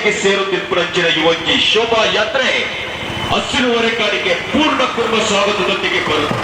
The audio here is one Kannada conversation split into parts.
ಮನೆಗೆ ಸೇರುತ್ತಿರುವಂಚಿನ ಯುವಕಿ ಶೋಭಾ ಯಾತ್ರೆ ಹಸಿರುವರೆ ಕಾಡಿಗೆ ಪೂರ್ಣ ಕುಟುಂಬ ಸ್ವಾಗತದೊಂದಿಗೆ ಬರುತ್ತೆ.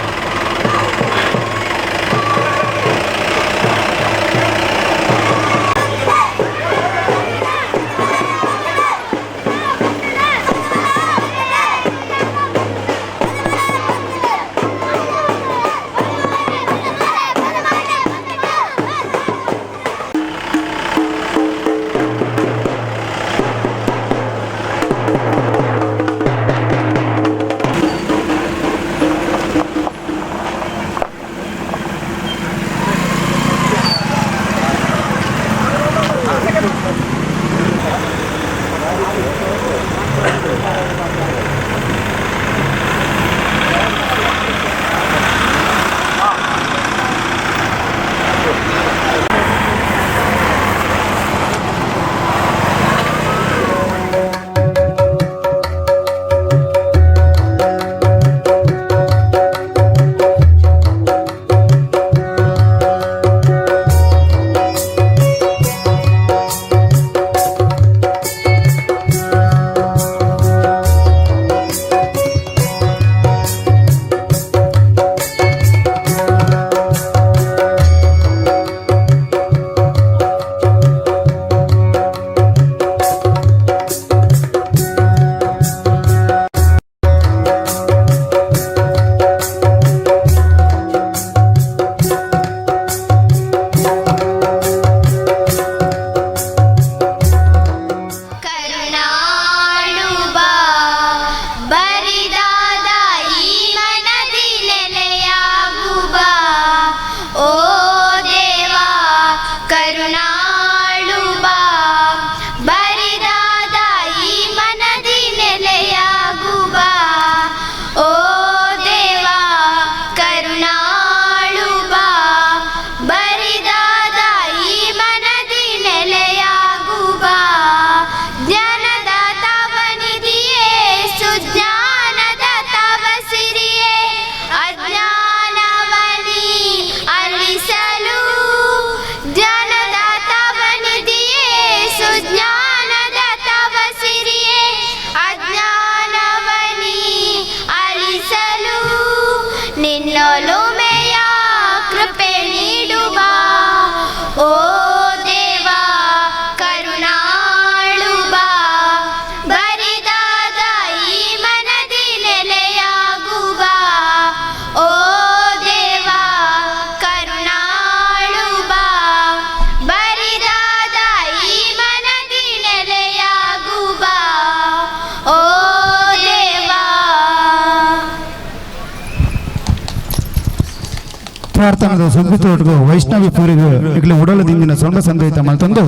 ಪ್ರಾರ್ಥನದ ಸುಗ್ಗಿತೋಟಗೂ ವೈಷ್ಣವಿ ಪೂರಿಗೂ ಈಗಲೇ ಉಡಲದಿಂದಿನ ಸೊಂಡ ಸಂದೈತ ಮಲ್ತಂದು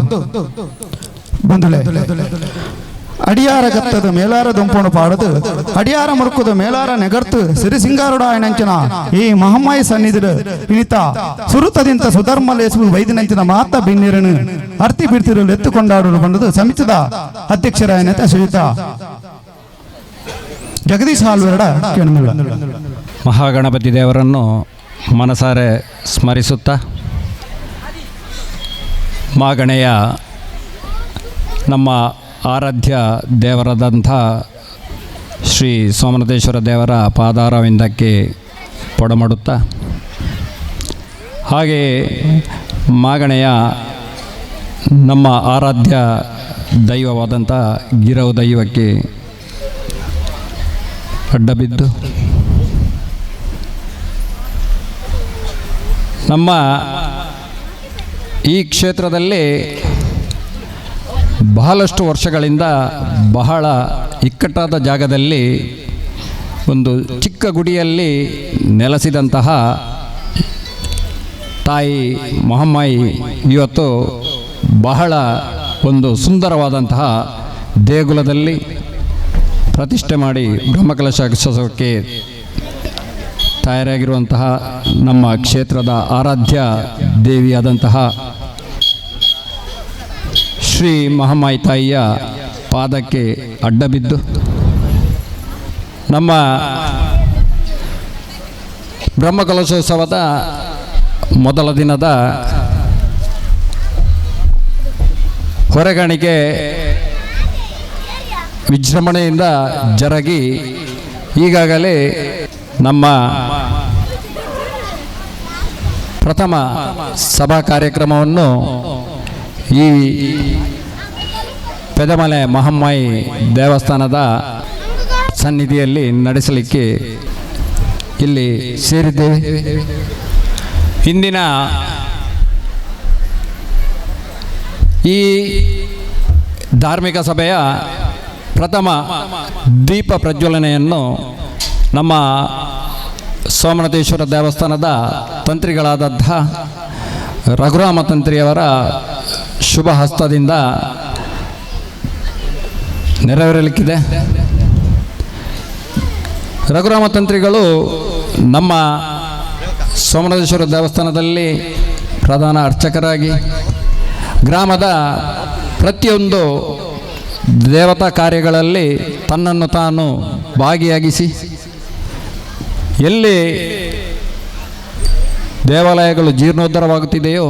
ಬಂದಳೆ ಅಡಿಯಾರ ಗತ್ತದ ಮೇಲಾರ ದೊಂಪೋಣ ಪಾಡದು ಅಡಿಯಾರ ಮುರುಕುದ ಮೇಲಾರ ನೆಗರ್ತು ಸಿರಿ ಸಿಂಗಾರುಡಾಯನಂಚನ ಈ ಮಹಮ್ಮಾಯಿ ಸನ್ನಿಧಿದ ಇನಿತ ಸುರುತದಿಂತ ಸುಧರ್ಮಲೇಸು ವೈದ್ಯನಂಚಿನ ಮಾತ ಬಿನ್ನಿರನು ಅರ್ತಿ ಬಿಡ್ತಿರಲು ಎತ್ತುಕೊಂಡಾಡಲು ಬಂದದು ಸಮಿತಿದ ಅಧ್ಯಕ್ಷರಾಯನತ ಶ್ರೀಯುತ ಜಗದೀಶ್ ಹಾಲ್ವೆರಡ ಕೇಳಲಿಲ್ಲ. ಮಹಾಗಣಪತಿ ದೇವರನ್ನು ಮನಸಾರೆ ಸ್ಮರಿಸುತ್ತಾ ಮಾಗಣೆಯ ನಮ್ಮ ಆರಾಧ್ಯ ದೇವರಾದಂಥ ಶ್ರೀ ಸೋಮನಾಥೇಶ್ವರ ದೇವರ ಪಾದಾರವಿಂದಕ್ಕೆ ಪೊಡಮಾಡುತ್ತಾ ಹಾಗೆಯೇ ಮಾಗಣೆಯ ನಮ್ಮ ಆರಾಧ್ಯ ದೈವವಾದಂಥ ಗಿರವು ದೈವಕ್ಕೆ ಅಡ್ಡಬಿದ್ದು ನಮ್ಮ ಈ ಕ್ಷೇತ್ರದಲ್ಲಿ ಬಹಳಷ್ಟು ವರ್ಷಗಳಿಂದ ಬಹಳ ಇಕ್ಕಟ್ಟಾದ ಜಾಗದಲ್ಲಿ ಒಂದು ಚಿಕ್ಕ ಗುಡಿಯಲ್ಲಿ ನೆಲೆಸಿದಂತಹ ತಾಯಿ ಮಹಮ್ಮಾಯಿ ಇವತ್ತು ಬಹಳ ಒಂದು ಸುಂದರವಾದಂತಹ ದೇಗುಲದಲ್ಲಿ ಪ್ರತಿಷ್ಠೆ ಮಾಡಿ ಬ್ರಹ್ಮಕಲಶೋತ್ಸವಕ್ಕೆ ತಯಾರಾಗಿರುವಂತಹ ನಮ್ಮ ಕ್ಷೇತ್ರದ ಆರಾಧ್ಯ ದೇವಿಯಾದಂತಹ ಶ್ರೀ ಮಹಮ್ಮಾಯಿ ತಾಯಿಯ ಪಾದಕ್ಕೆ ಅಡ್ಡಬಿದ್ದು ನಮ್ಮ ಬ್ರಹ್ಮಕಲಶೋತ್ಸವದ ಮೊದಲ ದಿನದ ಹೊರೆಗಾಣಿಕೆ ವಿಜೃಂಭಣೆಯಿಂದ ಜರುಗಿ ಈಗಾಗಲೇ ನಮ್ಮ ಪ್ರಥಮ ಸಭಾ ಕಾರ್ಯಕ್ರಮವನ್ನು ಈ ಪೆದಮಲೆ ಮಹಮ್ಮಾಯಿ ದೇವಸ್ಥಾನದ ಸನ್ನಿಧಿಯಲ್ಲಿ ನಡೆಸಲಿಕ್ಕೆ ಇಲ್ಲಿ ಸೇರಿದ್ದೇವೆ. ಇಂದಿನ ಈ ಧಾರ್ಮಿಕ ಸಭೆಯ ಪ್ರಥಮ ದೀಪ ಪ್ರಜ್ವಲನೆಯನ್ನು ನಮ್ಮ ಸೋಮನಾಥೇಶ್ವರ ದೇವಸ್ಥಾನದ ತಂತ್ರಿಗಳಾದಂತಹ ರಘುರಾಮ ತಂತ್ರಿಯವರ ಶುಭ ಹಸ್ತದಿಂದ ನೆರವೇರಲಿಕ್ಕಿದೆ. ರಘುರಾಮ ತಂತ್ರಿಗಳು ನಮ್ಮ ಸೋಮನಾಥೇಶ್ವರ ದೇವಸ್ಥಾನದಲ್ಲಿ ಪ್ರಧಾನ ಅರ್ಚಕರಾಗಿ ಗ್ರಾಮದ ಪ್ರತಿಯೊಂದು ದೇವತಾ ಕಾರ್ಯಗಳಲ್ಲಿ ತನ್ನನ್ನು ತಾನು ಭಾಗಿಯಾಗಿಸಿ ಎಲ್ಲಿ ದೇವಾಲಯಗಳು ಜೀರ್ಣೋದ್ಧಾರವಾಗುತ್ತಿದೆಯೋ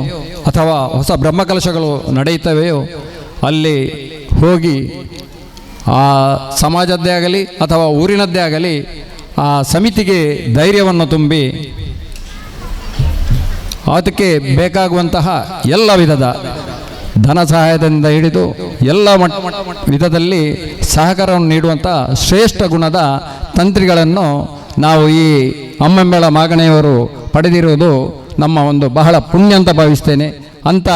ಅಥವಾ ಹೊಸ ಬ್ರಹ್ಮಕಲಶಗಳು ನಡೆಯುತ್ತವೆಯೋ ಅಲ್ಲಿ ಹೋಗಿ ಆ ಸಮಾಜದ್ದೇ ಆಗಲಿ ಅಥವಾ ಊರಿನದ್ದೇ ಆಗಲಿ ಆ ಸಮಿತಿಗೆ ಧೈರ್ಯವನ್ನು ತುಂಬಿ ಅದಕ್ಕೆ ಬೇಕಾಗುವಂತಹ ಎಲ್ಲ ವಿಧದ ಧನ ಸಹಾಯದಿಂದ ಹಿಡಿದು ಎಲ್ಲ ವಿಧದಲ್ಲಿ ಸಹಕಾರವನ್ನು ನೀಡುವಂಥ ಶ್ರೇಷ್ಠ ಗುಣದ ತಂತ್ರಿಗಳನ್ನು ನಾವು ಈ ಅಮ್ಮಂಬೆಳ ಮಾಗಣೆಯವರು ಪಡೆದಿರುವುದು ನಮ್ಮ ಒಂದು ಬಹಳ ಪುಣ್ಯ ಅಂತ ಭಾವಿಸ್ತೇನೆ. ಅಂಥ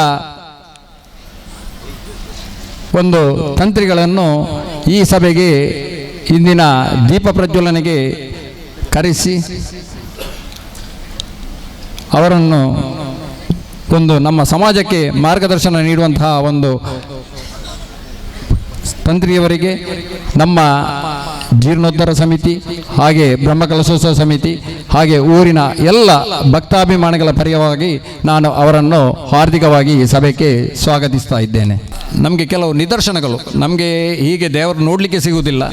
ಒಂದು ತಂತ್ರಿಗಳನ್ನು ಈ ಸಭೆಗೆ ಇಂದಿನ ದೀಪ ಪ್ರಜ್ವಲನೆಗೆ ಕರೆಸಿ ಅವರನ್ನು ಒಂದು ನಮ್ಮ ಸಮಾಜಕ್ಕೆ ಮಾರ್ಗದರ್ಶನ ನೀಡುವಂತಹ ಒಂದು ತಂತ್ರಿಯವರಿಗೆ ನಮ್ಮ ಜೀರ್ಣೋದ್ಧಾರ ಸಮಿತಿ ಹಾಗೆ ಬ್ರಹ್ಮಕಲಶೋತ್ಸವ ಸಮಿತಿ ಹಾಗೆ ಊರಿನ ಎಲ್ಲ ಭಕ್ತಾಭಿಮಾನಿಗಳ ಪರವಾಗಿ ನಾನು ಅವರನ್ನು ಹಾರ್ದಿಕವಾಗಿ ಈ ಸಭೆಗೆ ಸ್ವಾಗತಿಸ್ತಾ ಇದ್ದೇನೆ. ನಮಗೆ ಕೆಲವು ನಿದರ್ಶನಗಳು ನಮಗೆ ಹೀಗೆ ದೇವರು ನೋಡಲಿಕ್ಕೆ ಸಿಗುವುದಿಲ್ಲ,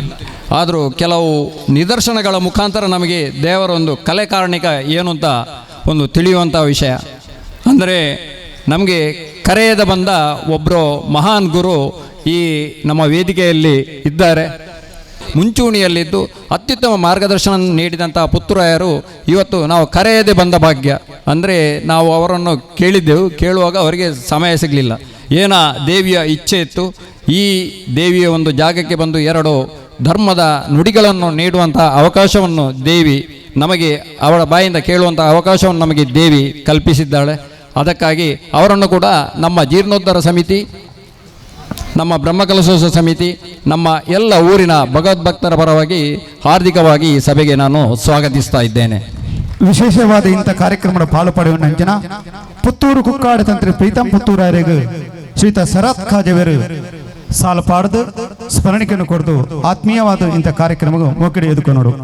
ಆದರೂ ಕೆಲವು ನಿದರ್ಶನಗಳ ಮುಖಾಂತರ ನಮಗೆ ದೇವರ ಒಂದು ಕಲೆ ಕಾರಣಿಕ ಏನು ಅಂತ ಒಂದು ತಿಳಿಯುವಂಥ ವಿಷಯ. ಅಂದರೆ ನಮಗೆ ಕರೆಯದ ಬಂದ ಒಬ್ಬರು ಮಹಾನ್ ಗುರು ಈ ನಮ್ಮ ವೇದಿಕೆಯಲ್ಲಿ ಇದ್ದಾರೆ. ಮುಂಚೂಣಿಯಲ್ಲಿದ್ದು ಅತ್ಯುತ್ತಮ ಮಾರ್ಗದರ್ಶನ ನೀಡಿದಂಥ ಪುತ್ರರಾಯರು ಇವತ್ತು ನಾವು ಕರೆಯದೆ ಬಂದ ಭಾಗ್ಯ. ಅಂದರೆ ನಾವು ಅವರನ್ನು ಕೇಳಿದ್ದೆವು, ಕೇಳುವಾಗ ಅವರಿಗೆ ಸಮಯ ಸಿಗಲಿಲ್ಲ, ಏನ ದೇವಿಯ ಇಚ್ಛೆ ಇತ್ತು. ಈ ದೇವಿಯ ಒಂದು ಜಾಗಕ್ಕೆ ಬಂದು ಎರಡು ಧರ್ಮದ ನುಡಿಗಳನ್ನು ನೀಡುವಂಥ ಅವಕಾಶವನ್ನು ದೇವಿ ನಮಗೆ ಅವಳ ಬಾಯಿಂದ ಕೇಳುವಂಥ ಅವಕಾಶವನ್ನು ನಮಗೆ ದೇವಿ ಕಲ್ಪಿಸಿದ್ದಾಳೆ. ಅದಕ್ಕಾಗಿ ಅವರನ್ನು ಕೂಡ ನಮ್ಮ ಜೀರ್ಣೋದ್ಧಾರ ಸಮಿತಿ, ನಮ್ಮ ಬ್ರಹ್ಮಕಲಶೋತ್ಸವ ಸಮಿತಿ, ನಮ್ಮ ಎಲ್ಲ ಊರಿನ ಭಗವದ್ಭಕ್ತರ ಪರವಾಗಿ ಹಾರ್ದಿಕವಾಗಿ ಈ ಸಭೆಗೆ ನಾನು ಸ್ವಾಗತಿಸ್ತಾ ಇದ್ದೇನೆ. ವಿಶೇಷವಾದ ಇಂಥ ಕಾರ್ಯಕ್ರಮದ ಪಾಲು ಪಡೆಯುವ ನಂಜನ ಪುತ್ತೂರು ಕುಕ್ಕಾಡ ತಂತ್ರಿ ಪ್ರೀತಂ ಪುತ್ತೂರಾಯರಿಗೆ ಶ್ರೀತ ಸರತ್ ಖಾಜೆವರು ಸಾಲು ಪಾಡ್ದು ಸ್ಮರಣಿಕೆಯನ್ನು ಕೊಡ್ದು ಆತ್ಮೀಯವಾದ ಇಂಥ ಕಾರ್ಯಕ್ರಮವು ಮೋಕಡಿ ಎದುಕೊಂಡು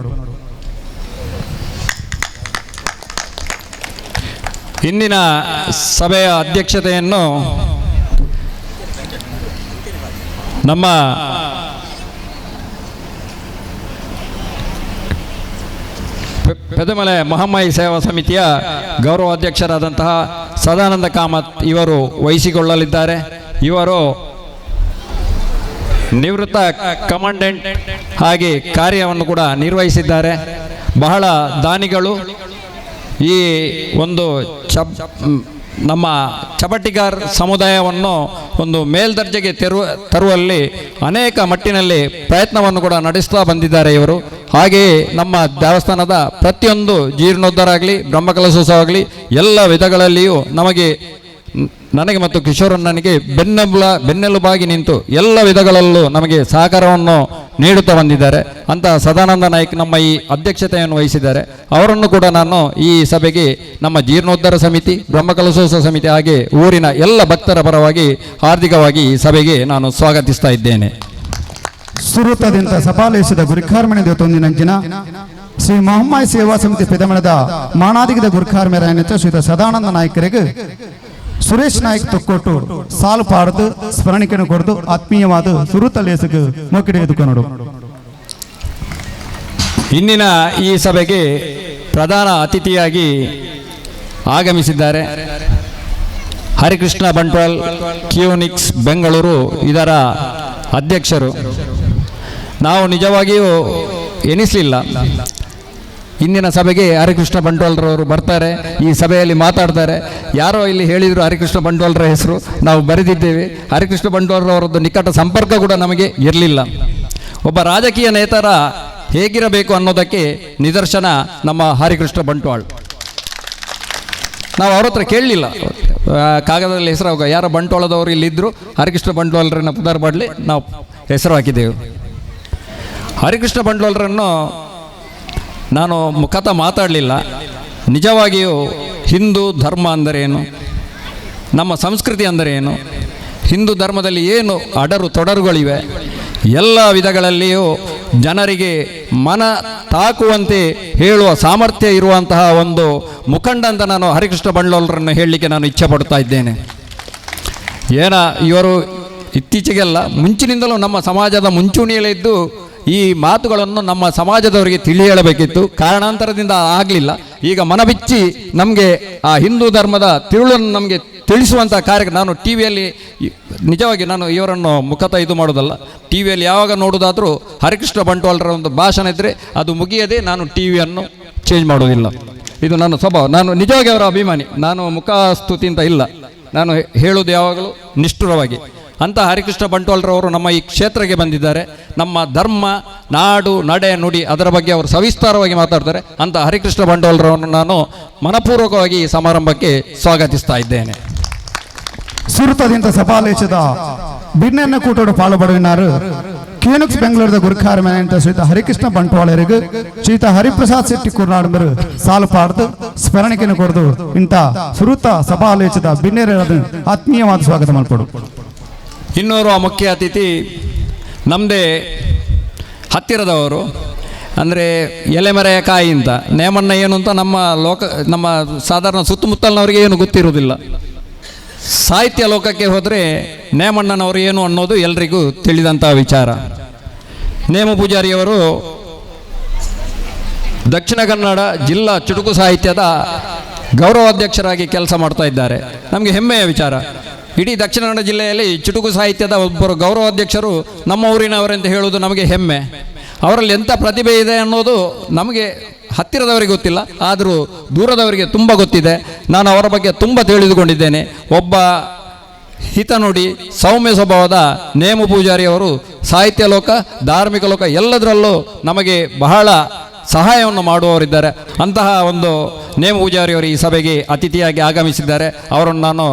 ಇಂದಿನ ಸಭೆಯ ಅಧ್ಯಕ್ಷತೆಯನ್ನು ನಮ್ಮ ಪೆದಮಲೆ ಮಹಮ್ಮಾಯಿ ಸೇವಾ ಸಮಿತಿಯ ಗೌರವ ಅಧ್ಯಕ್ಷರಾದಂತಹ ಸದಾನಂದ ಕಾಮತ್ ಇವರು ವಹಿಸಿಕೊಳ್ಳಲಿದ್ದಾರೆ. ಇವರು ನಿವೃತ್ತ ಕಮಾಂಡೆಂಟ್ ಹಾಗೆ ಕಾರ್ಯವನ್ನು ಕೂಡ ನಿರ್ವಹಿಸಿದ್ದಾರೆ. ಬಹಳ ದಾನಿಗಳು. ಈ ಒಂದು ನಮ್ಮ ಚಪಟಿಗಾರ್ ಸಮುದಾಯವನ್ನು ಒಂದು ಮೇಲ್ದರ್ಜೆಗೆ ತರುವಲ್ಲಿ ಅನೇಕ ಮಟ್ಟಿನಲ್ಲಿ ಪ್ರಯತ್ನವನ್ನು ಕೂಡ ನಡೆಸ್ತಾ ಬಂದಿದ್ದಾರೆ ಇವರು. ಹಾಗೆಯೇ ನಮ್ಮ ದೇವಸ್ಥಾನದ ಪ್ರತಿಯೊಂದು ಜೀರ್ಣೋದ್ಧಾರ ಆಗಲಿ ಬ್ರಹ್ಮಕಲಶೋತ್ಸವ ಆಗಲಿ ಎಲ್ಲ ವಿಧಗಳಲ್ಲಿಯೂ ನನಗೆ ಮತ್ತು ಕಿಶೋರಣ್ಣನಿಗೆ ಬೆನ್ನೆಲುಬಾಗಿ ನಿಂತು ಎಲ್ಲ ವಿಧಗಳಲ್ಲೂ ನಮಗೆ ಸಹಕಾರವನ್ನು ನೀಡುತ್ತಾ ಬಂದಿದ್ದಾರೆ. ಅಂತ ಸದಾನಂದ ನಾಯ್ಕ್ ನಮ್ಮ ಈ ಅಧ್ಯಕ್ಷತೆಯನ್ನು ವಹಿಸಿದ್ದಾರೆ. ಅವರನ್ನು ಕೂಡ ನಾನು ಈ ಸಭೆಗೆ ನಮ್ಮ ಜೀರ್ಣೋದ್ಧಾರ ಸಮಿತಿ, ಬ್ರಹ್ಮಕಲಶೋತ್ಸವ ಸಮಿತಿ ಹಾಗೆ ಊರಿನ ಎಲ್ಲ ಭಕ್ತರ ಪರವಾಗಿ ಹಾರ್ದಿಕವಾಗಿ ಈ ಸಭೆಗೆ ನಾನು ಸ್ವಾಗತಿಸ್ತಾ ಇದ್ದೇನೆ. ಸುರತದಿಂದ ಸಭಾಲಯಿಸಿದ ಗುರಿಕಾರ್ಮಣಿ ತೊಂದಿನಂಚಿನ ಶ್ರೀ ಮಹಮ್ಮಾಯಿ ಸೇವಾ ಸಮಿತಿ ಪೆದಮಳದ ಮಾಣಾದಿಗದ ಗುರಿಕಾರ್ಮೆರಾಯನ ಶ್ರೀತ ಸದಾನಂದ ನಾಯ್ಕರಿಗೆ ಸುರೇಶ್ ನಾಯ್ಕ್ ತೊಕ್ಕೊಟ್ಟು ಸಾಲು ಪಾಡ್ದು ಸ್ಮರಣಿಕೆಯನ್ನು ಕೊಡ್ದು ಆತ್ಮೀಯವಾದ ಸುರುತಲೇಸಗೆ ಮೋಕಿಡೆ ಎದುಕೊಂಡು ಇಂದಿನ ಈ ಸಭೆಗೆ ಪ್ರಧಾನ ಅತಿಥಿಯಾಗಿ ಆಗಮಿಸಿದ್ದಾರೆ ಹರಿಕೃಷ್ಣ ಬಂಟ್ವಾಲ್ ಕ್ಯೂನಿಕ್ಸ್ ಬೆಂಗಳೂರು ಇದರ ಅಧ್ಯಕ್ಷರು. ನಾವು ನಿಜವಾಗಿಯೂ ಎನಿಸಲಿಲ್ಲ ಇಂದಿನ ಸಭೆಗೆ ಹರಿಕೃಷ್ಣ ಬಂಟ್ವಾಳರವರು ಬರ್ತಾರೆ, ಈ ಸಭೆಯಲ್ಲಿ ಮಾತಾಡ್ತಾರೆ. ಯಾರೋ ಇಲ್ಲಿ ಹೇಳಿದರು ಹರಿಕೃಷ್ಣ ಬಂಟ್ವಾಳರ ಹೆಸರು, ನಾವು ಬರೆದಿದ್ದೇವೆ. ಹರಿಕೃಷ್ಣ ಬಂಟ್ವಾಳರವರದ್ದು ನಿಕಟ ಸಂಪರ್ಕ ಕೂಡ ನಮಗೆ ಇರಲಿಲ್ಲ. ಒಬ್ಬ ರಾಜಕೀಯ ನೇತರ ಹೇಗಿರಬೇಕು ಅನ್ನೋದಕ್ಕೆ ನಿದರ್ಶನ ನಮ್ಮ ಹರಿಕೃಷ್ಣ ಬಂಟ್ವಾಳ್. ನಾವು ಅವ್ರ ಹತ್ರ ಕೇಳಲಿಲ್ಲ, ಕಾಗದದಲ್ಲಿ ಹೆಸರು ಯಾರೋ ಬಂಟ್ವಾಳದವರು ಇಲ್ಲಿದ್ದರು, ಹರಿಕೃಷ್ಣ ಬಂಟ್ವಾಳರನ್ನ ಪುನರ್ ಮಾಡಲಿ ನಾವು ಹೆಸರು ಹಾಕಿದ್ದೆವು. ಹರಿಕೃಷ್ಣ ಬಂಟ್ವಾಳರನ್ನು ನಾನು ಮುಖತಃ ಮಾತಾಡಲಿಲ್ಲ. ನಿಜವಾಗಿಯೂ ಹಿಂದೂ ಧರ್ಮ ಅಂದರೇನು, ನಮ್ಮ ಸಂಸ್ಕೃತಿ ಅಂದರೇನು, ಹಿಂದೂ ಧರ್ಮದಲ್ಲಿ ಏನು ಅಡರು ತೊಡರುಗಳಿವೆ, ಎಲ್ಲ ವಿಧಗಳಲ್ಲಿಯೂ ಜನರಿಗೆ ಮನ ತಾಕುವಂತೆ ಹೇಳುವ ಸಾಮರ್ಥ್ಯ ಇರುವಂತಹ ಒಂದು ಮುಖಂಡ ಅಂತ ನಾನು ಹರಿಕೃಷ್ಣ ಬಂಟ್ವಾಳರನ್ನು ಹೇಳಲಿಕ್ಕೆ ನಾನು ಇಚ್ಛೆ ಪಡ್ತಾ ಇದ್ದೇನೆ. ಇವರು ಇತ್ತೀಚೆಗೆಲ್ಲ ಮುಂಚಿನಿಂದಲೂ ನಮ್ಮ ಸಮಾಜದ ಮುಂಚೂಣಿಯಲ್ಲಿದ್ದು ಈ ಮಾತುಗಳನ್ನು ನಮ್ಮ ಸಮಾಜದವರಿಗೆ ತಿಳಿ ಹೇಳಬೇಕಿತ್ತು. ಕಾರಣಾಂತರದಿಂದ ಆಗಲಿಲ್ಲ. ಈಗ ಮನಬಿಚ್ಚಿ ನಮಗೆ ಆ ಹಿಂದೂ ಧರ್ಮದ ತಿರುಳನ್ನು ನಮಗೆ ತಿಳಿಸುವಂಥ ಕಾರ್ಯಕ್ರಮ. ನಾನು ಟಿ ವಿಯಲ್ಲಿ ನಿಜವಾಗಿ ನಾನು ಇವರನ್ನು ಮುಖತಃ ಇದು ಮಾಡೋದಲ್ಲ, ಟಿ ವಿಯಲ್ಲಿ ಯಾವಾಗ ನೋಡೋದಾದರೂ ಹರಿಕೃಷ್ಣ ಬಂಟ್ವಾಳರ ಒಂದು ಭಾಷಣ ಇದ್ದರೆ ಅದು ಮುಗಿಯದೆ ನಾನು ಟಿ ವಿಯನ್ನು ಚೇಂಜ್ ಮಾಡೋದಿಲ್ಲ. ಇದು ನನ್ನ ಸ್ವಭಾವ. ನಾನು ನಿಜವಾಗಿ ಅವರ ಅಭಿಮಾನಿ. ನಾನು ಮುಖಸ್ತುತಿ ಅಂತ ಇಲ್ಲ, ನಾನು ಹೇಳೋದು ಯಾವಾಗಲೂ ನಿಷ್ಠುರವಾಗಿ. ಅಂತ ಹರಿಕೃಷ್ಣ ಬಂಟ್ವಾಳರವರು ನಮ್ಮ ಈ ಕ್ಷೇತ್ರಕ್ಕೆ ಬಂದಿದ್ದಾರೆ. ನಮ್ಮ ಧರ್ಮ, ನಾಡು, ನಡೆ, ನುಡಿ ಅದರ ಬಗ್ಗೆ ಅವರು ಸವಿಸ್ತಾರವಾಗಿ ಮಾತಾಡ್ತಾರೆ. ಅಂತ ಹರಿಕೃಷ್ಣ ಬಂಟ್ವಾಳರವನ್ನು ನಾನು ಮನಪೂರ್ವಕವಾಗಿ ಈ ಸಮಾರಂಭಕ್ಕೆ ಸ್ವಾಗತಿಸ್ತಾ ಇದ್ದೇನೆ. ಸುರತದಿಂದ ಸಭಾಲೇಚದ ಬಿನ್ನೆನ್ನ ಕೂಟೋಡು ಪಾಲ್ಪಡುವಿನಾರು ಕ್ಯೂನಿಕ್ಸ್ ಬೆಂಗಳೂರದ ಗುರುಕಾರಮೇನ ಶ್ರೀತ ಹರಿಕೃಷ್ಣ ಬಂಟ್ವಾಳರಿಗೆ ಶ್ರೀತ ಹರಿಪ್ರಸಾದ್ ಶೆಟ್ಟಿ ಕುರ್ನಾಡು ಸಾಲು ಪಾಡ್ದು ಸ್ಮರಣಿಕೆಯನ್ನು ಕೊಡದು ಇಂಥ ಸುರತ ಸಭಾಲೇಚದ ಬಿನ್ನೆರದ ಆತ್ಮೀಯವಾದ ಸ್ವಾಗತ ಮಲ್ಪಡು. ಇನ್ನೋರ್ವ ಮುಖ್ಯ ಅತಿಥಿ ನಮ್ಮದೇ ಹತ್ತಿರದವರು, ಅಂದರೆ ಎಲೆಮರೆಯ ಕಾಯಿ ಅಂತ. ನೇಮಣ್ಣ ಏನು ಅಂತ ನಮ್ಮ ಸಾಧಾರಣ ಸುತ್ತಮುತ್ತಲಿನವರಿಗೆ ಏನು ಗೊತ್ತಿರುವುದಿಲ್ಲ. ಸಾಹಿತ್ಯ ಲೋಕಕ್ಕೆ ಹೋದರೆ ನೇಮಣ್ಣನವರು ಏನು ಅನ್ನೋದು ಎಲ್ರಿಗೂ ತಿಳಿದಂಥ ವಿಚಾರ. ನೇಮ ಪೂಜಾರಿಯವರು ದಕ್ಷಿಣ ಕನ್ನಡ ಜಿಲ್ಲಾ ಚುಟುಕು ಸಾಹಿತ್ಯದ ಗೌರವಾಧ್ಯಕ್ಷರಾಗಿ ಕೆಲಸ ಮಾಡ್ತಾ ಇದ್ದಾರೆ. ನಮಗೆ ಹೆಮ್ಮೆಯ ವಿಚಾರ. ಇಡೀ ದಕ್ಷಿಣ ಕನ್ನಡ ಜಿಲ್ಲೆಯಲ್ಲಿ ಚುಟುಕು ಸಾಹಿತ್ಯದ ಒಬ್ಬರು ಗೌರವಾಧ್ಯಕ್ಷರು ನಮ್ಮ ಊರಿನವರೆಂತ ಹೇಳುವುದು ನಮಗೆ ಹೆಮ್ಮೆ. ಅವರಲ್ಲಿ ಎಂಥ ಪ್ರತಿಭೆ ಇದೆ ಅನ್ನೋದು ನಮಗೆ ಹತ್ತಿರದವರಿಗೆ ಗೊತ್ತಿಲ್ಲ, ಆದರೂ ದೂರದವರಿಗೆ ತುಂಬ ಗೊತ್ತಿದೆ. ನಾನು ಅವರ ಬಗ್ಗೆ ತುಂಬ ತಿಳಿದುಕೊಂಡಿದ್ದೇನೆ. ಒಬ್ಬ ಹಿತನುಡಿ, ಸೌಮ್ಯ ಸ್ವಭಾವದ ನೇಮ ಪೂಜಾರಿಯವರು ಸಾಹಿತ್ಯ ಲೋಕ, ಧಾರ್ಮಿಕ ಲೋಕ ಎಲ್ಲದರಲ್ಲೂ ನಮಗೆ ಬಹಳ ಸಹಾಯವನ್ನು ಮಾಡುವವರಿದ್ದಾರೆ. ಅಂತಹ ಒಂದು ನೇಮ ಪೂಜಾರಿಯವರು ಈ ಸಭೆಗೆ ಅತಿಥಿಯಾಗಿ ಆಗಮಿಸಿದ್ದಾರೆ. ಅವರನ್ನು ನಾನು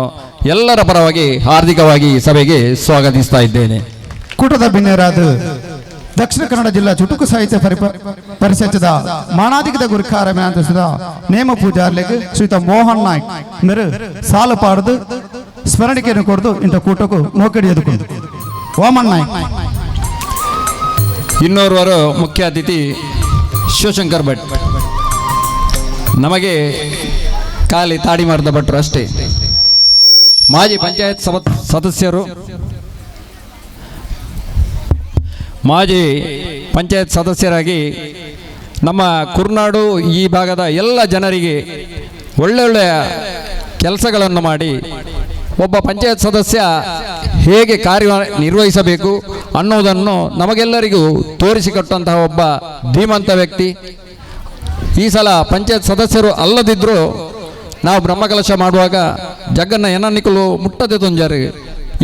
ಎಲ್ಲರ ಪರವಾಗಿ ಹಾರ್ದಿಕವಾಗಿ ಸಭೆಗೆ ಸ್ವಾಗತಿಸ್ತಾ ಇದ್ದೇನೆ. ಕೂಟದ ಬಿನ್ನೆರಾದ ದಕ್ಷಿಣ ಕನ್ನಡ ಜಿಲ್ಲಾ ಚುಟುಕು ಸಾಹಿತ್ಯ ಪರಿಷತ್ದ ಮಾನಾಧಿಕದ ಗುರುಕಾರಮೇನ ನೇಮ ಪೂಜಾರ್ಲೆಗೆ ಶ್ರೀತ ಮೋಹನ್ ನಾಯ್ಕ್ ಮೇರೆ ಸಾಲು ಪಾಡ್ದು ಸ್ಮರಣಿಕೆಯನ್ನು ಕೊಡ್ದು ಇಂಥ ಕೂಟಕ್ಕೂ ಮೋಕಡಿ ಎದುಕೊಂಡು ವಾಮನ್ ನಾಯ್ಕ್. ಇನ್ನೋರ್ವರು ಮುಖ್ಯ ಅತಿಥಿ ಶಿವಶಂಕರ್ ಭಟ್. ನಮಗೆ ಖಾಲಿ ತಾಡಿ ಮಾಡಿದ ಭಟ್ರು ಅಷ್ಟೇ. ಮಾಜಿ ಪಂಚಾಯತ್ ಸದಸ್ಯರು, ಮಾಜಿ ಪಂಚಾಯತ್ ಸದಸ್ಯರಾಗಿ ನಮ್ಮ ಕುರ್ನಾಡು ಈ ಭಾಗದ ಎಲ್ಲ ಜನರಿಗೆ ಒಳ್ಳೊಳ್ಳೆಯ ಕೆಲಸಗಳನ್ನು ಮಾಡಿ ಒಬ್ಬ ಪಂಚಾಯತ್ ಸದಸ್ಯ ಹೇಗೆ ಕಾರ್ಯನಿರ್ವಹಿಸಬೇಕು ಅನ್ನೋದನ್ನು ನಮಗೆಲ್ಲರಿಗೂ ತೋರಿಸಿಕೊಟ್ಟಂತಹ ಒಬ್ಬ ಧೀಮಂತ ವ್ಯಕ್ತಿ. ಈ ಸಲ ಪಂಚಾಯತ್ ಸದಸ್ಯರು ಅಲ್ಲದಿದ್ದರೂ ನಾವು ಬ್ರಹ್ಮಕಲಶ ಮಾಡುವಾಗ ಜಗ್ಗನ್ನ ಏನನ್ನಿಕಲು ಮುಟ್ಟದೆ ತೊಂಜರು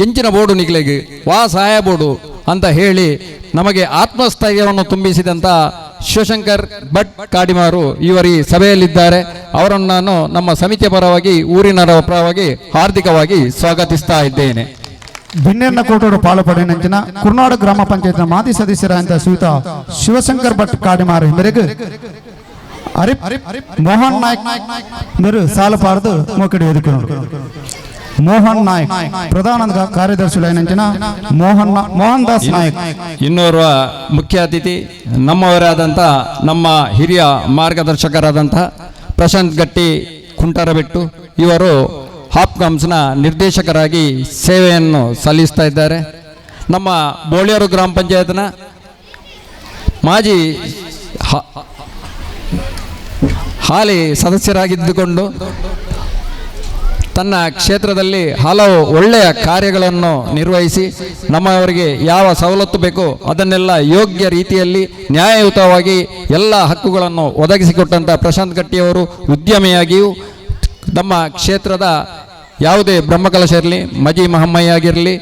ಎಂಚಿನ ಬೋರ್ಡು ನಿಕ್ಲೆಗೆ ವಾ ಸಹಾಯ ಬೋರ್ಡು ಅಂತ ಹೇಳಿ ನಮಗೆ ಆತ್ಮಸ್ಥೈರ್ಯವನ್ನು ತುಂಬಿಸಿದಂಥ ಶಿವಶಂಕರ್ ಭಟ್ ಕಾಡಿಮಾರು ಇವರು ಈ ಸಭೆಯಲ್ಲಿದ್ದಾರೆ. ಅವರನ್ನು ನಾನು ನಮ್ಮ ಸಮಿತಿಯ ಪರವಾಗಿ, ಊರಿನರ ಪರವಾಗಿ ಹಾರ್ದಿಕವಾಗಿ ಸ್ವಾಗತಿಸ್ತಾ ಇದ್ದೇನೆ. ಬಿನ್ನೆರ್ನ ಕೋಟೋಡು ಪಾಲುಪಡಿನಂಚಿನ ಕುರ್ನಾಡು ಗ್ರಾಮ ಪಂಚಾಯತ್ನ ಮಾಜಿ ಸದಸ್ಯರಾದ ಶ್ರೀಯುತ ಶಿವಶಂಕರ್ ಭಟ್ ಕಾಡಿಮಾರು ಮೇರೆಗೆ ಮೋಹನ್ ನಾಯ್ಕ್ ಮೇರು ಸಾಲು ಪಾಡ್ದು ಮೋಕಡಿ ಎದುಕೊಂಡು ಮೋಹನ್ ನಾಯ್ಕ್ ಪ್ರಧಾನ ಕಾರ್ಯದರ್ಶಿಗಳಾಗಿನ ಮೋಹನ್ ದಾಸ್ ನಾಯ್ಕ್. ಇನ್ನೋರ್ವ ಮುಖ್ಯ ಅತಿಥಿ ನಮ್ಮವರಾದಂಥ ನಮ್ಮ ಹಿರಿಯ ಮಾರ್ಗದರ್ಶಕರಾದಂತಹ ಪ್ರಶಾಂತ್ ಗಟ್ಟಿ ಕುಂಟಾರಬೆಟ್ಟು. ಇವರು ಹಾಪ್ಕಾಮ್ಸ್ನ ನಿರ್ದೇಶಕರಾಗಿ ಸೇವೆಯನ್ನು ಸಲ್ಲಿಸ್ತಾ ಇದ್ದಾರೆ. ನಮ್ಮ ಬೋಳಿಯರು ಗ್ರಾಮ ಪಂಚಾಯತ್ನ ಮಾಜಿ ಹಾಲಿ ಸದಸ್ಯರಾಗಿದ್ದುಕೊಂಡು ತನ್ನ ಕ್ಷೇತ್ರದಲ್ಲಿ ಹಲವು ಒಳ್ಳೆಯ ಕಾರ್ಯಗಳನ್ನು ನಿರ್ವಹಿಸಿ ನಮ್ಮವರಿಗೆ ಯಾವ ಸವಲತ್ತು ಬೇಕೋ ಅದನ್ನೆಲ್ಲ ಯೋಗ್ಯ ರೀತಿಯಲ್ಲಿ ನ್ಯಾಯಯುತವಾಗಿ ಎಲ್ಲ ಹಕ್ಕುಗಳನ್ನು ಒದಗಿಸಿಕೊಟ್ಟಂಥ ಪ್ರಶಾಂತ್ ಗಟ್ಟಿಯವರು ಉದ್ಯಮಿಯಾಗಿಯೂ ನಮ್ಮ ಕ್ಷೇತ್ರದ ಯಾವುದೇ ಬ್ರಹ್ಮಕಲಶ ಇರಲಿ, ಮಜಿ ಮಹಮ್ಮಯ್ಯ ಆಗಿರಲಿ,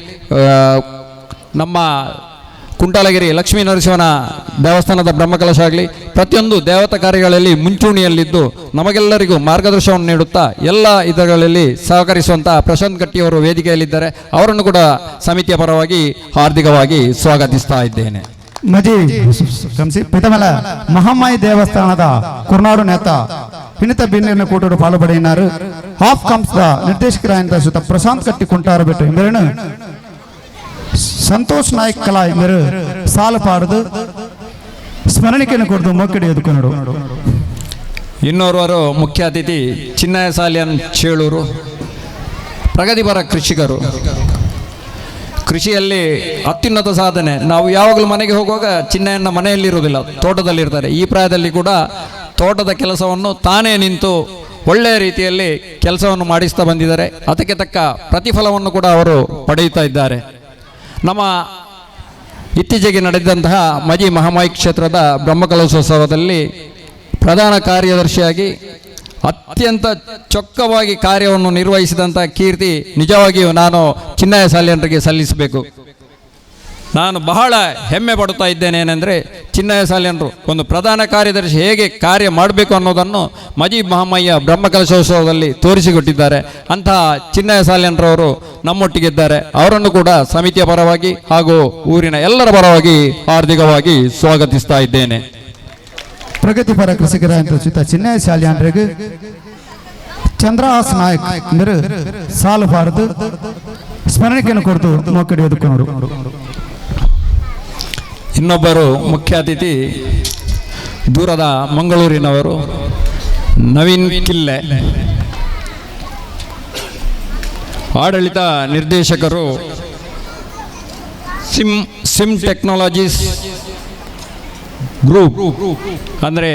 ನಮ್ಮ ಕುಂಟಾಲಗಿರಿ ಲಕ್ಷ್ಮೀ ನರಸಿಂಹನ ದೇವಸ್ಥಾನದ ಬ್ರಹ್ಮಕಲಶ ಆಗಲಿ, ಪ್ರತಿಯೊಂದು ದೇವತಾ ಕಾರ್ಯಗಳಲ್ಲಿ ಮುಂಚೂಣಿಯಲ್ಲಿದ್ದು ನಮಗೆಲ್ಲರಿಗೂ ಮಾರ್ಗದರ್ಶನವನ್ನು ನೀಡುತ್ತಾ ಎಲ್ಲ ಇದರಲ್ಲಿ ಸಹಕರಿಸುವಂಥ ಪ್ರಶಾಂತ್ ಗಟ್ಟಿಯವರು ವೇದಿಕೆಯಲ್ಲಿದ್ದಾರೆ. ಅವರನ್ನು ಕೂಡ ಸಮಿತಿಯ ಪರವಾಗಿ ಹಾರ್ದಿಕವಾಗಿ ಸ್ವಾಗತಿಸ್ತಾ ಇದ್ದೇನೆ. ಮಜಿ ಪಿತಮಲ ಮಹಮ್ಮಾಯಿ ದೇವಸ್ಥಾನದ ಕುರ್ನಾಡು ನೇತ ಪಿಣಿತ ಬಿನ್ನಿನ ಕೂಟರು ಪಾಲ್ಪಡಿನಾರು ಹಾಫ್ ಕಂಪ್ಸ್ದ ನಿರ್ದೇಶಕರಾದ ಸುತ್ತ ಪ್ರಶಾಂತ್ ಕಟ್ಟಿ ಕುಂಟಾರ ಬಿಟ್ಟು ಎಂಬರನು ಸಂತೋಷ್ ನಾಯ್ಕ್ ಕಲಾ ಎಂಬರು ಸಾಲು ಪಾಡದು ಸ್ಮರಣಿಕೆಯನ್ನು ಕೊಡದು ಮೊಕ್ಕಡಿ ಎದುಕೊಂಡು ಇನ್ನೋರ್ವರು ಮುಖ್ಯ ಅತಿಥಿ ಚಿನ್ನಯ ಸಾಲಿಯನ್ ಚೇಳೂರು, ಪ್ರಗತಿಪರ ಕೃಷಿಕರು. ಕೃಷಿಯಲ್ಲಿ ಅತ್ಯುನ್ನತ ಸಾಧನೆ. ನಾವು ಯಾವಾಗಲೂ ಮನೆಗೆ ಹೋಗುವಾಗ ಚಿನ್ನಯನ್ನ ಮನೆಯಲ್ಲಿರುವುದಿಲ್ಲ, ತೋಟದಲ್ಲಿರ್ತಾರೆ. ಈ ಪ್ರಾಯದಲ್ಲಿ ಕೂಡ ತೋಟದ ಕೆಲಸವನ್ನು ತಾನೇ ನಿಂತು ಒಳ್ಳೆಯ ರೀತಿಯಲ್ಲಿ ಕೆಲಸವನ್ನು ಮಾಡಿಸ್ತಾ ಬಂದಿದ್ದಾರೆ. ಅದಕ್ಕೆ ತಕ್ಕ ಪ್ರತಿಫಲವನ್ನು ಕೂಡ ಅವರು ಪಡೆಯುತ್ತಾ ಇದ್ದಾರೆ. ನಮ್ಮ ಇತ್ತೀಚೆಗೆ ನಡೆದಂತಹ ಮಜಿ ಮಹಾಮಾಯಿ ಕ್ಷೇತ್ರದ ಬ್ರಹ್ಮಕಲಶೋತ್ಸವದಲ್ಲಿ ಪ್ರಧಾನ ಕಾರ್ಯದರ್ಶಿಯಾಗಿ ಅತ್ಯಂತ ಚೊಕ್ಕವಾಗಿ ಕಾರ್ಯವನ್ನು ನಿರ್ವಹಿಸಿದಂಥ ಕೀರ್ತಿ ನಿಜವಾಗಿಯೂ ನಾನು ಚಿನ್ನಯ ಸಾಲಿಯನರಿಗೆ ಸಲ್ಲಿಸಬೇಕು. ನಾನು ಬಹಳ ಹೆಮ್ಮೆ ಪಡುತ್ತಾ ಇದ್ದೇನೆ. ಏನೆಂದರೆ ಚಿನ್ನಯ ಸಾಲಿಯನರು ಒಂದು ಪ್ರಧಾನ ಕಾರ್ಯದರ್ಶಿ ಹೇಗೆ ಕಾರ್ಯ ಮಾಡಬೇಕು ಅನ್ನೋದನ್ನು ಮಜಿ ಮಹಮ್ಮಯ್ಯ ಬ್ರಹ್ಮಕಲಶೋತ್ಸವದಲ್ಲಿ ತೋರಿಸಿಕೊಟ್ಟಿದ್ದಾರೆ. ಅಂತಹ ಚಿನ್ನಯ ಸಾಲಿಯನರವರು ನಮ್ಮೊಟ್ಟಿಗಿದ್ದಾರೆ. ಅವರನ್ನು ಕೂಡ ಸಮಿತಿಯ ಪರವಾಗಿ ಹಾಗೂ ಊರಿನ ಎಲ್ಲರ ಪರವಾಗಿ ಹಾರ್ದಿಕವಾಗಿ ಸ್ವಾಗತಿಸ್ತಾ ಇದ್ದೇನೆ. ಪ್ರಗತಿಪರ ಕೃಷಿಕರಾದ ಸುತ್ತ ಚಿನ್ನಯ ಶಾಲ್ಯಾನ್ರಿಗೆ ಚಂದ್ರಹಾಸ್ ನಾಯಕ್ ಎಂಬರು ಸಾಲು ಪಾಡದು ಸ್ಮರಣಿಕೆಯನ್ನು ಕೊಡ್ತು ಮೊಕ್ಕಡಿ ಎದುಕೊಂಡು. ಇನ್ನೊಬ್ಬರು ಮುಖ್ಯ ಅತಿಥಿ ದೂರದ ಮಂಗಳೂರಿನವರು ನವೀನ್ ಕಿಲ್ಲೆ, ಆಡಳಿತ ನಿರ್ದೇಶಕರು ಸಿಮ್ ಟೆಕ್ನಾಲಜೀಸ್ ಗ್ರೂಪ್, ಅಂದರೆ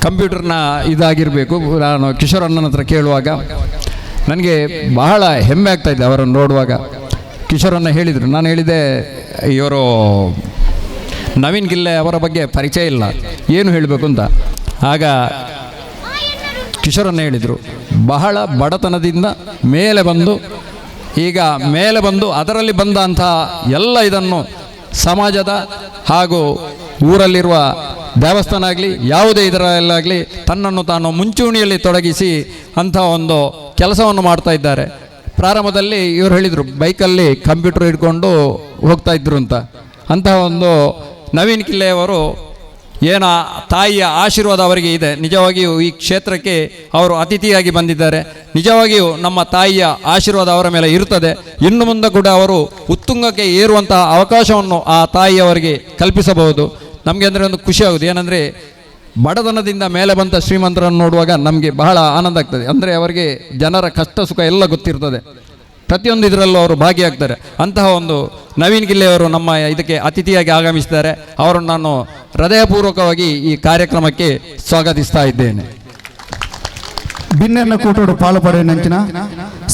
ಕಂಪ್ಯೂಟರ್ನ ಇದಾಗಿರಬೇಕು. ನಾನು ಕಿಶೋರ್ ಅಣ್ಣನ ಹತ್ರ ಕೇಳುವಾಗ ನನಗೆ ಬಹಳ ಹೆಮ್ಮೆ ಆಗ್ತಾ ಇದೆ ಅವರನ್ನು ನೋಡುವಾಗ. ಕಿಶೋರನ್ನ ಹೇಳಿದರು, ನಾನು ಹೇಳಿದೆ ಇವರು ನವೀನ್ ಗಿಲ್ಲೆ ಅವರ ಬಗ್ಗೆ ಪರಿಚಯ ಇಲ್ಲ, ಏನು ಹೇಳಬೇಕು ಅಂತ. ಆಗ ಕಿಶೋರನ್ನ ಹೇಳಿದರು, ಬಹಳ ಬಡತನದಿಂದ ಮೇಲೆ ಬಂದು ಅದರಲ್ಲಿ ಬಂದಂಥ ಎಲ್ಲ ಇದನ್ನು ಸಮಾಜದ ಹಾಗೂ ಊರಲ್ಲಿರುವ ದೇವಸ್ಥಾನ ಆಗಲಿ ಯಾವುದೇ ಇದರಲ್ಲಾಗಲಿ ತನ್ನನ್ನು ತಾನು ಮುಂಚೂಣಿಯಲ್ಲಿ ತೊಡಗಿಸಿ ಅಂಥ ಒಂದು ಕೆಲಸವನ್ನು ಮಾಡ್ತಾ ಇದ್ದಾರೆ. ಪ್ರಾರಂಭದಲ್ಲಿ ಇವರು ಹೇಳಿದರು ಬೈಕಲ್ಲಿ ಕಂಪ್ಯೂಟರ್ ಹಿಡ್ಕೊಂಡು ಹೋಗ್ತಾ ಇದ್ರು ಅಂತ. ಅಂತಹ ಒಂದು ನವೀನ್ ಕಿಲ್ಲೆಯವರು ಏನ ತಾಯಿಯ ಆಶೀರ್ವಾದ ಅವರಿಗೆ ಇದೆ. ನಿಜವಾಗಿಯೂ ಈ ಕ್ಷೇತ್ರಕ್ಕೆ ಅವರು ಅತಿಥಿಯಾಗಿ ಬಂದಿದ್ದಾರೆ. ನಿಜವಾಗಿಯೂ ನಮ್ಮ ತಾಯಿಯ ಆಶೀರ್ವಾದ ಅವರ ಮೇಲೆ ಇರುತ್ತದೆ. ಇನ್ನು ಮುಂದೆ ಕೂಡ ಅವರು ಉತ್ತುಂಗಕ್ಕೆ ಏರುವಂತಹ ಅವಕಾಶವನ್ನು ಆ ತಾಯಿಯವರಿಗೆ ಕಲ್ಪಿಸಬಹುದು. ನಮಗೆ ಅಂದರೆ ಒಂದು ಖುಷಿ ಆಗುವುದು. ಏನಂದರೆ ಬಡತನದಿಂದ ಮೇಲೆ ಬಂದ ಶ್ರೀಮಂತರನ್ನು ನೋಡುವಾಗ ನಮಗೆ ಬಹಳ ಆನಂದ ಆಗ್ತದೆ. ಅಂದರೆ ಅವರಿಗೆ ಜನರ ಕಷ್ಟ ಸುಖ ಎಲ್ಲ ಗೊತ್ತಿರ್ತದೆ, ಪ್ರತಿಯೊಂದು ಇದರಲ್ಲೂ ಅವರು ಭಾಗಿಯಾಗ್ತಾರೆ. ಅಂತಹ ಒಂದು ನವೀನ್ ಗಿಲ್ಲೆಯವರು ನಮ್ಮ ಇದಕ್ಕೆ ಅತಿಥಿಯಾಗಿ ಆಗಮಿಸಿದ್ದಾರೆ. ಅವರನ್ನು ನಾನು ಹೃದಯಪೂರ್ವಕವಾಗಿ ಈ ಕಾರ್ಯಕ್ರಮಕ್ಕೆ ಸ್ವಾಗತಿಸ್ತಾ ಇದ್ದೇನೆ. ಬಿನ್ನೆರ್ನ ಕೂಟೋಡು ಪಾಲುಪಡೆ ನಂಚಿನ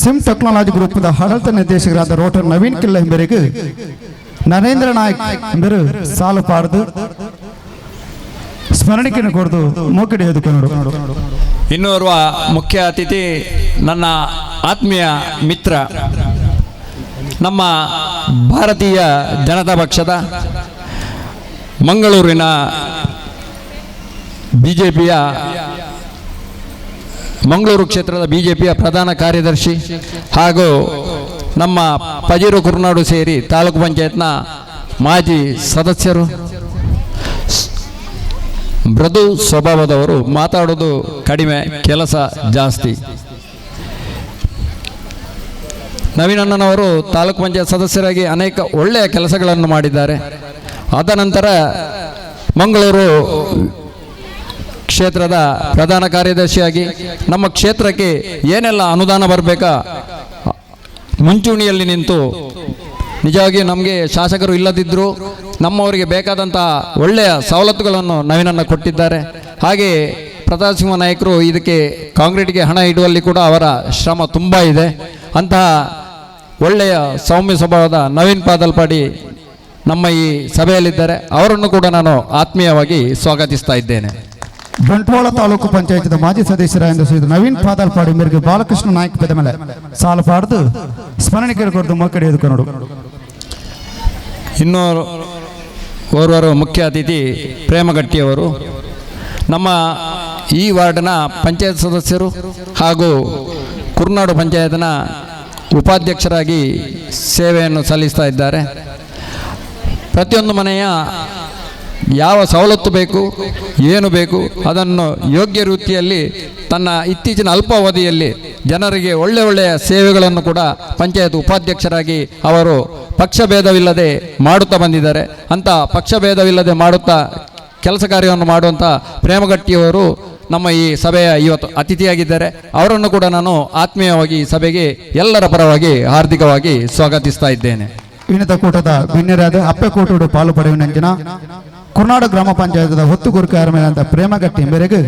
ಸಿಮ್ ಟೆಕ್ನಾಲಜಿ ಗ್ರೂಪ್ ಆಡಳಿತ ನಿರ್ದೇಶಕರಾದ ರೋಟರ್ ನವೀನ್ ಕಿಲ್ಲೆ ಎಂಬರಿಗೆ ನರೇಂದ್ರ ನಾಯಕ್ ಎಂಬರು ಸಾಲು ಪಾಡದು ಸ್ಮರಣಿಕೆಯನ್ನು ಕೊಡದು ಮೋಕಡಿ ಎದುಕೊಂಡು. ಇನ್ನೋರ್ವ ಮುಖ್ಯ ಅತಿಥಿ ನನ್ನ ಆತ್ಮೀಯ ಮಿತ್ರ, ನಮ್ಮ ಭಾರತೀಯ ಜನತಾ ಪಕ್ಷದ ಮಂಗಳೂರಿನ ಬಿಜೆಪಿಯ ಮಂಗಳೂರು ಕ್ಷೇತ್ರದ ಬಿಜೆಪಿಯ ಪ್ರಧಾನ ಕಾರ್ಯದರ್ಶಿ ಹಾಗೂ ನಮ್ಮ ಪಜೀರು ಕುರ್ನಾಡು ಸೇರಿ ತಾಲೂಕು ಪಂಚಾಯತ್ನ ಮಾಜಿ ಸದಸ್ಯರು, ಮೃದು ಸ್ವಭಾವದವರು, ಮಾತಾಡೋದು ಕಡಿಮೆ, ಕೆಲಸ ಜಾಸ್ತಿ. ನವೀನ್ ಅಣ್ಣನವರು ತಾಲೂಕು ಪಂಚಾಯತ್ ಸದಸ್ಯರಾಗಿ ಅನೇಕ ಒಳ್ಳೆಯ ಕೆಲಸಗಳನ್ನು ಮಾಡಿದ್ದಾರೆ. ಅದ ನಂತರ ಮಂಗಳೂರು ಕ್ಷೇತ್ರದ ಪ್ರಧಾನ ಕಾರ್ಯದರ್ಶಿಯಾಗಿ ನಮ್ಮ ಕ್ಷೇತ್ರಕ್ಕೆ ಏನೆಲ್ಲ ಅನುದಾನ ಬರಬೇಕಾ ಮುಂಚೂಣಿಯಲ್ಲಿ ನಿಂತು ನಿಜವಾಗಿ ನಮಗೆ ಶಾಸಕರು ಇಲ್ಲದಿದ್ದರೂ ನಮ್ಮವರಿಗೆ ಬೇಕಾದಂತಹ ಒಳ್ಳೆಯ ಸವಲತ್ತುಗಳನ್ನು ನವೀನನ್ನ ಕೊಟ್ಟಿದ್ದಾರೆ. ಹಾಗೆ ಪ್ರತಾಪ್ ಸಿಂಹ ನಾಯಕರು ಇದಕ್ಕೆ ಕಾಂಕ್ರೀಟ್ಗೆ ಹಣ ಇಡುವಲ್ಲಿ ಕೂಡ ಅವರ ಶ್ರಮ ತುಂಬ ಇದೆ. ಅಂತಹ ಒಳ್ಳೆಯ ಸೌಮ್ಯ ಸ್ವಭಾವದ ನವೀನ್ ಪಾದಲ್ಪಾಡಿ ನಮ್ಮ ಈ ಸಭೆಯಲ್ಲಿದ್ದಾರೆ. ಅವರನ್ನು ಕೂಡ ನಾನು ಆತ್ಮೀಯವಾಗಿ ಸ್ವಾಗತಿಸ್ತಾ ಇದ್ದೇನೆ. ಬಂಟ್ವಾಳ ತಾಲೂಕು ಪಂಚಾಯತ್ ಮಾಜಿ ಸದಸ್ಯರಾದ ಶ್ರೀ ನವೀನ್ ಪಾದಲ್ಪಾಡಿ ಮೇರೆಗೆ ಬಾಲಕೃಷ್ಣ ನಾಯ್ಕ ಪದ ಮೇಲೆ ಸಾಲು ಪಾಡ್ದು ಸ್ಮರಣೆ ಕೊರದು ಮೊಕ್ಕಡಿಯೋದಕ್ಕೆ ನೋಡು. ಇನ್ನೂ ಓರ್ವರು ಮುಖ್ಯ ಅತಿಥಿ ಪ್ರೇಮಗಟ್ಟಿಯವರು, ನಮ್ಮ ಈ ವಾರ್ಡ್ನ ಪಂಚಾಯತ್ ಸದಸ್ಯರು ಹಾಗೂ ಕುರ್ನಾಡು ಪಂಚಾಯತ್ನ ಉಪಾಧ್ಯಕ್ಷರಾಗಿ ಸೇವೆಯನ್ನು ಸಲ್ಲಿಸ್ತಾ ಇದ್ದಾರೆ. ಪ್ರತಿಯೊಂದು ಮನೆಯ ಯಾವ ಸವಲತ್ತು ಬೇಕು, ಏನು ಬೇಕು ಅದನ್ನು ಯೋಗ್ಯ ರೀತಿಯಲ್ಲಿ ತನ್ನ ಇತ್ತೀಚಿನ ಅಲ್ಪಾವಧಿಯಲ್ಲಿ ಜನರಿಗೆ ಒಳ್ಳೆಯ ಸೇವೆಗಳನ್ನು ಕೂಡ ಪಂಚಾಯತ್ ಉಪಾಧ್ಯಕ್ಷರಾಗಿ ಅವರು ಪಕ್ಷಭೇದವಿಲ್ಲದೆ ಮಾಡುತ್ತಾ ಬಂದಿದ್ದಾರೆ. ಅಂಥ ಪಕ್ಷಭೇದವಿಲ್ಲದೆ ಮಾಡುತ್ತಾ ಕೆಲಸ ಕಾರ್ಯವನ್ನು ಮಾಡುವಂಥ ಪ್ರೇಮಗಟ್ಟಿಯವರು ನಮ್ಮ ಈ ಸಭೆಯ ಇವತ್ತು ಅತಿಥಿಯಾಗಿದ್ದಾರೆ. ಅವರನ್ನು ಕೂಡ ನಾನು ಆತ್ಮೀಯವಾಗಿ ಸಭೆಗೆ ಎಲ್ಲರ ಪರವಾಗಿ ಹಾರ್ದಿಕವಾಗಿ ಸ್ವಾಗತಿಸ್ತಾ ಇದ್ದೇನೆ. ವಿನತ ಕೂಟದ ಗಣ್ಯರಾದ ಅಪ್ಪೆಕೋಟೂರು ಪಾಲು ಪಡೆಯುವಂಚಿನ ಕುರ್ನಾಡು ಗ್ರಾಮ ಪಂಚಾಯತ್ ಹೊತ್ತು ಗುರುಕಾರ ಮೇಲಂತ ಪ್ರೇಮಗಟ್ಟಿ ಮೇರೆಗೆ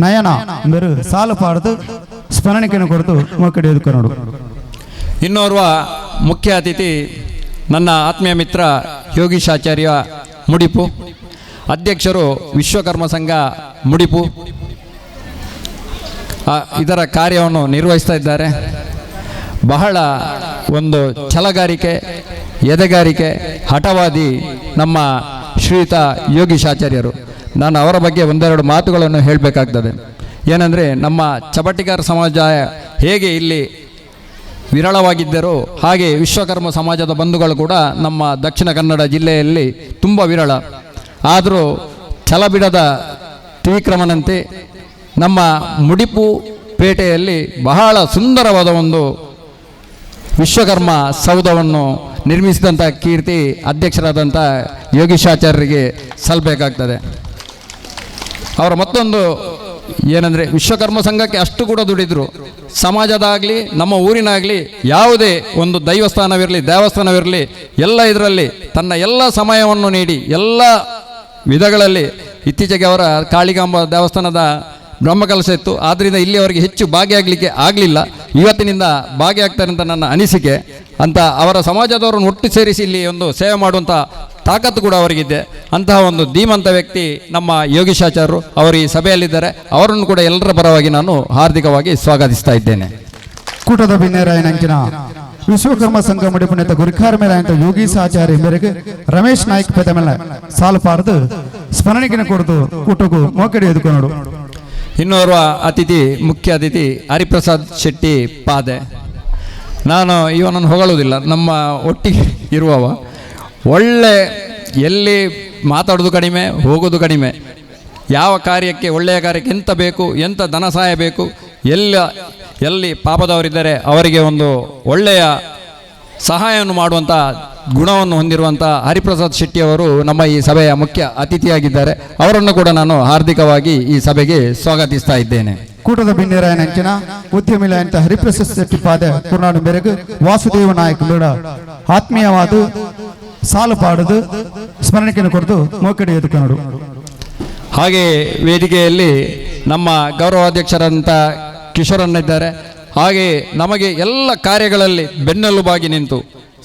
ನಯನ ಮೇರು ಸಾಲು ಪಾಡ್ದು ಸ್ಮರಣಿಕೆಯನ್ನು ಕೊರತು ಮೊಕ್ಕಡಿಯೋದಕ್ಕೆ ನೋಡು. ಇನ್ನೋರ್ವ ಮುಖ್ಯ ಅತಿಥಿ ನನ್ನ ಆತ್ಮೀಯ ಮಿತ್ರ ಯೋಗೀಶ್ ಆಚಾರ್ಯ ಮುಡಿಪು, ಅಧ್ಯಕ್ಷರು ವಿಶ್ವಕರ್ಮ ಸಂಘ ಮುಡಿಪು, ಇದರ ಕಾರ್ಯವನ್ನು ನಿರ್ವಹಿಸ್ತಾ ಇದ್ದಾರೆ. ಬಹಳ ಒಂದು ಛಲಗಾರಿಕೆ, ಎದೆಗಾರಿಕೆ, ಹಠವಾದಿ ನಮ್ಮ ಶ್ರೀಯುತ ಯೋಗೀಶ್ ಆಚಾರ್ಯರು. ನಾನು ಅವರ ಬಗ್ಗೆ ಒಂದೆರಡು ಮಾತುಗಳನ್ನು ಹೇಳಬೇಕಾಗ್ತದೆ. ಏನಂದರೆ, ನಮ್ಮ ಚಬಟಿಗಾರ ಸಮಾಜ ಹೇಗೆ ಇಲ್ಲಿ ವಿರಳವಾಗಿದ್ದರೂ ಹಾಗೆ ವಿಶ್ವಕರ್ಮ ಸಮಾಜದ ಬಂಧುಗಳು ಕೂಡ ನಮ್ಮ ದಕ್ಷಿಣ ಕನ್ನಡ ಜಿಲ್ಲೆಯಲ್ಲಿ ತುಂಬ ವಿರಳ. ಆದರೂ ಛಲ ಬಿಡದ ತ್ರಿವಿಕ್ರಮನಂತೆ ನಮ್ಮ ಮುಡಿಪು ಪೇಟೆಯಲ್ಲಿ ಬಹಳ ಸುಂದರವಾದ ಒಂದು ವಿಶ್ವಕರ್ಮ ಸೌಧವನ್ನು ನಿರ್ಮಿಸಿದಂಥ ಕೀರ್ತಿ ಅಧ್ಯಕ್ಷರಾದಂಥ ಯೋಗೀಶಾಚಾರ್ಯರಿಗೆ ಸಲ್ಲಬೇಕಾಗ್ತದೆ. ಅವರ ಮತ್ತೊಂದು ಏನಂದರೆ, ವಿಶ್ವಕರ್ಮ ಸಂಘಕ್ಕೆ ಅಷ್ಟು ಕೂಡ ದುಡಿದ್ರು. ಸಮಾಜದಾಗಲಿ ನಮ್ಮ ಊರಿನಾಗಲಿ ಯಾವುದೇ ಒಂದು ದೈವಸ್ಥಾನವಿರಲಿ ದೇವಸ್ಥಾನವಿರಲಿ ಎಲ್ಲ ಇದರಲ್ಲಿ ತನ್ನ ಎಲ್ಲ ಸಮಯವನ್ನು ನೀಡಿ ಎಲ್ಲ ವಿಧಗಳಲ್ಲಿ, ಇತ್ತೀಚೆಗೆ ಅವರ ಕಾಳಿಕಾಂಬ ದೇವಸ್ಥಾನದ ಬ್ರಹ್ಮಕಲಶ ಇತ್ತು, ಆದ್ದರಿಂದ ಇಲ್ಲಿ ಅವರಿಗೆ ಹೆಚ್ಚು ಭಾಗಿಯಾಗಲಿಕ್ಕೆ ಆಗಲಿಲ್ಲ. ಇವತ್ತಿನಿಂದ ಭಾಗಿಯಾಗ್ತಾರೆ ಅಂತ ನನ್ನ ಅನಿಸಿಕೆ. ಅಂತ ಅವರ ಸಮಾಜದವರನ್ನು ಒಟ್ಟು ಸೇರಿಸಿ ಇಲ್ಲಿ ಒಂದು ಸೇವೆ ಮಾಡುವಂಥ ತಾಕತ್ತು ಕೂಡ ಅವರಿಗಿದೆ. ಅಂತಹ ಒಂದು ಧೀಮಂತ ವ್ಯಕ್ತಿ ನಮ್ಮ ಯೋಗೀಶಾಚಾರ್ಯರು. ಅವರು ಈ ಸಭೆಯಲ್ಲಿದ್ದಾರೆ. ಅವರನ್ನು ಕೂಡ ಎಲ್ಲರ ಪರವಾಗಿ ನಾನು ಹಾರ್ದಿಕವಾಗಿ ಸ್ವಾಗತಿಸ್ತಾ ಇದ್ದೇನೆ. ಕೂಟದ ಬಿನ್ನೇರಾಯನಂಚಿನ ವಿಶ್ವಕರ್ಮ ಸಂಘ ಮುಡಿಪುನೇತ ಗುರಿಕಾರ ಮೇಲೆ ಅಂತ ಯೋಗೀಶಾಚಾರ್ಯ ಮೇರೆಗೆ ರಮೇಶ್ ನಾಯ್ಕ ಪದ ಮೇಲೆ ಸಾಲು ಪಾಡ್ದು ಸ್ಮರಣಿಕೆಯನ್ನು ಕೊಡ್ದು ಕೂಟಗೂ ಮೊಕ್ಕಡಿಯೋದಕ್ಕೆ ನೋಡು. ಇನ್ನೋರ್ವ ಅತಿಥಿ ಮುಖ್ಯ ಅತಿಥಿ ಹರಿಪ್ರಸಾದ್ ಶೆಟ್ಟಿ ಪಾದೆ. ನಾನು ಇವನನ್ನು ಹೊಗಳುವುದಿಲ್ಲ, ನಮ್ಮ ಒಟ್ಟಿಗೆ ಇರುವವ. ಒಳ್ಳೆ, ಎಲ್ಲಿ ಮಾತಾಡೋದು ಕಡಿಮೆ, ಹೋಗೋದು ಕಡಿಮೆ. ಯಾವ ಕಾರ್ಯಕ್ಕೆ, ಒಳ್ಳೆಯ ಕಾರ್ಯಕ್ಕೆ ಎಂತ ಬೇಕು, ಎಂಥ ಧನ ಸಹಾಯ ಬೇಕು, ಎಲ್ಲಿ ಪಾಪದವರಿದ್ದಾರೆ ಅವರಿಗೆ ಒಂದು ಒಳ್ಳೆಯ ಸಹಾಯವನ್ನು ಮಾಡುವಂಥ ಗುಣವನ್ನು ಹೊಂದಿರುವಂಥ ಹರಿಪ್ರಸಾದ್ ಶೆಟ್ಟಿಯವರು ನಮ್ಮ ಈ ಸಭೆಯ ಮುಖ್ಯ ಅತಿಥಿಯಾಗಿದ್ದಾರೆ. ಅವರನ್ನು ಕೂಡ ನಾನು ಹಾರ್ದಿಕವಾಗಿ ಈ ಸಭೆಗೆ ಸ್ವಾಗತಿಸ್ತಾ ಇದ್ದೇನೆ. ಕೂಟದ ಬಿನ್ನೇರಾಯನಂಚಿನ ಉದ್ಯಮಿಲಾಯಂತ ಹರಿಪ್ರಸಾದ್ ಶೆಟ್ಟಿ ಪಾದ ಕುರ್ನಾಡು ಮೇರೆಗೆ ವಾಸುದೇವ ನಾಯಕ ಮೇಡ ಆತ್ಮೀಯವಾದ ಸಾಲು ಪಾಡದು ಸ್ಮರಣಿಕೆಯನ್ನು ಕೊಡ್ದು ಮೊಕ್ಕಡಿಯೋದಕ್ಕೆ ನೋಡು. ಹಾಗೆ ವೇದಿಕೆಯಲ್ಲಿ ನಮ್ಮ ಗೌರವಾಧ್ಯಕ್ಷರಂತ ಕಿಶೋರನ್ನಿದ್ದಾರೆ. ಹಾಗೆ ನಮಗೆ ಎಲ್ಲ ಕಾರ್ಯಗಳಲ್ಲಿ ಬೆನ್ನೆಲುಬಾಗಿ ನಿಂತು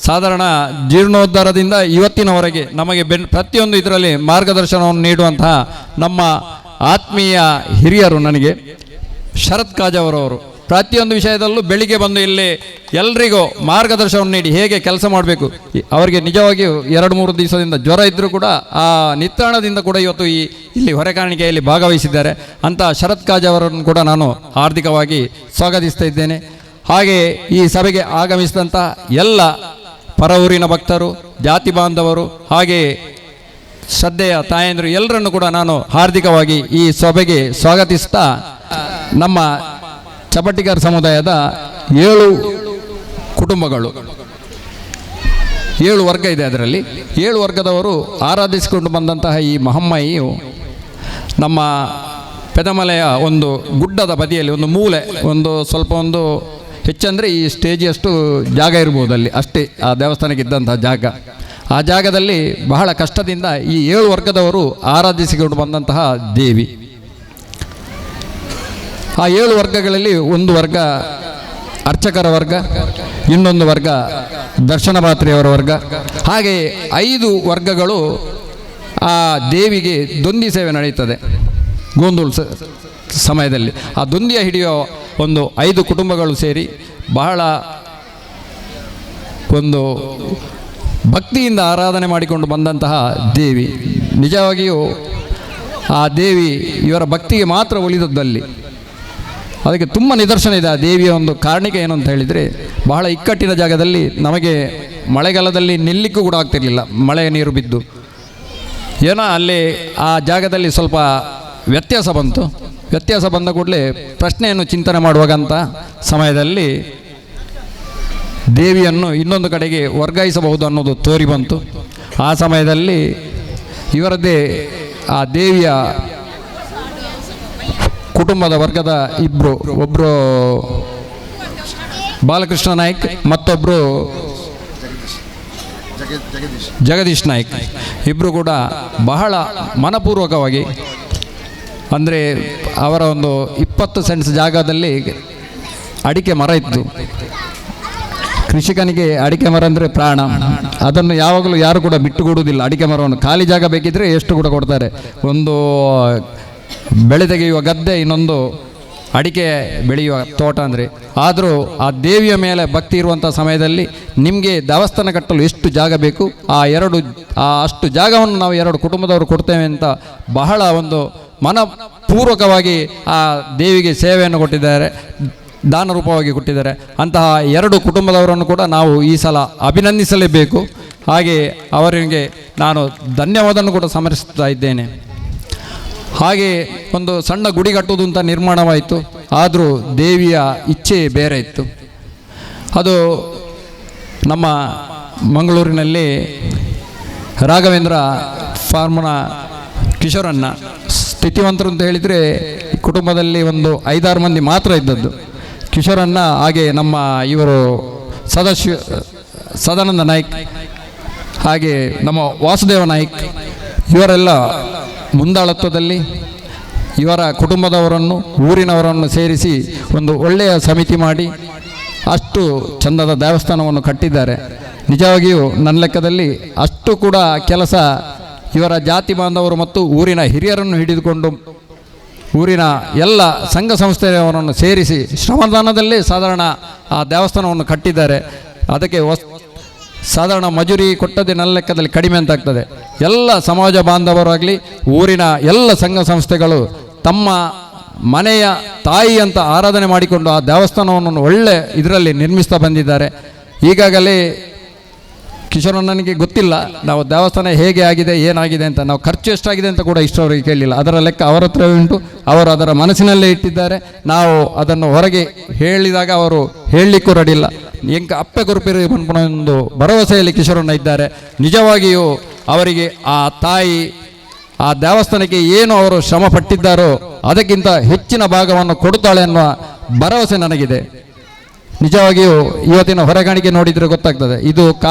ಸಾಧಾರಣ ಜೀರ್ಣೋದ್ಧಾರದಿಂದ ಇವತ್ತಿನವರೆಗೆ ನಮಗೆ ಪ್ರತಿಯೊಂದು ಇದರಲ್ಲಿ ಮಾರ್ಗದರ್ಶನವನ್ನು ನೀಡುವಂತಹ ನಮ್ಮ ಆತ್ಮೀಯ ಹಿರಿಯರು ನನಗೆ ಶರತ್ ಕಾಜವರವರು ಪ್ರತಿಯೊಂದು ವಿಷಯದಲ್ಲೂ ಬೆಳಿಗ್ಗೆ ಬಂದು ಇಲ್ಲಿ ಎಲ್ರಿಗೂ ಮಾರ್ಗದರ್ಶನವನ್ನು ನೀಡಿ ಹೇಗೆ ಕೆಲಸ ಮಾಡಬೇಕು. ಅವರಿಗೆ ನಿಜವಾಗಿಯೂ 2-3 ದಿವಸದಿಂದ ಜ್ವರ ಇದ್ದರೂ ಕೂಡ ಆ ನಿತ್ರಾಣದಿಂದ ಕೂಡ ಇವತ್ತು ಇಲ್ಲಿ ಹೊರೆಕಾಣಿಕೆಯಲ್ಲಿ ಭಾಗವಹಿಸಿದ್ದಾರೆ. ಅಂಥ ಶರತ್ ಕಾಜವರನ್ನು ಕೂಡ ನಾನು ಹಾರ್ದಿಕವಾಗಿ ಸ್ವಾಗತಿಸ್ತಾ ಇದ್ದೇನೆ. ಹಾಗೆ ಈ ಸಭೆಗೆ ಆಗಮಿಸಿದಂಥ ಎಲ್ಲ ಪರ ಊರಿನ ಭಕ್ತರು, ಜಾತಿ ಬಾಂಧವರು, ಹಾಗೆ ಶ್ರದ್ಧೆಯ ತಾಯಂದಿರು ಎಲ್ಲರನ್ನು ಕೂಡ ನಾನು ಹಾರ್ದಿಕವಾಗಿ ಈ ಸಭೆಗೆ ಸ್ವಾಗತಿಸ್ತಾ, ನಮ್ಮ ಚಬಟಿಗಾರ ಸಮುದಾಯದ 7 ಕುಟುಂಬಗಳು, 7 ವರ್ಗ ಇದೆ. ಅದರಲ್ಲಿ 7 ವರ್ಗದವರು ಆರಾಧಿಸಿಕೊಂಡು ಬಂದಂತಹ ಈ ಮಹಮ್ಮಾಯಿಯು ನಮ್ಮ ಪೆದಮಲೆಯ ಒಂದು ಗುಡ್ಡದ ಬದಿಯಲ್ಲಿ ಒಂದು ಮೂಲೆ, ಒಂದು ಸ್ವಲ್ಪ ಒಂದು ಹೆಚ್ಚಂದರೆ ಈ ಸ್ಟೇಜಿಯಷ್ಟು ಜಾಗ ಇರ್ಬೋದು ಅಲ್ಲಿ, ಅಷ್ಟೇ ಆ ದೇವಸ್ಥಾನಕ್ಕೆ ಇದ್ದಂತಹ ಜಾಗ. ಆ ಜಾಗದಲ್ಲಿ ಬಹಳ ಕಷ್ಟದಿಂದ ಈ 7 ವರ್ಗದವರು ಆರಾಧಿಸಿಕೊಂಡು ಬಂದಂತಹ ದೇವಿ. ಆ 7 ವರ್ಗಗಳಲ್ಲಿ ಒಂದು ವರ್ಗ ಅರ್ಚಕರ ವರ್ಗ, ಇನ್ನೊಂದು ವರ್ಗ ದರ್ಶನ ಪಾತ್ರೆಯವರ ವರ್ಗ, ಹಾಗೆ 5 ವರ್ಗಗಳು ಆ ದೇವಿಗೆ ದೊಂದಿ ಸೇವೆ ನಡೆಯುತ್ತದೆ ಗೋಂದೋಳ ಸಮಯದಲ್ಲಿ. ಆ ದೊಂದಿಯ ಹಿಡಿಯೋ ಒಂದು 5 ಕುಟುಂಬಗಳು ಸೇರಿ ಬಹಳ ಒಂದು ಭಕ್ತಿಯಿಂದ ಆರಾಧನೆ ಮಾಡಿಕೊಂಡು ಬಂದಂತಹ ದೇವಿ. ನಿಜವಾಗಿಯೂ ಆ ದೇವಿ ಇವರ ಭಕ್ತಿಗೆ ಮಾತ್ರ ಉಳಿದದ್ದಲ್ಲಿ. ಅದಕ್ಕೆ ತುಂಬ ನಿದರ್ಶನ ಇದೆ. ಆ ದೇವಿಯ ಒಂದು ಕಾರಣಿಕೆ ಏನು ಅಂತ ಹೇಳಿದರೆ, ಬಹಳ ಇಕ್ಕಟ್ಟಿನ ಜಾಗದಲ್ಲಿ ನಮಗೆ ಮಳೆಗಾಲದಲ್ಲಿ ನಿಲ್ಲಿಕ್ಕೂ ಕೂಡ ಆಗ್ತಿರಲಿಲ್ಲ, ಮಳೆ ನೀರು ಬಿದ್ದು. ಏನೋ ಅಲ್ಲಿ ಆ ಜಾಗದಲ್ಲಿ ಸ್ವಲ್ಪ ವ್ಯತ್ಯಾಸ ಬಂತು. ವ್ಯತ್ಯಾಸ ಬಂದ ಕೂಡಲೇ ಪ್ರಶ್ನೆಯನ್ನು ಚಿಂತನೆ ಮಾಡುವಾಗಂತ ಸಮಯದಲ್ಲಿ ದೇವಿಯನ್ನು ಇನ್ನೊಂದು ಕಡೆಗೆ ವರ್ಗಾಯಿಸಬಹುದು ಅನ್ನೋದು ತೋರಿ ಬಂತು. ಆ ಸಮಯದಲ್ಲಿ ಇವರದ್ದೇ ಆ ದೇವಿಯ ಕುಟುಂಬದ ವರ್ಗದ ಒಬ್ಬರು ಬಾಲಕೃಷ್ಣ ನಾಯ್ಕ್, ಮತ್ತೊಬ್ಬರು ಜಗದೀಶ್ ನಾಯ್ಕ್, ಇಬ್ಬರು ಕೂಡ ಬಹಳ ಮನಪೂರ್ವಕವಾಗಿ, ಅಂದರೆ ಅವರ ಒಂದು 20 ಸೆಂಟ್ಸ್ ಜಾಗದಲ್ಲಿ ಅಡಿಕೆ ಮರ ಇತ್ತು. ಕೃಷಿಕನಿಗೆ ಅಡಿಕೆ ಮರ ಅಂದರೆ ಪ್ರಾಣ. ಅದನ್ನು ಯಾವಾಗಲೂ ಯಾರು ಕೂಡ ಬಿಟ್ಟುಕೊಡುವುದಿಲ್ಲ. ಅಡಿಕೆ ಮರವನ್ನು ಖಾಲಿ ಜಾಗ ಬೇಕಿದ್ದರೆ ಎಷ್ಟು ಕೂಡ ಕೊಡ್ತಾರೆ. ಒಂದು ಬೆಳೆ ತೆಗೆಯುವ ಗದ್ದೆ, ಇನ್ನೊಂದು ಅಡಿಕೆ ಬೆಳೆಯುವ ತೋಟ ಅಂದರೆ. ಆದರೂ ಆ ದೇವಿಯ ಮೇಲೆ ಭಕ್ತಿ ಇರುವಂಥ ಸಮಯದಲ್ಲಿ ನಿಮಗೆ ದೇವಸ್ಥಾನ ಕಟ್ಟಲು ಎಷ್ಟು ಜಾಗ ಬೇಕು, ಅಷ್ಟು ಜಾಗವನ್ನು ನಾವು 2 ಕುಟುಂಬದವರು ಕೊಡ್ತೇವೆ ಅಂತ ಬಹಳ ಒಂದು ಮನಪೂರ್ವಕವಾಗಿ ಆ ದೇವಿಗೆ ಸೇವೆಯನ್ನು ಕೊಟ್ಟಿದ್ದಾರೆ, ದಾನ ರೂಪವಾಗಿ ಕೊಟ್ಟಿದ್ದಾರೆ. ಅಂತಹ 2 ಕುಟುಂಬದವರನ್ನು ಕೂಡ ನಾವು ಈ ಸಲ ಅಭಿನಂದಿಸಲೇಬೇಕು. ಹಾಗೆ ಅವರಿಗೆ ನಾನು ಧನ್ಯವಾದವನ್ನು ಕೂಡ ಸಮರ್ಪಿಸ್ತಾ ಇದ್ದೇನೆ. ಹಾಗೆ ಒಂದು ಸಣ್ಣ ಗುಡಿ ಕಟ್ಟುವುದು ಅಂತ ನಿರ್ಮಾಣವಾಯಿತು. ಆದರೂ ದೇವಿಯ ಇಚ್ಛೆ ಬೇರೆ ಇತ್ತು. ಅದು ನಮ್ಮ ಮಂಗಳೂರಿನಲ್ಲಿ ರಾಘವೇಂದ್ರ ಫಾರ್ಮ್ನ ಕಿಶೋರಣ್ಣ ಸ್ಥಿತಿವಂತರು ಅಂತ ಹೇಳಿದರೆ ಕುಟುಂಬದಲ್ಲಿ ಒಂದು 5-6 ಮಂದಿ ಮಾತ್ರ ಇದ್ದದ್ದು. ಕಿಶೋರಣ್ಣ, ಹಾಗೆ ನಮ್ಮ ಇವರು ಸದಾನಂದ ನಾಯ್ಕ್, ಹಾಗೆ ನಮ್ಮ ವಾಸುದೇವ ನಾಯ್ಕ್, ಇವರೆಲ್ಲ ಮುಂದಾಳತ್ವದಲ್ಲಿ ಇವರ ಕುಟುಂಬದವರನ್ನು, ಊರಿನವರನ್ನು ಸೇರಿಸಿ ಒಂದು ಒಳ್ಳೆಯ ಸಮಿತಿ ಮಾಡಿ ಅಷ್ಟು ಚಂದದ ದೇವಸ್ಥಾನವನ್ನು ಕಟ್ಟಿದ್ದಾರೆ. ನಿಜವಾಗಿಯೂ ನನ್ನ ಲೆಕ್ಕದಲ್ಲಿ ಅಷ್ಟು ಕೂಡ ಕೆಲಸ ಇವರ ಜಾತಿ ಬಾಂಧವರು ಮತ್ತು ಊರಿನ ಹಿರಿಯರನ್ನು ಹಿಡಿದುಕೊಂಡು ಊರಿನ ಎಲ್ಲ ಸಂಘ ಸಂಸ್ಥೆಯವರನ್ನು ಸೇರಿಸಿ ಶ್ರಮದಾನದಲ್ಲೇ ಸಾಧಾರಣ ಆ ದೇವಸ್ಥಾನವನ್ನು ಕಟ್ಟಿದ್ದಾರೆ. ಅದಕ್ಕೆ ಸಾಧಾರಣ ಮಜೂರಿ ಕೊಟ್ಟದೇ ನನ್ನ ಲೆಕ್ಕದಲ್ಲಿ ಕಡಿಮೆ ಅಂತಾಗ್ತದೆ. ಎಲ್ಲ ಸಮಾಜ ಬಾಂಧವರಾಗಲಿ, ಊರಿನ ಎಲ್ಲ ಸಂಘ ಸಂಸ್ಥೆಗಳು ತಮ್ಮ ಮನೆಯ ತಾಯಿ ಅಂತ ಆರಾಧನೆ ಮಾಡಿಕೊಂಡು ಆ ದೇವಸ್ಥಾನವನ್ನು ಒಳ್ಳೆ ಇದರಲ್ಲಿ ನಿರ್ಮಿಸ್ತಾ ಬಂದಿದ್ದಾರೆ. ಈಗಾಗಲೇ ಕಿಶೋರಣ್ಣನಿಗೆ ಗೊತ್ತಿಲ್ಲ ನಾವು ದೇವಸ್ಥಾನ ಹೇಗೆ ಆಗಿದೆ, ಏನಾಗಿದೆ ಅಂತ. ನಾವು ಖರ್ಚು ಎಷ್ಟಾಗಿದೆ ಅಂತ ಕೂಡ ಇಷ್ಟವರೆಗೆ ಕೇಳಲಿಲ್ಲ. ಅದರ ಲೆಕ್ಕ ಅವರ ಹತ್ರ ಉಂಟು, ಅವರು ಅದರ ಮನಸ್ಸಿನಲ್ಲೇ ಇಟ್ಟಿದ್ದಾರೆ. ನಾವು ಅದನ್ನು ಹೊರಗೆ ಹೇಳಿದಾಗ ಅವರು ಹೇಳಲಿಕ್ಕೂ ರೆಡಿಲ್ಲ. ಎಂಕ ಅಪ್ಪೆ ಕೊರಪಿರಿ ಒಂದು ಭರವಸೆಯಲ್ಲಿ ಕಿಶೋರಣ್ಣ ಇದ್ದಾರೆ. ನಿಜವಾಗಿಯೂ ಅವರಿಗೆ ಆ ತಾಯಿ ಆ ದೇವಸ್ಥಾನಕ್ಕೆ ಏನು ಅವರು ಶ್ರಮ ಪಟ್ಟಿದ್ದಾರೋ ಅದಕ್ಕಿಂತ ಹೆಚ್ಚಿನ ಭಾಗವನ್ನು ಕೊಡುತ್ತಾಳೆ ಅನ್ನುವ ಭರವಸೆ ನನಗಿದೆ. ನಿಜವಾಗಿಯೂ ಇವತ್ತಿನ ಹೊರಗಾಣಿಕೆ ನೋಡಿದರೆ ಗೊತ್ತಾಗ್ತದೆ. ಇದು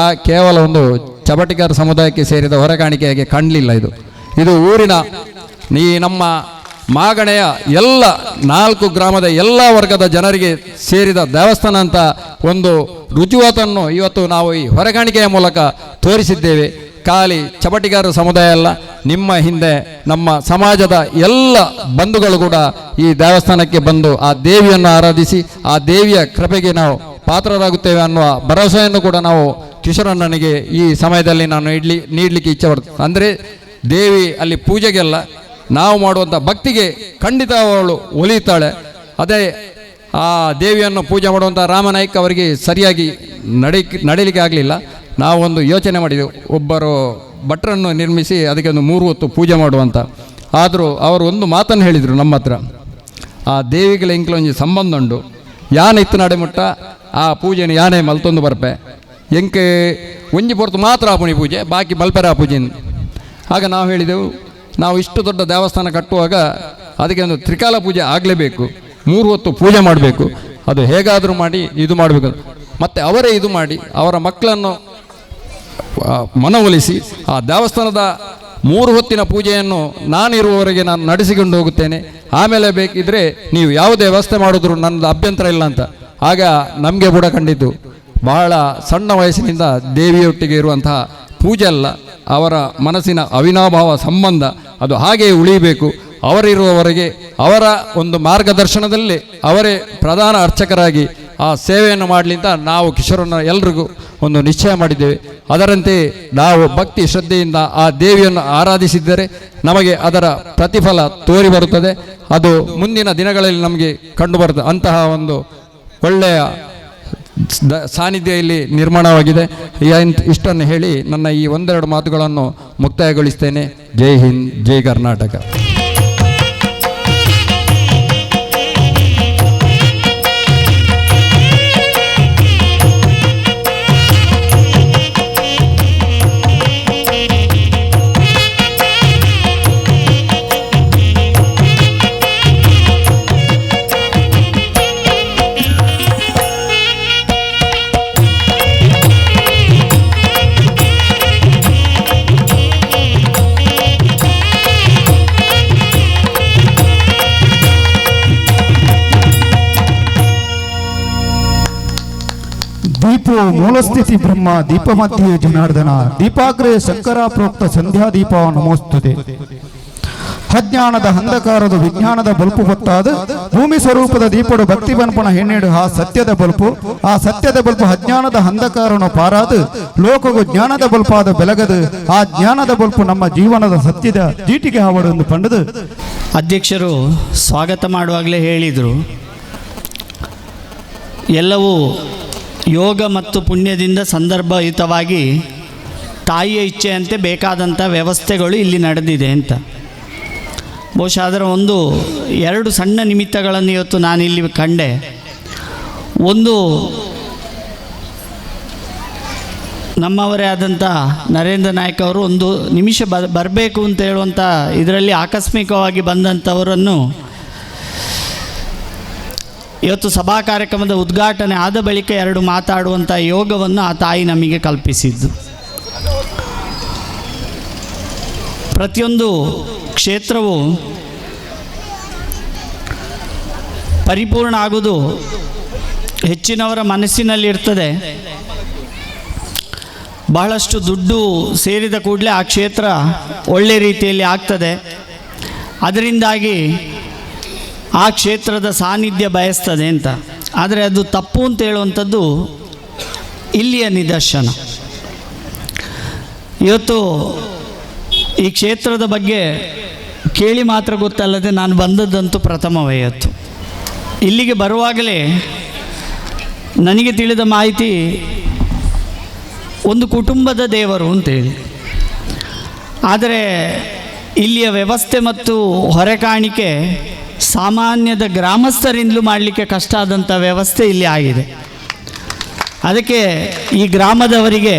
ಕೇವಲ ಒಂದು ಚಬಟಿಗಾರ ಸಮುದಾಯಕ್ಕೆ ಸೇರಿದ ಹೊರಗಾಣಿಕೆಯಾಗಿ ಕಾಣಲಿಲ್ಲ. ಇದು ಊರಿನ ಈ ನಮ್ಮ ಮಾಗಣೆಯ ಎಲ್ಲ 4 ಗ್ರಾಮದ ಎಲ್ಲ ವರ್ಗದ ಜನರಿಗೆ ಸೇರಿದ ದೇವಸ್ಥಾನ ಅಂತ ಒಂದು ರುಜುವಾತನ್ನು ಇವತ್ತು ನಾವು ಈ ಹೊರಗಾಣಿಕೆಯ ಮೂಲಕ ತೋರಿಸಿದ್ದೇವೆ. ಖಾಲಿ ಚಬಟಿಗಾರ ಸಮುದಾಯ ಅಲ್ಲ, ನಿಮ್ಮ ಹಿಂದೆ ನಮ್ಮ ಸಮಾಜದ ಎಲ್ಲ ಬಂಧುಗಳು ಕೂಡ ಈ ದೇವಸ್ಥಾನಕ್ಕೆ ಬಂದು ಆ ದೇವಿಯನ್ನು ಆರಾಧಿಸಿ ಆ ದೇವಿಯ ಕೃಪೆಗೆ ನಾವು ಪಾತ್ರರಾಗುತ್ತೇವೆ ಅನ್ನುವ ಭರವಸೆಯನ್ನು ಕೂಡ ನಾವು ಕಿಶೋರಣ್ಣನಿಗೆ ಈ ಸಮಯದಲ್ಲಿ ನಾನು ನೀಡಲಿಕ್ಕೆ ಇಚ್ಛೆ ಪಡ್ತೇನೆ. ಅಂದರೆ ದೇವಿ ಅಲ್ಲಿ ಪೂಜೆಗೆಲ್ಲ, ನಾವು ಮಾಡುವಂಥ ಭಕ್ತಿಗೆ ಖಂಡಿತ ಅವಳು ಒಲಿಯುತ್ತಾಳೆ. ಅದೇ ಆ ದೇವಿಯನ್ನು ಪೂಜೆ ಮಾಡುವಂಥ ರಾಮನಾಯ್ಕ ಅವರಿಗೆ ಸರಿಯಾಗಿ ನಡೀಲಿಕ್ಕೆ ಆಗಲಿಲ್ಲ. ನಾವೊಂದು ಯೋಚನೆ ಮಾಡಿದೆವು, ಒಬ್ಬರು ಭಟ್ರನ್ನು ನಿರ್ಮಿಸಿ ಅದಕ್ಕೆ ಒಂದು 3 ಹೊತ್ತು ಪೂಜೆ ಮಾಡುವಂಥ. ಆದರೂ ಅವರು ಒಂದು ಮಾತನ್ನು ಹೇಳಿದರು ನಮ್ಮ ಹತ್ರ, ಆ ದೇವಿಗಳ ಇಂಕ್ಲೊಂಜಿ ಸಂಬಂಧ ಉಂಡು, ಯಾನೆ ಇತ್ತು ನಡೆಮುಟ್ಟ ಆ ಪೂಜೆನ ಯಾನೇ ಮಲ್ತೊಂದು ಬರ್ಪೆ ಎಂಕೆ ಒಂಜಿ ಪೊರ್ತು ಮಾತ್ರ ಆಪುಣಿ ಪೂಜೆ, ಬಾಕಿ ಮಲ್ಪೆರ ಆ ಪೂಜೆ. ಆಗ ನಾವು ಹೇಳಿದೆವು, ನಾವು ಇಷ್ಟು ದೊಡ್ಡ ದೇವಸ್ಥಾನ ಕಟ್ಟುವಾಗ ಅದಕ್ಕೆ ಒಂದು ತ್ರಿಕಾಲ ಪೂಜೆ ಆಗಲೇಬೇಕು, 3 ಹೊತ್ತು ಪೂಜೆ ಮಾಡಬೇಕು, ಅದು ಹೇಗಾದರೂ ಮಾಡಿ ಇದು ಮಾಡಬೇಕು. ಮತ್ತು ಅವರೇ ಇದು ಮಾಡಿ ಅವರ ಮಕ್ಕಳನ್ನು ಮನವೊಲಿಸಿ ಆ ದೇವಸ್ಥಾನದ 3 ಹೊತ್ತಿನ ಪೂಜೆಯನ್ನು ನಾನಿರುವವರೆಗೆ ನಾನು ನಡೆಸಿಕೊಂಡು ಹೋಗುತ್ತೇನೆ. ಆಮೇಲೆ ಬೇಕಿದ್ರೆ ನೀವು ಯಾವುದೇ ವ್ಯವಸ್ಥೆ ಮಾಡಿದ್ರು ನನ್ನದು ಅಭ್ಯಂತರ ಇಲ್ಲ ಅಂತ. ಆಗ ನಮಗೆ ಕೂಡ ಕಂಡಿದ್ದು ಬಹಳ ಸಣ್ಣ ವಯಸ್ಸಿನಿಂದ ದೇವಿಯೊಟ್ಟಿಗೆ ಇರುವಂತಹ ಪೂಜೆ ಅಲ್ಲ, ಅವರ ಮನಸ್ಸಿನ ಅವಿನಾಭಾವ ಸಂಬಂಧ ಅದು ಹಾಗೆಯೇ ಉಳಿಯಬೇಕು. ಅವರಿರುವವರೆಗೆ ಅವರ ಒಂದು ಮಾರ್ಗದರ್ಶನದಲ್ಲಿ ಅವರೇ ಪ್ರಧಾನ ಅರ್ಚಕರಾಗಿ ಆ ಸೇವೆಯನ್ನು ಮಾಡಲಿ ಅಂತ ನಾವು ಕಿಶೋರನ ಎಲ್ರಿಗೂ ಒಂದು ನಿಶ್ಚಯ ಮಾಡಿದ್ದೇವೆ. ಅದರಂತೆ ನಾವು ಭಕ್ತಿ ಶ್ರದ್ಧೆಯಿಂದ ಆ ದೇವಿಯನ್ನು ಆರಾಧಿಸಿದ್ದರೆ ನಮಗೆ ಅದರ ಪ್ರತಿಫಲ ತೋರಿ ಬರುತ್ತದೆ. ಅದು ಮುಂದಿನ ದಿನಗಳಲ್ಲಿ ನಮಗೆ ಕಂಡುಬರುತ್ತದೆ. ಅಂತಹ ಒಂದು ಒಳ್ಳೆಯ ಸಾನ್ನಿಧ್ಯ ಇಲ್ಲಿ ನಿರ್ಮಾಣವಾಗಿದೆ. ಇಷ್ಟನ್ನು ಹೇಳಿ ನನ್ನ ಈ ಒಂದೆರಡು ಮಾತುಗಳನ್ನು ಮುಕ್ತಾಯಗೊಳಿಸ್ತೇನೆ. ಜೈ ಹಿಂದ್, ಜೈ ಕರ್ನಾಟಕ. ದೀಪೋ ಮೂಲಸ್ಥಿತಿ ಬ್ರಹ್ಮ ದೀಪ ಮಧ್ಯೆ ಜನಾರ್ದನ ದೀಪಾಗ್ರೇ ಶಂಕರ ಪ್ರೋಕ್ತ ಸಂಧ್ಯಾ ದೀಪ ನಮೋಸ್ತುತೆ. ಅಜ್ಞಾನದ ಅಂಧಕಾರದ ವಿಜ್ಞಾನದ ಬಲ್ಪು ಹೊತ್ತಾದ ಭೂಮಿ ಸ್ವರೂಪದ ದೀಪಡು ಭಕ್ತಿ ಬನ್ಪಣ ಹೆಣ್ಣೆಡು ಆ ಸತ್ಯದ ಬಲ್ಪು. ಆ ಸತ್ಯದ ಬಲ್ಪು ಅಜ್ಞಾನದ ಅಂಧಕಾರನ ಪಾರಾದ ಲೋಕಗೂ ಜ್ಞಾನದ ಬಲ್ಪಾದ ಬೆಳಗದು. ಆ ಜ್ಞಾನದ ಬಲ್ಪು ನಮ್ಮ ಜೀವನದ ಸತ್ಯದ ಜೀಟಿಗೆ ಹಾವಡೊಂದು ಪಂಡದು. ಅಧ್ಯಕ್ಷರು ಸ್ವಾಗತ ಮಾಡುವಾಗಲೇ ಹೇಳಿದರು, ಎಲ್ಲವೂ ಯೋಗ ಮತ್ತು ಪುಣ್ಯದಿಂದ ಸಂದರ್ಭಯುತವಾಗಿ ತಾಯಿಯ ಇಚ್ಛೆಯಂತೆ ಬೇಕಾದಂಥ ವ್ಯವಸ್ಥೆಗಳು ಇಲ್ಲಿ ನಡೆದಿದೆ ಅಂತ. ಬಹುಶಃ ಅದರ ಎರಡು ಸಣ್ಣ ನಿಮಿತ್ತಗಳನ್ನು ಇವತ್ತು ನಾನಿಲ್ಲಿ ಕಂಡೆ. ಒಂದು, ನಮ್ಮವರೇ ಆದಂಥ ನರೇಂದ್ರ ನಾಯ್ಕ ಅವರು ಒಂದು ನಿಮಿಷ ಬರಬೇಕು ಅಂತ ಹೇಳುವಂಥ ಇದರಲ್ಲಿ ಆಕಸ್ಮಿಕವಾಗಿ ಬಂದಂಥವರನ್ನು ಇವತ್ತು ಸಭಾ ಕಾರ್ಯಕ್ರಮದ ಉದ್ಘಾಟನೆ ಆದ ಬಳಿಕ ಎರಡು ಮಾತಾಡುವಂಥ ಯೋಗವನ್ನು ಆ ತಾಯಿ ನಮಗೆ ಕಲ್ಪಿಸಿದ್ದು. ಪ್ರತಿಯೊಂದು ಕ್ಷೇತ್ರವು ಪರಿಪೂರ್ಣ ಆಗುವುದು ಹೆಚ್ಚಿನವರ ಮನಸ್ಸಿನಲ್ಲಿರ್ತದೆ. ಬಹಳಷ್ಟು ದುಡ್ಡು ಸೇರಿದ ಕೂಡಲೇ ಆ ಕ್ಷೇತ್ರ ಒಳ್ಳೆ ರೀತಿಯಲ್ಲಿ ಆಗ್ತದೆ, ಅದರಿಂದಾಗಿ ಆ ಕ್ಷೇತ್ರದ ಸಾನ್ನಿಧ್ಯ ಬಯಸ್ತದೆ ಅಂತ. ಆದರೆ ಅದು ತಪ್ಪು ಅಂತ ಹೇಳುವಂಥದ್ದು ಇಲ್ಲಿಯ ನಿದರ್ಶನ. ಇವತ್ತು ಈ ಕ್ಷೇತ್ರದ ಬಗ್ಗೆ ಕೇಳಿ ಮಾತ್ರ ಗೊತ್ತಲ್ಲದೆ ನಾನು ಬಂದದ್ದಂತೂ ಪ್ರಥಮವೇ. ಇಲ್ಲಿಗೆ ಬರುವಾಗಲೇ ನನಗೆ ತಿಳಿದ ಮಾಹಿತಿ ಒಂದು ಕುಟುಂಬದ ದೇವರು ಅಂತೇಳಿ. ಆದರೆ ಇಲ್ಲಿಯ ವ್ಯವಸ್ಥೆ ಮತ್ತು ಹೊರೆಕಾಣಿಕೆ ಸಾಮಾನ್ಯದ ಗ್ರಾಮಸ್ಥರಿಂದಲೂ ಮಾಡಲಿಕ್ಕೆ ಕಷ್ಟ ಆದಂಥ ವ್ಯವಸ್ಥೆ ಇಲ್ಲಿ ಆಗಿದೆ. ಅದಕ್ಕೆ ಈ ಗ್ರಾಮದವರಿಗೆ,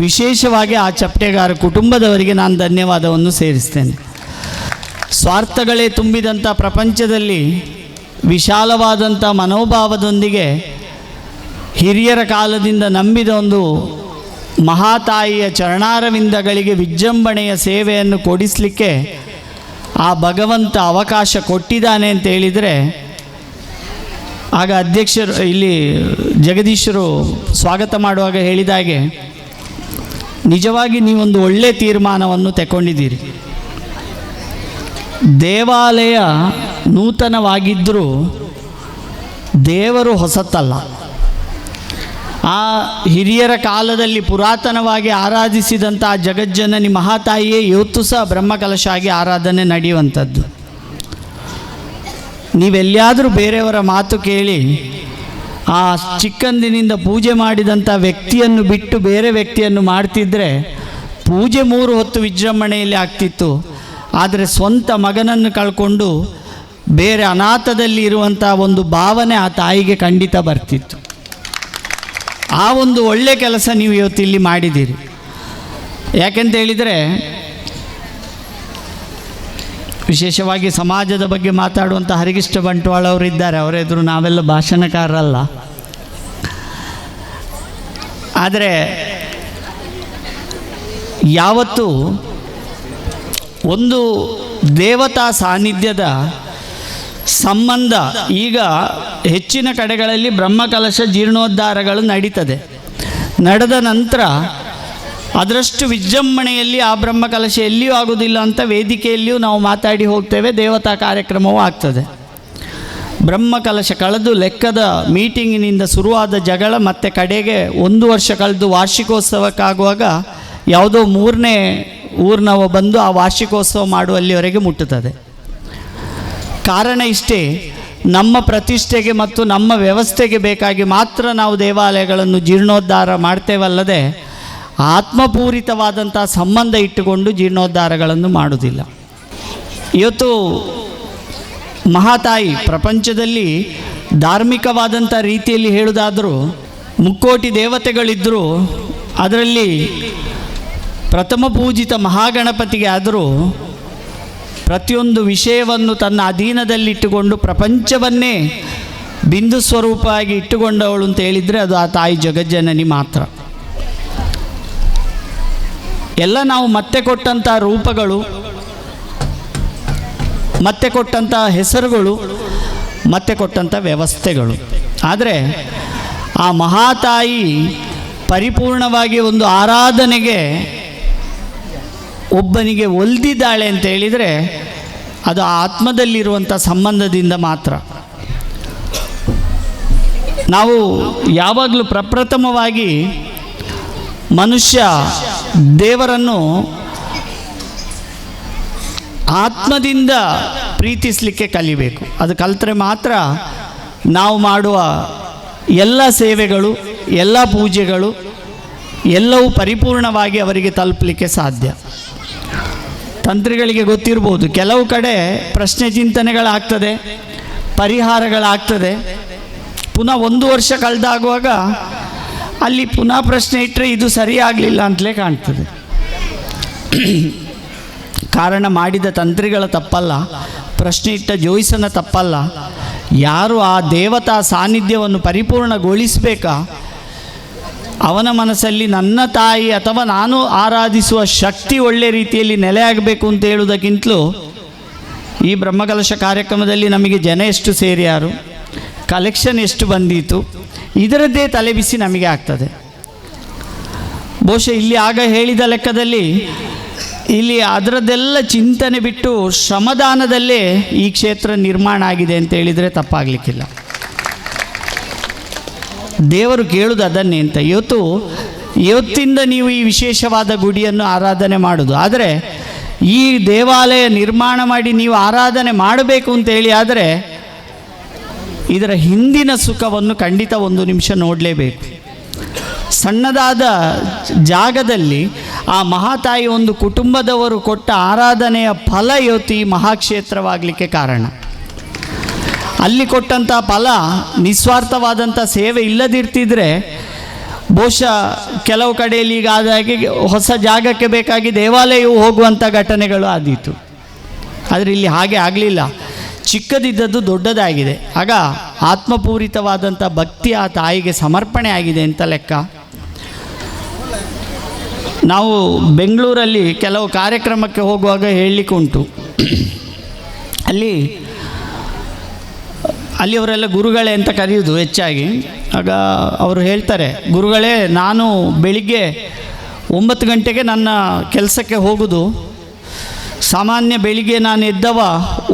ವಿಶೇಷವಾಗಿ ಆ ಚಪ್ಪಟೆಗಾರ ಕುಟುಂಬದವರಿಗೆ ನಾನು ಧನ್ಯವಾದವನ್ನು ಸೇರಿಸ್ತೇನೆ. ಸ್ವಾರ್ಥಗಳೇ ತುಂಬಿದಂಥ ಪ್ರಪಂಚದಲ್ಲಿ ವಿಶಾಲವಾದಂಥ ಮನೋಭಾವದೊಂದಿಗೆ ಹಿರಿಯರ ಕಾಲದಿಂದ ನಂಬಿದ ಒಂದು ಮಹಾತಾಯಿಯ ಚರಣಾರವಿಂದಗಳಿಗೆ ವಿಜೃಂಭಣೆಯ ಸೇವೆಯನ್ನು ಕೊಡಿಸಲಿಕ್ಕೆ ಆ ಭಗವಂತ ಅವಕಾಶ ಕೊಟ್ಟಿದ್ದಾನೆ ಅಂತ ಹೇಳಿದರೆ, ಆಗ ಅಧ್ಯಕ್ಷರು ಇಲ್ಲಿ ಜಗದೀಶರು ಸ್ವಾಗತ ಮಾಡುವಾಗ ಹೇಳಿದಾಗೆ ನಿಜವಾಗಿ ನೀವೊಂದು ಒಳ್ಳೆಯ ತೀರ್ಮಾನವನ್ನು ತಗೊಂಡಿದ್ದೀರಿ. ದೇವಾಲಯ ನೂತನವಾಗಿದ್ದರೂ ದೇವರು ಹೊಸತಲ್ಲ. ಆ ಹಿರಿಯರ ಕಾಲದಲ್ಲಿ ಪುರಾತನವಾಗಿ ಆರಾಧಿಸಿದಂಥ ಜಗಜ್ಜನನಿ ಮಹಾತಾಯಿಯೇ ಇವತ್ತು ಸಹ ಬ್ರಹ್ಮಕಲಶ ಆಗಿ ಆರಾಧನೆ ನಡೆಯುವಂಥದ್ದು. ನೀವೆಲ್ಲಿಯಾದರೂ ಬೇರೆಯವರ ಮಾತು ಕೇಳಿ ಆ ಚಿಕ್ಕಂದಿನಿಂದ ಪೂಜೆ ಮಾಡಿದಂಥ ವ್ಯಕ್ತಿಯನ್ನು ಬಿಟ್ಟು ಬೇರೆ ವ್ಯಕ್ತಿಯನ್ನು ಮಾಡ್ತಿದ್ರೆ ಪೂಜೆ 3 ಹೊತ್ತು ವಿಜೃಂಭಣೆಯಲ್ಲಿ ಆಗ್ತಿತ್ತು. ಆದರೆ ಸ್ವಂತ ಮಗನನ್ನು ಕಳ್ಕೊಂಡು ಬೇರೆ ಅನಾಥದಲ್ಲಿ ಇರುವಂಥ ಒಂದು ಭಾವನೆ ಆ ತಾಯಿಗೆ ಖಂಡಿತ ಬರ್ತಿತ್ತು. ಆ ಒಂದು ಒಳ್ಳೆಯ ಕೆಲಸ ನೀವು ಇವತ್ತು ಇಲ್ಲಿ ಮಾಡಿದ್ದೀರಿ. ಯಾಕೆಂತ ಹೇಳಿದರೆ, ವಿಶೇಷವಾಗಿ ಸಮಾಜದ ಬಗ್ಗೆ ಮಾತಾಡುವಂಥ ಹರಿಗಿಷ್ಟ ಬಂಟ್ವಾಳ ಅವರು ಇದ್ದಾರೆ, ಅವರ ಎದುರು ನಾವೆಲ್ಲ ಭಾಷಣಕಾರರಲ್ಲ. ಆದರೆ ಯಾವತ್ತೂ ಒಂದು ದೇವತಾ ಸಾನ್ನಿಧ್ಯದ ಸಂಬಂಧ ಈಗ ಹೆಚ್ಚಿನ ಕಡೆಗಳಲ್ಲಿ ಬ್ರಹ್ಮಕಲಶ ಜೀರ್ಣೋದ್ಧಾರಗಳು ನಡೀತದೆ. ನಡೆದ ನಂತರ ಅದರಷ್ಟು ವಿಜೃಂಭಣೆಯಲ್ಲಿ ಆ ಬ್ರಹ್ಮಕಲಶ ಎಲ್ಲಿಯೂ ಆಗುವುದಿಲ್ಲ ಅಂತ ವೇದಿಕೆಯಲ್ಲಿಯೂ ನಾವು ಮಾತಾಡಿ ಹೋಗ್ತೇವೆ. ದೇವತಾ ಕಾರ್ಯಕ್ರಮವೂ ಆಗ್ತದೆ. ಬ್ರಹ್ಮಕಲಶ ಕಳೆದು ಲೆಕ್ಕದ ಮೀಟಿಂಗಿನಿಂದ ಶುರುವಾದ ಜಗಳ ಮತ್ತೆ ಕಡೆಗೆ 1 ವರ್ಷ ಕಳೆದು ವಾರ್ಷಿಕೋತ್ಸವಕ್ಕಾಗುವಾಗ ಯಾವುದೋ 3ನೇ ಊರಿನವ ಬಂದು ಆ ವಾರ್ಷಿಕೋತ್ಸವ ಮಾಡುವಲ್ಲಿವರೆಗೆ ಮುಟ್ಟುತ್ತದೆ. ಕಾರಣ ಇಷ್ಟೇ, ನಮ್ಮ ಪ್ರತಿಷ್ಠೆಗೆ ಮತ್ತು ನಮ್ಮ ವ್ಯವಸ್ಥೆಗೆ ಬೇಕಾಗಿ ಮಾತ್ರ ನಾವು ದೇವಾಲಯಗಳನ್ನು ಜೀರ್ಣೋದ್ಧಾರ ಮಾಡ್ತೇವಲ್ಲದೆ ಆತ್ಮಪೂರಿತವಾದಂಥ ಸಂಬಂಧ ಇಟ್ಟುಕೊಂಡು ಜೀರ್ಣೋದ್ಧಾರಗಳನ್ನು ಮಾಡುವುದಿಲ್ಲ. ಇವತ್ತು ಮಹಾತಾಯಿ ಪ್ರಪಂಚದಲ್ಲಿ ಧಾರ್ಮಿಕವಾದಂಥ ರೀತಿಯಲ್ಲಿ ಹೇಳುವುದಾದರೂ 3,000,000 ದೇವತೆಗಳಿದ್ದರೂ ಅದರಲ್ಲಿ ಪ್ರಥಮ ಪೂಜಿತ ಮಹಾಗಣಪತಿಗೆ ಆದರೂ ಪ್ರತಿಯೊಂದು ವಿಷಯವನ್ನು ತನ್ನ ಅಧೀನದಲ್ಲಿಟ್ಟುಕೊಂಡು ಪ್ರಪಂಚವನ್ನೇ ಬಿಂದು ಸ್ವರೂಪವಾಗಿ ಇಟ್ಟುಕೊಂಡವಳು ಅಂತ ಹೇಳಿದರೆ ಅದು ಆ ತಾಯಿ ಜಗಜ್ಜನನಿ ಮಾತ್ರ. ಎಲ್ಲ ನಾವು ಮತ್ತೆ ಕೊಟ್ಟಂಥ ರೂಪಗಳು, ಮತ್ತೆ ಕೊಟ್ಟಂಥ ಹೆಸರುಗಳು, ಮತ್ತೆ ಕೊಟ್ಟಂಥ ವ್ಯವಸ್ಥೆಗಳು. ಆದರೆ ಆ ಮಹಾತಾಯಿ ಪರಿಪೂರ್ಣವಾಗಿ ಒಂದು ಆರಾಧನೆಗೆ ಒಬ್ಬನಿಗೆ ಒಲ್ದಿದ್ದಾಳೆ ಅಂತ ಹೇಳಿದರೆ ಅದು ಆತ್ಮದಲ್ಲಿರುವಂಥ ಸಂಬಂಧದಿಂದ ಮಾತ್ರ. ನಾವು ಯಾವಾಗಲೂ ಪ್ರಪ್ರಥಮವಾಗಿ ಮನುಷ್ಯ ದೇವರನ್ನು ಆತ್ಮದಿಂದ ಪ್ರೀತಿಸಲಿಕ್ಕೆ ಕಲಿಬೇಕು. ಅದು ಕಲಿತರೆ ಮಾತ್ರ ನಾವು ಮಾಡುವ ಎಲ್ಲ ಸೇವೆಗಳು, ಎಲ್ಲ ಪೂಜೆಗಳು ಎಲ್ಲವೂ ಪರಿಪೂರ್ಣವಾಗಿ ಅವರಿಗೆ ತಲುಪಲಿಕ್ಕೆ ಸಾಧ್ಯ. ತಂತ್ರಿಗಳಿಗೆ ಗೊತ್ತಿರ್ಬೋದು, ಕೆಲವು ಕಡೆ ಪ್ರಶ್ನೆ ಚಿಂತನೆಗಳಾಗ್ತದೆ, ಪರಿಹಾರಗಳಾಗ್ತದೆ. ಪುನಃ 1 ವರ್ಷ ಕಳೆದಾಗುವಾಗ ಅಲ್ಲಿ ಪುನಃ ಪ್ರಶ್ನೆ ಇಟ್ಟರೆ ಇದು ಸರಿಯಾಗಲಿಲ್ಲ ಅಂತಲೇ ಕಾಣ್ತದೆ. ಕಾರಣ ಮಾಡಿದ ತಂತ್ರಿಗಳ ತಪ್ಪಲ್ಲ, ಪ್ರಶ್ನೆ ಇಟ್ಟ ಜೋಯಿಸನ ತಪ್ಪಲ್ಲ. ಯಾರು ಆ ದೇವತಾ ಸಾನ್ನಿಧ್ಯವನ್ನು ಪರಿಪೂರ್ಣಗೊಳಿಸಬೇಕಾ ಅವನ ಮನಸ್ಸಲ್ಲಿ ನನ್ನ ತಾಯಿ ಅಥವಾ ನಾನು ಆರಾಧಿಸುವ ಶಕ್ತಿ ಒಳ್ಳೆ ರೀತಿಯಲ್ಲಿ ನೆಲೆಯಾಗಬೇಕು ಅಂತ ಹೇಳುವುದಕ್ಕಿಂತಲೂ ಈ ಬ್ರಹ್ಮಕಲಶ ಕಾರ್ಯಕ್ರಮದಲ್ಲಿ ನಮಗೆ ಜನ ಎಷ್ಟು ಸೇರಿಯಾರು, ಕಲೆಕ್ಷನ್ ಎಷ್ಟು ಬಂದೀತು, ಇದರದ್ದೇ ತಲೆಬಿಸಿ ನಮಗೆ ಆಗ್ತದೆ. ಬಹುಶಃ ಇಲ್ಲಿ ಆಗ ಹೇಳಿದ ಲೆಕ್ಕದಲ್ಲಿ ಇಲ್ಲಿ ಅದರದ್ದೆಲ್ಲ ಚಿಂತನೆ ಬಿಟ್ಟು ಶ್ರಮದಾನದಲ್ಲೇ ಈ ಕ್ಷೇತ್ರ ನಿರ್ಮಾಣ ಆಗಿದೆ ಅಂತ ಹೇಳಿದರೆ ತಪ್ಪಾಗಲಿಕ್ಕಿಲ್ಲ. ದೇವರು ಕೇಳುವುದು ಅದನ್ನೇ ಅಂತ. ಇವತ್ತಿಂದ ನೀವು ಈ ವಿಶೇಷವಾದ ಗುಡಿಯನ್ನು ಆರಾಧನೆ ಮಾಡೋದು. ಆದರೆ ಈ ದೇವಾಲಯ ನಿರ್ಮಾಣ ಮಾಡಿ ನೀವು ಆರಾಧನೆ ಮಾಡಬೇಕು ಅಂತೇಳಿ ಆದರೆ ಇದರ ಹಿಂದಿನ ಸುಖವನ್ನು ಖಂಡಿತ 1 ನಿಮಿಷ ನೋಡಲೇಬೇಕು. ಸಣ್ಣದಾದ ಜಾಗದಲ್ಲಿ ಆ ಮಹಾತಾಯಿ ಒಂದು ಕುಟುಂಬದವರು ಕೊಟ್ಟ ಆರಾಧನೆಯ ಫಲ ಇವತ್ತು ಈ ಮಹಾಕ್ಷೇತ್ರವಾಗಲಿಕ್ಕೆ ಕಾರಣ. ಅಲ್ಲಿ ಕೊಟ್ಟಂಥ ಫಲ ನಿಸ್ವಾರ್ಥವಾದಂಥ ಸೇವೆ ಇಲ್ಲದಿರ್ತಿದ್ರೆ ಬಹುಶಃ ಕೆಲವು ಕಡೆಯಲ್ಲಿ ಈಗ ಆದಾಗೆ ಹೊಸ ಜಾಗಕ್ಕೆ ಬೇಕಾಗಿ ದೇವಾಲಯವು ಹೋಗುವಂಥ ಘಟನೆಗಳು ಆದೀತು. ಆದರೆ ಇಲ್ಲಿ ಹಾಗೆ ಆಗಲಿಲ್ಲ. ಚಿಕ್ಕದಿದ್ದದ್ದು ದೊಡ್ಡದಾಗಿದೆ. ಆಗ ಆತ್ಮಪೂರಿತವಾದಂಥ ಭಕ್ತಿ ಆ ತಾಯಿಗೆ ಸಮರ್ಪಣೆ ಆಗಿದೆ ಅಂತ ಲೆಕ್ಕ. ನಾವು ಬೆಂಗಳೂರಲ್ಲಿ ಕೆಲವು ಕಾರ್ಯಕ್ರಮಕ್ಕೆ ಹೋಗುವಾಗ ಹೇಳಲಿಕ್ಕೆ ಉಂಟು. ಅಲ್ಲಿಯವರೆಲ್ಲ ಗುರುಗಳೇ ಅಂತ ಕರೆಯುವುದು ಹೆಚ್ಚಾಗಿ. ಆಗ ಅವರು ಹೇಳ್ತಾರೆ, ಗುರುಗಳೇ ನಾನು ಬೆಳಿಗ್ಗೆ 9 ಗಂಟೆಗೆ ನನ್ನ ಕೆಲಸಕ್ಕೆ ಹೋಗೋದು. ಸಾಮಾನ್ಯ ಬೆಳಿಗ್ಗೆ ನಾನು ಎದ್ದವ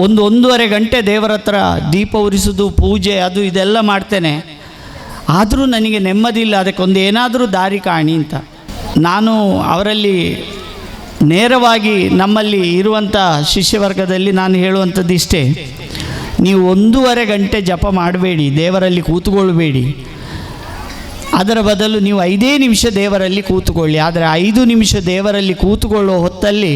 1-1.5 ಗಂಟೆ ದೇವರ ಹತ್ರ ದೀಪ ಉರಿಸೋದು, ಪೂಜೆ ಅದು ಇದೆಲ್ಲ ಮಾಡ್ತೇನೆ. ಆದರೂ ನನಗೆ ನೆಮ್ಮದಿ ಇಲ್ಲ, ಅದಕ್ಕೊಂದು ಏನಾದರೂ ದಾರಿ ಕಾಣಿ ಅಂತ. ನಾನು ಅವರಲ್ಲಿ ನೇರವಾಗಿ ನಮ್ಮಲ್ಲಿ ಇರುವಂಥ ಶಿಷ್ಯವರ್ಗದಲ್ಲಿ ನಾನು ಹೇಳುವಂಥದ್ದು ಇಷ್ಟೇ, ನೀವು 1.5 ಗಂಟೆ ಜಪ ಮಾಡಬೇಡಿ, ದೇವರಲ್ಲಿ ಕೂತ್ಕೊಳ್ಬೇಡಿ. ಅದರ ಬದಲು ನೀವು 5 ನಿಮಿಷ ದೇವರಲ್ಲಿ ಕೂತುಕೊಳ್ಳಿ. ಆದರೆ 5 ನಿಮಿಷ ದೇವರಲ್ಲಿ ಕೂತುಕೊಳ್ಳುವ ಹೊತ್ತಲ್ಲಿ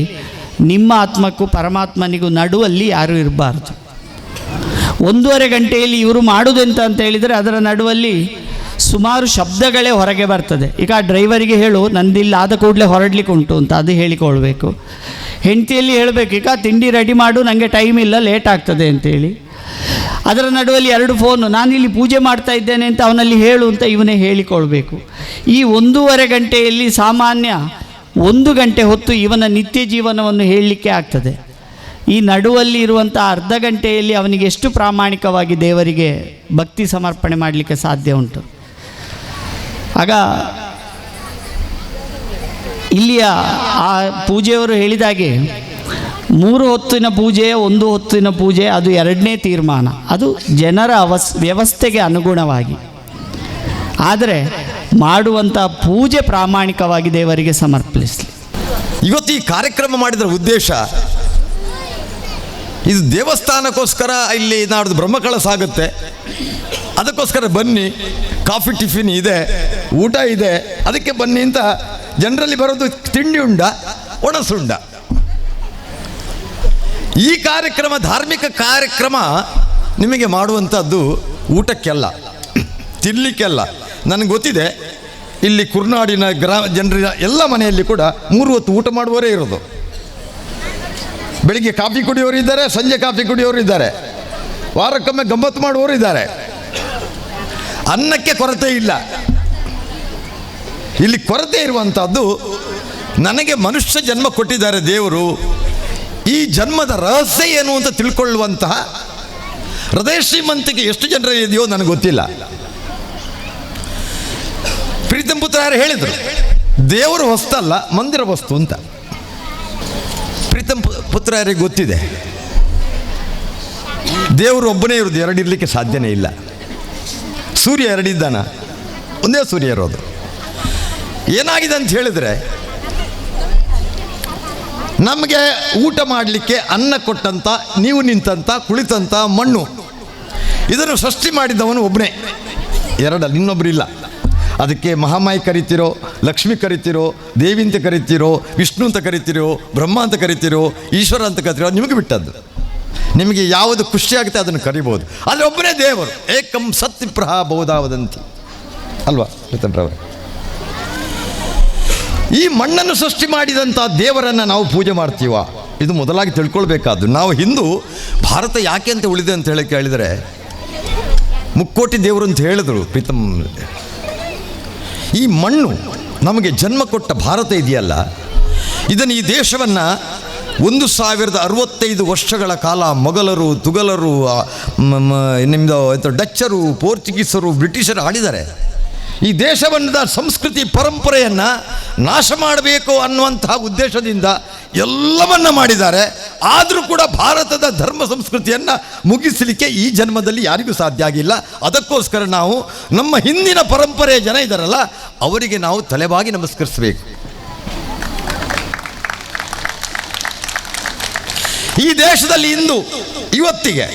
ನಿಮ್ಮ ಆತ್ಮಕ್ಕೂ ಪರಮಾತ್ಮನಿಗೂ ನಡುವಲ್ಲಿ ಯಾರೂ ಇರಬಾರ್ದು. 1.5 ಗಂಟೆಯಲ್ಲಿ ಇವರು ಮಾಡೋದೆಂತ ಅಂತ ಹೇಳಿದರೆ ಅದರ ನಡುವಲ್ಲಿ ಸುಮಾರು ಶಬ್ದಗಳೇ ಹೊರಗೆ ಬರ್ತದೆ. ಈಗ ಡ್ರೈವರಿಗೆ ಹೇಳು ನಂದಿಲ್ಲ ಆದ ಕೂಡಲೇ ಹೊರಡ್ಲಿಕ್ಕೆ ಉಂಟು ಅಂತ, ಅದು ಹೇಳಿಕೊಳ್ಬೇಕು. ಹೆಂಡತಿಯಲ್ಲಿ ಹೇಳಬೇಕು, ಈಗ ತಿಂಡಿ ರೆಡಿ ಮಾಡು, ನನಗೆ ಟೈಮ್ ಇಲ್ಲ, ಲೇಟ್ ಆಗ್ತದೆ ಅಂತೇಳಿ. ಅದರ ನಡುವಲ್ಲಿ 2 ಫೋನು, ನಾನಿಲ್ಲಿ ಪೂಜೆ ಮಾಡ್ತಾ ಇದ್ದೇನೆ ಅಂತ ಅವನಲ್ಲಿ ಹೇಳು ಅಂತ ಇವನೇ ಹೇಳಿಕೊಳ್ಬೇಕು. ಈ 1.5 ಗಂಟೆಯಲ್ಲಿ ಸಾಮಾನ್ಯ 1 ಗಂಟೆ ಹೊತ್ತು ಇವನ ನಿತ್ಯ ಜೀವನವನ್ನು ಹೇಳಲಿಕ್ಕೆ ಆಗ್ತದೆ. ಈ ನಡುವಲ್ಲಿ ಇರುವಂಥ ಅರ್ಧ ಗಂಟೆಯಲ್ಲಿ ಅವನಿಗೆ ಎಷ್ಟು ಪ್ರಾಮಾಣಿಕವಾಗಿ ದೇವರಿಗೆ ಭಕ್ತಿ ಸಮರ್ಪಣೆ ಮಾಡಲಿಕ್ಕೆ ಸಾಧ್ಯ ಉಂಟು. ಆಗ ಇಲ್ಲಿಯ ಆ ಪೂಜೆಯವರು ಹೇಳಿದಾಗೆ 3 ಹೊತ್ತಿನ ಪೂಜೆ 1 ಹೊತ್ತಿನ ಪೂಜೆ ಅದು ಎರಡನೇ ತೀರ್ಮಾನ, ಅದು ಜನರ ವ್ಯವಸ್ಥೆಗೆ ಅನುಗುಣವಾಗಿ. ಆದರೆ ಮಾಡುವಂಥ ಪೂಜೆ ಪ್ರಾಮಾಣಿಕವಾಗಿ ದೇವರಿಗೆ ಸಮರ್ಪಿಸಲಿ. ಇವತ್ತು ಈ ಕಾರ್ಯಕ್ರಮ ಮಾಡಿದ್ರ ಉದ್ದೇಶ ಇದು ದೇವಸ್ಥಾನಕ್ಕೋಸ್ಕರ ಇಲ್ಲಿ ನಾಡ್ದು ಬ್ರಹ್ಮಕಳಸ ಆಗುತ್ತೆ, ಅದಕ್ಕೋಸ್ಕರ ಬನ್ನಿ, ಕಾಫಿ ಟಿಫಿನ್ ಇದೆ, ಊಟ ಇದೆ, ಅದಕ್ಕೆ ಬನ್ನಿ ಅಂತ ಜನರಲ್ಲಿ ಬರೋದು ತಿಂಡಿ ಉಂಡ ಒಣಸುಂಡ. ಈ ಕಾರ್ಯಕ್ರಮ ಧಾರ್ಮಿಕ ಕಾರ್ಯಕ್ರಮ ನಿಮಗೆ ಮಾಡುವಂಥದ್ದು ಊಟಕ್ಕೆಲ್ಲ, ತಿನ್ನಲಿಕ್ಕೆಲ್ಲ. ನನಗೆ ಗೊತ್ತಿದೆ ಇಲ್ಲಿ ಕುರ್ನಾಡಿನ ಜನರ ಎಲ್ಲ ಮನೆಯಲ್ಲಿ ಕೂಡ 3 ಹೊತ್ತು ಊಟ ಮಾಡುವವರೇ ಇರೋದು. ಬೆಳಿಗ್ಗೆ ಕಾಫಿ ಕುಡಿಯೋರು ಇದ್ದಾರೆ, ಸಂಜೆ ಕಾಫಿ ಕುಡಿಯೋರು ಇದ್ದಾರೆ, ವಾರಕ್ಕೊಮ್ಮೆ ಗಮ್ಮತ್ತು ಮಾಡುವವರು ಇದ್ದಾರೆ. ಅನ್ನಕ್ಕೆ ಕೊರತೆ ಇಲ್ಲ. ಇಲ್ಲಿ ಕೊರತೆ ಇರುವಂಥದ್ದು, ನನಗೆ ಮನುಷ್ಯ ಜನ್ಮ ಕೊಟ್ಟಿದ್ದಾರೆ ದೇವರು, ಈ ಜನ್ಮದ ರಹಸ್ಯ ಏನು ಅಂತ ತಿಳ್ಕೊಳ್ಳುವಂತಹ ಹೃದಯ ಶ್ರೀಮಂತಿಕೆ ಎಷ್ಟು ಜನರಲ್ಲಿ ಇದೆಯೋ ನನಗೆ ಗೊತ್ತಿಲ್ಲ. ಪ್ರೀತಂ ಪುತ್ರ ಯಾರು ಹೇಳಿದರು, ದೇವರು ವಸ್ತಲ್ಲ ಮಂದಿರ ವಸ್ತು ಅಂತ. ಪ್ರೀತಂ ಪುತ್ರ ಯಾರಿಗೆ ಗೊತ್ತಿದೆ, ದೇವರು ಒಬ್ಬನೇ ಇರೋದು, ಎರಡಿರಲಿಕ್ಕೆ ಸಾಧ್ಯನೇ ಇಲ್ಲ. ಸೂರ್ಯ ಎರಡಿದ್ದಾನ, ಒಂದೇ ಸೂರ್ಯ ಇರೋದು. ಏನಾಗಿದೆ ಅಂತ ಹೇಳಿದರೆ, ನಮಗೆ ಊಟ ಮಾಡಲಿಕ್ಕೆ ಅನ್ನ ಕೊಟ್ಟಂಥ, ನೀವು ನಿಂತಂಥ, ಕುಳಿತಂಥ ಮಣ್ಣು, ಇದನ್ನು ಸೃಷ್ಟಿ ಮಾಡಿದವನು ಒಬ್ಬನೇ, ಎರಡಲ್ಲ, ಇನ್ನೊಬ್ಬರು ಇಲ್ಲ. ಅದಕ್ಕೆ ಮಹಾಮಾಯಿ ಕರಿತಿರೋ, ಲಕ್ಷ್ಮಿ ಕರಿತಿರೋ, ದೇವಿ ಅಂತ ಕರಿತಿರೋ, ವಿಷ್ಣು ಅಂತ ಕರಿತಿರೋ, ಬ್ರಹ್ಮ ಅಂತ ಕರಿತಿರೋ, ಈಶ್ವರ ಅಂತ ಕರಿತಿರೋ, ನಿಮಗೆ ಬಿಟ್ಟದ್ದು. ನಿಮಗೆ ಯಾವುದು ಖುಷಿ ಆಗುತ್ತೆ ಅದನ್ನು ಕರಿಬೋದು. ಆದರೆ ಒಬ್ಬನೇ ದೇವರು, ಏಕಂ ಸತ್ಯಪ್ರಹ ಬಹುಧಾವದಂತಿ ಅಲ್ವಾ ಪ್ರೀತಂಪ್ರವರೇ? ಈ ಮಣ್ಣನ್ನು ಸೃಷ್ಟಿ ಮಾಡಿದಂಥ ದೇವರನ್ನು ನಾವು ಪೂಜೆ ಮಾಡ್ತೀವ, ಇದು ಮೊದಲಾಗಿ ತಿಳ್ಕೊಳ್ಬೇಕಾದ್ದು. ನಾವು ಹಿಂದೂ ಭಾರತ ಯಾಕೆ ಅಂತ ಉಳಿದೆ ಅಂತ ಹೇಳಿ ಕೇಳಿದರೆ, ಮುಕ್ಕೋಟಿ ದೇವರು ಅಂತ ಹೇಳಿದರು ಪ್ರೀತಮ್. ಈ ಮಣ್ಣು ನಮಗೆ ಜನ್ಮ ಕೊಟ್ಟ ಭಾರತ ಇದೆಯಲ್ಲ, ಇದನ್ನು, ಈ ದೇಶವನ್ನು 1065 ವರ್ಷಗಳ ಕಾಲ ಮೊಘಲರು, ತುಗಲರು, ನಿಮ್ಮದು ಡಚ್ಚರು, ಪೋರ್ಚುಗೀಸರು, ಬ್ರಿಟಿಷರು ಆಳಿದ್ದಾರೆ. ಈ ದೇಶವನ್ನ ಸಂಸ್ಕೃತಿ ಪರಂಪರೆಯನ್ನು ನಾಶ ಮಾಡಬೇಕು ಅನ್ನುವಂತಹ ಉದ್ದೇಶದಿಂದ ಎಲ್ಲವನ್ನ ಮಾಡಿದ್ದಾರೆ. ಆದರೂ ಕೂಡ ಭಾರತದ ಧರ್ಮ ಸಂಸ್ಕೃತಿಯನ್ನು ಮುಗಿಸಲಿಕ್ಕೆ ಈ ಜನ್ಮದಲ್ಲಿ ಯಾರಿಗೂ ಸಾಧ್ಯ ಆಗಿಲ್ಲ. ಅದಕ್ಕೋಸ್ಕರ ನಾವು ನಮ್ಮ ಹಿಂದಿನ ಪರಂಪರೆಯ ಜನ ಇದ್ದಾರಲ್ಲ, ಅವರಿಗೆ ನಾವು ತಲೆಬಾಗಿ ನಮಸ್ಕರಿಸಬೇಕು. ಈ ದೇಶದಲ್ಲಿ ಇಂದು ಈ ಹೊತ್ತಿಗೆ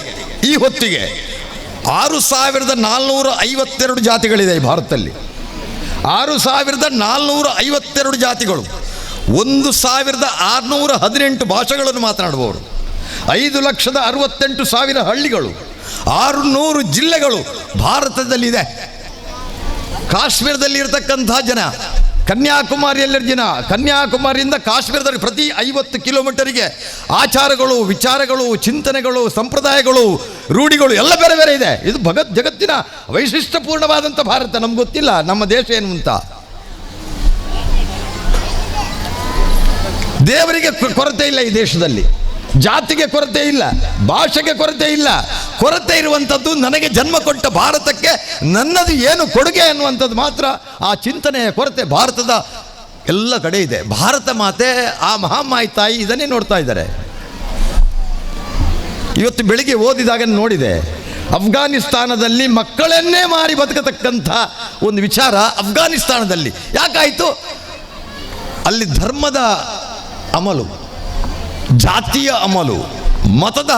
6452 ಜಾತಿಗಳಿದೆ ಈ ಭಾರತದಲ್ಲಿ. 6452 ಜಾತಿಗಳು, 1618 ಭಾಷೆಗಳನ್ನು ಮಾತನಾಡುವವರು, 5,68,000 ಹಳ್ಳಿಗಳು, 600 ಜಿಲ್ಲೆಗಳು ಭಾರತದಲ್ಲಿದೆ. ಕಾಶ್ಮೀರದಲ್ಲಿ ಇರತಕ್ಕಂಥ ಜನ, ಕನ್ಯಾಕುಮಾರಿಯಲ್ಲಿರೋ ಜನ, ಕನ್ಯಾಕುಮಾರಿಯಿಂದ ಕಾಶ್ಮೀರದಲ್ಲಿ ಪ್ರತಿ 50 ಕಿಲೋಮೀಟರಿಗೆ ಆಚಾರಗಳು, ವಿಚಾರಗಳು, ಚಿಂತನೆಗಳು, ಸಂಪ್ರದಾಯಗಳು, ರೂಢಿಗಳು ಎಲ್ಲ ಬೇರೆ ಬೇರೆ ಇದೆ. ಇದು ಜಗತ್ತಿನ ವೈಶಿಷ್ಟ್ಯಪೂರ್ಣವಾದಂಥ ಭಾರತ. ನಮ್ಗೆ ಗೊತ್ತಿಲ್ಲ ನಮ್ಮ ದೇಶ ಏನು ಅಂತ. ದೇವರಿಗೆ ಕೊರತೆ ಇಲ್ಲ ಈ ದೇಶದಲ್ಲಿ, ಜಾತಿಗೆ ಕೊರತೆ ಇಲ್ಲ, ಭಾಷೆಗೆ ಕೊರತೆ ಇಲ್ಲ. ಕೊರತೆ ಇರುವಂಥದ್ದು ನನಗೆ ಜನ್ಮ ಕೊಟ್ಟ ಭಾರತಕ್ಕೆ ನನ್ನದು ಏನು ಕೊಡುಗೆ ಅನ್ನುವಂಥದ್ದು ಮಾತ್ರ. ಆ ಚಿಂತನೆಯ ಕೊರತೆ ಭಾರತದ ಎಲ್ಲ ಕಡೆ ಇದೆ. ಭಾರತ ಮಾತೆ, ಆ ಮಹಾಮಾಯಿ ತಾಯಿ ಇದನ್ನೇ ನೋಡ್ತಾ ಇದ್ದಾರೆ. ಇವತ್ತು ಬೆಳಿಗ್ಗೆ ಓದಿದಾಗ ನೋಡಿದೆ, ಅಫ್ಘಾನಿಸ್ತಾನದಲ್ಲಿ ಮಕ್ಕಳನ್ನೇ ಮಾರಿ ಬದುಕತಕ್ಕಂಥ ಒಂದು ವಿಚಾರ ಅಫ್ಘಾನಿಸ್ತಾನದಲ್ಲಿ. ಯಾಕಾಯಿತು? ಅಲ್ಲಿ ಧರ್ಮದ ಅಮಲು, ಜಾತಿಯ ಅಮಲು, ಮತದ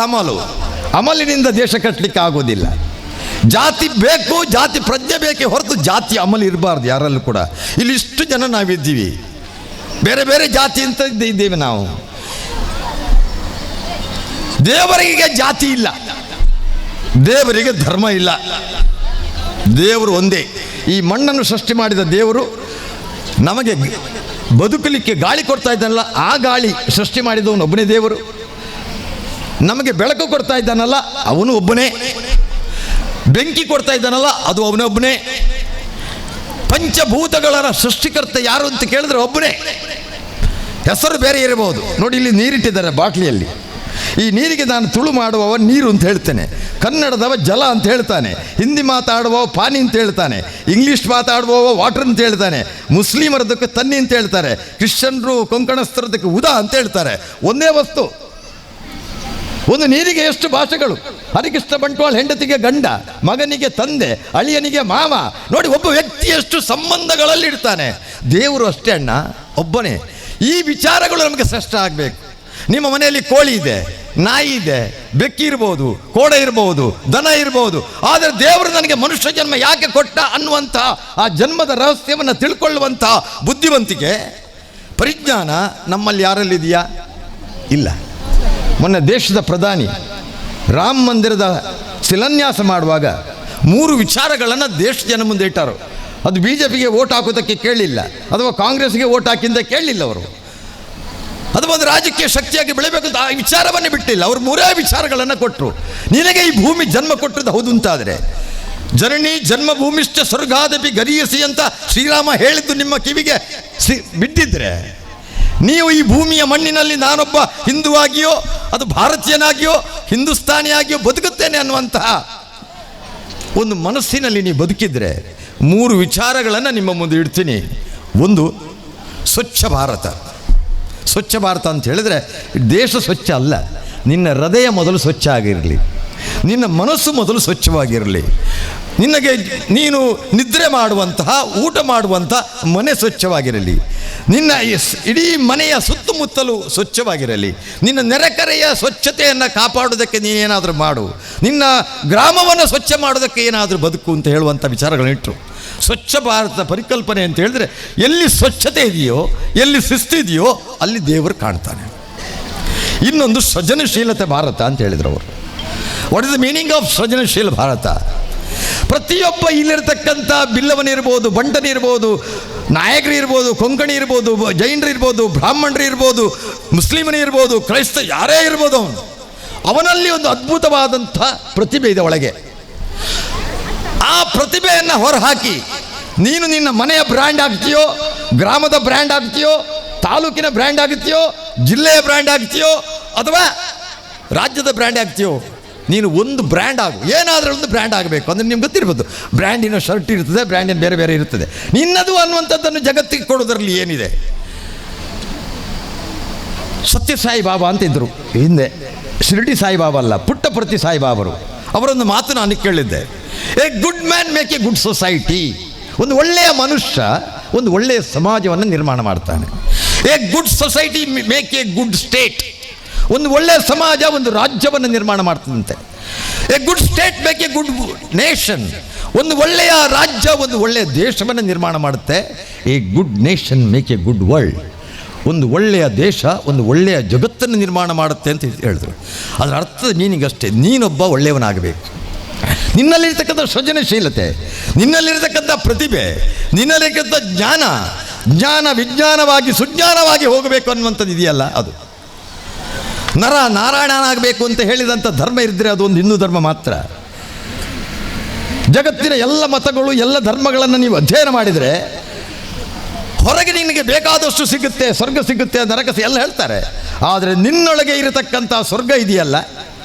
ಅಮಲಿನಿಂದ ದೇಶ ಕಟ್ಟಲಿಕ್ಕೆ ಆಗೋದಿಲ್ಲ. ಜಾತಿ ಬೇಕು, ಜಾತಿ ಪ್ರಜ್ಞೆ ಬೇಕೇ ಹೊರತು ಜಾತಿ ಅಮಲು ಇರಬಾರ್ದು ಯಾರಲ್ಲೂ ಕೂಡ. ಇಲ್ಲಿ ಇಷ್ಟು ಜನ ನಾವಿದ್ದೀವಿ, ಬೇರೆ ಬೇರೆ ಜಾತಿ ಅಂತ ಇದ್ದೇವೆ ನಾವು. ದೇವರಿಗೆ ಜಾತಿ ಇಲ್ಲ, ದೇವರಿಗೆ ಧರ್ಮ ಇಲ್ಲ, ದೇವರು ಒಂದೇ. ಈ ಮಣ್ಣನ್ನು ಸೃಷ್ಟಿ ಮಾಡಿದ ದೇವರು ನಮಗೆ ಬದುಕಲಿಕ್ಕೆ ಗಾಳಿ ಕೊಡ್ತಾ ಇದ್ದಾನಲ್ಲ, ಆ ಗಾಳಿ ಸೃಷ್ಟಿ ಮಾಡಿದವನು ಒಬ್ಬನೇ ದೇವರು. ನಮಗೆ ಬೆಳಕು ಕೊಡ್ತಾ ಇದ್ದಾನಲ್ಲ, ಅವನು ಒಬ್ಬನೇ. ಬೆಂಕಿ ಕೊಡ್ತಾ ಇದ್ದಾನಲ್ಲ, ಅದು ಅವನೊಬ್ಬನೇ. ಪಂಚಭೂತಗಳ ಸೃಷ್ಟಿಕರ್ತ ಯಾರು ಅಂತ ಕೇಳಿದ್ರೆ ಒಬ್ಬನೇ. ಹೆಸರು ಬೇರೆ ಇರಬಹುದು. ನೋಡಿ, ಇಲ್ಲಿ ನೀರಿಟ್ಟಿದ್ದಾರೆ ಬಾಟ್ಲಿಯಲ್ಲಿ. ಈ ನೀರಿಗೆ ನಾನು ತುಳು ಮಾಡುವವ ನೀರು ಅಂತ ಹೇಳ್ತೇನೆ, ಕನ್ನಡದವ ಜಲ ಅಂತ ಹೇಳ್ತಾನೆ, ಹಿಂದಿ ಮಾತಾಡುವವ ಪಾನಿ ಅಂತ ಹೇಳ್ತಾನೆ, ಇಂಗ್ಲೀಷ್ ಮಾತಾಡುವವ ವಾಟರ್ ಅಂತ ಹೇಳ್ತಾನೆ, ಮುಸ್ಲಿಮರದಕ್ಕೆ ತನ್ನಿ ಅಂತ ಹೇಳ್ತಾರೆ, ಕ್ರಿಶ್ಚಿಯನ್ರು ಕೊಂಕಣಸ್ಥರದಕ್ಕೆ ಉದಾ ಅಂತ ಹೇಳ್ತಾರೆ. ಒಂದೇ ವಸ್ತು. ಒಂದು ನೀರಿಗೆ ಎಷ್ಟು ಭಾಷೆಗಳು. ಹರಿಕೃಷ್ಣ ಬಂಟ್ವಾಳ ಹೆಂಡತಿಗೆ ಗಂಡ, ಮಗನಿಗೆ ತಂದೆ, ಅಳಿಯನಿಗೆ ಮಾವ. ನೋಡಿ, ಒಬ್ಬ ವ್ಯಕ್ತಿ ಎಷ್ಟು ಸಂಬಂಧಗಳಲ್ಲಿ ಇಡ್ತಾನೆ. ದೇವರು ಅಷ್ಟೇ ಅಣ್ಣ, ಒಬ್ಬನೇ. ಈ ವಿಚಾರಗಳು ನಮಗೆ ಶ್ರೇಷ್ಠ ಆಗಬೇಕು. ನಿಮ್ಮ ಮನೆಯಲ್ಲಿ ಕೋಳಿ ಇದೆ, ನಾಯಿ ಇದೆ, ಬೆಕ್ಕಿ ಇರ್ಬೋದು, ಕೋಡ ಇರ್ಬೋದು, ದನ ಇರ್ಬೋದು. ಆದರೆ ದೇವರು ನನಗೆ ಮನುಷ್ಯ ಜನ್ಮ ಯಾಕೆ ಕೊಟ್ಟ ಅನ್ನುವಂಥ ಆ ಜನ್ಮದ ರಹಸ್ಯವನ್ನು ತಿಳ್ಕೊಳ್ಳುವಂಥ ಬುದ್ಧಿವಂತಿಕೆ, ಪರಿಜ್ಞಾನ ನಮ್ಮಲ್ಲಿ ಯಾರಲ್ಲಿದೆಯಾ? ಇಲ್ಲ. ಮೊನ್ನೆ ದೇಶದ ಪ್ರಧಾನಿ ರಾಮ ಮಂದಿರದ ಶಿಲಾನ್ಯಾಸ ಮಾಡುವಾಗ 3 ವಿಚಾರಗಳನ್ನು ದೇಶ ಜನ ಮುಂದೆ ಇಟ್ಟಾರು. ಅದು BJPಗೆ ವೋಟ್ ಹಾಕೋದಕ್ಕೆ ಕೇಳಲಿಲ್ಲ, ಅಥವಾ ಕಾಂಗ್ರೆಸ್ಗೆ ವೋಟ್ ಹಾಕಿಂದ ಕೇಳಲಿಲ್ಲ ಅವರು. ಅದು ಒಂದು ರಾಜಕೀಯ ಶಕ್ತಿಯಾಗಿ ಬೆಳಿಬೇಕು ಅಂತ ಆ ವಿಚಾರವನ್ನೇ ಬಿಟ್ಟಿಲ್ಲ. ಅವರು 3 ವಿಚಾರಗಳನ್ನು ಕೊಟ್ಟರು. ನಿನಗೆ ಈ ಭೂಮಿ ಜನ್ಮ ಕೊಟ್ಟದ್ದು ಹೌದು ಅಂತಾದರೆ, ಜನನಿ ಜನ್ಮಭೂಮಿಶ್ಚ ಸ್ವರ್ಗಾದಪಿ ಗರೀಯಸಿ ಅಂತ ಶ್ರೀರಾಮ ಹೇಳಿದ್ದು ನಿಮ್ಮ ಕಿವಿಗೆ ಬಿಟ್ಟಿದ್ರೆ, ನೀವು ಈ ಭೂಮಿಯ ಮಣ್ಣಿನಲ್ಲಿ ನಾನೊಬ್ಬ ಹಿಂದುವಾಗಿಯೋ ಅದು ಭಾರತೀಯನಾಗಿಯೋ ಹಿಂದೂಸ್ತಾನಿಯಾಗಿಯೋ ಬದುಕುತ್ತೇನೆ ಅನ್ನುವಂತಹ ಒಂದು ಮನಸ್ಸಿನಲ್ಲಿ ನೀವು ಬದುಕಿದ್ರೆ 3 ವಿಚಾರಗಳನ್ನು ನಿಮ್ಮ ಮುಂದೆ ಇಡ್ತೀನಿ. ಒಂದು, ಸ್ವಚ್ಛ ಭಾರತ. ಸ್ವಚ್ಛ ಭಾರತ ಅಂತ ಹೇಳಿದರೆ ದೇಶ ಸ್ವಚ್ಛ ಅಲ್ಲ, ನಿನ್ನ ಹೃದಯ ಮೊದಲು ಸ್ವಚ್ಛ ಆಗಿರಲಿ, ನಿನ್ನ ಮನಸ್ಸು ಮೊದಲು ಸ್ವಚ್ಛವಾಗಿರಲಿ. ನಿನಗೆ ನೀನು ನಿದ್ರೆ ಮಾಡುವಂತಹ, ಊಟ ಮಾಡುವಂತಹ ಮನೆ ಸ್ವಚ್ಛವಾಗಿರಲಿ, ನಿನ್ನ ಇಡೀ ಮನೆಯ ಸುತ್ತಮುತ್ತಲು ಸ್ವಚ್ಛವಾಗಿರಲಿ, ನಿನ್ನ ನೆರೆಕರೆಯ ಸ್ವಚ್ಛತೆಯನ್ನು ಕಾಪಾಡೋದಕ್ಕೆ ನೀನೇನಾದರೂ ಮಾಡು, ನಿನ್ನ ಗ್ರಾಮವನ್ನು ಸ್ವಚ್ಛ ಮಾಡೋದಕ್ಕೆ ಏನಾದರೂ ಬದುಕು ಅಂತ ಹೇಳುವಂಥ ವಿಚಾರಗಳನ್ನಿಟ್ಟರು. ಸ್ವಚ್ಛ ಭಾರತ ಪರಿಕಲ್ಪನೆ ಅಂತ ಹೇಳಿದ್ರೆ, ಎಲ್ಲಿ ಸ್ವಚ್ಛತೆ ಇದೆಯೋ, ಎಲ್ಲಿ ಶಿಸ್ತಿದೆಯೋ ಅಲ್ಲಿ ದೇವರು ಕಾಣ್ತಾನೆ. ಇನ್ನೊಂದು ಸೃಜನಶೀಲತೆ ಭಾರತ ಅಂತ ಹೇಳಿದ್ರು ಅವರು. What is the meaning of ಸೃಜನಶೀಲ ಭಾರತ? ಪ್ರತಿಯೊಬ್ಬ ಇಲ್ಲಿರ್ತಕ್ಕಂಥ ಬಿಲ್ಲವನಿರ್ಬೋದು, ಬಂಟನಿರ್ಬೋದು, ನಾಯಕರಿರ್ಬೋದು, ಕೊಂಕಣಿ ಇರ್ಬೋದು, ಜೈನರಿರ್ಬೋದು, ಬ್ರಾಹ್ಮಣರಿರ್ಬೋದು, ಮುಸ್ಲಿಮನಿರ್ಬೋದು, ಕ್ರೈಸ್ತ ಯಾರೇ ಇರ್ಬೋದು, ಅವನಲ್ಲಿ ಒಂದು ಅದ್ಭುತವಾದಂಥ ಪ್ರತಿಭೆ ಇದೆ ಒಳಗೆ. ಆ ಪ್ರತಿಭೆಯನ್ನು ಹೊರಹಾಕಿ ನೀನು ನಿನ್ನ ಮನೆಯ ಬ್ರ್ಯಾಂಡ್ ಆಗ್ತೀಯೋ, ಗ್ರಾಮದ ಬ್ರ್ಯಾಂಡ್ ಆಗ್ತೀಯೋ, ತಾಲೂಕಿನ ಬ್ರ್ಯಾಂಡ್ ಆಗ್ತೀಯೋ, ಜಿಲ್ಲೆಯ ಬ್ರ್ಯಾಂಡ್ ಆಗ್ತೀಯೋ, ಅಥವಾ ರಾಜ್ಯದ ಬ್ರ್ಯಾಂಡ್ ಆಗ್ತೀಯೋ, ನೀನು ಒಂದು ಬ್ರ್ಯಾಂಡ್ ಆಗು. ಏನಾದರೂ ಒಂದು ಬ್ರ್ಯಾಂಡ್ ಆಗಬೇಕು ಅಂದರೆ ನಿಮ್ಗೆ ಗೊತ್ತಿರ್ಬೋದು, ಬ್ರ್ಯಾಂಡಿನ ಶರ್ಟ್ ಇರ್ತದೆ, ಬ್ರ್ಯಾಂಡಿನ ಬೇರೆ ಬೇರೆ ಇರ್ತದೆ. ನಿನ್ನದು ಅನ್ನುವಂಥದ್ದನ್ನು ಜಗತ್ತಿಗೆ ಕೊಡೋದ್ರಲ್ಲಿ ಏನಿದೆ? ಸತ್ಯಸಾಯಿ ಬಾಬಾ ಅಂತಿದ್ದರು ಹಿಂದೆ, ಶಿರಡಿ ಸಾಯಿಬಾಬಾ ಅಲ್ಲ, ಪುಟ್ಟಪರ್ತಿ ಸಾಯಿಬಾಬರು. ಅವರೊಂದು ಮಾತು ನಾನು ಕೇಳಿದ್ದೆ, a good man make a good society. ಒಂದು ಒಳ್ಳೆಯ ಮನುಷ್ಯ ಒಂದು ಒಳ್ಳೆಯ ಸಮಾಜವನ್ನು ನಿರ್ಮಾಣ ಮಾಡ್ತಾನೆ. A good society make a good state. ಒಂದು ಒಳ್ಳೆಯ ಸಮಾಜ ಒಂದು ರಾಜ್ಯವನ್ನು ನಿರ್ಮಾಣ ಮಾಡ್ತದಂತೆ. A good state make a good nation. ಒಂದು ಒಳ್ಳೆಯ ರಾಜ್ಯ ಒಂದು ಒಳ್ಳೆಯ ದೇಶವನ್ನು ನಿರ್ಮಾಣ ಮಾಡುತ್ತೆ. A good nation make a good world. ಒಂದು ಒಳ್ಳೆಯ ದೇಶ ಒಂದು ಒಳ್ಳೆಯ ಜಗತ್ತನ್ನು ನಿರ್ಮಾಣ ಮಾಡುತ್ತೆ ಅಂತ ಹೇಳಿದ್ರು. ಅದರ ಅರ್ಥದ ಮೀನಿಂಗ್ ಅಷ್ಟೇ, ನೀನೊಬ್ಬ ಒಳ್ಳೆಯವನಾಗಬೇಕು. ನಿನ್ನಲ್ಲಿರ್ತಕ್ಕಂಥ ಸೃಜನಶೀಲತೆ, ನಿನ್ನಲ್ಲಿರ್ತಕ್ಕಂಥ ಪ್ರತಿಭೆ, ನಿನ್ನಲ್ಲಿರ್ತಕ್ಕಂಥ ಜ್ಞಾನ ವಿಜ್ಞಾನವಾಗಿ ಸುಜ್ಞಾನವಾಗಿ ಹೋಗಬೇಕು ಅನ್ನುವಂಥದ್ದು ಇದೆಯಲ್ಲ, ಅದು ನಾರಾಯಣನಾಗಬೇಕು ಅಂತ ಹೇಳಿದಂಥ ಧರ್ಮ ಇದ್ದರೆ ಅದು ಒಂದು ಹಿಂದೂ ಧರ್ಮ ಮಾತ್ರ. ಜಗತ್ತಿನ ಎಲ್ಲ ಮತಗಳು ಎಲ್ಲ ಧರ್ಮಗಳನ್ನು ನೀವು ಅಧ್ಯಯನ ಮಾಡಿದರೆ ಹೊರಗೆ ನಿನಗೆ ಬೇಕಾದಷ್ಟು ಸಿಗುತ್ತೆ, ಸ್ವರ್ಗ ಸಿಗುತ್ತೆ, ನರಕ ಎಲ್ಲ ಹೇಳ್ತಾರೆ. ಆದರೆ ನಿನ್ನೊಳಗೆ ಇರತಕ್ಕಂಥ ಸ್ವರ್ಗ ಇದೆಯಲ್ಲ,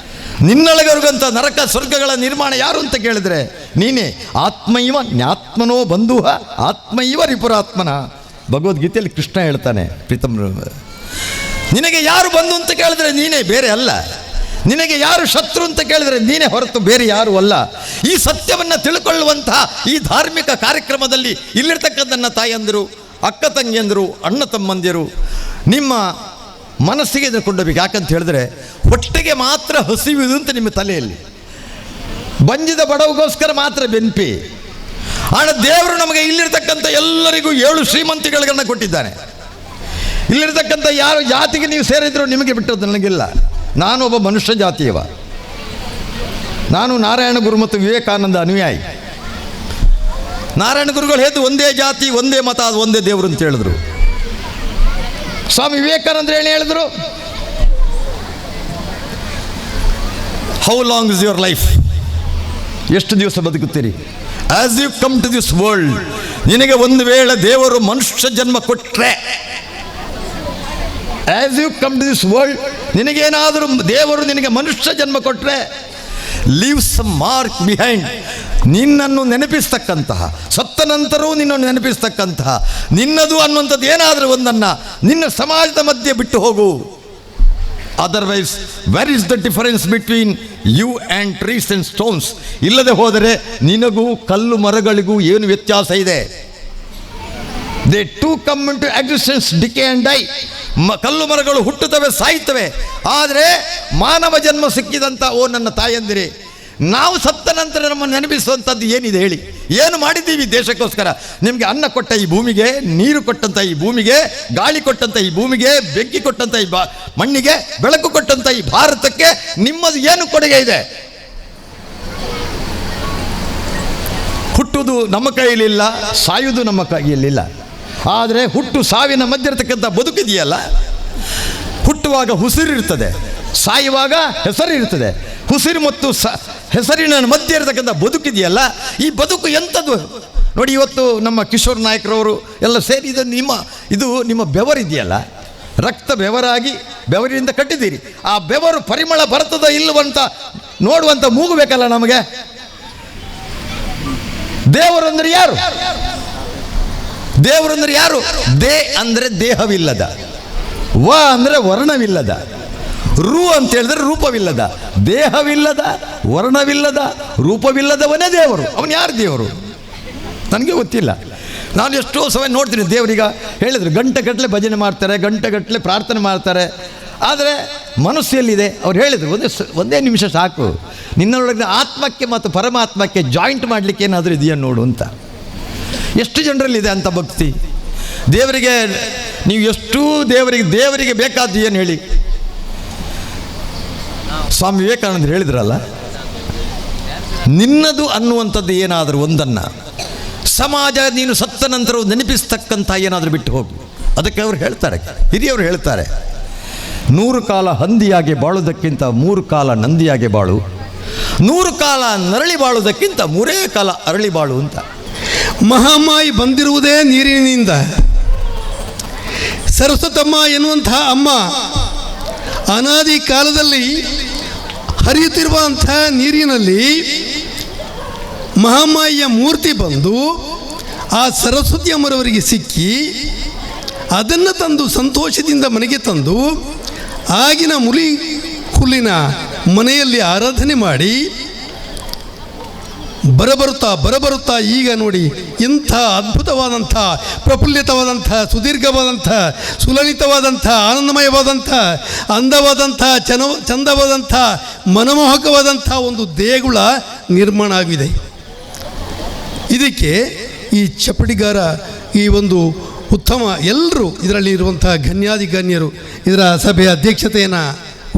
ನಿನ್ನೊಳಗೆ ಇರುವಂಥ ನರಕ ಸ್ವರ್ಗಗಳ ನಿರ್ಮಾಣ ಯಾರು ಅಂತ ಕೇಳಿದರೆ ನೀನೇ. ಆತ್ಮೈವ ಜ್ಞಾತ್ಮನೋ ಬಂಧುಹ ಆತ್ಮೈವ ರಿಪುರಾತ್ಮನ. ಭಗವದ್ಗೀತೆಯಲ್ಲಿ ಕೃಷ್ಣ ಹೇಳ್ತಾನೆ, ಪ್ರೀತಮ್, ನಿನಗೆ ಯಾರು ಬಂಧು ಅಂತ ಕೇಳಿದ್ರೆ ನೀನೇ, ಬೇರೆ ಅಲ್ಲ. ನಿನಗೆ ಯಾರು ಶತ್ರು ಅಂತ ಕೇಳಿದರೆ ನೀನೇ ಹೊರತು ಬೇರೆ ಯಾರು ಅಲ್ಲ. ಈ ಸತ್ಯವನ್ನು ತಿಳ್ಕೊಳ್ಳುವಂತಹ ಈ ಧಾರ್ಮಿಕ ಕಾರ್ಯಕ್ರಮದಲ್ಲಿ ಇಲ್ಲಿರ್ತಕ್ಕಂಥ ತಾಯಂದಿರು, ಅಕ್ಕ ತಂಗಿಯಂದರು, ಅಣ್ಣ ತಮ್ಮಂದಿರು ನಿಮ್ಮ ಮನಸ್ಸಿಗೆ ಇದನ್ನು ಕೊಂಡೋಗ್ಬೇಕು. ಯಾಕಂತ ಹೇಳಿದ್ರೆ ಹೊಟ್ಟೆಗೆ ಮಾತ್ರ ಹಸಿವಿದು ಅಂತ ನಿಮ್ಮ ತಲೆಯಲ್ಲಿ, ಬಂಜಿದ ಬಡವಗೋಸ್ಕರ ಮಾತ್ರ ಬೆನ್ಪಿ. ಆದರೆ ದೇವರು ನಮಗೆ ಇಲ್ಲಿರ್ತಕ್ಕಂಥ ಎಲ್ಲರಿಗೂ 7 ಶ್ರೀಮಂತಿಗಳನ್ನು ಕೊಟ್ಟಿದ್ದಾನೆ. ಇಲ್ಲಿರ್ತಕ್ಕಂಥ ಯಾರು ಜಾತಿಗೆ ನೀವು ಸೇರಿದ್ರು ನಿಮಗೆ ಬಿಟ್ಟದ್ದು ನನಗಿಲ್ಲ. ನಾನು ಒಬ್ಬ ಮನುಷ್ಯ ಜಾತಿಯವ. ನಾನು ನಾರಾಯಣ ಗುರು ಮತ್ತು ವಿವೇಕಾನಂದ ಅನುಯಾಯಿ. ನಾರಾಯಣ ಗುರುಗಳು ಹೇಳಿದ್ದು ಒಂದೇ ಜಾತಿ ಒಂದೇ ಮತ, ಅದು ಒಂದೇ ದೇವರು ಅಂತ ಹೇಳಿದ್ರು. ಸ್ವಾಮಿ ವಿವೇಕಾನಂದರು ಏನು ಹೇಳಿದ್ರು? How long is your life? ಎಷ್ಟು ದಿವಸ ಬದುಕುತ್ತೀರಿ? As you come to this world, ನಿನಗೆ ಒಂದು ವೇಳೆ ದೇವರು ಮನುಷ್ಯ ಜನ್ಮ ಕೊಟ್ಟರೆ, as you come to this world ನಿನಗೇನಾದರೂ ದೇವರು ನಿನಗೆ ಮನುಷ್ಯ ಜನ್ಮ ಕೊಟ್ಟರೆ ಲೀವ್ ಸಮ್ ಮಾರ್ಕ್ ಬಿಹೈಂಡ್, ನಿನ್ನನ್ನು ನೆನಪಿಸ್ತಕ್ಕಂತಹ, ಸತ್ತ ನಂತರವೂ ನಿನ್ನನ್ನು ನೆನಪಿಸ್ತಕ್ಕಂತಹ, ನಿನ್ನದು ಅನ್ನುವಂಥದ್ದು ಏನಾದರೂ ಒಂದನ್ನು ನಿನ್ನ ಸಮಾಜದ ಮಧ್ಯೆ ಬಿಟ್ಟು ಹೋಗು. Otherwise where is the difference between you and trees and stones? ಇಲ್ಲದೆ ಹೋದರೆ ನಿನಗೂ ಕಲ್ಲು ಮರಗಳಿಗೂ ಏನು ವ್ಯತ್ಯಾಸ ಇದೆ? They to come into existence, decay and die. ಕಲ್ಲು ಮರಗಳು ಹುಟ್ಟುತ್ತವೆ, ಸಾಯ್ತವೆ. ಆದರೆ ಮಾನವ ಜನ್ಮ ಸಿಕ್ಕಿದಂಥ ಓ ನನ್ನ ತಾಯಂದಿರೇ, ನಾವು ಸತ್ತ ನಂತರ ನಮ್ಮನ್ನು ನೆನಪಿಸುವಂಥದ್ದು ಏನಿದೆ ಹೇಳಿ? ಏನು ಮಾಡಿದ್ದೀವಿ ದೇಶಕ್ಕೋಸ್ಕರ? ನಿಮಗೆ ಅನ್ನ ಕೊಟ್ಟ ಈ ಭೂಮಿಗೆ, ನೀರು ಕೊಟ್ಟಂಥ ಈ ಭೂಮಿಗೆ, ಗಾಳಿ ಕೊಟ್ಟಂಥ ಈ ಭೂಮಿಗೆ, ಬೆಂಕಿ ಕೊಟ್ಟಂಥ ಈ ಮಣ್ಣಿಗೆ, ಬೆಳಕು ಕೊಟ್ಟಂಥ ಈ ಭಾರತಕ್ಕೆ ನಿಮ್ಮದು ಏನು ಕೊಡುಗೆ ಇದೆ? ಹುಟ್ಟುವುದು ನಮ್ಮ ಕೈಯಲ್ಲಿಲ್ಲ, ಸಾಯುವುದು ನಮ್ಮ ಕೈಯಲ್ಲಿಲ್ಲ. ಆದರೆ ಹುಟ್ಟು ಸಾವಿನ ಮಧ್ಯೆ ಇರತಕ್ಕಂಥ ಬದುಕಿದೆಯಲ್ಲ, ಹುಟ್ಟುವಾಗ ಉಸಿರಿರ್ತದೆ, ಸಾಯುವಾಗ ಹೆಸರಿರ್ತದೆ. ಉಸಿರು ಮತ್ತು ಹೆಸರಿನ ಮಧ್ಯೆ ಇರತಕ್ಕಂಥ ಬದುಕಿದೆಯಲ್ಲ, ಈ ಬದುಕು ಎಂಥದ್ದು ನೋಡಿ. ಇವತ್ತು ನಮ್ಮ ಕಿಶೋರ್ ನಾಯಕರವರು ಎಲ್ಲ ಸೇರಿ ಇದು ನಿಮ್ಮ ಬೆವರಿದೆಯಲ್ಲ, ರಕ್ತ ಬೆವರಾಗಿ ಬೆವರಿನಿಂದ ಕಟ್ಟಿದ್ದೀರಿ. ಆ ಬೆವರು ಪರಿಮಳ ಬರ್ತದ ಇಲ್ಲವಂತ ನೋಡುವಂಥ ಮೂಗು ಬೇಕಲ್ಲ ನಮಗೆ. ದೇವರಂದ್ರೆ ಯಾರು? ದೇವರಂದ್ರೆ ಯಾರು? ದೇ ಅಂದರೆ ದೇಹವಿಲ್ಲದ, ವ ಅಂದರೆ ವರ್ಣವಿಲ್ಲದ, ರು ಅಂತ ಹೇಳಿದ್ರೆ ರೂಪವಿಲ್ಲದ. ದೇಹವಿಲ್ಲದ, ವರ್ಣವಿಲ್ಲದ, ರೂಪವಿಲ್ಲದವನೇ ದೇವರು. ಅವನು ಯಾರು ದೇವರು? ನನಗೆ ಗೊತ್ತಿಲ್ಲ. ನಾನು ಎಷ್ಟೋ ಸಮಯ ನೋಡ್ತೀನಿ, ದೇವರಿಗೆ ಹೇಳಿದರು ಗಂಟೆಗಟ್ಟಲೆ ಭಜನೆ ಮಾಡ್ತಾರೆ, ಗಂಟೆಗಟ್ಟಲೆ ಪ್ರಾರ್ಥನೆ ಮಾಡ್ತಾರೆ. ಆದರೆ ಮನಸ್ಸು ಎಲ್ಲಿದೆ? ಅವ್ರು ಹೇಳಿದರು ಒಂದೇ ನಿಮಿಷ ಸಾಕು, ನಿನ್ನೊಳಗಿನ ಆತ್ಮಕ್ಕೆ ಮತ್ತು ಪರಮಾತ್ಮಕ್ಕೆ ಜಾಯಿಂಟ್ ಮಾಡಲಿಕ್ಕೆ ಏನಾದರೂ ಇದೆಯಾ ನೋಡು ಅಂತ. ಎಷ್ಟು ಜನರಲ್ಲಿದೆ ಅಂಥ ಭಕ್ತಿ? ದೇವರಿಗೆ ನೀವು ಎಷ್ಟು ದೇವರಿಗೆ ಬೇಕಾದ್ದು ಏನು ಹೇಳಿ? ಸ್ವಾಮಿ ವಿವೇಕಾನಂದರು ಹೇಳಿದ್ರಲ್ಲ, ನಿನ್ನದು ಅನ್ನುವಂಥದ್ದು ಏನಾದರೂ ಒಂದನ್ನು ಸಮಾಜ ನೀನು ಸತ್ತ ನಂತರ ನೆನಪಿಸ್ತಕ್ಕಂಥ ಏನಾದರೂ ಬಿಟ್ಟು ಹೋಗು. ಅದಕ್ಕೆ ಅವರು ಹೇಳ್ತಾರೆ, ಹಿರಿಯವರು ಹೇಳ್ತಾರೆ, 100 ಕಾಲ ಹಂದಿಯಾಗಿ ಬಾಳುವುದಕ್ಕಿಂತ 3 ಕಾಲ ನಂದಿಯಾಗಿ ಬಾಳು, 100 ಕಾಲ ನರಳಿ ಬಾಳುವುದಕ್ಕಿಂತ 3 ಕಾಲ ಅರಳಿ ಬಾಳು ಅಂತ. ಮಹಾಮಾಯಿ ಬಂದಿರುವುದೇ ನೀರಿನಿಂದ. ಸರಸ್ವತಮ್ಮ ಎನ್ನುವಂತಹ ಅಮ್ಮ ಅನಾದಿ ಕಾಲದಲ್ಲಿ ಹರಿಯುತ್ತಿರುವಂಥ ನೀರಿನಲ್ಲಿ ಮಹಾಮಾಯಿಯ ಮೂರ್ತಿ ಬಂದು ಆ ಸರಸ್ವತಿ ಅಮ್ಮರವರಿಗೆ ಸಿಕ್ಕಿ ಅದನ್ನು ತಂದು ಸಂತೋಷದಿಂದ ಮನೆಗೆ ತಂದು ಆಗಿನ ಮುಲಿ ಹುಲ್ಲಿನ ಮನೆಯಲ್ಲಿ ಆರಾಧನೆ ಮಾಡಿ ಬರಬರುತ್ತಾ ಈಗ ನೋಡಿ ಇಂಥ ಅದ್ಭುತವಾದಂಥ ಪ್ರಫುಲ್ಲಿತವಾದಂಥ ಸುದೀರ್ಘವಾದಂಥ ಸುಲಲಿತವಾದಂಥ ಆನಂದಮಯವಾದಂಥ ಅಂದವಾದಂಥ ಚಂದವಾದಂಥ ಮನಮೋಹಕವಾದಂಥ ಒಂದು ದೇಗುಲ ನಿರ್ಮಾಣ ಆಗಿದೆ. ಇದಕ್ಕೆ ಈ ಚಪ್ಪಡಿಗಾರ ಈ ಒಂದು ಉತ್ತಮ ಎಲ್ಲರೂ ಇದರಲ್ಲಿ ಇರುವಂಥ ಗಣ್ಯಾಧಿಗಣ್ಯರು ಇದರ ಸಭೆಯ ಅಧ್ಯಕ್ಷತೆಯನ್ನು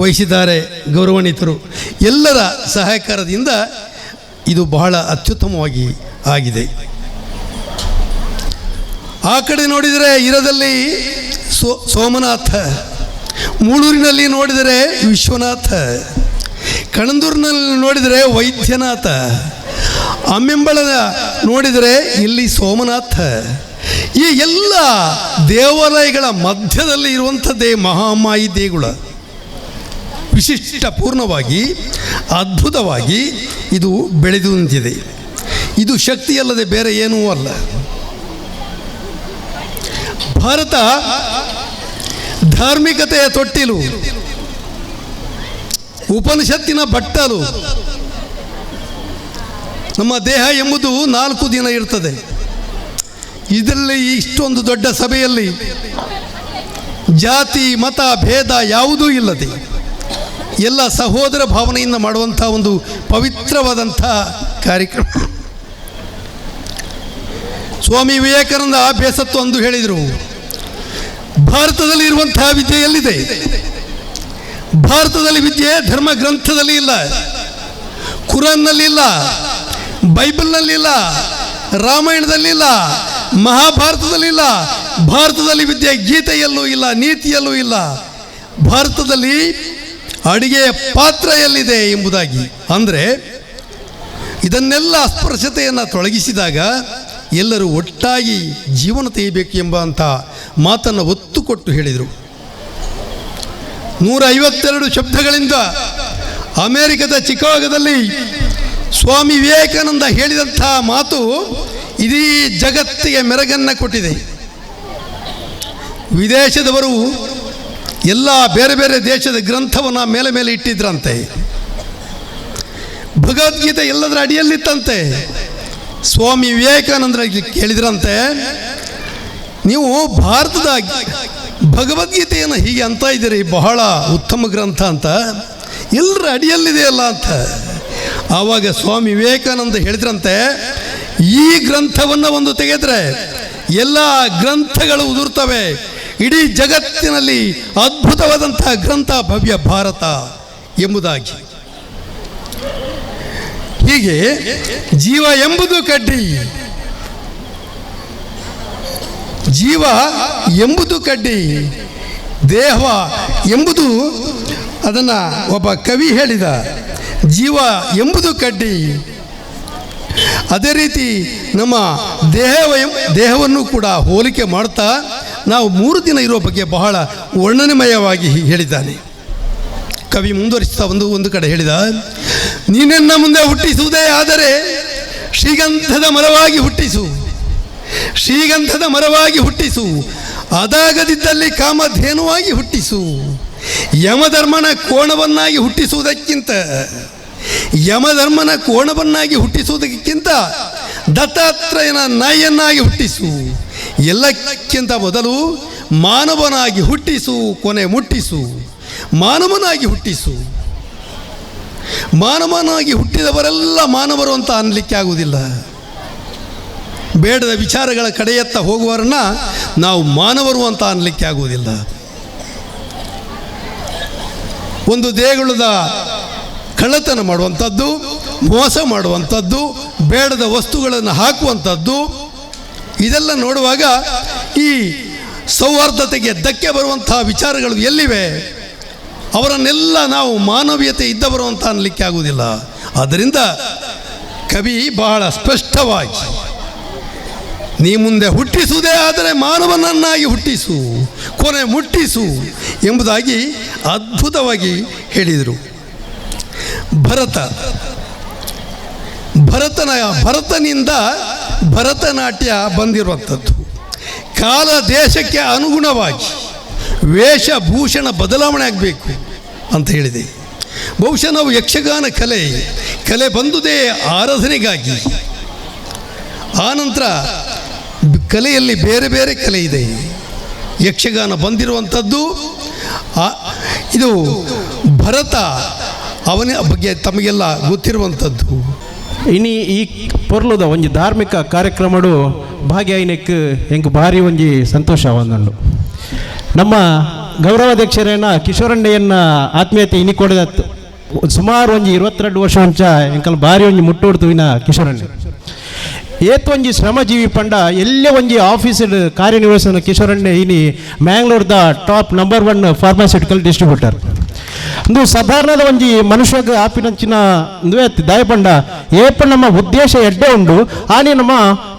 ವಹಿಸಿದ್ದಾರೆ, ಗೌರವಾನ್ವಿತರು. ಎಲ್ಲರ ಸಹಕಾರದಿಂದ ಇದು ಬಹಳ ಅತ್ಯುತ್ತಮವಾಗಿ ಆಗಿದೆ. ಆ ಕಡೆ ನೋಡಿದರೆ ಇರದಲ್ಲಿ ಸೋಮನಾಥ, ಮೂಳೂರಿನಲ್ಲಿ ನೋಡಿದರೆ ವಿಶ್ವನಾಥ, ಕಣಂದೂರಿನಲ್ಲಿ ನೋಡಿದರೆ ವೈದ್ಯನಾಥ, ಅಮ್ಮೆಂಬಳದ ನೋಡಿದರೆ ಇಲ್ಲಿ ಸೋಮನಾಥ. ಈ ಎಲ್ಲ ದೇವಾಲಯಗಳ ಮಧ್ಯದಲ್ಲಿ ಇರುವಂಥದ್ದೇ ಮಹಾಮಾಯಿ ದೇಗುಲ. ವಿಶಿಷ್ಟಪೂರ್ಣವಾಗಿ ಅದ್ಭುತವಾಗಿ ಇದು ಬೆಳೆದು ನಿಂತಿದೆ. ಇದು ಶಕ್ತಿಯಲ್ಲದೆ ಬೇರೆ ಏನೂ ಅಲ್ಲ. ಭಾರತ ಧಾರ್ಮಿಕತೆಯ ತೊಟ್ಟಿಲು, ಉಪನಿಷತ್ತಿನ ಬಟ್ಟಲು. ನಮ್ಮ ದೇಹ ಎಂಬುದು 4 ದಿನ ಇರ್ತದೆ. ಇದರಲ್ಲಿ ಇಷ್ಟೊಂದು ದೊಡ್ಡ ಸಭೆಯಲ್ಲಿ ಜಾತಿ ಮತ ಭೇದ ಯಾವುದೂ ಇಲ್ಲದೆ ಎಲ್ಲ ಸಹೋದರ ಭಾವನೆಯಿಂದ ಮಾಡುವಂಥ ಒಂದು ಪವಿತ್ರವಾದಂಥ ಕಾರ್ಯಕ್ರಮ. ಸ್ವಾಮಿ ವಿವೇಕಾನಂದ ಬೇಸತ್ತು ಅಂದು ಹೇಳಿದರು, ಭಾರತದಲ್ಲಿ ಇರುವಂತಹ ವಿದ್ಯೆ ಎಲ್ಲಿದೆ? ಭಾರತದಲ್ಲಿ ವಿದ್ಯೆ ಧರ್ಮ ಗ್ರಂಥದಲ್ಲಿ ಇಲ್ಲ, ಕುರಾನ್ನಲ್ಲಿಲ್ಲ, ಬೈಬಲ್ನಲ್ಲಿಲ್ಲ, ರಾಮಾಯಣದಲ್ಲಿಲ್ಲ, ಮಹಾಭಾರತದಲ್ಲಿಲ್ಲ. ಭಾರತದಲ್ಲಿ ವಿದ್ಯೆ ಗೀತೆಯಲ್ಲೂ ಇಲ್ಲ, ನೀತಿಯಲ್ಲೂ ಇಲ್ಲ. ಭಾರತದಲ್ಲಿ ಅಡಿಗೆಯ ಪಾತ್ರ ಎಲ್ಲಿದೆ ಎಂಬುದಾಗಿ. ಅಂದರೆ ಇದನ್ನೆಲ್ಲ ಅಸ್ಪೃಶ್ಯತೆಯನ್ನು ತೊಲಗಿಸಿದಾಗ ಎಲ್ಲರೂ ಒಟ್ಟಾಗಿ ಜೀವನ ತೆಗೆಯಬೇಕು ಎಂಬಂಥ ಮಾತನ್ನು ಒತ್ತು ಕೊಟ್ಟು ಹೇಳಿದರು. 152 ಶಬ್ದಗಳಿಂದ ಅಮೆರಿಕದ ಚಿಕಾಗೋದಲ್ಲಿ ಸ್ವಾಮಿ ವಿವೇಕಾನಂದ ಹೇಳಿದಂಥ ಮಾತು ಇಡೀ ಜಗತ್ತಿಗೆ ಮೆರಗನ್ನು ಕೊಟ್ಟಿದೆ. ವಿದೇಶದವರು ಎಲ್ಲ ಬೇರೆ ಬೇರೆ ದೇಶದ ಗ್ರಂಥವನ್ನು ಮೇಲೆ ಮೇಲೆ ಇಟ್ಟಿದ್ರಂತೆ. ಭಗವದ್ಗೀತೆ ಎಲ್ಲದರ ಅಡಿಯಲ್ಲಿತ್ತಂತೆ. ಸ್ವಾಮಿ ವಿವೇಕಾನಂದರಿಗೆ ಕೇಳಿದ್ರಂತೆ, ನೀವು ಭಾರತದ ಭಗವದ್ಗೀತೆಯನ್ನು ಹೀಗೆ ಅಂತ ಇದ್ದೀರಿ, ಬಹಳ ಉತ್ತಮ ಗ್ರಂಥ ಅಂತ, ಎಲ್ಲರ ಅಡಿಯಲ್ಲಿದೆಯಲ್ಲ ಅಂತ. ಆವಾಗ ಸ್ವಾಮಿ ವಿವೇಕಾನಂದ ಹೇಳಿದ್ರಂತೆ, ಈ ಗ್ರಂಥವನ್ನು ಒಂದು ತೆಗೆದ್ರೆ ಎಲ್ಲ ಗ್ರಂಥಗಳು ಉದುರ್ತವೆ, ಇಡೀ ಜಗತ್ತಿನಲ್ಲಿ ಅದ್ಭುತವಾದಂತಹ ಗ್ರಂಥ ಭವ್ಯ ಭಾರತ ಎಂಬುದಾಗಿ. ಹೀಗೆ ಜೀವ ಎಂಬುದು ಕಡ್ಡಿ, ಜೀವ ಎಂಬುದು ಕಡ್ಡಿ, ದೇಹ ಎಂಬುದು, ಅದನ್ನು ಒಬ್ಬ ಕವಿ ಹೇಳಿದ, ಜೀವ ಎಂಬುದು ಕಡ್ಡಿ. ಅದೇ ರೀತಿ ನಮ್ಮ ದೇಹವನ್ನು ಕೂಡ ಹೋಲಿಕೆ ಮಾಡ್ತಾ ನಾವು 3 ದಿನ ಇರೋ ಬಗ್ಗೆ ಬಹಳ ವರ್ಣನೆಮಯವಾಗಿ ಹೇಳಿದ್ದಾನೆ. ಕವಿ ಮುಂದುವರಿಸ್ತಾ ಒಂದು ಕಡೆ ಹೇಳಿದ, ನೀನೆನ್ನ ಮುಂದೆ ಹುಟ್ಟಿಸುವುದೇ ಆದರೆ ಶ್ರೀಗಂಧದ ಮರವಾಗಿ ಹುಟ್ಟಿಸು, ಶ್ರೀಗಂಧದ ಮರವಾಗಿ ಹುಟ್ಟಿಸು, ಅದಾಗದಿದ್ದಲ್ಲಿ ಕಾಮಧೇನುವಾಗಿ ಹುಟ್ಟಿಸು. ಯಮಧರ್ಮನ ಕೋಣವನ್ನಾಗಿ ಹುಟ್ಟಿಸುವುದಕ್ಕಿಂತ ದತ್ತಾತ್ರೇಯನ ನಾಯಿಯನ್ನಾಗಿ ಹುಟ್ಟಿಸು. ಎಲ್ಲಕ್ಕಿಂತ ಮೊದಲು ಮಾನವನಾಗಿ ಹುಟ್ಟಿಸು, ಕೊನೆ ಮುಟ್ಟಿಸು. ಮಾನವನಾಗಿ ಹುಟ್ಟಿಸು. ಮಾನವನಾಗಿ ಹುಟ್ಟಿದವರೆಲ್ಲ ಮಾನವರು ಅಂತ ಅನ್ನಲಿಕ್ಕೆ ಆಗುವುದಿಲ್ಲ. ಬೇಡದ ವಿಚಾರಗಳ ಕಡೆಯತ್ತ ಹೋಗುವವರನ್ನ ನಾವು ಮಾನವರು ಅಂತ ಅನ್ನಲಿಕ್ಕೆ ಆಗುವುದಿಲ್ಲ. ಒಂದು ದೇಗುಲದ ಕಳ್ಳತನ ಮಾಡುವಂಥದ್ದು, ಮೋಸ ಮಾಡುವಂಥದ್ದು, ಬೇಡದ ವಸ್ತುಗಳನ್ನು ಹಾಕುವಂಥದ್ದು, ಇದೆಲ್ಲ ನೋಡುವಾಗ ಈ ಸೌಹಾರ್ದತೆಗೆ ಧಕ್ಕೆ ಬರುವಂತಹ ವಿಚಾರಗಳು ಎಲ್ಲಿವೆ? ಅವರನ್ನೆಲ್ಲ ನಾವು ಮಾನವೀಯತೆ ಇದ್ದವರು ಅಂತ ಅನ್ನಲಿಕ್ಕೆ ಆಗುವುದಿಲ್ಲ. ಆದ್ದರಿಂದ ಕವಿ ಬಹಳ ಸ್ಪಷ್ಟವಾಗಿ, ನೀ ಮುಂದೆ ಹುಟ್ಟಿಸುವುದೇ ಆದರೆ ಮಾನವನನ್ನಾಗಿ ಹುಟ್ಟಿಸು, ಕೊನೆ ಮುಟ್ಟಿಸು ಎಂಬುದಾಗಿ ಅದ್ಭುತವಾಗಿ ಹೇಳಿದರು. ಭರತನಿಂದ ಭರತನಾಟ್ಯ ಬಂದಿರುವಂಥದ್ದು. ಕಾಲ ದೇಶಕ್ಕೆ ಅನುಗುಣವಾಗಿ ವೇಷಭೂಷಣ ಬದಲಾವಣೆ ಆಗಬೇಕು ಅಂತ ಹೇಳಿದೆ. ಬಹುಶಃ ನಾವು ಯಕ್ಷಗಾನ ಕಲೆ ಬಂದುದೇ ಆರಾಧನೆಗಾಗಿ. ಆನಂತರ ಕಲೆಯಲ್ಲಿ ಬೇರೆ ಬೇರೆ ಕಲೆ ಇದೆ. ಯಕ್ಷಗಾನ ಬಂದಿರುವಂಥದ್ದು ಇದು ಭರತ, ಅವನ ಬಗ್ಗೆ ತಮಗೆಲ್ಲ ಗೊತ್ತಿರುವಂಥದ್ದು. ಇನ್ನು ಈ ಪೊರ್ಲುದ ಒಂಜಿ ಧಾರ್ಮಿಕ ಕಾರ್ಯಕ್ರಮಡು ಭಾಗ್ಯಾಯಿನಕ್ಕೆ ಹೆಂಗೆ ಭಾರಿ ಒಂಜಿ ಸಂತೋಷ ಒಂದುಂಡು. ನಮ್ಮ ಗೌರವಾಧ್ಯಕ್ಷರೇನ ಕಿಶೋರಣ್ಣಯ್ಯನ ಆತ್ಮೀಯತೆ ಇನಿ ಕೊಡದತ್ತು ಸುಮಾರು ಒಂಜಿ 22 ವರ್ಷ ಅಂಚ ಎಂಕಲ್ ಭಾರಿ ಒಂಜಿ ಮುಟ್ಟುಡ್ತು ಇನ್ನ ಕಿಶೋರಣ್ಣ ಏತ್ ಒಂಜಿ ಶ್ರಮಜೀವಿ ಪಂಡ ಎಲ್ಲೇ ಒಂಜಿ ಆಫೀಸ್ ಕಾರ್ಯನಿರ್ವಹಿಸಿದ ಕಿಶೋರಣ್ಣ ಇನಿ ಮ್ಯಾಂಗ್ಳೂರ್ದ ಟಾಪ್ ನಂಬರ್ 1 ಫಾರ್ಮಾಸ್ಯೂಟಿಕಲ್ ಡಿಸ್ಟ್ರಿಬ್ಯೂಟರ್. ಒಂದು ಸಾಧಾರಣದ ಒಂಜಿ ಮನುಷ್ಯಗೆ ಆಪಿನಂಚಿನ ದಯಪಂಡ ಏಪ ನಮ್ಮ ಉದ್ದೇಶ ಎಡ್ಡೆ ಉಂಡು ಆನೆ ನಮ್ಮ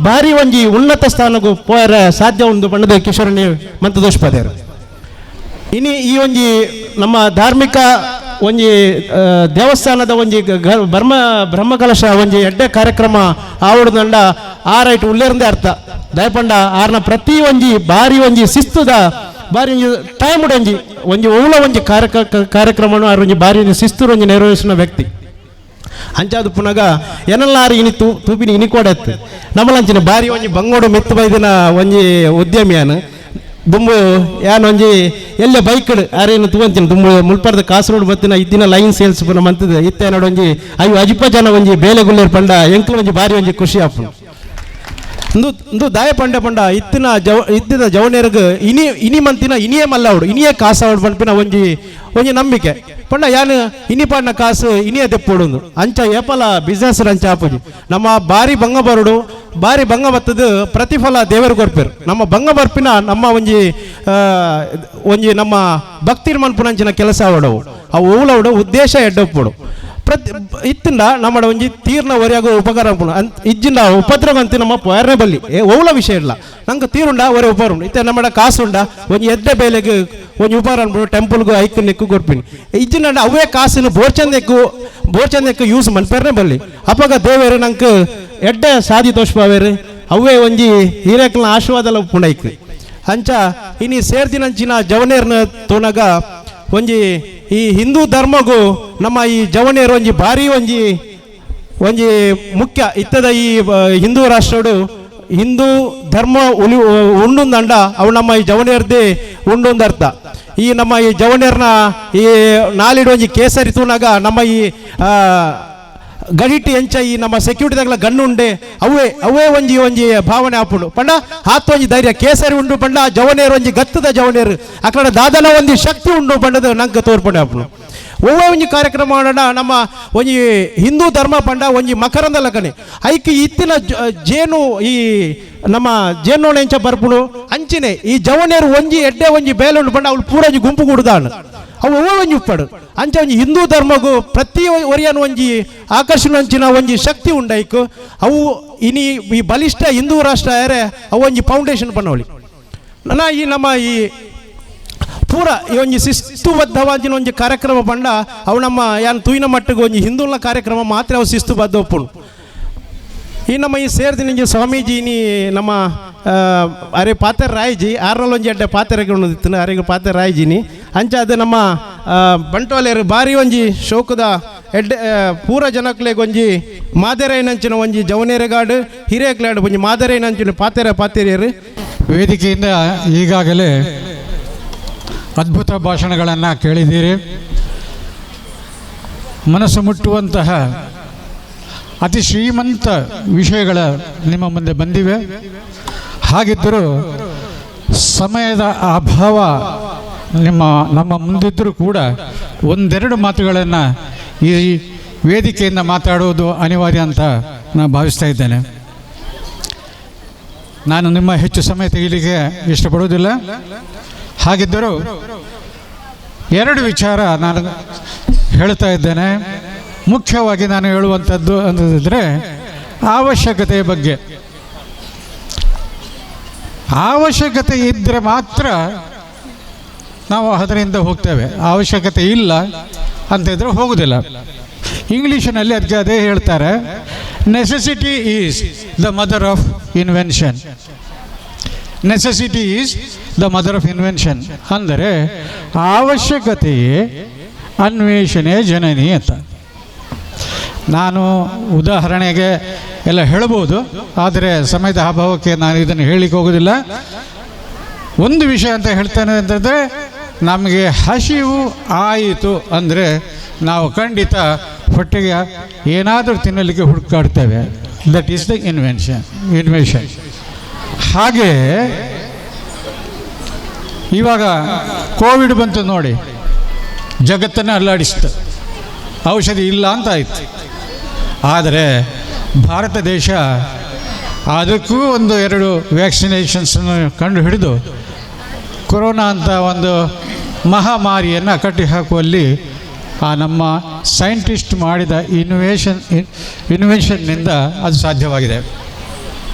ಭಾರಿ ಒಂಜಿ ಉನ್ನತ ಸ್ಥಾನಕ್ಕೂ ಪೋಯರ ಸಾಧ್ಯ ಉಂಡು ಪಂಡದ ಕಿಶೋರಣ್ಣ ಮಂತದೋಷ್ಪದೇರು. ಇನಿ ಈ ಒಂಜಿ ನಮ್ಮ ಧಾರ್ಮಿಕ ಒಂಜಿ ದೇವಸ್ಥಾನದ ಒಂಜಿ ಬ್ರಹ್ಮಕಲಶ ಒಂಜಿ ಎಡ್ಡೆ ಕಾರ್ಯಕ್ರಮ ಆವಡ್ದಂಡ ಆರೈಟ್ ಉಳ್ಳೇರಂದೇ ಅರ್ಥ ದಯಪಂಡ ಆರ್ನ ಪ್ರತಿ ಒಂಜಿ ಭಾರಿ ಒಂಜಿ ಶಿಸ್ತುದ ಭಾರಿ ಒಂಜಿ ಟೈಮ್ ಒಂಜಿ ಒಳ್ಳ ಒಂಜಿ ಕಾರ್ಯಕ್ರಮವನ್ನು ಆರು ಒಂಜಿ ಭಾರಿ ಶಿಸ್ತು ಒಂಜಿ ನಿರ್ವಹಿಸಿದ ವ್ಯಕ್ತಿ ಅಂಚಾದು ಪುನಗ ಏನಲ್ಲಾರು ಇನಿ ತೂಪಿನಿ ಇನಿ ಕೊಡತ್ತು ನಮ್ಮಲಂಚಿನ ಭಾರಿ ಒಂಜಿ ಬಂಗೋಡು ಮೆತ್ತು ಬೈದಿನ ಒಂಜಿ ಉದ್ಯಮಿಯಾನು ದುಂಬು ಯಾನು ಒಂಜಿ ಎಲ್ಲೇ ಬೈಕ್ ಆರೇನು ತೂವಂತೀನಿ ದುಂಬು ಮುಲ್ಪರ್ದ ಕಾಸರೋಡು ಬತ್ತಿನ ಇದ್ದಿನ ಲೈನ್ ಸೇಲ್ಸ್ ಪುನ ಮಂತದ ಇತ್ತೆ ನೋಡು ಒಂಜಿ ಅಯ್ಯೋ ಅಜಿಪ ಜನ ಒಂಜಿ ಬೇಲೆ ಗುಲ್ಲೇರು ಪಂಡ ಎಂಕ್ಲು ಒಂಜಿ ಭಾರಿ ಒಂಜಿ ಖುಷಿ ಆಪು ಇಂದು ದಾಯ ಪಂಡ ಇದ್ದಿನ ಜವನೇರ್ಗ ಇನಿ ಮಂತಿನ ಇನಿಯೇ ಮಲ್ಲವಡು ಇನಿಯೇ ಕಾಸವಡು ಪಂಪಿನ ಒಂಜಿ ನಂಬಿಕೆ ಪಂಡ ಯಾನು ಇನಿ ಪಂಡ ಕಾಸು ಇನಿಯೇ ತೆಪ್ಪೋಡು ಅಂಚ ಏಪಲ ಬಿಸ್ನೆಸ್ ಅಂಚ ಆಪುಜಿ ನಮ್ಮ ಭಾರಿ ಬಂಗ ಬರುಡು ಭಾರಿ ಬಂಗ ಬತ್ತದು ಪ್ರತಿಫಲ ದೇವರು ಕೊರ್ಪೇರು ನಮ್ಮ ಬಂಗ ಬರ್ಪಿನ ನಮ್ಮ ಒಂಜಿ ನಮ್ಮ ಭಕ್ತಿರ್ ಮನ್ಪುನಂಚಿನ ಕೆಲಸ ಅವಡವು ಅವು ಊಲವಡು ಉದ್ದೇಶ ಎಡ್ಡಪ್ಪಡು ಇತ್ತಿಂದ ನಮ್ಮ ಒಂಜಿ ತೀರ್ನ ಒರೆಯಾಗೋ ಉಪಕಾರ ಇಜ್ಜಿಂದ ಉಪದ್ರವ ಅಂತ ನಮ್ಮ ಪೋಯರ್ನೇ ಬಲ್ಲಿ ಓಲ ವಿಷಯ ಇಲ್ಲ ನಂಗೆ ತೀರುಂಡ ಒರೆ ಉಪಕಾರ ಉಂಡು ಇತ್ತೆ ನಮ್ಮ ಕಾಸುಂಡ ಒಂಜಿ ಎದ್ದೆ ಬೇಲೆಗೆ ಒಂಜಿ ಉಪಕಾರ ಅನ್ಬಿಟ್ಟು ಟೆಂಪಲ್ಗೂ ಐಕ್ ನೆಕ್ಕು ಕೊಡ್ತೀನಿ ಇಜ್ಜಿನ ಅವೇ ಕಾಸಿನ ಬೋರ್ಚಂದೆಕ್ಕು ಯೂಸ್ ಮನ್ಪೇರ್ನೇ ಬಲ್ಲಿ ಅಪ್ಪಾಗ ದೇವೇರು ನಂಗೆ ಎಡ್ಡೆ ಸಾದಿ ತೋಷ್ಪಾವೇರು ಅವೇ ಒಂಜಿ ಹಿರೇಕಲ್ನ ಆಶೀರ್ವಾದ ಪುಂಡೈಕ್ ಅಂಚ ಇನಿ ಸೇರ್ದಿನಂಚಿನ ಜವನೇರ್ನ ತೋನಾಗ ಒಂಜಿ ಈ ಹಿಂದೂ ಧರ್ಮಗೂ ನಮ್ಮ ಈ ಜವನೇರು ಒಂಜಿ ಭಾರಿ ಒಂಜಿ ಮುಖ್ಯ ಇತ್ತದ ಈ ಹಿಂದೂ ರಾಷ್ಟ್ರಡು ಹಿಂದೂ ಧರ್ಮ ಉಂಡುಂದಂಡ ಅವು ನಮ್ಮ ಈ ಜವನೇರ್ದೇ ಉಂಡುಂದರ್ಥ ಈ ನಮ್ಮ ಈ ಜವನೇರ್ನ ಈ ನಾಲಿಡು ಒಂಜಿ ಕೇಸರಿ ತೂನಾಗ ನಮ್ಮ ಈ ಗಡಿಟಿ ಎಂಚ ಈ ನಮ್ಮ ಸೆಕ್ಯೂರಿಟಿದಾಗಲ ಗಣ್ಣು ಉಂಡೆ ಅವೇ ಒಂಜಿ ಭಾವನೆ ಆಪುಂಡು ಪಂಡ ಹಾತ್ ಒಂಜಿ ಧೈರ್ಯ ಕೇಸರಿ ಉಂಡು ಪಂಡ ಜವನೇರು ಒಂಜಿ ಗತ್ತದ ಜವನೇರು ಅಕಡೆ ದಾದನ ಒಂಜಿ ಶಕ್ತಿ ಉಂಡು ಪಂಡದು ನಂಗೆ ತೋರ್ಪಣೆ ಆಪುಂಡು ಒವ್ವೇ ಒಂಜಿ ಕಾರ್ಯಕ್ರಮ ಮಾಡೋಣ ನಮ್ಮ ಒಂಜಿ ಹಿಂದೂ ಧರ್ಮ ಪಂಡ ಒಂಜಿ ಮಕರಂದ ಲಗನೆ ಐಕಿ ಇತ್ತಿನ ಜೇನು ಈ ನಮ್ಮ ಜೇನೋಣ ಎಂಚ ಬರ್ಪುಡು ಅಂಚಿನೆ ಈ ಜವನೇರು ಒಂಜಿ ಎಡ್ಡೆ ಒಂಜಿ ಬೇಲುಂಡು ಪಂಡ ಅವ್ಳು ಪೂರ ಒಂಜಿ ಗುಂಪು ಕುಡ್ದಾಣ ಅವು ಒಂಜಿ ಉಪ್ಪಡು ಅಂಚ ಒಂಜಿ ಹಿಂದೂ ಧರ್ಮಗೂ ಪ್ರತಿ ಒರಿಯನ್ ಒಂಜಿ ಆಕರ್ಷಣಂಚಿನ ಒಂಜಿ ಶಕ್ತಿ ಉಂಡೈಕು ಅವು ಇನಿ ಈ ಬಲಿಷ್ಠ ಹಿಂದೂ ರಾಷ್ಟ್ರ ಯಾರೇ ಅವು ಒಂಜಿ ಫೌಂಡೇಶನ್ ಪನ್ನವಳಿ ನಾ ಈ ನಮ್ಮ ಈ ಪೂರ ಈ ಒಂಜಿ ಶಿಸ್ತುಬದ್ಧವಾದ ಒಂಜಿ ಕಾರ್ಯಕ್ರಮ ಪಂಡ ಅವು ನಮ್ಮ ಯಾನ್ ತೂಯಿನ ಮಟ್ಟಿಗೆ ಒಂಜಿ ಹಿಂದೂನ ಕಾರ್ಯಕ್ರಮ ಮಾತ್ರ ಅವು ಶಿಸ್ತುಬದ್ಧ ಒಪ್ಪುಂಡು ಈ ನಮ್ಮ ಈ ಸೇರ್ದಿನ ಸ್ವಾಮೀಜಿ ನೀ ನಮ್ಮ ಅರೆ ಪಾತ್ರ ರಾಯ್ಜಿ ಆರ್ನಲ್ಲಿ ಒಂಜಿ ಎಡ್ಡೆ ಪಾತ್ರೆಗಳು ಅರೆಗೆ ಪಾತ್ರ ರಾಯ್ಜಿನಿ ಅಂಚ ಅದು ನಮ್ಮ ಬಂಟೋಲೇರು ಬಾರಿ ಒಂಜಿ ಶೋಕದ ಎಡ್ಡೆ ಪೂರ ಜನಕ್ಲೆಗೆ ಒಂಜಿ ಮಾದರೈನಂಚಿನ ಒಂಜಿ ಜವನೇರೆಗಾಡು ಹಿರೇಕ್ಲಾಡು ಒಂಜಿ ಮಾದರೈನಂಚಿನ ಪಾತೆರಿಯರು ವೇದಿಕೆಯಿಂದ ಈಗಾಗಲೇ ಅದ್ಭುತ ಭಾಷಣಗಳನ್ನು ಕೇಳಿದ್ದೀರಿ. ಮನಸ್ಸು ಮುಟ್ಟುವಂತಹ ಅತಿ ಶ್ರೀಮಂತ ವಿಷಯಗಳ ನಿಮ್ಮ ಮುಂದೆ ಬಂದಿವೆ. ಹಾಗಿದ್ದರೂ ಸಮಯದ ಅಭಾವ ನಮ್ಮ ಮುಂದಿದ್ದರೂ ಕೂಡ ಒಂದೆರಡು ಮಾತುಗಳನ್ನು ಈ ವೇದಿಕೆಯಿಂದ ಮಾತಾಡುವುದು ಅನಿವಾರ್ಯ ಅಂತ ನಾನು ಭಾವಿಸ್ತಾ ಇದ್ದೇನೆ. ನಾನು ನಿಮ್ಮ ಹೆಚ್ಚು ಸಮಯ ತೆಗೀಲಿಕ್ಕೆ ಇಷ್ಟಪಡುವುದಿಲ್ಲ. ಹಾಗಿದ್ದರೂ ಎರಡು ವಿಚಾರ ನಾನು ಹೇಳ್ತಾ ಇದ್ದೇನೆ. ಮುಖ್ಯವಾಗಿ ನಾನು ಹೇಳುವಂಥದ್ದು ಅಂತಂದರೆ ಅವಶ್ಯಕತೆಯ ಬಗ್ಗೆ. ಅವಶ್ಯಕತೆ ಇದ್ದರೆ ಮಾತ್ರ ನಾವು ಅದರಿಂದ ಹೋಗ್ತೇವೆ, ಅವಶ್ಯಕತೆ ಇಲ್ಲ ಅಂತಿದ್ರೆ ಹೋಗುವುದಿಲ್ಲ. ಇಂಗ್ಲೀಷಿನಲ್ಲಿ ಅದಕ್ಕೆ ಅದೇ ಹೇಳ್ತಾರೆ, necessity is the mother of invention. Necessity is the mother of invention ಅಂದರೆ ಅವಶ್ಯಕತೆಯೇ ಅನ್ವೇಷಣೆ ಜನನಿ ಅಂತ. ನಾನು ಉದಾಹರಣೆಗೆ ಎಲ್ಲ ಹೇಳ್ಬೋದು, ಆದರೆ ಸಮಯದ ಅಭಾವಕ್ಕೆ ನಾನು ಇದನ್ನು ಹೇಳಲಿಕ್ಕೆ ಹೋಗೋದಿಲ್ಲ. ಒಂದು ವಿಷಯ ಅಂತ ಹೇಳ್ತೇನೆ ಅಂತಂದರೆ, ನಮಗೆ ಹಸಿವು ಆಯಿತು ಅಂದರೆ ನಾವು ಖಂಡಿತ ಹೊಟ್ಟೆಗೆ ಏನಾದರೂ ತಿನ್ನಲಿಕ್ಕೆ ಹುಡುಕಾಡ್ತೇವೆ. That is the invention. ಹಾಗೆ ಇವಾಗ ಕೋವಿಡ್ ಬಂತು ನೋಡಿ, ಜಗತ್ತನ್ನೇ ಅಲ್ಲಾಡಿಸ್ತು. ಔಷಧಿ ಇಲ್ಲ ಅಂತ ಆಯಿತು. ಆದರೆ ಭಾರತ ದೇಶ ಅದಕ್ಕೂ ಒಂದು ಎರಡು ವ್ಯಾಕ್ಸಿನೇಷನ್ಸನ್ನು ಕಂಡು ಹಿಡಿದು ಕೊರೋನಾ ಅಂತ ಒಂದು ಮಹಾಮಾರಿಯನ್ನು ಕಟ್ಟಿಹಾಕುವಲ್ಲಿ ಆ ನಮ್ಮ ಸೈಂಟಿಸ್ಟ್ ಮಾಡಿದ ಇನ್ವೆನ್ಷನ್ನಿಂದ ಅದು ಸಾಧ್ಯವಾಗಿದೆ.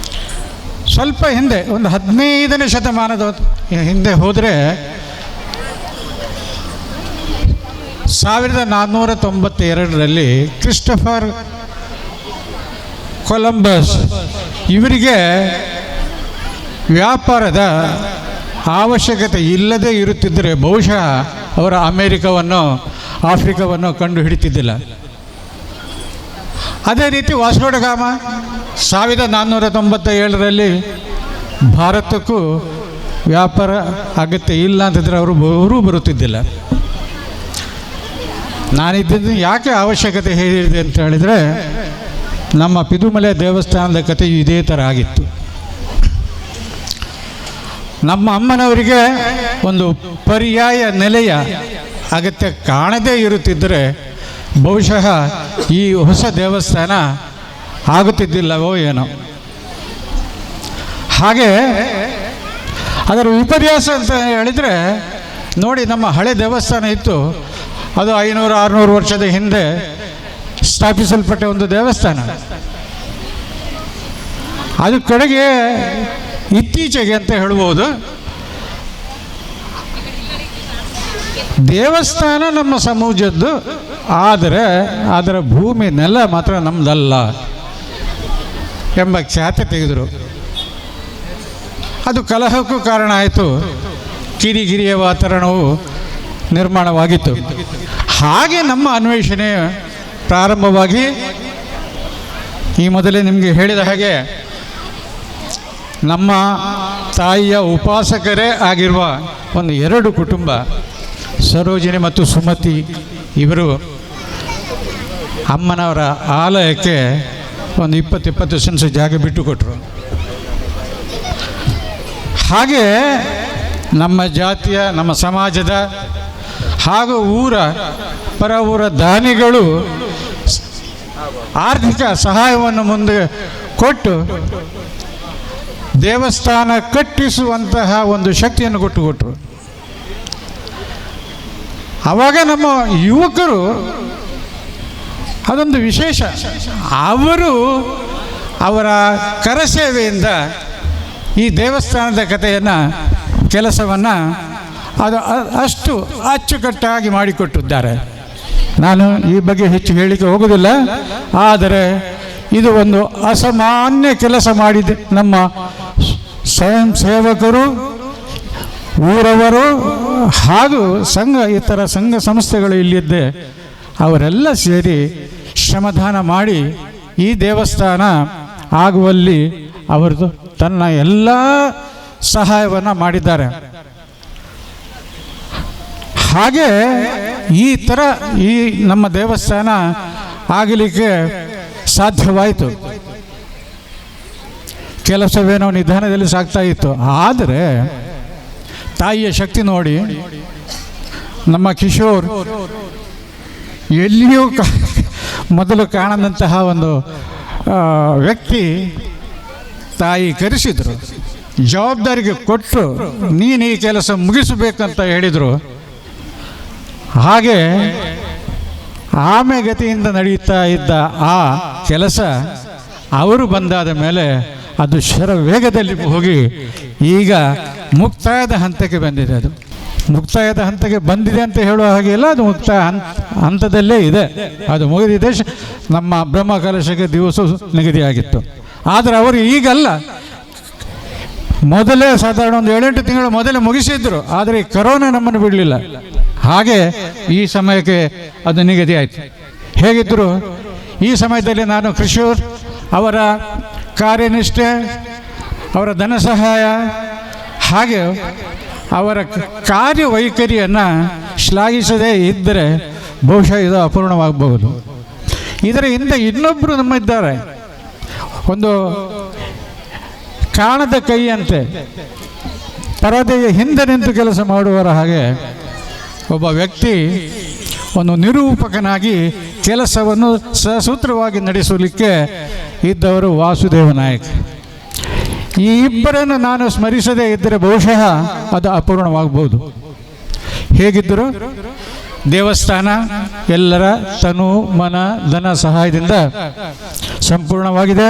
ಸ್ವಲ್ಪ ಹಿಂದೆ ಒಂದು 15ನೇ ಶತಮಾನದ ಹಿಂದೆ ಹೋದರೆ 1492ರಲ್ಲಿ ಕ್ರಿಸ್ಟೋಫರ್ ಕೊಲಂಬಸ್ ಇವರಿಗೆ ವ್ಯಾಪಾರದ ಅವಶ್ಯಕತೆ ಇಲ್ಲದೇ ಇರುತ್ತಿದ್ದರೆ ಬಹುಶಃ ಅವರ ಅಮೇರಿಕವನ್ನು ಆಫ್ರಿಕಾವನ್ನು ಕಂಡು ಹಿಡಿತಿದ್ದಿಲ್ಲ. ಅದೇ ರೀತಿ ವಾಸ್ಕೋ ಡ ಗಾಮ 1497ರಲ್ಲಿ ಭಾರತಕ್ಕೂ ವ್ಯಾಪಾರ ಅಗತ್ಯ ಇಲ್ಲ ಅಂತಂದರೆ ಅವರು ಬರುತ್ತಿದ್ದಿಲ್ಲ. ನಾನಿದ್ದದ್ದು ಯಾಕೆ ಅವಶ್ಯಕತೆ ಹೇಳಿದೆ ಅಂತ ಹೇಳಿದರೆ, ನಮ್ಮ ಪಿದುಮಲೆ ದೇವಸ್ಥಾನದ ಕಥೆಯು ಇದೇ ಥರ ಆಗಿತ್ತು. ನಮ್ಮ ಅಮ್ಮನವರಿಗೆ ಒಂದು ಪರ್ಯಾಯ ನೆಲೆಯ ಅಗತ್ಯ ಕಾಣದೇ ಇರುತ್ತಿದ್ದರೆ ಬಹುಶಃ ಈ ಹೊಸ ದೇವಸ್ಥಾನ ಆಗುತ್ತಿದ್ದಿಲ್ಲವೋ ಏನೋ. ಹಾಗೆ ಅದರ ವಿಪರ್ಯಾಸ ಅಂತ ಹೇಳಿದರೆ ನೋಡಿ, ನಮ್ಮ ಹಳೆ ದೇವಸ್ಥಾನ ಇತ್ತು, ಅದು 500-600 ವರ್ಷದ ಹಿಂದೆ ಸ್ಥಾಪಿಸಲ್ಪಟ್ಟ ಒಂದು ದೇವಸ್ಥಾನ. ಅದು ಕಡೆಗೆ ಇತ್ತೀಚೆಗೆ ಅಂತ ಹೇಳ್ಬೋದು, ದೇವಸ್ಥಾನ ನಮ್ಮ ಸಮಾಜದ್ದು, ಆದರೆ ಅದರ ಭೂಮಿ ನೆಲ ಮಾತ್ರ ನಮ್ಮದಲ್ಲ ಎಂಬ ಖ್ಯಾತೆ ತೆಗೆದರು. ಅದು ಕಲಹಕ್ಕೂ ಕಾರಣ ಆಯಿತು. ಕಿರಿಕಿರಿಯ ವಾತಾವರಣವು ನಿರ್ಮಾಣವಾಗಿತ್ತು. ಹಾಗೆ ನಮ್ಮ ಅನ್ವೇಷಣೆ ಪ್ರಾರಂಭವಾಗಿ, ಈ ಮೊದಲೇ ನಿಮಗೆ ಹೇಳಿದ ಹಾಗೆ ನಮ್ಮ ತಾಯಿಯ ಉಪಾಸಕರೇ ಆಗಿರುವ ಒಂದು 2 ಕುಟುಂಬ, ಸರೋಜಿನಿ ಮತ್ತು ಸುಮತಿ, ಇವರು ಅಮ್ಮನವರ ಆಲಯಕ್ಕೆ ಒಂದು 20 ಸೆನ್ಸ್ ಜಾಗ ಬಿಟ್ಟು ಕೊಟ್ಟರು. ಹಾಗೆ ನಮ್ಮ ಜಾತಿಯ, ನಮ್ಮ ಸಮಾಜದ ಹಾಗೂ ಪರ ಊರ ದಾನಿಗಳು ಆರ್ಥಿಕ ಸಹಾಯವನ್ನು ಮುಂದೆ ಕೊಟ್ಟು ದೇವಸ್ಥಾನ ಕಟ್ಟಿಸುವಂತಹ ಒಂದು ಶಕ್ತಿಯನ್ನು ಕೊಟ್ಟರು. ಆವಾಗ ನಮ್ಮ ಯುವಕರು, ಅದೊಂದು ವಿಶೇಷ, ಅವರು ಅವರ ಕರಸೇವೆಯಿಂದ ಈ ದೇವಸ್ಥಾನದ ಕೆಲಸವನ್ನು ಅದು ಅಷ್ಟು ಅಚ್ಚುಕಟ್ಟಾಗಿ ಮಾಡಿಕೊಟ್ಟಿದ್ದಾರೆ. ನಾನು ಈ ಬಗ್ಗೆ ಹೆಚ್ಚು ಹೇಳಿಕೆ ಹೋಗುವುದಿಲ್ಲ, ಆದರೆ ಇದು ಒಂದು ಅಸಾಮಾನ್ಯ ಕೆಲಸ ಮಾಡಿದೆ ನಮ್ಮ ಸ್ವಯಂ ಸೇವಕರು, ಊರವರು ಹಾಗೂ ಇತರ ಸಂಘ ಸಂಸ್ಥೆಗಳು ಇಲ್ಲಿದ್ದೆ, ಅವರೆಲ್ಲ ಸೇರಿ ಶ್ರಮದಾನ ಮಾಡಿ ಈ ದೇವಸ್ಥಾನ ಆಗುವಲ್ಲಿ ಅವರು ತನ್ನ ಎಲ್ಲ ಸಹಾಯವನ್ನು ಮಾಡಿದ್ದಾರೆ. ಹಾಗೆ ಈ ನಮ್ಮ ದೇವಸ್ಥಾನ ಆಗಲಿಕ್ಕೆ ಸಾಧ್ಯವಾಯಿತು. ಕೆಲಸವೇನೋ ನಿಧಾನದಲ್ಲಿ ಸಾಗ್ತಾ ಇತ್ತು, ಆದರೆ ತಾಯಿಯ ಶಕ್ತಿ ನೋಡಿ ನಮ್ಮ ಕಿಶೋರ್ ಎಲ್ಲಿಯೂ ಮೊದಲು ಕಾಣದಂತಹ ಒಂದು ವ್ಯಕ್ತಿ ತಾಯಿ ಕರೆಸಿದರು, ಜವಾಬ್ದಾರಿಗೆ ಕೊಟ್ಟು ನೀನು ಈ ಕೆಲಸ ಮುಗಿಸಬೇಕಂತ ಹೇಳಿದರು. ಹಾಗೆ ಆಮೆಗತಿಯಿಂದ ನಡೆಯುತ್ತಾ ಇದ್ದ ಆ ಕೆಲಸ ಅವರು ಬಂದಾದ ಮೇಲೆ ಅದು ಶರವೇಗದಲ್ಲಿ ಹೋಗಿ ಈಗ ಮುಕ್ತಾಯದ ಹಂತಕ್ಕೆ ಬಂದಿದೆ. ಅದು ಮುಕ್ತಾಯದ ಹಂತಕ್ಕೆ ಬಂದಿದೆ ಅಂತ ಹೇಳುವ ಹಾಗೆ ಇಲ್ಲ, ಅದು ಮುಕ್ತಾಯ ಹಂತದಲ್ಲೇ ಇದೆ. ಅದು ಮುಗಿದಿದೆ. ನಮ್ಮ ಬ್ರಹ್ಮ ಕಲಶಕ್ಕೆ ದಿವಸ ನಿಗದಿಯಾಗಿತ್ತು, ಆದರೆ ಅವರು ಈಗಲ್ಲ, ಮೊದಲೇ ಸಾಧಾರಣ ಒಂದು 7-8 ತಿಂಗಳು ಮೊದಲೇ ಮುಗಿಸಿದ್ರು. ಆದರೆ ಈ ಕರೋನಾ ನಮ್ಮನ್ನು ಬಿಡಲಿಲ್ಲ. ಹಾಗೆ ಈ ಸಮಯಕ್ಕೆ ಅದು ನಿಗದಿ ಆಯಿತು. ಹೇಗಿದ್ದರು ಈ ಸಮಯದಲ್ಲಿ ನಾನು ಕಿಶೋರ್ ಅವರ ಕಾರ್ಯನಿಷ್ಠೆ, ಅವರ ಧನ ಸಹಾಯ, ಹಾಗೆ ಅವರ ಕಾರ್ಯವೈಖರಿಯನ್ನು ಶ್ಲಾಘಿಸದೇ ಇದ್ದರೆ ಬಹುಶಃ ಇದು ಅಪೂರ್ಣವಾಗಬಹುದು. ಇದರ ಹಿಂದೆ ಇನ್ನೊಬ್ಬರು ನಮ್ಮಿದ್ದಾರೆ, ಒಂದು ಕಾಣದ ಕೈಯಂತೆ ಪರದೆಯ ಹಿಂದೆ ನಿಂತು ಕೆಲಸ ಮಾಡುವವರ ಹಾಗೆ ಒಬ್ಬ ವ್ಯಕ್ತಿ ಒಂದು ನಿರೂಪಕನಾಗಿ ಕೆಲಸವನ್ನು ಸಸೂತ್ರವಾಗಿ ನಡೆಸಲಿಕ್ಕೆ ಇದ್ದವರು ವಾಸುದೇವ ನಾಯಕ್. ಈ ಇಬ್ಬರನ್ನು ನಾನು ಸ್ಮರಿಸದೇ ಇದ್ದರೆ ಬಹುಶಃ ಅದು ಅಪೂರ್ಣವಾಗಬಹುದು. ಹೇಗಿದ್ದರು ದೇವಸ್ಥಾನ ಎಲ್ಲರ ತನು ಮನ ಧನ ಸಹಾಯದಿಂದ ಸಂಪೂರ್ಣವಾಗಿದೆ.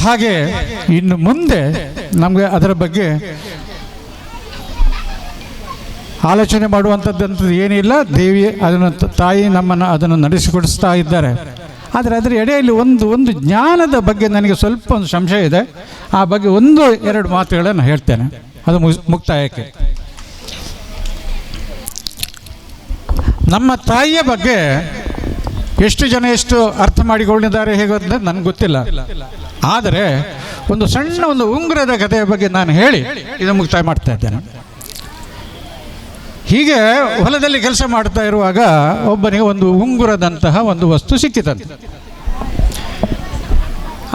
ಹಾಗೆ ಇನ್ನು ಮುಂದೆ ನಮಗೆ ಅದರ ಬಗ್ಗೆ ಆಲೋಚನೆ ಮಾಡುವಂಥದ್ದಂಥದ್ದು ಏನಿಲ್ಲ. ದೇವಿ ಅದನ್ನು, ತಾಯಿ ನಮ್ಮನ್ನು ಅದನ್ನು ನಡೆಸಿಕೊಡಿಸ್ತಾ ಇದ್ದಾರೆ. ಆದರೆ ಅದರ ಎಡೆಯಲ್ಲಿ ಒಂದು ಜ್ಞಾನದ ಬಗ್ಗೆ ನನಗೆ ಸ್ವಲ್ಪ ಒಂದು ಸಂಶಯ ಇದೆ. ಆ ಬಗ್ಗೆ 1-2 ಮಾತುಗಳನ್ನು ಹೇಳ್ತೇನೆ, ಅದು ಮುಕ್ತಾಯಕ್ಕೆ. ನಮ್ಮ ತಾಯಿಯ ಬಗ್ಗೆ ಎಷ್ಟು ಜನ ಎಷ್ಟು ಅರ್ಥ ಮಾಡಿಕೊಂಡಿದ್ದಾರೆ ಹೇಗೆ ಅಂತ ನನಗೆ ಗೊತ್ತಿಲ್ಲ. ಆದರೆ ಒಂದು ಸಣ್ಣ ಒಂದು ಉಂಗುರದ ಕಥೆಯ ಬಗ್ಗೆ ನಾನು ಹೇಳಿ ಇದು ಮುಕ್ತಾಯ ಮಾಡ್ತಾ ಇದ್ದೇನೆ. ಹೀಗೆ ಹೊಲದಲ್ಲಿ ಕೆಲಸ ಮಾಡ್ತಾ ಇರುವಾಗ ಒಬ್ಬನಿಗೆ ಒಂದು ಉಂಗುರದಂತಹ ಒಂದು ವಸ್ತು ಸಿಕ್ಕಿತಂತೆ.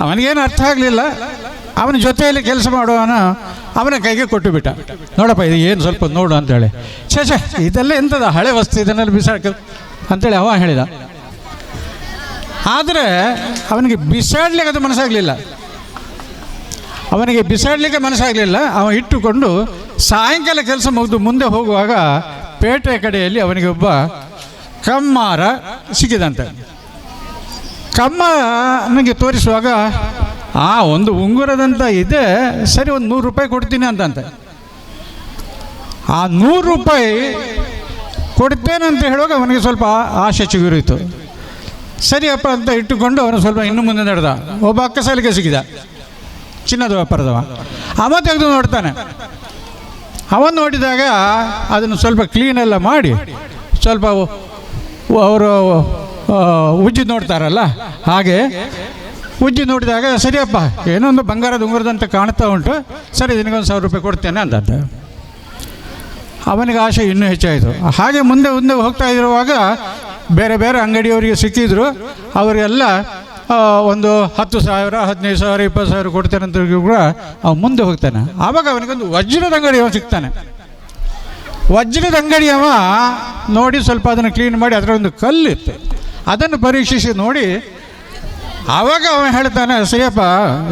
ಅವನಿಗೇನು ಅರ್ಥ ಆಗಲಿಲ್ಲ. ಅವನ ಜೊತೆಯಲ್ಲಿ ಕೆಲಸ ಮಾಡುವವನ ಅವನ ಕೈಗೆ ಕೊಟ್ಟು ಬಿಟ್ಟ. ನೋಡಪ್ಪ ಇದು ಏನು ಸ್ವಲ್ಪ ನೋಡು ಅಂತೇಳಿ. ಛೇ ಇದೆಲ್ಲ ಎಂಥದ ಹಳೆ ವಸ್ತು, ಇದನ್ನೆಲ್ಲ ಬಿಸಾಕ ಅಂತೇಳಿ ಅವ ಹೇಳಿದ. ಆದರೆ ಅವನಿಗೆ ಬಿಸಾಡ್ಲಿಕ್ಕೆ ಅದು ಮನಸ್ಸಾಗಲಿಲ್ಲ. ಅವ ಇಟ್ಟುಕೊಂಡು ಸಾಯಂಕಾಲ ಕೆಲಸ ಮುಗಿದು ಮುಂದೆ ಹೋಗುವಾಗ ಪೇಟೆ ಕಡೆಯಲ್ಲಿ ಅವನಿಗೆ ಒಬ್ಬ ಕಮ್ಮಾರ ಸಿಕ್ಕಿದಂತೆ. ಕಮ್ಮ ನನಗೆ ತೋರಿಸುವಾಗ ಒಂದು ಉಂಗುರದಂತ ಇದೆ, ಸರಿ ಒಂದು 100 ರೂಪಾಯಿ ಕೊಡ್ತೀನಿ ಅಂತಂತೆ. ಆ 100 ರೂಪಾಯಿ ಕೊಡ್ತೇನೆ ಅಂತ ಹೇಳುವಾಗ ಅವನಿಗೆ ಸ್ವಲ್ಪ ಆಶೆ ಚಿಗುರಿತು. ಸರಿಯಪ್ಪ ಅಂತ ಇಟ್ಟುಕೊಂಡು ಅವನು ಸ್ವಲ್ಪ ಇನ್ನು ಮುಂದೆ ನಡೆದ. ಒಬ್ಬ ಅಕ್ಕಸಾಲಿಗೆ ಸಿಕ್ಕಿದ, ಚಿನ್ನದ ವ್ಯಾಪಾರದವ. ಅವ ತೆಗೆದು ನೋಡ್ತಾನೆ. ಅವನು ನೋಡಿದಾಗ ಅದನ್ನು ಸ್ವಲ್ಪ ಕ್ಲೀನೆಲ್ಲ ಮಾಡಿ ಸ್ವಲ್ಪ ಅವರು ಉಜ್ಜಿ ನೋಡ್ತಾರಲ್ಲ ಹಾಗೆ ಉಜ್ಜಿ ನೋಡಿದಾಗ, ಸರಿಯಪ್ಪ ಏನೋ ಒಂದು ಬಂಗಾರದ ಉಂಗುರದಂತ ಕಾಣ್ತಾ ಉಂಟು, ಸರಿ ನಿನಗೊಂದು 1000 ರೂಪಾಯಿ ಕೊಡ್ತೇನೆ ಅಂತಂದ. ಅವನಿಗೆ ಆಶೆ ಇನ್ನೂ ಹೆಚ್ಚಾಯಿತು. ಹಾಗೆ ಮುಂದೆ ಹೋಗ್ತಾ ಇರುವಾಗ ಬೇರೆ ಬೇರೆ ಅಂಗಡಿಯವರಿಗೆ ಸಿಕ್ಕಿದ್ರು. ಅವರಿಗೆಲ್ಲ ಒಂದು 10,000, 15,000, 20,000 ಕೊಡ್ತೇನೆ ಅಂತ ಕೂಡ ಅವನು ಮುಂದೆ ಹೋಗ್ತಾನೆ. ಆವಾಗ ಅವನಿಗೊಂದು ವಜ್ರದ ಅಂಗಡಿಯವ ಸಿಗ್ತಾನೆ. ವಜ್ರದ ಅಂಗಡಿಯವ ನೋಡಿ ಸ್ವಲ್ಪ ಅದನ್ನು ಕ್ಲೀನ್ ಮಾಡಿ ಅದರ ಒಂದು ಕಲ್ಲಿತ್ತು, ಅದನ್ನು ಪರೀಕ್ಷಿಸಿ ನೋಡಿ ಆವಾಗ ಅವನು ಹೇಳ್ತಾನೆ, ಸರಿಯಪ್ಪ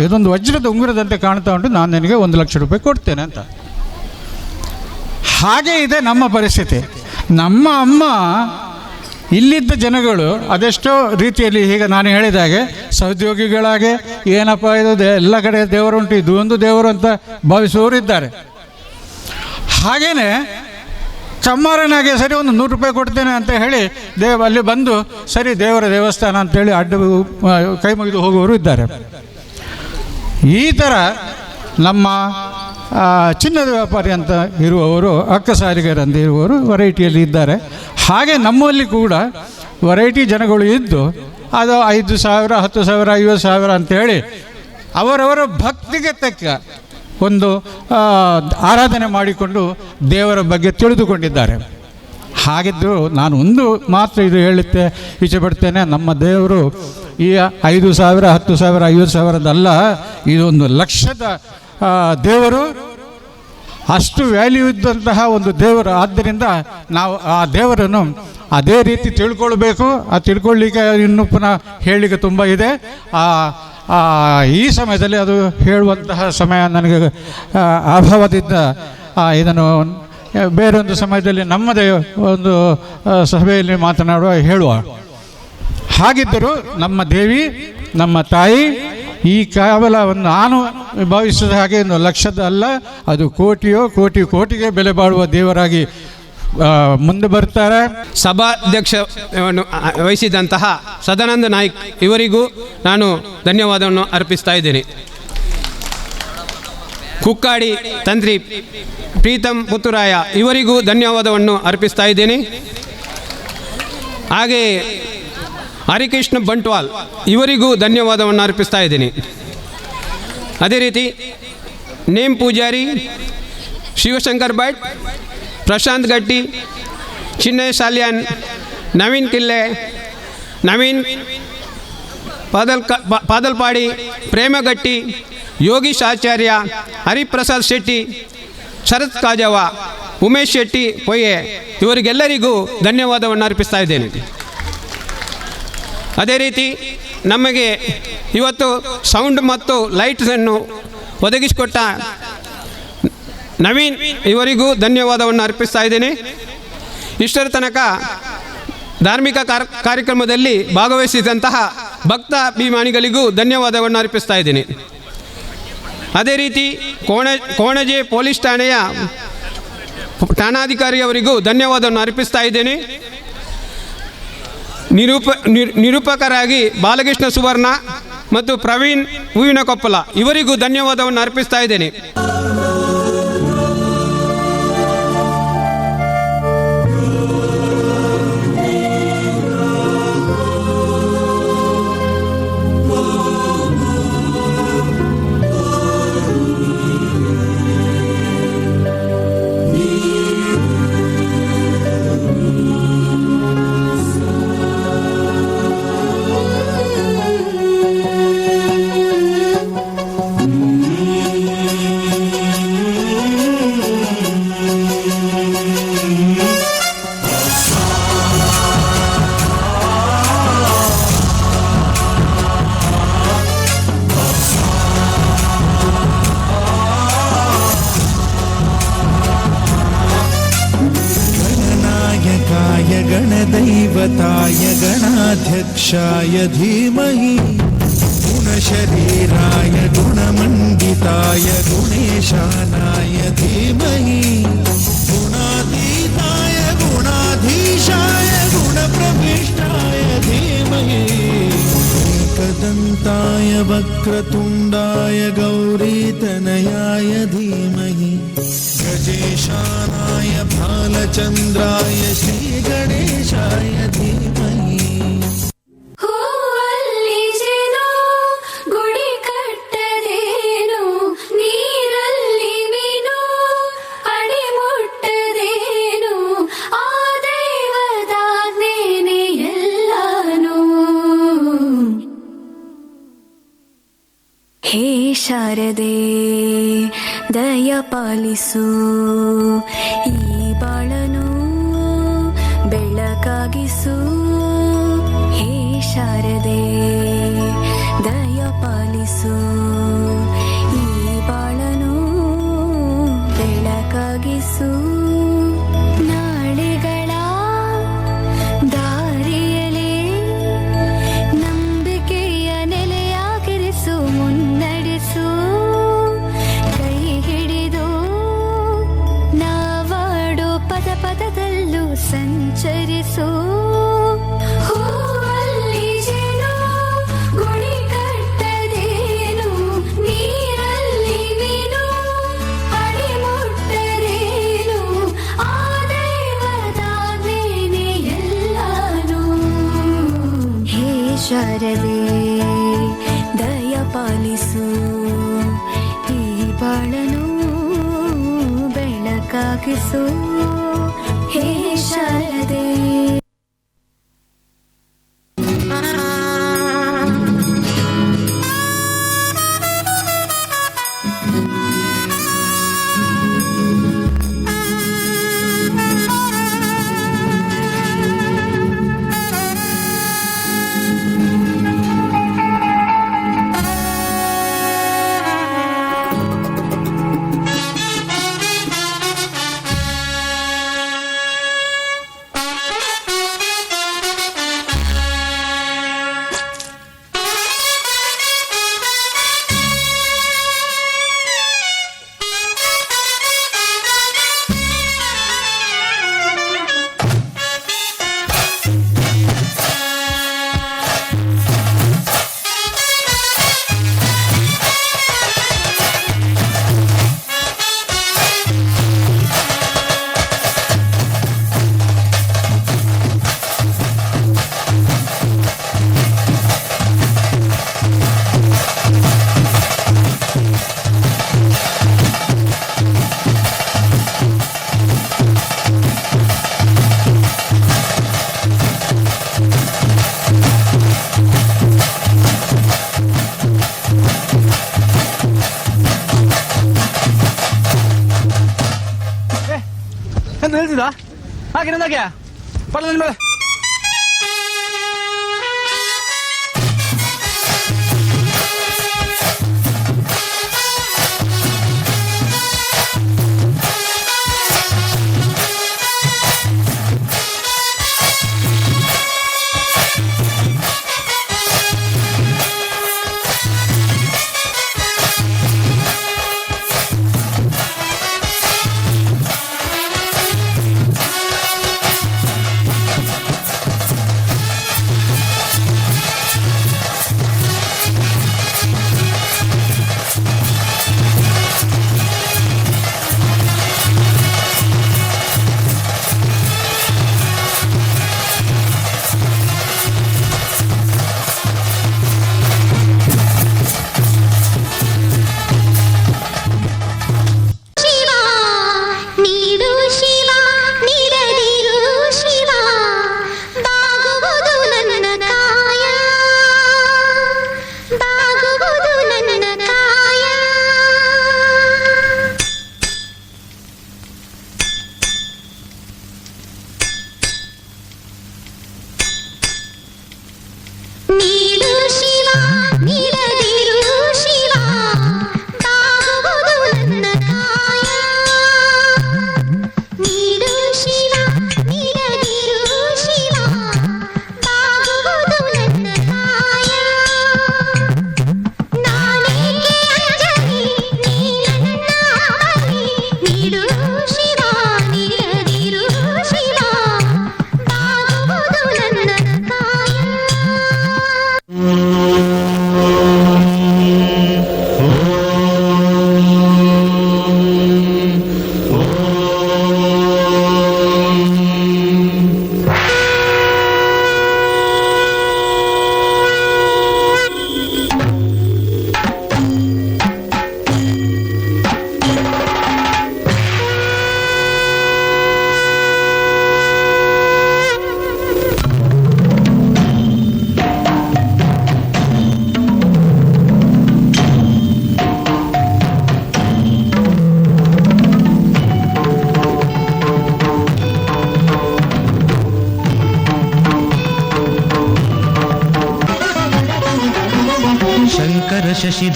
ಇದೊಂದು ವಜ್ರದ ಉಂಗುರದಂತೆ ಕಾಣ್ತಾ ಉಂಟು, ನಾನು ನಿನಗೆ 1,00,000 ರೂಪಾಯಿ ಕೊಡ್ತೇನೆ ಅಂತ. ಹಾಗೆ ಇದೆ ನಮ್ಮ ಪರಿಸ್ಥಿತಿ. ನಮ್ಮ ಅಮ್ಮ ಇಲ್ಲಿದ್ದ ಜನಗಳು ಅದೆಷ್ಟೋ ರೀತಿಯಲ್ಲಿ ಈಗ ನಾನು ಹೇಳಿದಾಗೆ ಸಹೋದ್ಯೋಗಿಗಳಾಗೆ ಏನಪ್ಪ ಇದು ಎಲ್ಲ ಕಡೆ ದೇವರುಂಟು, ಇದು ಒಂದು ದೇವರು ಅಂತ ಭಾವಿಸುವವರು ಇದ್ದಾರೆ. ಹಾಗೆಯೇ ಕಮ್ಮಾರನಾಗೆ ಸರಿ ಒಂದು 100 ರೂಪಾಯಿ ಕೊಡ್ತೇನೆ ಅಂತ ಹೇಳಿ ಅಲ್ಲಿ ಬಂದು ಸರಿ ದೇವರ ದೇವಸ್ಥಾನ ಅಂತೇಳಿ ಅಡ್ಡ ಕೈ ಮುಗಿದು ಹೋಗುವವರು ಇದ್ದಾರೆ. ಈ ಥರ ನಮ್ಮ ಚಿನ್ನದ ವ್ಯಾಪಾರಿ ಅಂತ ಇರುವವರು, ಅಕ್ಕಸಾಲಿಗರಂತ ಇರುವವರು ವೆರೈಟಿಯಲ್ಲಿ ಇದ್ದಾರೆ. ಹಾಗೆ ನಮ್ಮಲ್ಲಿ ಕೂಡ ವೆರೈಟಿ ಜನಗಳು ಇದ್ದು ಅದು 5,000, 10,000, 50,000 ಅಂತೇಳಿ ಅವರವರ ಭಕ್ತಿಗೆ ತಕ್ಕ ಒಂದು ಆರಾಧನೆ ಮಾಡಿಕೊಂಡು ದೇವರ ಬಗ್ಗೆ ತಿಳಿದುಕೊಂಡಿದ್ದಾರೆ. ಹಾಗಿದ್ದು ನಾನು ಒಂದು ಮಾತ್ರ ಇದು ಹೇಳುತ್ತೆ ಇಚ್ಛೆಪಡ್ತೇನೆ, ನಮ್ಮ ದೇವರು ಈ 5,000, 10,000, 50,000ದಲ್ಲ, ಇದೊಂದು 1,00,000ದ ದೇವರು, ಅಷ್ಟು ವ್ಯಾಲ್ಯೂ ಇದ್ದಂತಹ ಒಂದು ದೇವರು. ಆದ್ದರಿಂದ ನಾವು ಆ ದೇವರನ್ನು ಅದೇ ರೀತಿ ತಿಳ್ಕೊಳ್ಬೇಕು. ಆ ತಿಳ್ಕೊಳ್ಳಿಕ್ಕೆ ಇನ್ನೂ ಪುನಃ ಹೇಳಲಿಕ್ಕೆ ತುಂಬ ಇದೆ. ಈ ಸಮಯದಲ್ಲಿ ಅದು ಹೇಳುವಂತಹ ಸಮಯ ನನಗೆ ಅಭಾವದಿಂದ ಇದನ್ನು ಬೇರೊಂದು ಸಮಯದಲ್ಲಿ ನಮ್ಮದೇ ಒಂದು ಸಭೆಯಲ್ಲಿ ಮಾತನಾಡುವ ಹೇಳುವ. ಹಾಗಿದ್ದರೂ ನಮ್ಮ ದೇವಿ, ನಮ್ಮ ತಾಯಿ ಈ ಕೇವಲ ಒಂದು ನಾನು ಭಾವಿಸಿದ ಹಾಗೆ ಒಂದು 1,00,000ದ ಅಲ್ಲ, ಅದು ಕೋಟಿಗೆ ಬೆಲೆ ಬಾಳುವ ದೇವರಾಗಿ ಮುಂದೆ ಬರ್ತಾರೆ. ಸಭಾಧ್ಯಕ್ಷವನ್ನು ವಹಿಸಿದಂತಹ ಸದಾನಂದ ನಾಯ್ಕ್ ಇವರಿಗೂ ನಾನು ಧನ್ಯವಾದವನ್ನು ಅರ್ಪಿಸ್ತಾ ಇದ್ದೇನೆ. ಕುಕ್ಕಾಡಿ ತಂತ್ರಿ ಪ್ರೀತಮ್ ಪುತ್ತೂರಾಯ ಇವರಿಗೂ ಧನ್ಯವಾದವನ್ನು ಅರ್ಪಿಸ್ತಾ ಇದ್ದೇನೆ. ಹಾಗೆ ಹರಿಕೃಷ್ಣ ಬಂಟ್ವಾಲ್ ಇವರಿಗೂ ಧನ್ಯವಾದವನ್ನು ಅರ್ಪಿಸ್ತಾ ಇದ್ದೀನಿ. ಅದೇ ರೀತಿ ನೇಮ್ ಪೂಜಾರಿ, ಶಿವಶಂಕರ್ ಭಟ್, ಪ್ರಶಾಂತ್ ಗಟ್ಟಿ, ಚಿನ್ನಯ ಸಾಲ್ಯಾನ್, ನವೀನ್ ಕಿಲ್ಲೆ, ನವೀನ್ ಪಾದಲ್ಪಾಡಿ, ಪ್ರೇಮಗಟ್ಟಿ, ಯೋಗೀಶ್ ಆಚಾರ್ಯ, ಹರಿಪ್ರಸಾದ್ ಶೆಟ್ಟಿ, ಶರತ್ ಕಾಜವ, ಉಮೇಶ್ ಶೆಟ್ಟಿ ಪೊಯ್ಯೆ ಇವರಿಗೆಲ್ಲರಿಗೂ ಧನ್ಯವಾದವನ್ನು ಅರ್ಪಿಸ್ತಾ ಇದ್ದೇನೆ. ಅದೇ ರೀತಿ ನಮಗೆ ಇವತ್ತು ಸೌಂಡ್ ಮತ್ತು ಲೈಟ್ಸನ್ನು ಒದಗಿಸಿಕೊಟ್ಟ ನವೀನ್ ಇವರಿಗೂ ಧನ್ಯವಾದವನ್ನು ಅರ್ಪಿಸ್ತಾ ಇದ್ದೇನೆ. ಇಷ್ಟರ ತನಕ ಧಾರ್ಮಿಕ ಕಾರ್ಯಕ್ರಮದಲ್ಲಿ ಭಾಗವಹಿಸಿದಂತಹ ಭಕ್ತ ಅಭಿಮಾನಿಗಳಿಗೂ ಧನ್ಯವಾದವನ್ನು ಅರ್ಪಿಸ್ತಾ ಇದ್ದೇನೆ. ಅದೇ ರೀತಿ ಕೋಣಜೆ ಪೊಲೀಸ್ ಠಾಣೆಯ ಠಾಣಾಧಿಕಾರಿಯವರಿಗೂ ಧನ್ಯವಾದವನ್ನು ಅರ್ಪಿಸ್ತಾ ಇದ್ದೇನೆ. ನಿರೂಪಕರಾಗಿ ಬಾಲಕೃಷ್ಣ ಸುವರ್ಣ ಮತ್ತು ಪ್ರವೀಣ್ ಹೂವಿನ ಕೊಪ್ಪಲ ಇವರಿಗೂ ಧನ್ಯವಾದವನ್ನು ಅರ್ಪಿಸ್ತಾ ಇದ್ದೇನೆ. गणदैवताय गण गणाध्यक्षाय धीमहि गुणशरीराय गुणमण्डिताय गुणेशानाय धीमहि गुणातीताय गुणाधीशाय गुणप्रविष्टाय धीमहि एकदन्ताय वक्रतुण्डाय गौरीतनयाय धीमहि गजेशानाय भालचन्द्राय श्रीगणेशाय धीमहि ಹೇ ಶಾರದೆ ದಯ ಪಾಲಿಸು ಈ ಬಾಳನು ಬೆಳಕಾಗಿಸು ಹೇ ಶಾರದೆ ದಯ ಪಾಲಿಸು ಈ ಬಾಳನು ಬೆಳಕಾಗಿಸು ನಾಳೆಗಳ ದಾರಿಯಲೇ ನಂಬಿಕೆಯ ನೆಲೆಯಾಗಿರಿಸು ಮುನ್ನಡೆಸು ಕೈ ಹಿಡಿದು ನಾವಾಡೋ ಪದ ಪದದಲ್ಲೂ ಸಂಚರಿಸು ಹೂವಲ್ಲಿ ಜೇನು ಗುಡಿ ಕಟ್ಟದೇನು ನೀರಲ್ಲಿ ಮೀನು ಅಡಿ ಮುಟ್ಟರೇನು ಆ ದೈವದಾಜ್ಞೆನೇ ಎಲ್ಲಾನು ಹೇ ಶಾರದೆ ದಯ ಪಾಲಿಸು ಈ ಬಾಳನು ಬೆಳಕಾಗಿಸು ಹೇ ಶಾರದೆ ಎಂತ ಹೇಳ್ತಿದ್ದ ಹಾಗೆ ನಂದಾಗೆ ಪಡ ಮೇಲೆ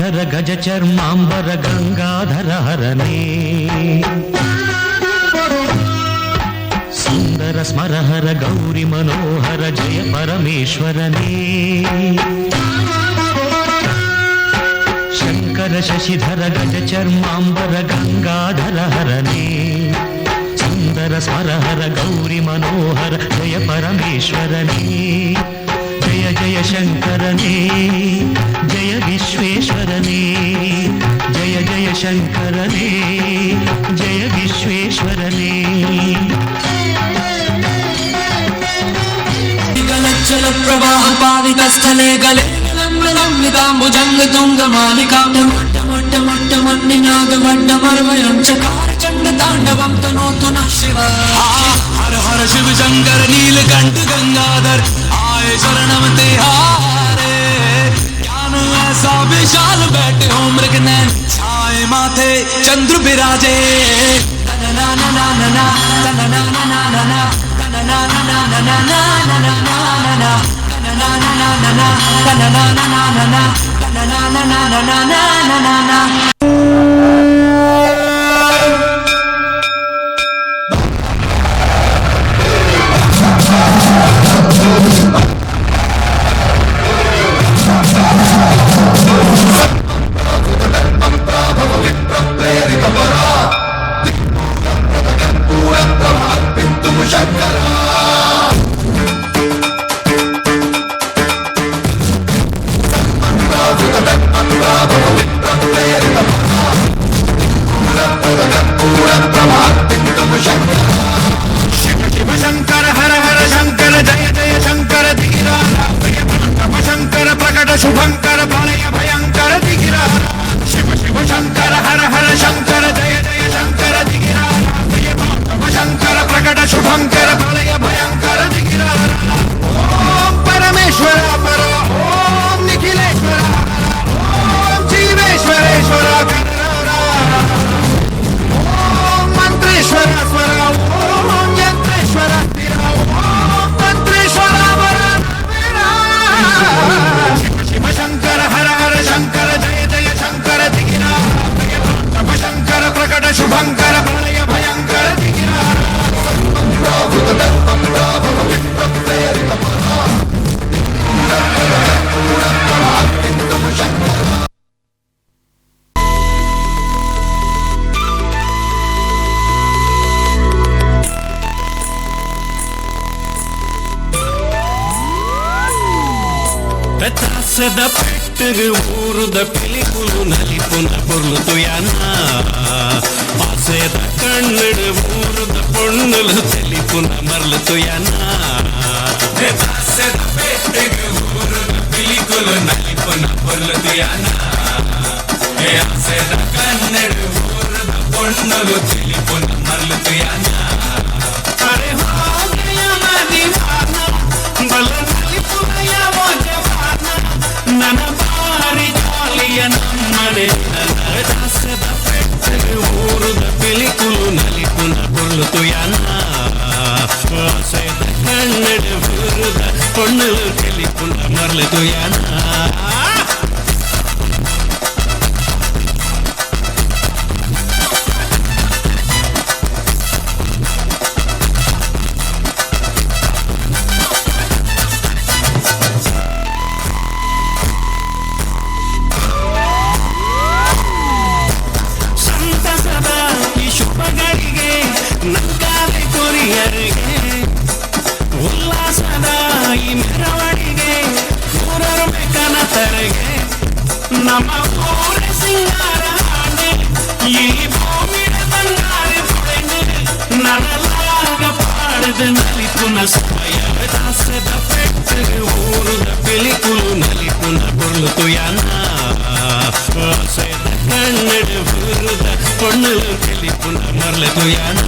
ಗದಾಧರ ಗಜ ಚರ್ಮಾಂಬರ ಗಂಗಾಧರ ಹರನೇ ಸುಂದರ ಸ್ಮರಹರ ಗೌರಿ ಮನೋಹರ ಜಯ ಪರಮೇಶ್ವರನೇ ಶಂಕರ ಶಶಿಧರ ಗಜ ಚರ್ಮಾಂಬರ ಗಂಗಾಧರ ಹರನೇ ಸುಂದರ ಸ್ಮರಹರ ಗೌರಿ ಮನೋಹರ ಜಯ ಪರಮೇಶ್ವರನೇ ಜಯ ಜಯ ಶಂಕರನೇ ಜಯ ವಿಶ್ವೇಶ್ವರನೇ ಜಯ ಜಯ ಶಂಕರನೇ ಜಯ ವಿಶ್ವೇಶ್ವರನೇ ಗಲಜ್ಜಲ ಪ್ರವಾಹ ಪಾವಿತ ಸ್ಥಳೇ ಗಲೆ ಲಂಬಿತಾಂಬುಜಂಗ ತುಂಗ ಮಾಲಿಕಾ ಮೊಟ್ಟ ಮೊಟ್ಟ ಮೊಟ್ಟ ಮಣ್ಣಿನಾಗ ವಡ್ಡ ಮರ್ವಯಂ ಚಕಾರ ಚಂಡ ತಾಂಡವಂ ತನೋತು ನ ಶಿವ ಹರ ಹರ ಶಿವ ಶಂಕರ ನೀಲಕಂಠ ಗಂಗಾಧर आए शरणम तिहारे ज्ञान ऐसा विशाल बैठे हो मृगनयन छाए माथे चंद्र विराजे तनना ना ना ना ना तनना ना ना ना ना तनना ना ना ना ना ना ना ना तनना ना ना ना ना तनना ना ना ना ना तनना ना ना ना ना ना శంకర హర హర శంకర జయ జయ శంకర దిగిరా శంకర ప్రకట శుభంకర ప్రళయ భయంకర దిగిరా శివ శివ శంకర హర హర శంకర జయ జయ శంకర దిగిరా శంకర ప్రకట శుభంకర ప్రళయ భయంకర దిగిరా ఓం పరమేశ్వర పర ఓం నిఖిలేశ్వర ఓం జీవేశ్వరేశ్వర ఓం మంత్రేశ్వర స్వర ఓం యంత్రేశ్వర ఓం తంత్రేశ్వర శివ శంకర హర హర శంకర జయ జయ శంకర దిగిరా శంకర ప్రకట శుభంకర ప్రళయ భయంకర దిగిరా పెద్ద పెట్టు ఊరుద పిలిపులు నలిపున పొర్లుతుయాన పాసేద కన్నుడు ఊరుద పొన్నులు తెలిపున మరలుతుయాన పెద్ద పెట్టు ఊరుద పిలిపులు నలిపున పొర్లుతుయాన ఆసేద కన్నుడు ఊరుద పొన్నులు తెలిపున మరలుతుయాన అరే హో గయా మదీనా బల నలిపునయా ನನ್ನ ಬಾರಿ ಜಾಲಿಯ ನಮ್ಮನೆ ದಾಸದ ಪೆಟ್ಟಗೆ ಊರುದ ಪಿಲಿಕುಲು ನಲಿಪುನ పొర్లుతుయాన ఆసేద కన్నడ ఊరుದ పొన్నులు తెలిపున మరలుతుయాన ಉಲ್ಲಾಸದ ಈ ಮೆರವಣಿಗೆ ಊರರ ಬೆಕ್ಕನ ತರೆಗೆ ನಮ್ಮ ಊರ ಸಿಂಗಾರ ಹಾಡೆ ಈ ಭೂಮಿಯ ಬಂಗಾರ ಪುಡೆಗೆ ನಡಲಾಗ ಪಾಡದ ನಲಿಪುನ ಸಮಯ ದಾಸದ ಪೆಟ್ಟಗೆ ಊರುದ ಪಿಲಿಕುಲು ನಲಿಪುನ పొర్లుతుయాన ఆసేద కన్నడ ఊరుದ పొన్నులు తెలిపున మరలుతుయాన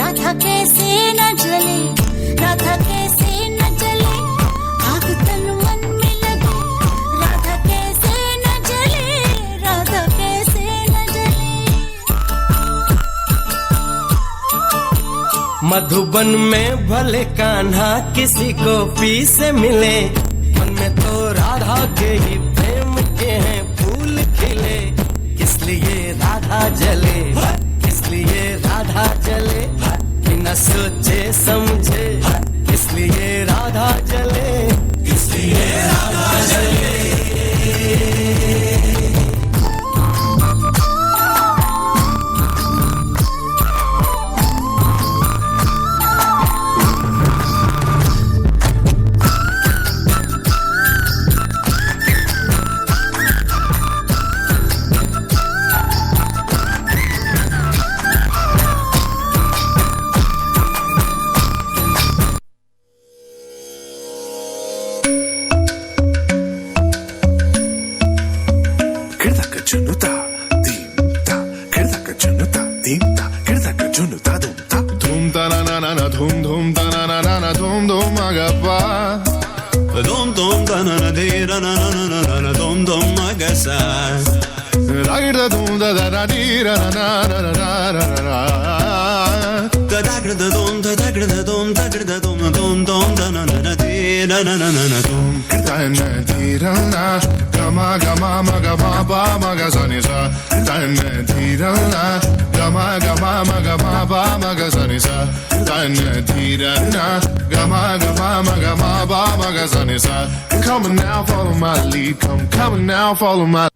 राधा कैसे न जले, राधा कैसे न जले, आग तन मन में लगे, राधा कैसे न जले, राधा कैसे न जले। मधुबन में भले कान्हा किसी को पी से मिले, मन में तो राधा के ही प्रेम के हैं फूल खिले। किस लिए राधा जले, किस लिए राधा जले, बिना सोचे समझे, इसलिए राधा जले, इसलिए राधा जले। Come on now, follow my lead. Come on now, follow my.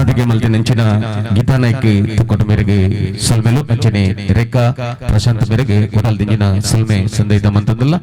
ಹಾರ್ದಿಕ ಮಲ್ತಿ ನೆಂಚಿನ ಗೀತಾ ನಾಯ್ಕ ಕೊಟ್ಟ ಮೇರೆಗೆ ಸಲ್ಮೆಲು ಅಂಚನೆ ರೇಖಾ ಪ್ರಶಾಂತ್ ಮೇರೆಗೆ ಕೊಡಲ್ ದಿಂಜಿನ ಸಲ್ಮೆ ಸಂದೈತ ಮಂತದಲ್ಲ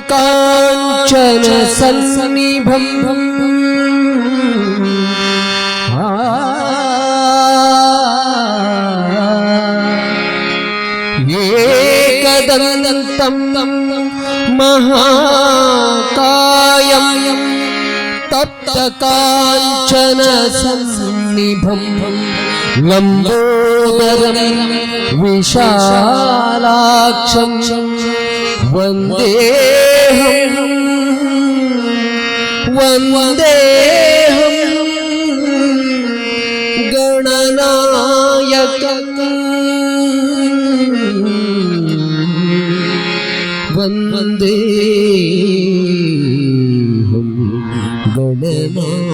कांचन सन्निभं एकदन्तं महाकायं तप्तकाञ्चन सन्निभं लम्बोदरं विशालाक्षं वन्देऽहं गणनायकं वन्देऽहं गणनायकम्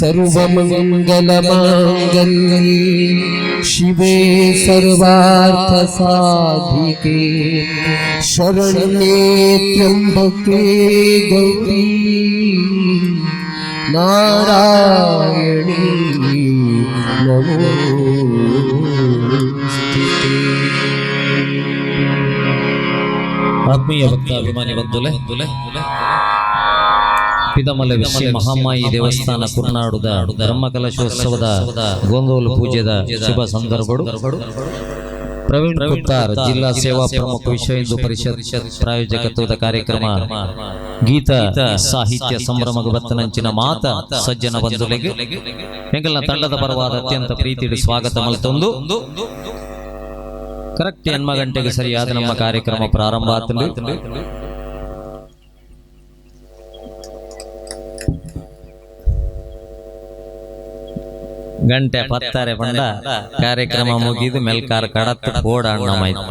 सर्वमङ्गलमाङ्गल्ये शिवे सर्वार्थसाधिके शरण्ये त्र्यम्बके गौरी नारायणी नमोस्तुते। ಆತ್ಮೀಯ ಭಕ್ತಾಭಿಮಾನಿ ಬಂಧುಲೆ ಪಿದಮಲ ವಿಶ್ವ ಮಹಾಮಾಯಿ ದೇವಸ್ಥಾನ ಕುರ್ನಾಡುದ ಬ್ರಹ್ಮಕಲಶೋತ್ಸವದ ಗೋಂದೋಲು ಪೂಜೆದ ಶುಭ ಸಂದರ್ಭಗಳು ಪ್ರವೀಣ್ ಕುತ್ತಾರ್ ಜಿಲ್ಲಾ ಸೇವಾ ಪ್ರಮುಖ ವಿಶ್ವ ಹಿಂದೂ ಪರಿಷತ್ ಪ್ರಾಯೋಜಕತ್ವದ ಕಾರ್ಯಕ್ರಮ ಗೀತ ಸಾಹಿತ್ಯ ಸಂಭ್ರಮಗ ಬತ್ತನಂಚಿನ ಮಾತ ಸಜ್ಜನ ಬಂಧುಗಳಿಗೆ ಎಂಗಲ್ನ ತಂಡದ ಪರವಾದ ಅತ್ಯಂತ ಪ್ರೀತಿಯ ಸ್ವಾಗತ ಮಲ್ತೊಂದು ಕರೆಕ್ಟ್ 8 ಗಂಟೆಗೆ ಸರಿಯಾದ ನಮ್ಮ ಕಾರ್ಯಕ್ರಮ ಪ್ರಾರಂಭ ಆತಂದು ಗಂಟೆ 10 ಬಂದ ಕಾರ್ಯಕ್ರಮ ಮುಗಿದು ಮೆಲ್ಕಾರ ಕಡತ್ ಓಡ ಅಣ್ಣ ಮೈತ್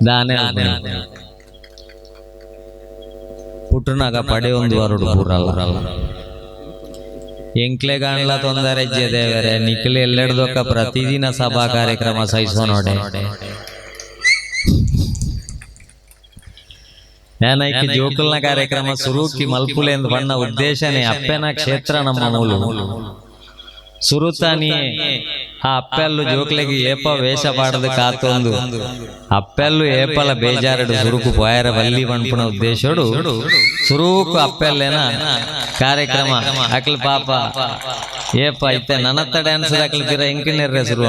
ದಾನೆ ಪುಟ್ಟನಾಗ ಪಡೆ ಒಂದು ವರುಡು ಪೂರಲ್ಲ ಎಂಕ್ಲೆ ಗಾಣ್ಲ ತೊಂದರೆ ದೇವರೇ ನಿಖಿಲ್ ಎಲ್ಲೆಡ್ದೊಕ್ಕ ಪ್ರತಿದಿನ ಸಭಾ ಕಾರ್ಯಕ್ರಮ ಸಹಿಸೋ ನೋಡೆ ಏನಕ್ಕೆ ಜೋಕಲ್ನ ಕಾರ್ಯಕ್ರಮ ಸುರುಕಿ ಮಲ್ಪುಲೆ ಎಂದು ಬಣ್ಣ ಉದ್ದೇಶನೇ ಅಪ್ಪೆನ ಕ್ಷೇತ್ರ ನಮ್ಮ ಮೂಲು ಸುರುತಾನಿ ಆ ಅಪ್ಪೆಲ್ಲು ಜೋಕ್ಲೆಗೆ ಏಪ ವೇಷ ಪಾಡದ ಕಾತೊಂದು ಅಪ್ಪೆಲ್ಲು ಏಪಲ ಬೇಜಾರಡು ಸುರುಕು ಪೋಯರ ಬಲ್ಲಿ ಬಣ್ಪುಣ ಉದ್ದೇಶಡು ಸುರುಕು ಅಪ್ಪೆಲ್ಲೇನ ಕಾರ್ಯಕ್ರಮ ಅಕ್ಲ ಪಾಪ ಏಪ ಐತೆ ನನ್ನತ್ತ ಡ್ಯಾನ್ಸ್ ಅಕ್ಲ ತೀರ ಎಂಕಿನೆರ್ರೆ ಶುರು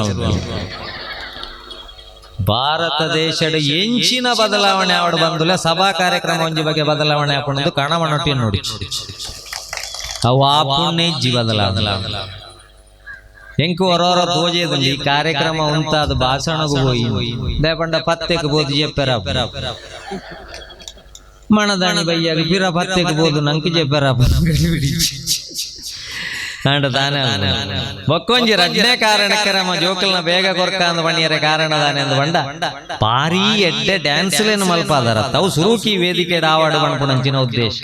ಭಾರತ ದೇಶದ ಎಂಚಿನ ಬದಲಾವಣೆ ಆವಡು ಬಂದುಲೆ ಸಭಾ ಕಾರ್ಯಕ್ರಮ ಒಂಜಿ ಬಗ್ಗೆ ಬದಲಾವಣೆ ಆಪುಣದು ಕಣಮನೊಟ್ಟಿನ ನೋಡಿ ಅವು ಆಪುಣ್ಣೆ ಇಜ್ಜಿ ಬದಲಾವಣೆ ಎಂಕು ಹೊರವರ ತೋಜೆದಲ್ಲಿ ಈ ಕಾರ್ಯಕ್ರಮ ಉಂಟಾದ ಭಾಷಣಗೂ ಹೋಯಿ ದೇಪಂಡ ಪತ್ತೆಗೆ ಬೋದು ಜೆಪ್ಪೆರ ಮಣದಾಣಿ ಬಯ್ಯಾಗ ಪಿರ ಪತ್ತೆಗೆ ಬೋದು ನಂಗೆ ಜೆಪ್ಪೆರ ಅಂಡ ದಾನೆ ಬಕ್ಕೊಂಜಿ ರಜ್ನೆ ಕಾರಣಕ್ರಮ ಜೋಕಲ್ನ ಬೇಗ ಕೊರ್ಕ ಅಂದ ಬಣ್ಣಿಯರ ಕಾರಣ ದಾನೆ ಅಂದ ಬಂಡ ಪಾರಿ ಎಡ್ಡೆ ಡ್ಯಾನ್ಸ್ಲೇನು ಮಲ್ಪಾದಾರ ತಾವು ಸುರುಕಿ ವೇದಿಕೆ ಆವಾಡು ಬಣ್ಪುಣಂಚಿನ ಉದ್ದೇಶ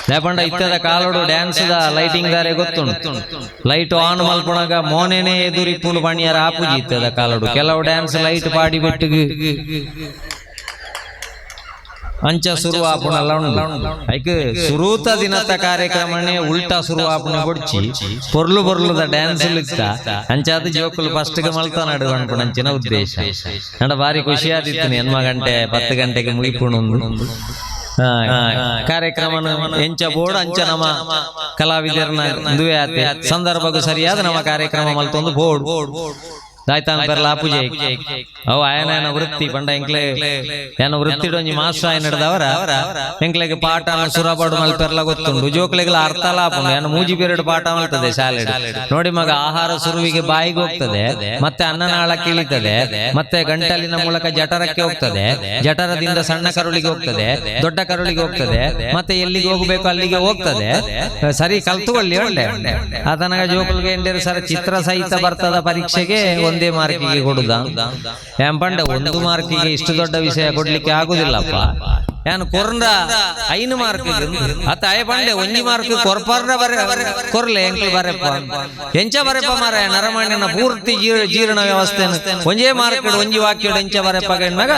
ಲೇಪಂಡ ಇತ್ತದ ಕಾಲೋಡು ಡ್ಯಾನ್ಸ್ ಲೈಟಿಂಗ್ ದಾರೆ ಗೊತ್ತುಂಟು ಲೈಟ್ ಆನ್ ಮಲ್ಪುಣಗ ಮೋನೇನೆ ಎದುರಿಪ್ಪುಲು ಬಣ್ಣಿಯರ ಆಪುಜಿ ಇತ್ತದ ಕಾಲೋಡು ಕೆಲವು ಡ್ಯಾನ್ಸ್ ಲೈಟ್ ಪಾಡಿ ಬಿಟ್ಟಿಗೆ ಅಂಚ ಶುರು ಆಪುಣಲ್ಲ ಉಂಡು ಐಕ್ ಶುರೂತ ದಿನದ ಕಾರ್ಯಕ್ರಮನೇ ಉಲ್ಟಾ ಶುರು ಆಪುಣ ಕೊಡ್ಚಿ ಪೊರ್ಲು ಬೊರ್ಲುದ ಡ್ಯಾನ್ಸ್ ಲಿತ್ತ ಅಂಚಾದ ಜೋಕುಲು ಫಸ್ಟ್ಗೆ ಮಲ್ತಾ ನಡು ಅನ್ಪುಣಂಚಿನ ಉದ್ದೇಶ ನಡ ಬಾರಿ ಖುಷಿ ಆದಿತ್ತು 8 ಗಂಟೆ 10 ಗಂಟೆಗೆ ಮುಗಿಪುಣು ಕಾರ್ಯಕ್ರಮ ಎಂಚ ಬೋರ್ಡ್ ಅಂಚ ನಮ್ಮ ಕಲಾವಿದರನ್ನ ದುವೆ ಆತೆ ಸಂದರ್ಭಕ್ಕೂ ಸರಿಯಾದ ನಮ್ಮ ಕಾರ್ಯಕ್ರಮ ಮಲ್ತೊಂದು ಬೋರ್ಡ್ ದಾಯ್ತಾನ ಪೆರ್ಲ ಪೂಜೆ ಅವು ಆಯನ ವೃತ್ತಿ ಪಂಡ ಎಂಕ್ಲೆ ಏನ ವೃತ್ತಿಡೊಂಜಿ ಮಾಸ್ಟರ್ ಆಯನ ಹಿಡ್ದವರ ಎಂಕ್ಲೆಗೆ ಪಾಠ ಸುರಬಾಡು ಮಲ್ಪೆರ್ಲ ಗೊತ್ತುಂಡು ಜೋಕ್ಲೆಗಳ ಅರ್ಥ ಲಾಪುಂಡು ಏನ ಮೂಜಿ ಪೀರಿಯಡ್ ಪಾಠ ಮಲ್ತದೆ ಶಾಲೆ ನೋಡಿ ಮಗ ಆಹಾರ ಸುರುವಿಗೆ ಬಾಯಿಗೆ ಹೋಗ್ತದೆ ಮತ್ತೆ ಅನ್ನನಾಳಕ್ಕೆ ಇಳಿತದೆ ಮತ್ತೆ ಗಂಟಲಿನ ಮೂಲಕ ಜಠರಕ್ಕೆ ಹೋಗ್ತದೆ ಜಠರದಿಂದ ಸಣ್ಣ ಕರುಳಿಗೆ ಹೋಗ್ತದೆ ದೊಡ್ಡ ಕರುಳಿಗೆ ಹೋಗ್ತದೆ ಮತ್ತೆ ಎಲ್ಲಿಗೆ ಹೋಗ್ಬೇಕು ಅಲ್ಲಿಗೆ ಹೋಗ್ತದೆ ಸರಿ ಕಲ್ತುಕೊಳ್ಳಿ ಒಳ್ಳೆ ಅದನಾಗ ಜೋಕಲ್ಗೆ ಎಂಡೇರು ಸರ ಚಿತ್ರ ಸಹಿತ ಬರ್ತದ ಪರೀಕ್ಷೆಗೆ ಒಂದೇ ಮಾರ್ಕಿಗೆ ಕೊಡುದ ಏನ್ ಒಂದು ಮಾರ್ಕಿಗೆ ಇಷ್ಟು ದೊಡ್ಡ ವಿಷಯ ಕೊಡ್ಲಿಕ್ಕೆ ಆಗುದಿಲ್ಲಪ್ಪ ಏನ್ ಕೊರ್ರ 5 ಮಾರ್ಕ್ ಅತ್ತ ಆಯ ಪಂಡೆ 1 ಮಾರ್ಕ್ ಕೊರ್ಪಾರ್ನ ಕೊರ್ಲೆ ಎಂಕ್ಲು ಬರೆಪ್ಪ ಎಂಚ ಬರೆಪ್ಪ ಮಾರ ನರಮಣ್ಯನ ಪೂರ್ತಿ ಜೀರ್ಣ ವ್ಯವಸ್ಥೆ ಒಂಜೇ ಮಾರ್ಕ್ ಒಂಜಿ ವಾಕ್ಯ ಎಂಚ ಬರೆಪ್ಪ ಗಣ್ಮಗ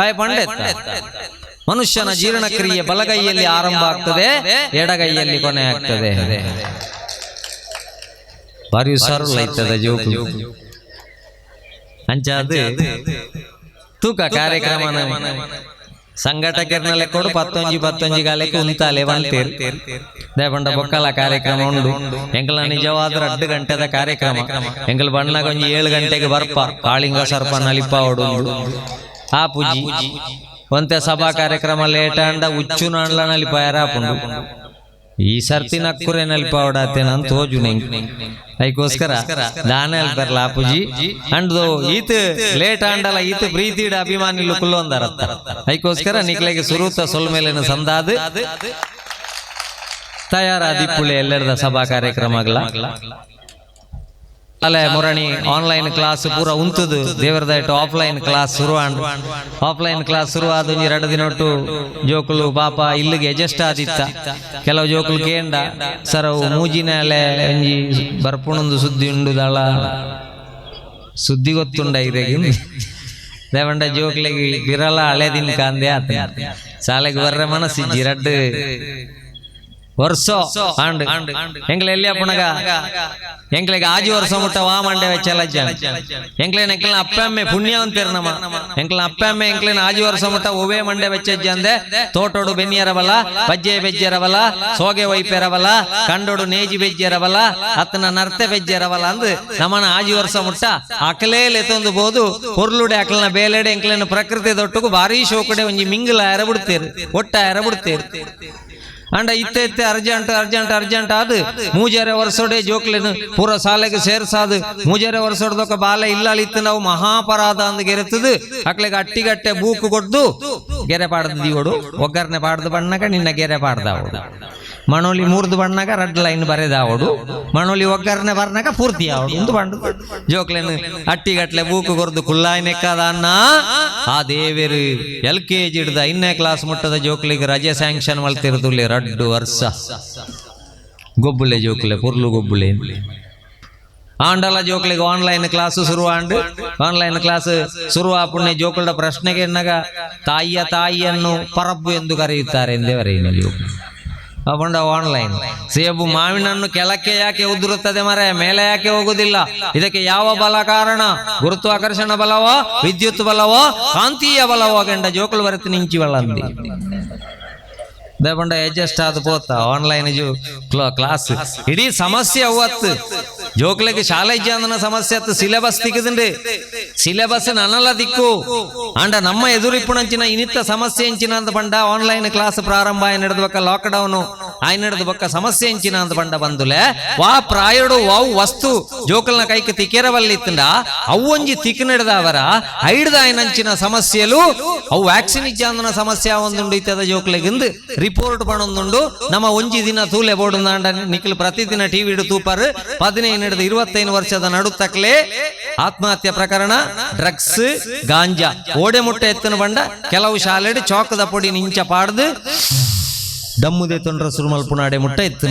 ಆಯ ಪಂಡೆ ಮನುಷ್ಯನ ಜೀರ್ಣಕ್ರಿಯೆ ಬಲಗೈಯಲ್ಲಿ ಆರಂಭ ಆಗ್ತದೆ ಎಡಗೈಯಲ್ಲಿ ಕೊನೆ ಆಗ್ತದೆ ಬಾರಿ ಸರಳ ಐತದ ಜೋಕು ಅಂಚಾದು ತೂಕ ಕಾರ್ಯಕ್ರಮ ಸಂಘಟಕರ್ನಲ್ಲೇ ಕೊಡು 11 ಗಾಲಕ್ಕೆ ಉಂತಾಲೆ ಬಂತೇರು ದೇಪಂಡ ಬೊಕ್ಕಲ ಕಾರ್ಯಕ್ರಮ ಉಂಡು ಎಂಕಲ ನಿಜವಾದ 2 ಗಂಟೆದ ಕಾರ್ಯಕ್ರಮ ಎಂಕಲ್ ಬಣ್ಣಗ ಒಂಜಿ 7 ಗಂಟೆಗೆ ಬರ್ಪ ಕಾಳಿಂಗ ಸರ್ಪ ನಲಿಪ ಹೊಡುಂಡು ಆ ಪೂಜಿ ಒಂತೆ ಸಭಾ ಕಾರ್ಯಕ್ರಮ ಲೇಟ್ ಅಂಡ ಉಚ್ಚು ನಾಣ್ಲ ನಲಿಪ ಯಾರಾಪುಂಡು ಈ ಸರ್ತಿ ನಕ್ಕುರೆ ನಲಿಪ ಹೊಡಾತೇನ ಅಂತ ಹೋಜು ಅದಕ್ಕೋಸ್ಕರ ದಾನೆ ಅಲ್ಪರ್ಲ ಆಪುಜಿ ಅಂಡ್ದು ಈತ ಲೇಟ್ ಆಂಡಲ ಈತ ಪ್ರೀತಿಡ ಅಭಿಮಾನಿಲು ಕುಲ್ಲೊಂದರತ್ತ ಅದಕ್ಕೋಸ್ಕರ ನಿಕ್ಲೆಗೆ ಸುರೂತ ಸೊಲ್ಮೇಲಿನ ಸಂದಾದ ತಯಾರಾದಿಪ್ಪುಳೆ ಎಲ್ಲೆರದ ಸಭಾ ಕಾರ್ಯಕ್ರಮಗಳ ಅಲ್ಲೇ ಮುರಣಿ ಆನ್ಲೈನ್ ಕ್ಲಾಸ್ ಪೂರ ಉಂತದು ದೇವರದಾಯ್ತು ಆಫ್ಲೈನ್ ಕ್ಲಾಸ್ ಶುರುವಾಂಡು ಆಫ್ಲೈನ್ ಕ್ಲಾಸ್ ಶುರುವಾದ 2 ದಿನ ಒಟ್ಟು ಜೋಕುಲು ಪಾಪ ಇಲ್ಲಿಗೆ ಅಡ್ಜಸ್ಟ್ ಆದಿತ್ತ ಕೆಲವು ಜೋಕುಲು ಕೇಂಡ ಸರ್ ಅವು ಮೂಜಿನಾಲೆ ಒಂಜಿ ಬರ್ಪುಣೊಂದು ಸುದ್ದಿ ಉಂಡುದಳ ಸುದ್ದಿ ಗೊತ್ತುಂಡ ಇದೇಗಿ ದೇವಂಡ ಜೋಕ್ಲೆಗೆ ಬಿರಲ ಹಳೆ ದಿನ ಕಾಂದೆ ಆತ ಶಾಲೆಗೆ ಬರ್ರೆ ಮನಸ್ಸಿಜ್ಜಿ 2 ವರ್ಷ ಆಂಡ್ ಎಂಕ್ಲೆ ಎಲ್ಲಿ ಅಪ್ಪಣಗ ಎಂಕ್ಲೆಗೆ 5 ವರ್ಷ ಮುಟ್ಟ ವಾ ಮಂಡೆ ವೆಚ್ಚಲಜ್ಜ ಎಂಕ್ಲೇನ ಅಪ್ಪ ಅಮ್ಮೆ ಪುಣ್ಯವಂತೇರು ನಮ್ಮ ಎಂಕ್ಲ ಅಪ್ಪ ಅಮ್ಮೆ ಎಂಕ್ಲೇನ 5 ವರ್ಷ ಮುಟ್ಟ ಒವೇ ಮಂಡೆ ವೆಚ್ಚಜ್ಜ ಅಂದೆ ತೋಟೋಡು ಬೆನ್ನಿಯರವಲ್ಲ ಬಜ್ಜೆ ಬೆಜ್ಜೆರವಲ್ಲ ಸೋಗೆ ವೈಪೆರವಲ್ಲ ಕಂಡೋಡು ನೇಜಿ ಬೆಜ್ಜೆರವಲ್ಲ ಅತ್ತನ ನರ್ತೆ ಬೆಜ್ಜೆರವಲ್ಲ ಅಂದ್ ನಮ್ಮನ 5 ವರ್ಷ ಮುಟ್ಟ ಅಕಲೇಲೆ ಎತ್ತೊಂದು ಬೋದು ಹೊರ್ಲುಡೆ ಅಕಲ್ನ ಬೇಲೆಡೆ ಎಂಕ್ಲೇನ ಪ್ರಕೃತಿ ದೊಟ್ಟುಗು ಭಾರಿ ಶೋಕಡೆ ಒಂಜಿ ಮಿಂಗಲ ಎರಬಿಡ್ತೇರು ಒಟ್ಟ ಎರಬಿಡ್ತೇರು ಅಂಡ ಇತ್ತೆ ಅರ್ಜೆಂಟ್ ಆದ್ 3 ವರ್ಷೋಡೆ ಜೋಕ್ಲೆನು ಪೂರ ಶಾಲೆಗೆ ಸೇರ್ಸಾದು 3 ವರ್ಷೋಡ್ದೊಕ್ಕ ಬಾಲೆ ಇಲ್ಲಿತ್ತು ನಾವು ಮಹಾಪರಾಧ ಅಂದ್ ಗೆರೆತದು ಅಕ್ಲೆಗೆ ಅಟ್ಟಿಗಟ್ಟೆ ಬೂಕು ಕೊಡ್ದು ಗೆರೆ ಪಾಡ್ದು ದೀವೋಡು ಒಗ್ಗರಣೆ ಪಾಡ್ದು ಬಣ್ಣಗ ನಿನ್ನ ಗೆರೆ ಪಾಡ್ದಾವಡು ಮಣೋಲಿ 3 ಬಣ್ಣಗ 2 ಲೈನ್ ಬರೆದಾವಡು ಮಣೋಲಿ ಒಗ್ಗರಣೆ ಬರ್ನಾಗ ಪೂರ್ತಿ ಆವಡು ಒಂದು ಬಂಡು ಜೋಕ್ಲೆನು ಅಟ್ಟಿಗಟ್ಲೆ ಬೂಕು ಕೊರ್ದು ಕುಲ್ಲಾಯ್ನೆಕ್ಕದ ಅನ್ನ ಆ ದೇವೇರು LKG ಹಿಡ್ದ 2ನೇ ಕ್ಲಾಸ್ ಮುಟ್ಟದ ಜೋಕ್ಲಿಗೆ ರಜೆ ಸ್ಯಾಂಕ್ಷನ್ ಮಲ್ತಿರುತ್ತಲ್ಲಿ 2 ವರ್ಷ ಗೊಬ್ಬುಲೆ ಜೋಕ್ಲೆ ಪುರ್ಲು ಗೊಬ್ಬುಲೆ ಆಂಡಲ ಜೋಕ್ಲಿಗೆ ಆನ್ಲೈನ್ ಕ್ಲಾಸ್ ಶುರುವಾಂಡು ಆನ್ಲೈನ್ ಕ್ಲಾಸ್ ಶುರುವಾ ಪುಣ್ಯ ಜೋಕುಳ ಪ್ರಶ್ನೆಗೆ ಎನ್ನಗ ತಾಯಿಯನ್ನು ಪರಬ್ಬು ಎಂದು ಕರೆಯುತ್ತಾರೆ ಎಂದೇ ವರೆಯಿನ ಜೋಕು ಅಪಂಡ ಆನ್ಲೈನ್ ಸೇಬು ಮಾವಿನನ್ನು ಕೆಳಕ್ಕೆ ಯಾಕೆ ಉದುರುತ್ತದೆ ಮರೆ ಮೇಲೆ ಯಾಕೆ ಹೋಗುದಿಲ್ಲ ಇದಕ್ಕೆ ಯಾವ ಬಲ ಕಾರಣ ಗುರುತ್ವಾಕರ್ಷಣ ಬಲವೋ ವಿದ್ಯುತ್ ಬಲವೋ ಕಾಂತೀಯ ಬಲವೋ ಗಂಡ ಜೋಕುಳು ಬರುತ್ತೆ ನಿಂಚಿ ಬಳ್ಳಂದಿ ದೇಪಂಡ ಅಡ್ಜಸ್ಟ್ ಆದ ಪೋತ ಆನ್ಲೈನ್ ಕ್ಲಾಸ್ ಇಡೀ ಸಮಸ್ಯೆ ಅವತ್ತು ಜೋಕ್ಲೆಗೆ ಶಾಲೆ ಇಜ್ಜಂದನ ಸಮಸ್ಯೆ ಅತ್ತು ಸಿಲೆಬಸ್ ತಿಕ್ಕದಿಂಡು ಸಿಲೆಬಸ್ ನನ್ನಲ್ಲ ದಿಕ್ಕು ಅಂಡ ನಮ್ಮ ಎದುರಿಪ್ಪುಣಂಚಿನ ಇನಿತ್ತ ಸಮಸ್ಯೆ ಎಂಚಿನ ಅಂತ ಬಂಡ ಆನ್ಲೈನ್ ಕ್ಲಾಸ್ ಪ್ರಾರಂಭ ಆಯ್ ನಡೆದಬೇಕ ಲಾಕ್ಡೌನ್ ಆಯ್ ನಡೆದಬೇಕ ಸಮಸ್ಯೆ ಎಂಚಿನ ಅಂತ ಬಂಡ ಬಂದುಲೆ ವಾ ಪ್ರಾಯಡು ವಾವು ವಸ್ತು ಜೋಕಲ್ನ ಕೈಗೆ ತಿಕ್ಕೆರವಲ್ಲಿತ್ತಂಡ ಅವು ಒಂಜಿ ತಿಕ್ ನಡೆದವರ ಐಡ್ದ ಆಯ್ನಂಚಿನ ಸಮಸ್ಯೆಲು ಅವು ವ್ಯಾಕ್ಸಿನ್ ಇಜ್ಜಂದನ ಸಮಸ್ಯೆ ಒಂದುಂಡು ಇತ್ತದ ಜೋಕ್ಲೆಗಿಂದು ರಿಪೋರ್ಟ್ ಪಣೊಂದುಂಡು ನಮ್ಮ ಒಂಜಿ ದಿನ ತೂಲೆ ಬೋರ್ಡ್ ನಿಖಿಲ್ ಪ್ರತಿದಿನ ಟಿವಿ ಇಡು ತೂಪರ್ 15-25 ವರ್ಷದ ನಡುತ್ತಕ್ಲೆ ಆತ್ಮಹತ್ಯೆ ಪ್ರಕರಣ ಡ್ರಗ್ಸ್ ಗಾಂಜಾ ಓಡೆ ಮುಟ್ಟೆ ಎತ್ತನ ಬಂಡ ಕೆಲವು ಶಾಲೆಡ್ ಚೌಕದ ಪೊಡಿ ನಿಂಚ ಪಾಡ್ದು ಡಮ್ಮುದೆ ತೊಂಡ್ರ ಸುರುಮಲ್ ಪುನಾಡೆ ಮುಟ್ಟ ಎತ್ತು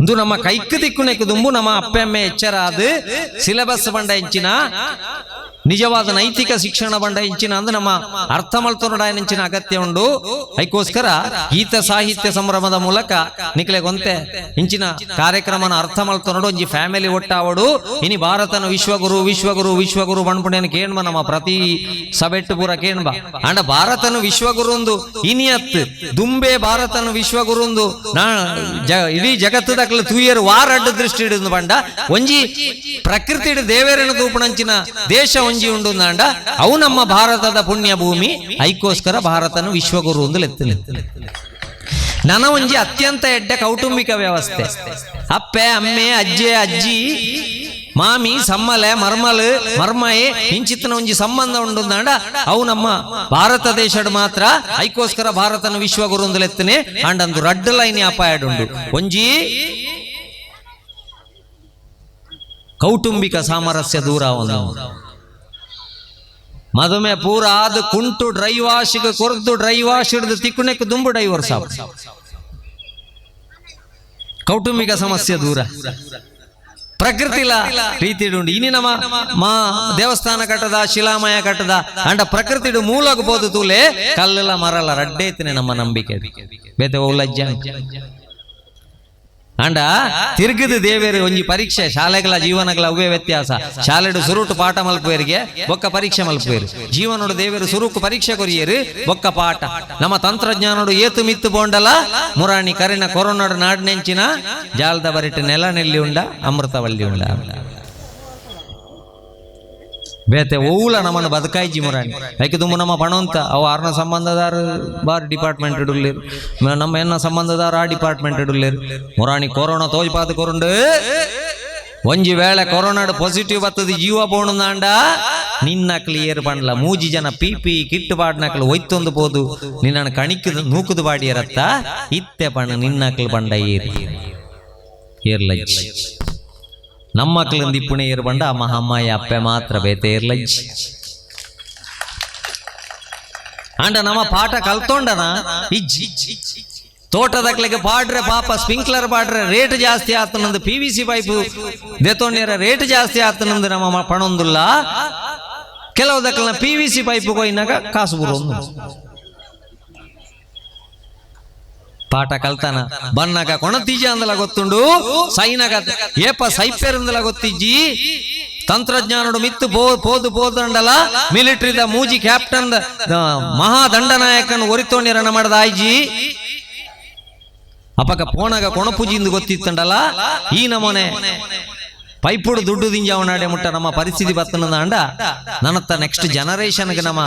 ಇಂದು ನಮ್ಮ ಕೈಕ್ ದಿಕ್ಕುನೆಕ್ ದುಂಬು ನಮ್ಮ ಅಪ್ಪೆ ಅಮ್ಮೆ ಎಚ್ಚರ ಆದ್ ಸಿಲೆಬಸ್ ಬಂಡ ಎಂಚಿನ ನಿಜವಾದ ನೈತಿಕ ಶಿಕ್ಷಣ ಬಂಡ ಇಂಚಿನ ಅಂದ್ ನಮ್ಮ ಅರ್ಥ ಮಲ್ತೊನಡಾಯನಿಂಚಿನ ಅಗತ್ಯ ಉಂಡು ಅದಕ್ಕೋಸ್ಕರ ಗೀತ ಸಾಹಿತ್ಯ ಸಂಭ್ರಮದ ಮೂಲಕ ನಿಕ್ಲೆ ಗೊಂತೆ ಇಂಚಿನ ಕಾರ್ಯಕ್ರಮನ ಅರ್ಥ ಮಲ್ತೊನಡು ಒಂಜಿ ಫ್ಯಾಮಿಲಿ ಒಟ್ಟಾವಡು ಇನಿ ಭಾರತನ ವಿಶ್ವಗುರು ಬಣ್ಪುಣೆನ ಕೇಣ್ಬ ನಮ್ಮ ಪ್ರತಿ ಸಭೆಟ್ಟು ಪೂರ ಕೇಣ್ಬ ಅಂಡ ಭಾರತನು ವಿಶ್ವಗುರುಂದು ಇನಿಯತ್ ದುಂಬೆ ಭಾರತನು ವಿಶ್ವಗುರುಂದು ಇಡೀ ಜಗತ್ತದಕ್ಲ ತೂಯರು ವಾರಡ್ಡ ದೃಷ್ಟಿ ಹಿಡಿದು ಬಂಡ ಒಂಜಿ ಪ್ರಕೃತಿ ದೇವೇರನ ತೂಪಣಂಚಿನ ದೇಶ ಒಂಜಿ ಉಂಡು ಅಂಡ ಅವು ನಮ್ಮ ಭಾರತದ ಪುಣ್ಯ ಭೂಮಿ ಐಕೋಸ್ಕರ ಭಾರತನು ವಿಶ್ವಗುರು ಒಂದು ಲೆತ್ತಲೆ ನನ ಒಂಜಿ ಅತ್ಯಂತ ಎಡ್ಡ ಕೌಟುಂಬಿಕ ವ್ಯವಸ್ಥೆ ಅಪ್ಪೆ ಅಮ್ಮೆ ಅಜ್ಜೆ ಅಜ್ಜಿ ಮಾಮಿ ಸಮ್ಮಲೆ ಮರ್ಮಯೆ ಇಂಚಿತ್ತನ ಒಂಜಿ ಸಂಬಂಧ ಉಂಡು ಅಂಡ ಅವು ನಮ್ಮ ಭಾರತ ದೇಶಡ್ ಮಾತ್ರ ಐಕೋಸ್ಕರ ಭಾರತನು ವಿಶ್ವಗುರು ಒಂದು ಲೆತ್ತನೆ ಅಂಡಂದು ರಡ್ಡ ಲೈನ್ ಅಪಾಯಡುಂಡು ಒಂಜಿ ಕೌಟುಂಬಿಕ ಸಾಮರಸ್ಯ ದೂರ ಒಂದು ಮದುಮೆ ಪೂರ ಆದ ಕುಂಟು ಡ್ರೈವಾಶಿಗೆ ಕೊರ್ದು ಡ್ರೈವಾಶ್ ಹಿಡಿದು ತಿಕ್ಕುನೆಕ್ ದುಂಬು ಡೈವರ್ಸ್ ಕೌಟುಂಬಿಕ ಸಮಸ್ಯೆ ದೂರ ಪ್ರಕೃತಿಲ ರೀತಿ ಉಂಡು ಇನಿ ನಮ್ಮ ದೇವಸ್ಥಾನ ಕಟ್ಟದ ಶಿಲಾಮಯ ಕಟ್ಟದ ಅಂಡ ಪ್ರಕೃತಿ ಮೂಲಗಬಹುದು ತೂಲೆ ಕಲ್ಲಲ ಮರಲ ರಡ್ಡೇತನೆ ನಮ್ಮ ನಂಬಿಕೆ ಬೇತೆ ಓಲಜ್ಜ ಅಂಡ ತಿರ್ಗದ ದೇವೇರು ಒಂಜಿ ಪರೀಕ್ಷೆ ಶಾಲೆಗಳ ಜೀವನಗಳ ಅವೇ ವ್ಯತ್ಯಾಸ ಶಾಲೆಡು ಸುರುಟು ಪಾಠ ಮಲ್ಪುವರಿಗೆ ಬೊಕ್ಕ ಪರೀಕ್ಷೆ ಮಲ್ಪುವೇರು ಜೀವನೋಡು ದೇವೇರು ಸುರುಕು ಪರೀಕ್ಷೆ ಕೊರಿಯರು ಬೊಕ್ಕ ಪಾಠ ನಮ್ಮ ತಂತ್ರಜ್ಞಾನೋಡು ಏತು ಮಿತ್ತು ಬೋಂಡಲ ಮುರಾಣಿ ಕರಿನ ಕೊರೋನಾಡು ನಾಡ್ನೆಂಚಿನ ಜಾಲದ ಬರಿಟ್ಟು ನೆಲ ನೆಲ್ಲಿ ಉಂಡ ಅಮೃತವಲ್ಲಿ ಉಂಡ ಬೇತೆ ಓಲ ನಮ್ಮನ್ನು ಬದುಕಾಯ್ಜಿ ಮುರಾಣಿ ಯಾಕೆ ತುಂಬ ನಮ್ಮ ಪಣವಂತ ಅವು ಆರ್ನ ಸಂಬಂಧದಾರ ಬಾರ್ ಡಿಪಾರ್ಟ್ಮೆಂಟ್ ಇಡುಲ್ಲೇರು ನಮ್ಮ ಎನ್ನ ಸಂಬಂಧದಾರ ಆ ಡಿಪಾರ್ಟ್ಮೆಂಟ್ ಇಡುಲ್ಲೇರು ಮುರಾಣಿ ಕೊರೋನಾ ತೋಜ್ಪಾದ ಕೊರುಂಡು ಒಂಜಿ ವೇಳೆ ಕೊರೋನಾಡು ಪಾಸಿಟಿವ್ ಬತ್ತದ ಜೀವ ಬೋಣಂದಾಂಡ ನಿನ್ನ ಕ್ಲಿಯರ್ ಪಂಡ್ಲ 3 ಜನ PP ಕಿಟ್ ಪಾಡ್ನಕ್ಲು ಒಯ್ತೊಂದು ಬೋದು ನಿನ್ನ ಕಣಿಕದ ನೂಕುದು ಬಾಡಿಯರತ್ತ ಇತ್ತೆ ಪಣ ನಿನ್ನಕ್ಲು ಪಂಡ ಏರ್ಲಜ್ಜಿ ನಮ್ಮ ಮಕ್ಕಳಿಂದ ಇಪ್ಪುಣೆ ಇರ್ಬಂಡ ಅಮ್ಮ ಅಮ್ಮಾಯಿ ಅಪ್ಪೆ ಮಾತ್ರ ಬೇತೆ ಇರ್ಲಜ್ಜಿ ಅಂಡ ನಮ್ಮ ಪಾಠ ಕಲ್ತೊಂಡನ ಇಜ್ಜಿ ತೋಟದಕ್ಲೆಗೆ ಪಾಡ್ರೆ ಪಾಪ ಸ್ಪ್ರಿಂಕ್ಲರ್ ಪಾಡ್ರೆ ರೇಟ್ ಜಾಸ್ತಿ ಆತನಂದು PVC ಪೈಪು ದೇತೊಂಡಿರ ರೇಟ್ ಜಾಸ್ತಿ ಆತನಂದು ನಮ್ಮ ಪಣೊಂದುಲ್ಲ ಕೆಲವುದಕ್ಲ PVC ಪೈಪು ಕೊಯ್ನಾಗ ಕಾಸು ಬರೋದು ಪಾಠ ಕಲ್ತಾನ ಬನ್ನಾಗ ಕೊಣತೀಜ ಅಂದಲ ಗೊತ್ತುಂಡು ಸೈನಾಗ ಏಪ ಸೈಪೇರಂದಲ ಗೊತ್ತಿಜ್ಜಿ ತಂತ್ರಜ್ಞಾನಡು ಮಿತ್ತು ಪೋದು ಪೋದಂಡಲ ಮಿಲಿಟರಿದ ಮೂಜಿ ಕ್ಯಾಪ್ಟನ್ ಮಹಾದಂಡನಾಯಕನ್ ಒರಿತೋಣಿರನ ಮಾಡದ ಆಯ್ಜಿ ಅಪಕ ಪೋಣಗ ಕೊಣಪುಜಿಂದು ಗೊತ್ತಿತ್ತಂಡಲ ಈ ನಮೂನೆ ಪೈಪುಡು ದುಡ್ಡು ದಿಂಜಾವನಾಡೆ ಮುಟ್ಟ ನಮ್ಮ ಪರಿಸ್ಥಿತಿ ಬತ್ತನದ ಅಂಡ ನನ್ನತ್ತ ನೆಕ್ಸ್ಟ್ ಜನರೇಷನ್ಗೆ ನಮ್ಮ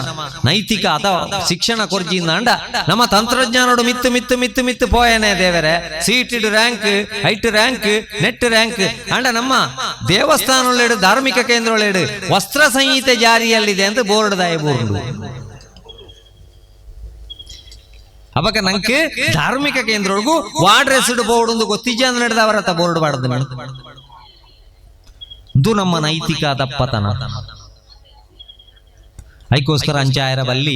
ನೈತಿಕ ಅಥವಾ ಶಿಕ್ಷಣ ಕೊರ್ಜಿಯಿಂದ ಅಂಡ ನಮ್ಮ ತಂತ್ರಜ್ಞಾನೋಡು ಮಿತ್ತು ಮಿತ್ತು ಮಿತ್ತು ಮಿತ್ತು ಪೋಯನೆ ದೇವರೇ seated rank height rank net rank ಅಂಡ ನಮ್ಮ ದೇವಸ್ಥಾನಗಳು ಧಾರ್ಮಿಕ ಕೇಂದ್ರಗಳು ವಸ್ತ್ರ ಸಂಹಿತೆ ಜಾರಿಯಲ್ಲಿದೆ ಅಂತ ಬೋರ್ಡ್ ದಾಯ ಬೋರ್ಡ್ ಅವಾಗ ನಂಗೆ ಧಾರ್ಮಿಕ ಕೇಂದ್ರಗಳಿಗೂ ವಾಡ್ರೆಸ್ಡ್ ಬೋರ್ಡ್ ಒಂದು ಗೊತ್ತಿಜ್ಜ ಅಂತ ನಡೆದವರತ್ತ ಬೋರ್ಡ್ ಬಾಡ್ದು ಇದು ನಮ್ಮ ನೈತಿಕ ದಪ್ಪತನ ಅದಕ್ಕೋಸ್ಕರ ಅಂಚಾಯರ ಬಲ್ಲಿ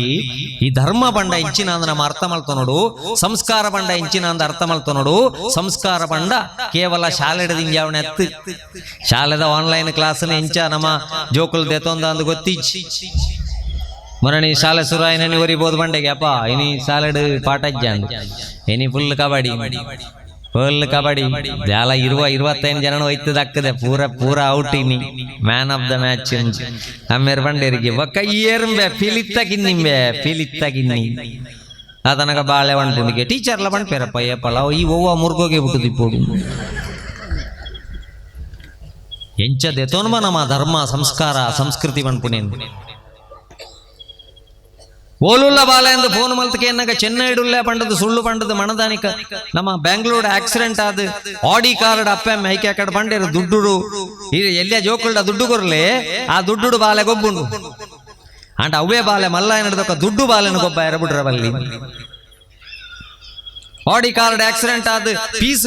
ಈ ಧರ್ಮ ಬಂಡ ಇಂಚಿನ ಅಂದ ನಮ್ಮ ಅರ್ಥ ಮಲ್ತು ನೋಡು ಸಂಸ್ಕಾರ ಬಂಡ ಇಂಚಿನ ಅಂದ ಅರ್ಥ ಮಲ್ತು ನೋಡು ಸಂಸ್ಕಾರ ಬಂಡ ಕೇವಲ ಶಾಲೆಡ ದಿಂಜಾವಣೆ ಎತ್ತು ಶಾಲೆದ ಆನ್ಲೈನ್ ಕ್ಲಾಸ್ನ ಇಂಚ ನಮ್ಮ ಜೋಕುಲ್ ದೇತೊಂದ ಅಂದು ಗೊತ್ತಿಚ್ಚಿ ಮರಣಿ ಶಾಲೆ ಸುರಾಯಿನಿ ಒರಿಬೋದು ಬಂಡೆಗೆ ಅಪ್ಪ ಇನಿ ಸಾಲೆಡ್ ಪಾಠ ಇಜ್ಜಾಂಡು ಇನಿ ಫುಲ್ ಕಬಡ್ಡಿ ಜಾಲ 25 ಜನ ಒಯ್ತದಕ್ಕದೆ ಪೂರ ಔಟ್ ಇನಿ ಮ್ಯಾನ್ ಆಫ್ ದ ಮ್ಯಾಚ್ ಅಮ್ಮೇರ್ ಬಂಡೇರಿಗೆ ಒಕ್ಕ ಏರ್ಂಬೆ ಫಿಲಿತ್ತಗಿನ್ನಿ ಅದನಗ ಬಾಳೆ ಬಂಡ್ಪುಂಡಿಗೆ ಟೀಚರ್ಲ ಬಂಡ್ಪೇರಪ್ಪ ಏಪಲ್ಲ ಈ ಓವ ಮುರ್ಗೋಗೆ ಬಿಟ್ಟುದು ಇಪ್ಪೋಡು ಎಂಚದೆ ತೋನ್ಮ ನಮ್ಮ ಧರ್ಮ ಸಂಸ್ಕಾರ ಸಂಸ್ಕೃತಿ ಬಂಡ್ಪುಣೆ ಓಲುಲ್ಲ ಬಾಲ ಎಂದು ಫೋನ್ ಮಲ್ತಕ್ಕೆ ಎನ್ನಾಗ ಚೆನ್ನೈಡುಲ್ಲೆ ಪಂಡದು ಸುಳ್ಳು ಪಂಡದು ಮಣದಾನಿಕ ನಮ್ಮ ಬೆಂಗಳೂರು ಆಕ್ಸಿಡೆಂಟ್ ಆದ ಆಡಿ ಕಾರ್ಡ್ ಅಪ್ಪ ಮೈಕೆ ಕಡೆ ಬಂಡೇರು ದುಡ್ಡು ಎಲ್ಲೇ ಜೋಕುಲ್ಡ ದುಡ್ಡು ಕೊರ್ಲೆ ಆ ದುಡ್ಡು ಬಾಲೆ ಗೊಬ್ಬುಂಡು ಅಂಟ ಅವೇ ಬಾಲೆ ಮಲ್ಲ ನಡೆದಕ್ಕ ದುಡ್ಡು ಬಾಲೆನ ಗೊಬ್ಬ ಎರಬಿಡ್ರ ಬಲ್ಲಿ ಆಡಿ ಕಾರ್ಡ್ ಆಕ್ಸಿಡೆಂಟ್ ಆದ ಪೀಸ್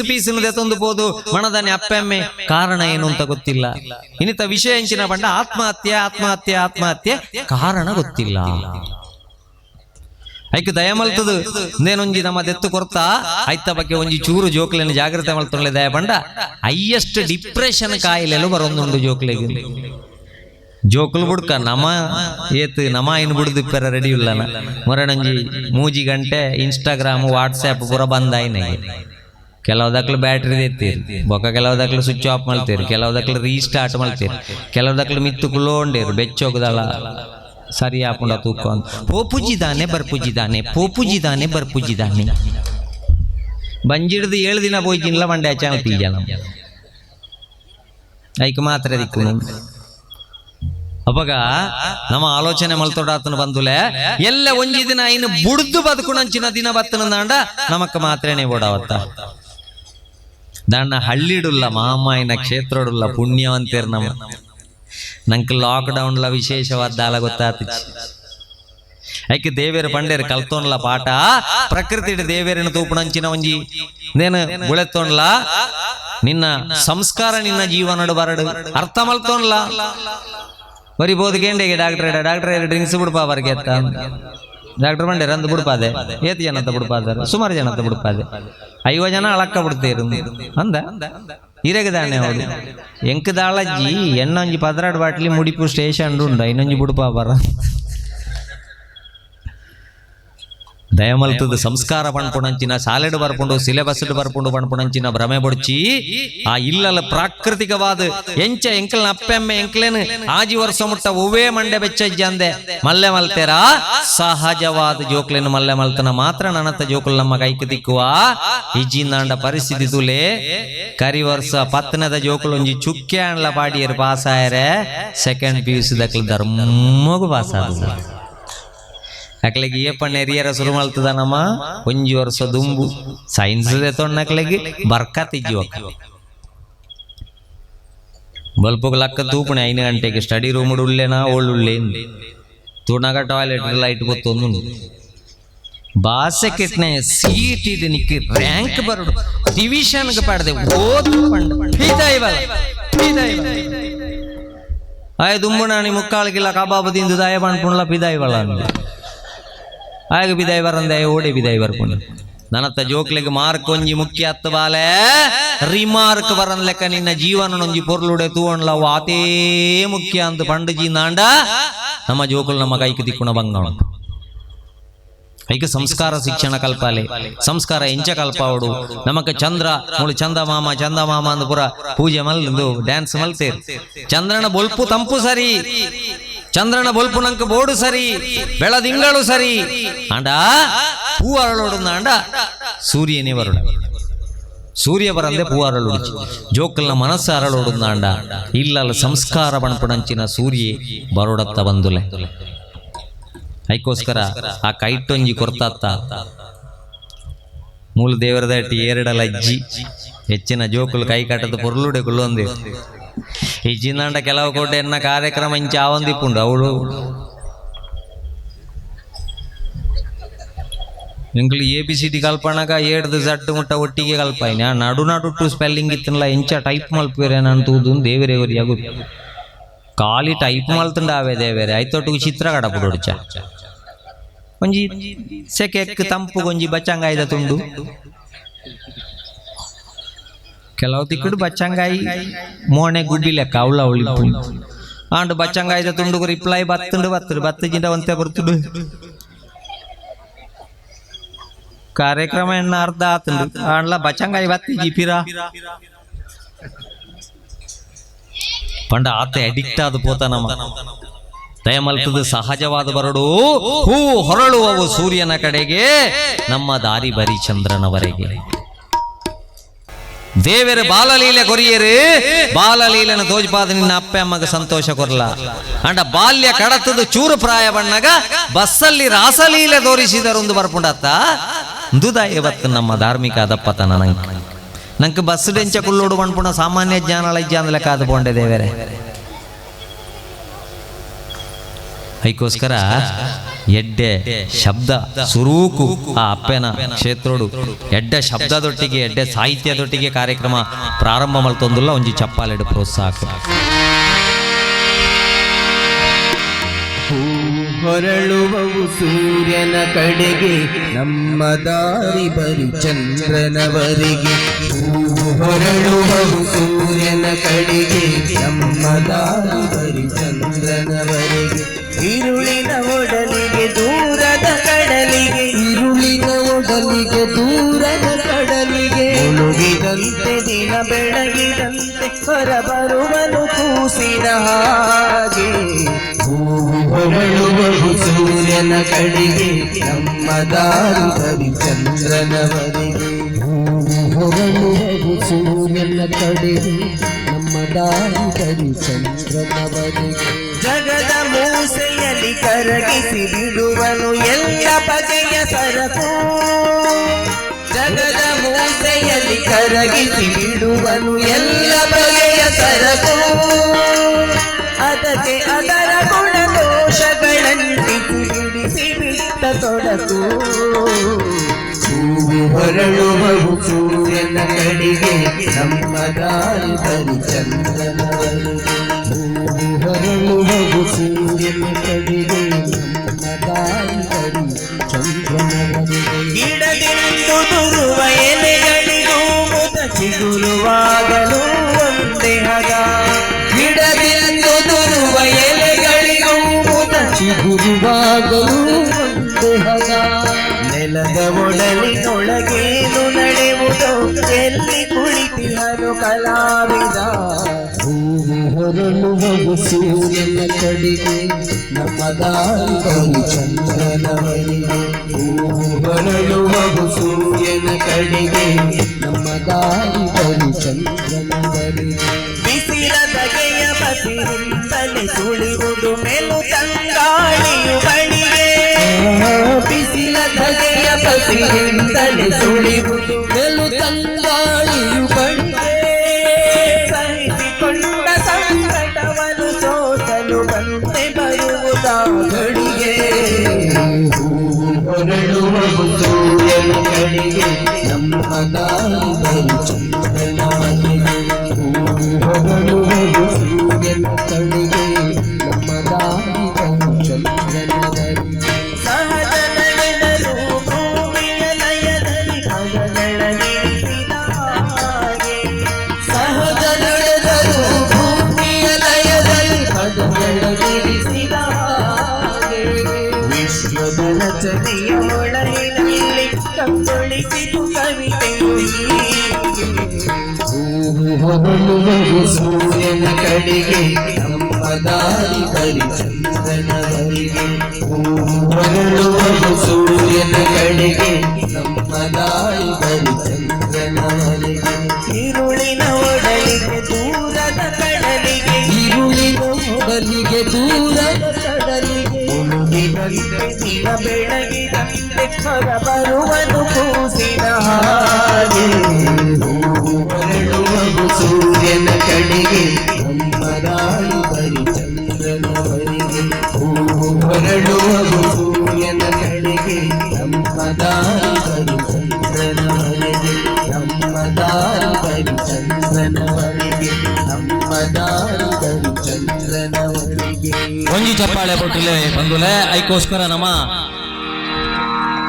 ತಂದು ಬೋದು ಮಣದಾನಿ ಅಪ್ಪೆಮ್ಮೆ ಕಾರಣ ಏನು ಅಂತ ಗೊತ್ತಿಲ್ಲ ಇನ್ನಿತ ವಿಷಯ ಎಂಚಿನ ಬಂಡ ಆತ್ಮಹತ್ಯೆ ಕಾರಣ ಗೊತ್ತಿಲ್ಲ ಐಕ್ ದಯ ಮಲ್ತದು ನೇನೊಂಜಿ ನಮ್ಮ ದೆತ್ತು ಕೊರ್ತಾ ಐತ ಬಗ್ಗೆ ಒಂಜಿ ಚೂರು ಜೋಕ್ಲೆನ ಜಾಗ್ರತೆ ಮಲ್ತೊಳ್ಳೆ ದಯ ಬಂಡ ಹೈಯೆಸ್ಟ್ ಡಿಪ್ರೆಷನ್ ಕಾಯಿಲೆಲು ಬರೊಂದುಂಡು ಜೋಕ್ಲೆಗೆ ಜೋಕುಲು ಬುಡ್ಕ ನಮ ಏತ್ ನಮ ಇನ್ ಬುಡ್ದಿಪ್ಪರ ರೆಡಿ ಉಲ್ಲನ ಮೊರನಂಜಿ 3 ಗಂಟೆ ಇನ್ಸ್ಟಾಗ್ರಾಮ್ ವಾಟ್ಸ್ಆಪ್ ಪೂರ ಬಂದಾಯ್ನೆಗೆ ಕೆಲವುದಕ್ಲು ಬ್ಯಾಟ್ರಿ ಎತ್ತೀರಿ ಬೊಕ್ಕ ಕೆಲವುದಕ್ಲು ಸ್ವಿಚ್ ಆಫ್ ಮಲ್ತೀರಿ ಕೆಲವುದಕ್ಲು ರೀಸ್ಟಾರ್ಟ್ ಮಲ್ತೀರಿ ಕೆಲವುದಕ್ಲು ಮಿತ್ತು ಕುಲೋಂಡೇರು ಬೆಚ್ಚೋಗದಲ್ಲ ಸರಿ ಹಾಕೊಂಡ ತೂಕ ಪೋಪುಜಿದಾನೆ ಬರ್ಪುಜಿದಾನೆ ಬಂಜಿಡ್ದು 7 ದಿನ ಹೋಯ್ತಿನ್ಲ ಮಂಡ್ಯ ಚಾಣತಿ ಜನ ಐಕ್ ಮಾತ್ರ ದಿಕ್ಕು ಅವಾಗ ನಮ್ಮ ಆಲೋಚನೆ ಮಲ್ತೊಡಾತನ ಬಂದುಲೆ ಎಲ್ಲ ಒಂಜಿ ದಿನ ಇನ್ನು ಬುಡ್ದು ಬದುಕುಣಂಚಿನ ದಿನ ಬತ್ತನಂದಾಂಡ ನಮಕ್ ಮಾತ್ರೇನೆ ಓಡಾವತ್ತ ದಾಂಡ ಹಳ್ಳಿಡುಲ್ಲ ಮಾಮಾಯಿನ ಕ್ಷೇತ್ರಡುಲ್ಲ ಪುಣ್ಯವಂತೇರ್ ನಮ್ಮ ನಂಗೆ ಲಾಕ್ಡೌನ್ಲ ವಿಶೇಷವಾದ ಆಲ ಗೊತ್ತಾತಿ ಐಕೆ ದೇವೇರು ಪಂಡೇರು ಕಲ್ತೋನ್ಲ ಪಾಠ ಪ್ರಕೃತಿ ದೇವೇರಿನ ತೂಪುಣಂಚಿನ ಒಂಜಿ ನೇನು ಗುಳೆತ್ತೋನ್ಲ ನಿನ್ನ ಸಂಸ್ಕಾರ ನಿನ್ನ ಜೀವನಡು ಬರಡು ಅರ್ಥ ಮಲ್ತೋನ್ಲ ಬರಿಬೋದು ಗೇಂಡೆಗೆ ಡಾಕ್ಟರ್ ಡ್ರಿಂಕ್ಸ್ ಬಿಡ್ಪಾ ಬರ್ಗೆ ಎತ್ತ ಡಾಕ್ಟರ್ ಬಂಡೇರು ಅಂದು ಬಿಡ್ಪಾದೆ ಏತ್ ಜನ ಅಂತ ಬಿಡ್ಪಾದಾರ ಸುಮಾರು ಜನ ಅಂತ ಬಿಡ್ಪಾದೆ 5 ಜನ ಅಳಕ್ಕ ಬಿಡ್ತೀರು ಅಂದ ಇರಗದಾನೆ ಹೌದು ಎಂಕದಾಳಜ್ಜಿ ಎಣ್ಣೊಂಜಿ 16 ಬಾಟ್ಲಿ ಮುಡಿಪು ಸ್ಟೇಷನ್ ಉಂಡ ಇನ್ನೊಂಜಿ ಬಿಡ್ಪಾ ಬರ ದಯಮಲ್ತದ ಸಂಸ್ಕಾರ ಪಣ್ಪುಣಂಚಿನ ಸಾಲೆಡು ಬರ್ಪುಂಡು ಸಿಲೆಬಸ್ ಬರ್ಪುಂಡು ಪಣ್ಪುಣಂಚಿನ ಭ್ರಮೆ ಬೊಡ್ಚಿ ಆ ಇಲ್ಲಲ ಪ್ರಾಕೃತಿಕವಾದ ಎಂಚ ಎಂಕಲ್ನ ಅಪ್ಪೆಮ್ಮೆ ಎಂಕ್ಲೇನು ಆಜಿ ವರ್ಷ ಮುಟ್ಟ ಒವ್ವೇ ಮಂಡೆ ಬೆಚ್ಚಜ್ಜ ಅಂದೆ ಮಲ್ಲೆ ಮಲ್ತೇರ ಸಹಜವಾದ ಜೋಕ್ಲೇನು ಮಲ್ಲೆ ಮಲ್ತನ ಮಾತ್ರ ನನ್ನತ್ತ ಜೋಕುಲ್ ನಮ್ಮ ಕೈಕ್ ದಿಕ್ಕುವ ಇಜ್ಜಿಂದಾಂಡ ಪರಿಸ್ಥಿತಿ ತುಲೆ ಕರಿ ವರ್ಷ ಪತ್ನದ ಜೋಕುಲ್ ಒಂಜಿ ಚುಕ್ಕೆ ಅಂಡ್ಲ ಪಾಡಿಯರು ಪಾಸ್ ಆಯರೆ ಸೆಕೆಂಡ್ PUC ದಕ್ಲ ಧರ್ಮಗು ಪಾಸ್ ಆದ ಅಕ್ಲೆಗೆ ಏಪಣ್ಣ ಎರಿಯರ ಶುರು ಮಲ್ತದ ನಮ್ಮ ಒಂಜಿ ವರ್ಷ ದುಂಬು ಸೈನ್ಸ್ ತೊಣ್ಣಕ್ಲೆಗೆ ಬರ್ಕತ್ತಿಜ್ಜಿ ಒಕ್ಕ ಬಲ್ಪುಗ್ ಲಕ್ಕ ತೂಪಣೆ 5 ಗಂಟೆಗೆ ಸ್ಟಡಿ ರೂಮ್ ಉಳ್ಳೇನಾ ಒಳ್ಳುಳ್ಳೆ ತೂಣಾಗ ಟಾಯ್ಲೆಟ್ ಲೈಟ್ ಗೊತ್ತೊಂದು ಭಾಷೆ ಕೆಟ್ಟನೆ ಸೀಟ್ ನಿಕ್ಕಿ ರ್ಯಾಂಕ್ ಬರಡು ಡಿವಿಷನ್ಗೆ ಪಡೆದೆ ಓದ್ ಆಯ ದುಂಬುಣಾಣಿ ಮುಕ್ಕಾಳಗಿಲ್ಲ ಕಬಾಬ್ ತಿಂದು ದಾಯ ಪಣ್ಪುಣ್ಲ ಪಿದಾಯಿ ಬಳ ಆಗ ಬಿದಾಯಿ ಬರಂದೆ ಓಡಿ ಬಿದಾಯಿ ಬರ್ಕೊಂಡು ನನ್ನತ್ತ ಜೋಕ್ಲೆಗೆ ಮಾರ್ಕ್ ಒಂಜಿ ಮುಖ್ಯ ಹತ್ತು ಬಾಲೆ ರಿಮಾರ್ಕ್ ಬರನ್ ಲೆಕ್ಕ ನಿನ್ನ ಜೀವನ ಒಂಜಿ ಪೊರ್ಲುಡೆ ತೂವಣ್ಲ ಆತೇ ಮುಖ್ಯ ಅಂತ ಪಂಡಜಿ ನಾಂಡ ನಮ್ಮ ಜೋಕುಲು ನಮ್ಮ ಕೈಗೆ ದಿಕ್ಕುಣ ಬಂಗ ಐಕ ಸಂಸ್ಕಾರ ಶಿಕ್ಷಣ ಕಲ್ಪಾಲೆ ಸಂಸ್ಕಾರ ಎಂಚ ಕಲ್ಪಾವಡು ನಮಕ್ ಚಂದ್ರ ಮುಳು ಚಂದ ಮಾಮ ಅಂದ ಪುರ ಪೂಜೆ ಮಲ್ದು ಡ್ಯಾನ್ಸ್ ಮಲ್ತೇರು ಚಂದ್ರನ ಬೊಲ್ಪು ತಂಪು ಸರಿ ಚಂದ್ರನ ಬೊಲ್ಪು ನಂಕ ಬೋಡು ಸರಿ ಬೆಳದಿಂಗಳು ಸರಿ ಅಂಡ ಪೂ ಅರಳೋಡು ಅಂಡ ಸೂರ್ಯನೇ ಬರಡು ಸೂರ್ಯ ಬರಂದೆ ಪೂ ಅರಳೋಡು ಜೋಕಲ್ನ ಮನಸ್ಸು ಅರಳೋಡು ಅಂಡ ಇಲ್ಲಲ್ಲ ಸಂಸ್ಕಾರ ಬಣ್ಪುಣಂಚಿನ ಸೂರ್ಯ ಬರೋಡತ್ತ ಬಂದುಲೆ ಐಕೋಸ್ಕರ ಆ ಕೈಟೊಂಜಿ ಕೊರ್ತಾತ್ತ ಮೂಲ ದೇವರದಟ್ಟಿ ಎರಡಲ ಅಜ್ಜಿ ಹೆಚ್ಚಿನ ಜೋಕುಲು ಕೈ ಕಟ್ಟದ ಪೊರ್ಲುಡೆ ಕುಲ್ಲೊಂದೆ ಇಜ್ಜಿಂದಾಂಡ ಕೆಲವು ಕೋಟೆ ಎನ್ನ ಕಾರ್ಯಕ್ರಮ ಇಂಚ ಆವಂದಿಪ್ಪುಂಡು ಅವಳು ಎಂಕ್ಲು ABCD ಕಲ್ಪನಾಗ ಏಡ್ದು ಜಡ್ಡು ಮುಟ್ಟ ಒಟ್ಟಿಗೆ ಕಲ್ಪಾಯಿನಿ ಆ ನಡು ಟು ಸ್ಪೆಲ್ಲಿಂಗ್ ಇತ್ತನಲ್ಲ ಎಂಚ ಟೈಪ್ ಮಲ್ಪೇರೇನಂತೂದು ದೇವರೇವರಿಯಾಗು ಖಾಲಿ ಟೈಪ್ ಮಲ್ತಂಡ ಅವೇ ದೇವರೇ ಐತೊಟ್ಟಿಗೆ ಚಿತ್ರ ಕಡಪುಡೊಡ್ಚ ಒಂಜಿ ಸೆಕೆಕ್ ತಂಪು ಗೊಂಜಿ ಬಚ್ಚಂಗಾಯ್ದ ತುಂಡು ಕೆಲವು ತಿಕ್ಕಡು ಬಚ್ಚಂಗಾಯಿ ಮೋಣೆ ಗುಡ್ಡಿ ಲೆಕ್ಕ ಅವಳ ಅವಳಿ ಆಂಡು ಬಚ್ಚಂಗಾಯ್ದ ತುಂಡು ರಿಪ್ಲೈ ಬತ್ತು ಜಿಂದ ಒಂತೆ ಬರ್ತುಡು ಕಾರ್ಯಕ್ರಮ ಎನ್ನ ಅರ್ಧ ಆತುಂಡು ಆಂಡ್ಲ ಬಚ್ಚಂಗಾಯಿ ಬತ್ತಿ ಜಿಪಿರಾ ಪಂಡ ಆತ ಅಡಿಕ್ಟ್ ಆದ ಪೋತ ನಮ್ಮ ದಯಮಲ್ತದ ಸಹಜವಾದ ಬರಡು ಹೂ ಹೊರಳುವವು ಸೂರ್ಯನ ಕಡೆಗೆ ನಮ್ಮ ದಾರಿ ಬರಿ ಚಂದ್ರನವರೆಗೆ ದೇವರ ಬಾಲಲೀಲೆ ಕೊರಿಯರು ಬಾಲಲೀಲೆನ ತೋಜ್ಪಾದ ನಿನ್ನ ಅಪ್ಪ ಅಮ್ಮಗ ಸಂತೋಷ ಕೊರ್ಲ ಅಂಡ ಬಾಲ್ಯ ಕಡತದ ಚೂರು ಪ್ರಾಯ ಬಣ್ಣಗ ಬಸ್ಸಲ್ಲಿ ರಾಸಲೀಲೆ ತೋರಿಸಿದರೊಂದು ಬರ್ಪುಂಡತ್ತ ದುದಾಯ ಬತ್ತು ನಮ್ಮ ಧಾರ್ಮಿಕ ಅದಪ್ಪತನ ನಂಗೆ ಬಸ್ ಡೆಂಚ ಕುಳ್ಳೋಡು ಬಣ್ಪುಣ ಸಾಮಾನ್ಯ ಜ್ಞಾನಳ ಜ್ಞಾನಲೆ ಕಾದು ಪೋಂಡೆ ದೇವರೇ ಐಕೋಸ್ಕರ ಎಡ್ಡೆ ಶಬ್ದ ಸುರೂಕು ಆ ಅಪ್ಪೆನ ಕ್ಷೇತ್ರೋಡು ಎಡ್ಡೆ ಶಬ್ದದೊಟ್ಟಿಗೆ ಎಡ್ಡೆ ಸಾಹಿತ್ಯದೊಟ್ಟಿಗೆ ಕಾರ್ಯಕ್ರಮ ಪ್ರಾರಂಭ ಮಲ್ತೊಂದುಲ್ಲ ಒಂಜಿ ಚಪ್ಪಾಲೆಡು ಪ್ರೋತ್ಸಾಹ ಹೊರಳುವವು ಸೂರ್ಯನ ಕಡೆಗೆ ನಮ್ಮ ದಾರಿ ಬರಿ ಚಂದ್ರನವರೆಗೆ ಹೊರಳುವವು ಸೂರ್ಯನ ಕಡೆಗೆ ನಮ್ಮ ದಾರಿ ಬರಿ ಚಂದ್ರನವರೆಗೆ ഇരുളിನ ಒಡಲಿಗೆ ದೂರದ ಕಡಲಿಗೆ ഇരുಳಿನ ಒಡಲಿಗೆ ದೂರದ ಕಡಲಿಗೆ ಮುಳುಗಿದಂತೆ ದಿನ ಬೆಳಗಿದಂತೆ ಹೊರಬರುವನು ಕೂಸಿನ ಹಾಗೆ ಹೊರಳುವವು ಸೂರ್ಯನ ಕಡೆಗೆ ನಮ್ಮ ದಾರಿ ಬರಿ ಚಂದ್ರನವರೆಗೆ ಹೊರಳುವವು ಸೂರ್ಯನ ಕಡೆಗೆ ನಮ್ಮ ದಾರಿ ಬರಿ ಚಂದ್ರನವರೆಗೆ ಜಗದ ಮೂಸೆಯಲ್ಲಿ ಕರಗಿಸಿ ಬಿಡುವನು ಎಲ್ಲ ಬಗೆಯ ಸರಕು ಜಗದ ಮೂಸೆಯಲ್ಲಿ ಕರಗಿಸಿ ಬಿಡುವನು ಎಲ್ಲ ಬಗೆಯ ಸರಕು ಅದಕ್ಕೆ ಅದರ ಗುಣದೋಷಗಳಂಟಿಸಿ ಬಿಡಿಸಿ ಬಿಟ್ಟ ತೊಡಕು ಹೊರಳುವವು ಸೂರ್ಯನ ಕಡೆಗೆ ನಮ್ಮ ದಾರಿ ಬರಿ ಚಂದ್ರನವರೆಗೆ ಹೊರಳುವವು ಸೂರ್ಯನ ಕಡೆಗೆ ನಮ್ಮ ದಾರಿ ಬರಿ ಚಂದ್ರನವರೆಗೆ ಗಿಡದಿಂದು ದುರುವ ಎಲೆಗಳಿಗೂ ಮುದ ಚಿಗುರುವಾಗಲು ಒಂದೇ ಹಗ ಗಿಡದಿಂದು ದುರುವ ಎಲೆಗಳಿಗೂ ಮುದ ಚಿಗುರುವಾಗಲು ಒಂದೇ ಹಗ ನೆಲದ ಒಡಲಿನೊಳಗೇನು ನಡೆಯುವುದೋ ಎಲ್ಲಿ ಕುಳಿತಿಹನು ಕಲಾವಿದ ಹೊರಳುವವು ಸೂರ್ಯನ ಕಡೆಗೆ ನಮ್ಮ ದಾರಿ ಬರಿ ಚಂದ್ರನವರೆಗೆ ಹೊರಳುವವು ಸೂರ್ಯನ ಕಡೆಗೆ ನಮ್ಮ ದಾರಿ ಬರಿ ಚಂದ್ರನವರೆಗೆ ಬಿಸಿಲ ಬಗೆಯ ಬಸಿರಿಂದಲೇ ಸುಳಿಯುವುದು ಮೆಲು ತಂಗಾಳಿಯು ಬಳಿಗೆ ಬಿಸಿಲ ಬಗೆಯ ಬಸಿರಿಂದಲೇ ಸುಳಿಯುವುದು ಮೆಲು ತಂಗಾಳಿಯು ಬಳಿಗೆ ಸಹಿಸಿಕೊಂಡ ಸಂಕಟವನ್ನು ಸೋಸಲು ಬಂತೆ ಬರುವುದಾಗಳಿಗೆ ಹೊರಳುವವು ಸೂರ್ಯನ ಕಡೆಗೆ ನಮ್ಮ ದಾರಿ ಬರಿ ಚಂದ್ರನವರೆಗೆ ಹೊರಳುವ ಹೊರಳುವುದು ಸೂರ್ಯನ ಕಡೆಗೆ ನಮ್ಮ ದಾರಿ ಬರಿ ಚಂದ್ರನವರಿಗೆ ಹೊರಳುವುದು ಸೂರ್ಯನ ಕಡೆಗೆ ನಮ್ಮ ದಾರಿ ಬರಿ ಚಂದ್ರನವರಿಗೆ ഇരുളിನ ಒಡಲಿಗೆ ದೂರದ ಕಡಲಿಗೆ ഇരുಳಿನ ಒಡಲಿಗೆ ದೂರದ ಕಡಲಿಗೆ ದಿನ ಬೆಳಗಿದಂತೆ ಹೊರ ಬರುವನು ಕೂಸಿನ ಹಾಗೆ ಹೊರಡುವುದು ಸೂರ್ಯನ ಕಡೆಗೆ ನಮ್ಮ ದಾರಿ ಬರಿ ಚಂದ್ರನವರಿಗೆ ಹೊರಡುವುದು ಸೂರ್ಯನ ಕಡೆಗೆ ನಮ್ಮ ದಾರಿ ಬರಿ ಚಂದ್ರನವರಿಗೆ ನಮ್ಮ ದಾರಿ ಬರಿ ಚಂದ್ರನವರಿಗೆ ನಮ್ಮ ದಾರಿ ಬರಿ ಚಂದ್ರನವರಿಗೆ. ಒಂಜಿ ಚಪ್ಪಾಳೆ ಕೊಟ್ಟಿಲೆ ಬಂದುಲೆ ಐಕೋಸ್ಕರ ನಮ್ಮ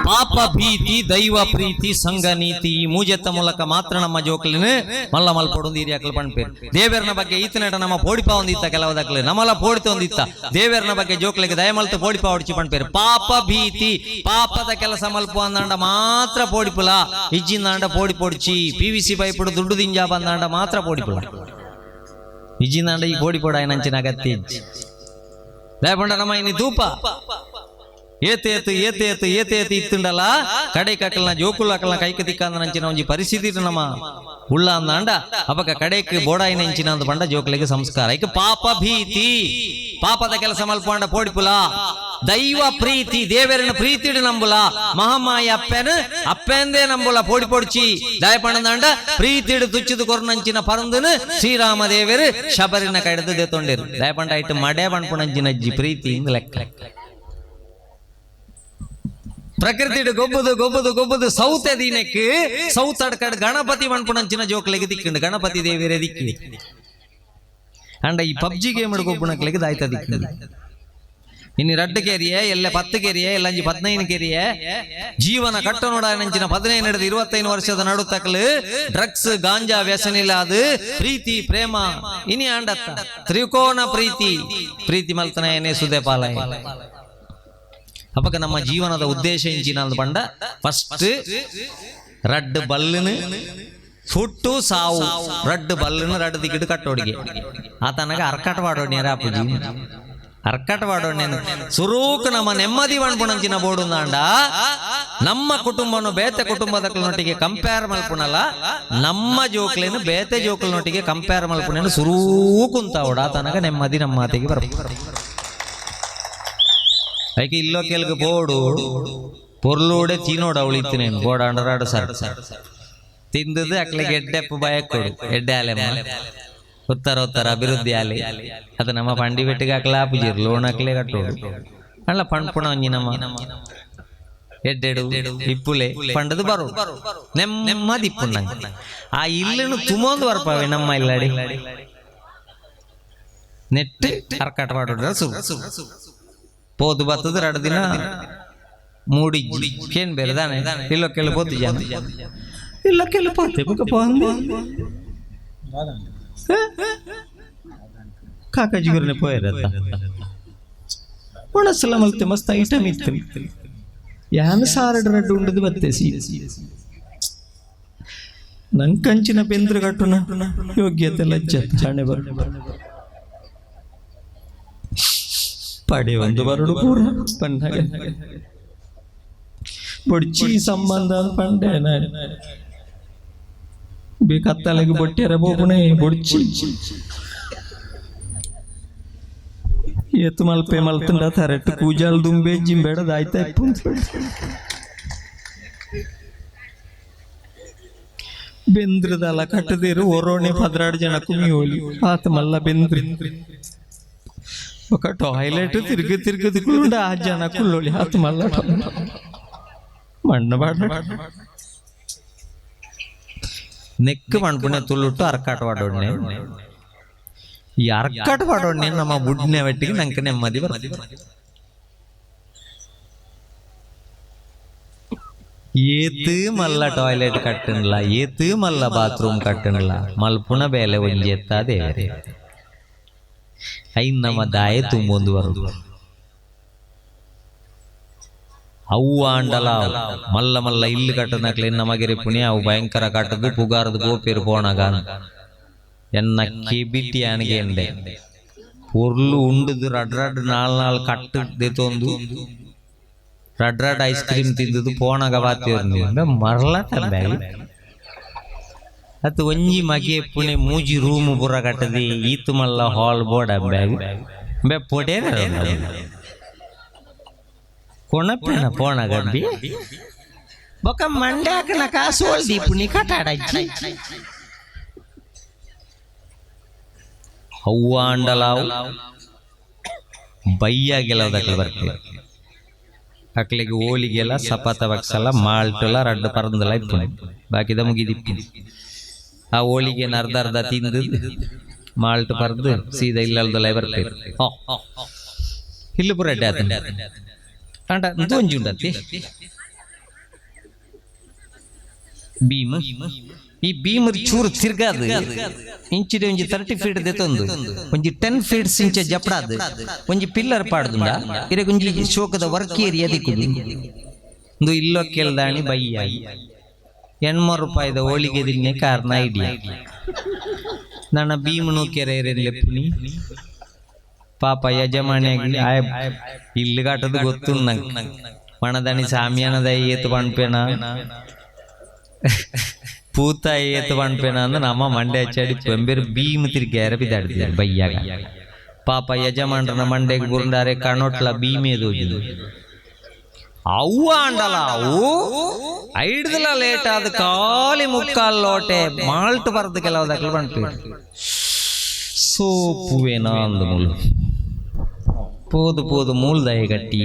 ಪಾಪ ಭೀತಿ ದೈವ ಪ್ರೀತಿ ಸಂಘ ನೀತಿ ಈ ಮೂಜೆತ್ತ ಮೂಲಕ ಮಾತ್ರ ನಮ್ಮ ಜೋಕ್ಲಿನ ಮಲ್ಲ ಮಲ್ಪೊಡು ಹಿರಿಯಕಲ್ ಪಣ್ಪೇರು ದೇವೇರ್ನ ಬಗ್ಗೆ ಈತನಟ ನಮ್ಮ ಪೋಡಿಪ ಒಂದಿತ್ತ ಕೆಲವದಕ್ಲೆ ನಮ್ಮಲ್ಲ ಪೋಡಿತ ಒಂದಿತ್ತ ದೇವೇರ್ನ ಬಗ್ಗೆ ಜೋಕ್ಲಿಗೆ ದಯಮಲ್ತ ಪೋಡಿಪ ಹೊಡಿಸಿ ಪಣ್ಪೇರು ಪಾಪ ಭೀತಿ ಪಾಪದ ಕೆಲಸ ಮಲ್ಪು ಅಂದಾಂಡ ಮಾತ್ರ ಪೋಡಿಪುಲ ಇಜ್ಜಿಂದಾಂಡ ಪೋಡಿ ಪೊಡಿಚಿ PVC ಪೈಪುಡು ದುಡ್ಡು ದಿಂಜಾ ಬಂದಾಂಡ ಮಾತ್ರ ಪೋಡಿಪುಲ ಇಜ್ಜಿಂದಾಂಡ ಈ ಪೋಡಿ ಪೋಡ ನಂಚಿನ ಅಗತ್ಯ ಇಜ್ಜಿ ದಯಪಂಡ ನಮ್ಮ ಇನ್ನು ಧೂಪ ಏತೇತು ಏತೇತು ಏತೇತು ಇತ್ತುಂಡಲ್ಲ ಕಡೆ ಕಕ್ಕಲ್ನ ಜೋಕುಲ್ ಅಕ್ಕಲ್ನ ಕೈಕ ದಿಕ್ಕಂದ ನಂಚಿನ ಒಂಜಿ ಪರಿಸ್ಥಿತಿ ನಮ್ಮ ಉಳ್ಳ ಅಂದಾಂಡ ಅಪಕ ಕಡೆಕ್ ಬೋಡಾಯಿ ನೆಂಚಿನ ಅಂದ ಬಂಡ ಜೋಕ್ಲಿಗೆ ಸಂಸ್ಕಾರ ಐಕ ಪಾಪ ಭೀತಿ ಪಾಪದ ಕೆಲಸ ಮಲ್ಪಂಡ ಪೋಡಿಪುಲ ದೈವ ಪ್ರೀತಿ ದೇವರನ ಪ್ರೀತಿಡು ನಂಬುಲ ಮಹಾಮಾಯ ಅಪ್ಪೆಂದೇ ನಂಬುಲ ಪೋಡಿ ಪೊಡ್ಚಿ ದಯಪಂಡ ಪ್ರೀತಿಡು ತುಚ್ಚಿದು ಕೊರ್ನಂಚಿನ ಪರಂದನು ಶ್ರೀರಾಮ ದೇವರು ಶಬರಿನ ಕೈಡದು ದೇತೊಂಡೇರು ದಯಪಂಡ ಐಟು ಮಡೆ ಬಣ್ಪುಣಂಚಿನ ಅಜ್ಜಿ ಪ್ರೀತಿ ಇಂದ ಲೆಕ್ಕ ಪ್ರಕೃತಿಡು ಗೊಬ್ಬುದು ಗೊಬ್ಬುದು ಗೊಬ್ಬುದು ಸೌತೆ ದಿನಕ್ಕೆ ಸೌತಡ್ಕಡ್ ಗಣಪತಿ ಬಣ್ಪುಣಂಚಿನ ಜೋಕ್ಲೆಗೆ ದಿಕ್ಕಂಡು ಗಣಪತಿ ದೇವಿಯರೇ ದಿಕ್ಕಿ ಅಂಡ ಈ PUBG ಗೇಮ್ ಗೊಬ್ಬುಣಕ್ಲೆಗೆ ದಾಯ್ತ ದಿಕ್ಕಂಡು ಇನ್ನು 2 ಕೆರಿಯೆ ಎಲ್ಲ 10 ಕೆರಿಯೆ ಎಲ್ಲ 15 ಕೆರಿಯೆ ಜೀವನ ಕಟ್ಟನೋಡ ನಂಚಿನ 15 25 ವರ್ಷದ ನಡುತ್ತಕ್ಲು ಡ್ರಗ್ಸ್ ಗಾಂಜಾ ವ್ಯಸನಿಲ್ಲ ಅದು ಪ್ರೀತಿ ಪ್ರೇಮ ಇನಿ ಆಂಡತ್ತ ತ್ರಿಕೋನ ಪ್ರೀತಿ ಪ್ರೀತಿ ಮಲ್ತನ ಏನೇ ಸುದೆ ಪಾಲಯ ಅಪಕ ನಮ್ಮ ಜೀವನದ ಉದ್ದೇಶ ಇಂಚಿನ ಬಂಡ ಫಸ್ಟ್ ರಡ್ ಬಲ್ಲನು ಫುಟ್ಟು ಸಾವು ರಡ್ ಬಲ್ಲನು ರಡ್ ದಿಕ್ಕಿಡು ಕಟ್ಟೋಡಿಗೆ ಆತನಗ ಅರ್ಕಟ್ ವಾಡೋಡ್ಯಾರ ಅಪ್ಪುಜಿ ಅರ್ಕಟ್ ವಾಡೋಡ್ಯಾನ ಸುರೂಕ್ ನಮ್ಮ ನೆಮ್ಮದಿ ಬಣ್ಪುಣಂಚಿನ ಬೋಡುಂದಾಂಡ ನಮ್ಮ ಕುಟುಂಬನು ಬೇತೆ ಕುಟುಂಬದಕ್ಲನೊಟ್ಟಿಗೆ ಕಂಪೇರ್ ಮಲ್ಪುನಲ್ಲ ನಮ್ಮ ಜೋಕ್ಲೇನು ಬೇತೆ ಜೋಕ್ಲನೊಟ್ಟಿಗೆ ಕಂಪೇರ್ ಮಲ್ಪುನೇನು ಸುರೂಕುಂತ ಓಡ ಆತನಗ ನೆಮ್ಮದಿ ನಮ್ಮ ಮಾತಿಗೆ ಬರ್ಬೇಕು ಐಕೆ ಇಲ್ಲೋ ಕೆಲ್ಗ ಬೋಡು ಪೊರ್ಲೋಡೆ ತಿನ್ನೋಡ ಉಳಿತೀನೇನು ಬೋಡ ಅಂಡರಾಡು ಸರ್ ತಿಂದದು ಅಕ್ಲಿಗೆ ಎಡ್ಡೆಪ್ಪು ಭಯಕ್ಕೆ ಕೊಡು ಎಡ್ಡೆ ಆಲೆಮ್ಮ ಉತ್ತರ ಅಭಿವೃದ್ಧಿ ಆಲೆ ಅದು ನಮ್ಮ ಪಂಡಿ ಬೆಟ್ಟಿಗೆ ಹಾಕ್ಲ ಆಪುಜಿರು ಲೋನ್ ಹಾಕ್ಲೇ ಕಟ್ಟೋಡು ಅಲ್ಲ ಪಣ್ಪುಣ ಒಂಜಿ ನಮ್ಮ ಎಡ್ಡೆಡು ಇಪ್ಪುಲೆ ಪಂಡದು ಬರೋ ನೆಮ್ಮದಿ ಇಪ್ಪುಂಡಂಗೆ ಆ ಇಲ್ಲನು ತುಂಬೊಂದು ಬರ್ಪಾವೆ ನಮ್ಮ ಇಲ್ಲಾಡಿ ನೆಟ್ಟು ಅರ್ಕಾಟ ಮಾಡೋದ್ರ ಸುರು ಪೋದು ಬತ್ತದ 2 ದಿನ ಮೂಡಿ ಏನ್ ಬೇರೆ ದಾನೆ ಇಲ್ಲೋ ಕೆಲ ಪೋದು ಜಾನ ಇಲ್ಲ ಕೆಲ ಪೋತೆ ಬುಕ ಪೋಂದೆ ಕಾಕಾಜಿ ಗುರನೆ ಪೋಯರತ್ತ ಒಣಸಲ ಮಲ್ತೆ ಮಸ್ತ್ ಐಟಮ್ ಇತ್ತು ಯಾನ ಸಾರಡ ರಡ್ಡು ಉಂಡದು ಬತ್ತೆ ಸಿ ನಂಕಂಚಿನ ಬೆಂದ್ರ ಕಟ್ಟುನ ಯೋಗ್ಯತೆ ಲಜ್ಜತ್ ಹಣೆ ಬರ ಪಡೆ ಒಂದು ಬರಡು ಪೂರ ಪಂಡಗ ಬೊಡ್ಚಿ ಸಂಬಂಧ ಪಂಡೆ ಬೇಕತ್ತಲೆಗೆ ಬೊಟ್ಟೆರ ಬೋಪುಣೆ ಬೊಡ್ಚಿ ಎತ್ತು ಮಲ್ಪೆ ಮಲ್ತಂಡ ತರೆಟ್ಟು ಕೂಜಾಲ್ ದುಂಬೆ ಜಿಂಬೇಡದ ಆಯ್ತಾ ಬೆಂದ್ರದಲ್ಲ ಕಟ್ಟದೇರು ಒರೋಣೆ 16 ಜನ ಕುಮ್ಮಿ ಹೋಲಿ ಆತ ಮಲ್ಲ ಬೆಂದ್ರಿ ఒక టాయిలెట్ తిరుగుతుకుండా ఆ జన కుళ్ళోలి ఆత మల్ల మಣ್ಣబాడ నెక్ మణ్పునే ತುಳುಟ್ಟು ಅರ್ಕಾಟ ವಾಡೋಡ್ನೆ ಈ ಅರ್ಕಾಟ ವಾಡೋಡ್ನೆ ನಮ್ಮ ಬುಡ್ನೆ ಒಟ್ಟಿಗೆ ನಂಗೆ ನೆಮ್ಮದಿ ಬರ್ತದೆ ಏತು ಮಲ್ಲ ಟಾಯ್ಲೆಟ್ ಕಟ್ಟನಲ್ಲ ಏತು ಮಲ್ಲ ಬಾತ್ರೂಮ್ ಕಟ್ಟನಲ್ಲ ಮಲ್ಪುನ ಬೇಲೆ ಒಂಜಿ ಎತ್ತ ದೇವರೇ ಐನ್ ನಮ್ಮ ದಾಯ ತುಂಬೊಂದು ಬರುದು ಅವು ಆಂಡಲ ಮಲ್ಲ ಮಲ್ಲ ಇಲ್ಲಿ ಕಟ್ಟನಕ್ಲೆ ನಮಗೆರೆ ಪುಣ್ಯ ಅವು ಭಯಂಕರ ಕಟ್ಟದು ಪುಗಾರದು ಗೋಪೇರು ಪೋಣಗ ಎನ್ನ ಕೆಬಿಟಿ ಆನಿಗೆ ಎಂಡೆ ಉರ್ಲು ಉಂಡದು ರಡ್ ನಾಲ್ ಕಟ್ಟು ದೆತೊಂದು ರಡ್ ಐಸ್ ಕ್ರೀಮ್ ತಿಂದದು ಪೋಣಗ ಬಾತಿರ್ನಿ ಮರಳಟ ಬ್ಯಾಗ್ ಅದು ಒಂಜಿ ಮಗೆ ಪುಣೆ ಮೂಜಿ ರೂಮ್ ಪುರ ಕಟ್ಟದಿ ಈತು ಮಲ್ಲ ಹಾಲ್ ಬೋರ್ಡ್ ಬ್ಯಾಗ್ ಬೆ ಪೊಡೆ ಕೊಣಪೇನ ಪೋಣ ಗಡ್ಬಿ ಬೊಕ ಮಂಡ್ಯಾಕನ ಕಾಸು ಒಳ್ದಿ ಪುಣಿ ಕಟಾಡಜ್ಜಿ ಅವ್ವ ಅಂಡಲಾವು ಬಯ್ಯ ಗೆಲವದಕ್ಕೆ ಬರ್ತೇವೆ ಅಕ್ಲಿಗೆ ಓಲಿಗೆಲ್ಲ ಸಪಾತ ಬಕ್ಸಲ್ಲ ಮಾಲ್ಟೆಲ್ಲ ರಡ್ಡು ಪರಂದಲ್ಲ ಇಪ್ಪುಣೆ ಬಾಕಿದ ಮುಗಿದಿಪ್ಪಿ ಆ ಹೋಳಿಗೆ ಅರ್ಧ ತಿಂದು ಮಾಲ್ಟ್ ಪರ್ದು ಸೀದಾ ಇಲ್ಲದಲ್ಲ ಬರ್ತೇವೆ ಇಲ್ಲಿ ಪುರ ಅಡ್ಡೆ ಆತ ಇದು ಒಂಜಿ ಉಂಡತಿ ಭೀಮ್ ಈ ಭೀಮ್ ಚೂರು ತಿರ್ಗಾದು ಇಂಚಿಡೆ ಒಂಜಿ 30 ಫೀಟ್ ದೆತೊಂದು ಒಂಜಿ 10 ಫೀಟ್ಸ್ ಇಂಚ ಜಪಡಾದು ಒಂಜಿ ಪಿಲ್ಲರ್ ಪಾಡ್ದುಂಡ ಇರಗ ಒಂಜಿ ಶೋಕದ ವರ್ಕ್ ಏರಿಯಾ ದಿಕ್ಕುದು ಒಂದು ಇಲ್ಲೋ ಕೇಳ್ದಾಣಿ ಬಯ್ಯಾಗಿ 800 ರೂಪಾಯಿದ ಹೋಳಿಗೆ ದಿನ್ನೆ ಕಾರಣ ಐಡಿಯಾ ನನ್ನ ಭೀಮನು ಕೆರೆ ಲೆಪ್ಪುನಿ ಪಾಪ ಯಜಮಾನಿಯಾಗಿ ಇಲ್ಲಿ ಕಾಟದು ಗೊತ್ತು ನಂಗೆ ಮಣದಣಿ ಸಾಮಿಯಾನದ ಏತು ಪಣ್ಪೇನ ಪೂತ ಏತು ಪಣ್ಪೇನ ಅಂದ್ರೆ ನಮ್ಮ ಮಂಡೆ ಹಚ್ಚಾಡಿ ಬೆಂಬೇರು ಭೀಮ್ ತಿರ್ಗಿ ಬಿದ್ದಾಡ್ತಿದ್ದಾರೆ ಬಯ್ಯಾಗ ಪಾಪ ಯಜಮಾನ್ರನ್ನ ಮಂಡೆಗೆ ಬುರುಂಡಾರೆ ಕಣೋಟ್ಲ ಭೀಮೇದು ಅವ್ವ ಅಂಡಲ್ಲ ಅವು ಐಡ್ದಲ್ಲ ಲೇಟ್ ಆದ ಖಾಲಿ ಮುಕ್ಕಾಲ್ ಲೋಟೆ ಮಾಲ್ಟ್ ಬರದು ಕೆಲವದಾಗಲು ಬಂತು ಸೋಪುವೇನಾ ಅಂದ ಮೂಲ ಪೋದು ಪೋದು ಮೂಲದಾಯ ಗಟ್ಟಿ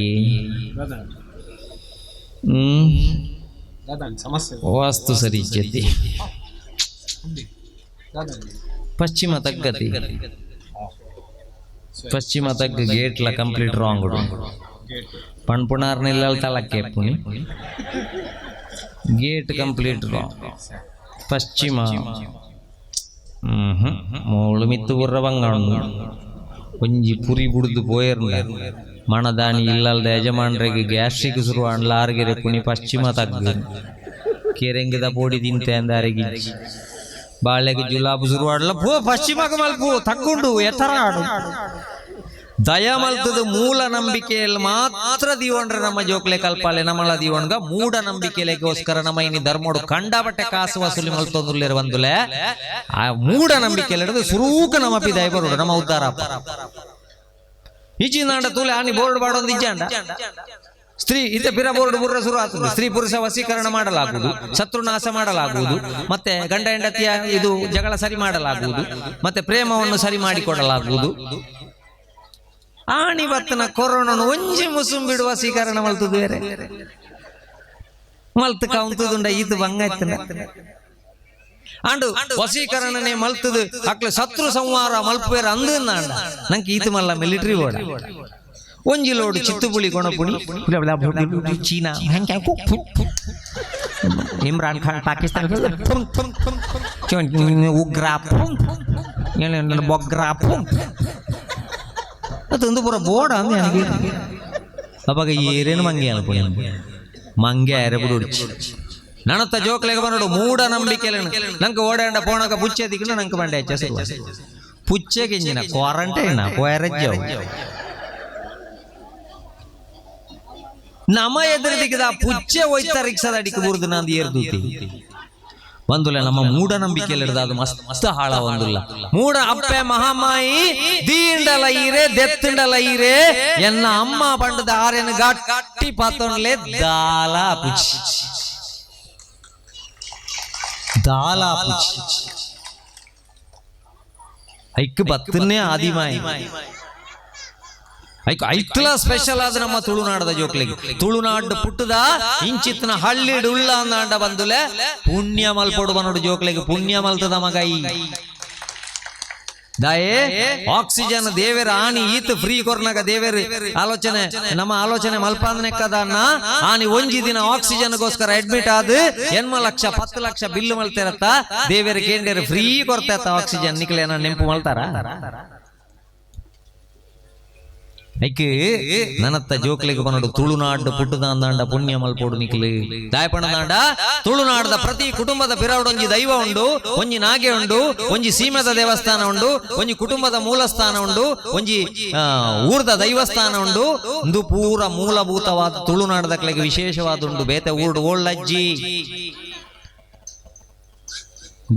ವಾಸ್ತು ಸರಿ ಜತಿ ಪಶ್ಚಿಮ ತಗ್ಗತಿ ಪಶ್ಚಿಮ ತಗ್ಗ ಗೇಟ್ಲ ಕಂಪ್ಲೀಟ್ ರಾಂಗ್ ಪಣ್ಪುಣಾರ್ನೆಲ್ಲ ತಲಕ್ಕೆ ಪುಣಿ ಗೇಟ್ ಕಂಪ್ಲೀಟ್ ರಾಂಗ್ ಪಶ್ಚಿಮ ಮೂಳು ಮಿತ್ತು ಬುರ್ರ ಬಂಗಾಣು ಒಂಜಿ ಪುರಿ ಬುಡ್ದು ಪೋಯರ್ನ ಮಣದಾನಿ ಇಲ್ಲಲ್ದ ಯಜಮಾನ್ರಿಗೆ ಗ್ಯಾಸ್ಟ್ರಿಕ್ ಶುರು ಅಣ್ಲಾರ್ಗೆರೆ ಪುಣಿ ಪಶ್ಚಿಮ ತಗ್ಗು ಕೆರೆಂಗಿದ ಪೋಡಿ ತಿಂತೆ ಅಂದಾರಿಗೆ ಬಾಳೆಗೆ ಜುಲಾಬು ಶುರು ಆಡ್ಲ ಪೋ ಪಶ್ಚಿಮಕ್ಕೆ ಮಲ್ಪು ತಗ್ಗುಂಡು ಎತ್ತರ ಆಡು ದಯ ಮಲ್ತದ ಮೂಲ ನಂಬಿಕೆಯಲ್ಲಿ ಮಾತ್ರ ದೀವಣ್ರೆ ನಮ್ಮ ಜೋಕ್ಲೆ ಕಲ್ಪಾಲೆ ನಮ್ಮಳ ದೀವಣ್ಗ ಮೂಢ ನಂಬಿಕೆಲೆಗೋಸ್ಕರ ನಮ್ಮ ಇನಿ ಧರ್ಮೋಡು ಕಂಡಾಬಟ್ಟೆ ಕಾಸು ವಸೂಲಿ ಮಲ್ತೊಂದುಲ್ಲೇರು ಬಂದುಲೆ ಆ ಮೂಢ ನಂಬಿಕೆಯಲ್ಲಿ ಹಿಡಿದು ಸುರೂಕ ನಮ್ಮಪ್ಪಿ ದಯ ಬರೋಡು ನಮ್ಮ ಉದ್ಧಾರ ಈಚಿಂದಾಂಡ ತೂಲೆ ಆನಿ ಬೋರ್ಡ್ ಬಾಡೊಂದು ಇಜ್ಜಾಂಡ ಸ್ತ್ರೀ ಇತ ಪಿರ ಬೋರ್ಡ್ ಬುರ್ರ ಶುರು ಆಗ್ತದೆ ಸ್ತ್ರೀ ಪುರುಷ ವಶೀಕರಣ ಮಾಡಲಾಗುವುದು ಶತ್ರುನಾಶ ಮಾಡಲಾಗುವುದು ಮತ್ತೆ ಗಂಡ ಹೆಂಡತಿಯ ಇದು ಜಗಳ ಸರಿ ಮಾಡಲಾಗುವುದು ಮತ್ತೆ ಪ್ರೇಮವನ್ನು ಸರಿ ಮಾಡಿಕೊಡಲಾಗುವುದು ಆಣಿ ಬತ್ತನ ಕೊರೋನನು ಒಂಜಿ ಮುಸುಂ ಬಿಡುವ ವಶೀಕರಣ ಮಲ್ತು ಬೇರೆ ಮಲ್ತು ಕೌಂತದುಂಡ ಇದು ಬಂಗಾಯ್ತನ ಅಂಡು ವಶೀಕರಣನೆ ಮಲ್ತದು ಅಕ್ಲೆ ಶತ್ರು ಸಂಹಾರ ಮಲ್ಪೇರ ಅಂದ ನಂಗೆ ಈತು ಮಲ್ಲ ಮಿಲಿಟರಿ ಓಡ ಒಂಜಿ ಲೋಡು ಚಿತ್ತುಪುಳಿ ಕೊಣಪುಣಿ ಚೀನಾ ಇಮ್ರಾನ್ ಖಾನ್ ಪಾಕಿಸ್ತಾನ ಉಗ್ರ ಬೊಗ್ರ ಅದೊಂದು ಪೂರ ಬೋಡ ಅಂದ ನನಗೆ ಅವಾಗ ಏರೇನು ಮಂಗೆ ಅನ್ಪು ಮಂಗೆ ಅರೆಬುಡು ನನ್ನತ್ತ ಜೋಕ್ಲೆಗೆ ಬಂದು ಮೂಢ ನಂಬಿಕೆ ನಂಗೆ ಓಡಾಡ ಪೋಣಕ ಪುಚ್ಚೆ ದಿಕ್ಕಿನ ನಂಗೆ ಬಂಡೆ ಹೆಚ್ಚು ಪುಚ್ಚೆಗೆ ಇಂಜಿನ ಕ್ವಾರಂಟೈನ್ ಪೋಯರಜ್ಜವು ನಮ್ಮ ಎದುರು ದಿಕ್ಕದ ಪುಚ್ಚೆ ಹೋಯ್ತಾ ರಿಕ್ಷಾದ ಅಡಿಕೆ ಬುರ್ದು ನಂದು ಏರ್ದೂತಿ ಒಂದುಲ್ಲ ನಮ್ಮ ಮೂಢನಂಬಿಕೆಯಲ್ಲಿ ಹಿಡಿದ ಅದು ಮಸ್ತ್ ಹಾಳ ಒಂದುಲ್ಲ ಮೂಢ ಅಪ್ಪೆ ಮಹಾಮಾಯಿ ದೀಂಡಲ ಈರೆ ದೆತ್ತಂಡಲ ಈರೆ ಎನ್ನ ಅಮ್ಮ ಪಂಡದ ಆರೆನ ಗಟ್ಟಿ ಪಾತೊಂಡ್ಲೆ ದಾಲ ಪುಚ್ಚಿ ದಾಲ ಪುಚ್ಚಿ ಐಕ್ ಬತ್ತನ್ನೇ ಆದಿಮಾಯಿ ಐಕ್ಲ ಸ್ಪೆಷಲ್ ಆದ ನಮ್ಮ ತುಳುನಾಡದ ಜೋಕ್ಲಿಗೆ ತುಳುನಾಡು ಪುಟ್ಟದ ಇಂಚಿತ್ನ ಹಳ್ಳಿಡು ಉಳ್ಳ ಅಂದಾಂಡ ಬಂದುಲೆ ಪುಣ್ಯ ಮಲ್ಪೊಡು ಬನ್ನೋಡು ಜೋಕ್ಲಿಗೆ ಪುಣ್ಯ ಮಲ್ತದ ಮಗೈ ದಯೇ ಆಕ್ಸಿಜನ್ ದೇವೇರ ಆನಿ ಈತ್ ಫ್ರೀ ಕೊರ್ನಾಗ ದೇವೇರು ಆಲೋಚನೆ ನಮ್ಮ ಆಲೋಚನೆ ಮಲ್ಪಾಂದನೆಕ್ಕದನ್ನ ಆನಿ ಒಂಜಿ ದಿನ ಆಕ್ಸಿಜನ್ಗೋಸ್ಕರ ಅಡ್ಮಿಟ್ ಆದ 8 ಲಕ್ಷ 10 ಲಕ್ಷ ಬಿಲ್ ಮಲ್ತಿರತ್ತ ದೇವೇರು ಕೇಂದ್ರ ಫ್ರೀ ಕೊಡ್ತೇತ ಆಕ್ಸಿಜನ್ ನಿಕ್ಲೇನ ನೆಂಪು ಮಲ್ತಾರ ಐಕೆ ನನತ್ತ ಜೋಕ್ಲಿಗೆ ಬಂದು ತುಳುನಾಡು ಪುಟ್ಟದಾಂದಾಂಡ ಪುಣ್ಯ ಮಲ್ಪೋಡು ನಿಕ್ಲು ದಾಯಪಣದಾಂಡ ತುಳುನಾಡದ ಪ್ರತಿ ಕುಟುಂಬದ ಪಿರಾವಡೊಂಜಿ ದೈವ ಉಂಡು, ಒಂಜಿ ನಾಗೆ ಉಂಡು, ಒಂಜಿ ಸೀಮೆದ ದೇವಸ್ಥಾನ ಉಂಡು, ಒಂಜಿ ಕುಟುಂಬದ ಮೂಲಸ್ಥಾನ ಉಂಡು, ಒಂಜಿ ಊರ್ದ ದೈವಸ್ಥಾನ ಉಂಡು. ಇಂದು ಪೂರ ಮೂಲಭೂತವಾದ ತುಳುನಾಡದ ಕಲೆಗೆ ವಿಶೇಷವಾದ ಉಂಡು. ಬೇತೆ ಊರ್ಡು ಓಳ್ಳಜ್ಜಿ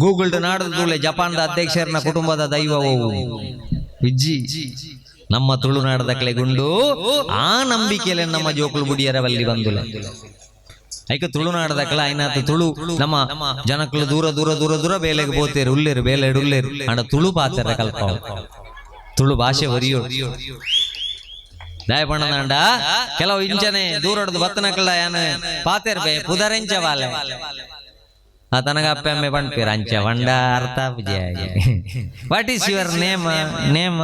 ಗೂಗಲ್ಡ್ ನಾಡದ ಜಪಾನ್ದ ಅಧ್ಯಕ್ಷರನ ಕುಟುಂಬದ ದೈವ ವಿಜ್ಜಿ ನಮ್ಮ ತುಳುನಾಡದ ಕಲೆಗುಂಡು. ಆ ನಂಬಿಕೆಯಲ್ಲಿ ನಮ್ಮ ಜೋಕುಲು ಬುಡಿಯರವಲ್ಲಿ ಬಂದುಲ ಐಕೆ ತುಳುನಾಡದ ಕಲೆ ಐನಾತ ತುಳು ನಮ್ಮ ಜನಕ್ಕಳು ದೂರ ದೂರ ದೂರ ದೂರ ಬೇಲೆಗೆ ಬೋತೇರು ಉಲ್ಲೇರು ಬೇಲೆಡು ಉಲ್ಲೇರು ಅಂಡ ತುಳು ಪಾತ್ರ ಕಲ್ಪ ತುಳು ಭಾಷೆ ಒರಿಯೋ ದಾಯಪಣ್ಣದಾಂಡ ಕೆಲವು ಇಂಚನೆ ದೂರಡ್ದು ಬತ್ತನಕಲ್ಲ ಯಾನ ಪಾತೇರ್ ಬೇ ಪುದರೆಂಚ ವಾಲೆ ಆ ತನಗ ಅಪ್ಪೆ ಪಂಡ್ಪೇರು ಅಂಚ ವಂಡ ಅರ್ಥ what is your name name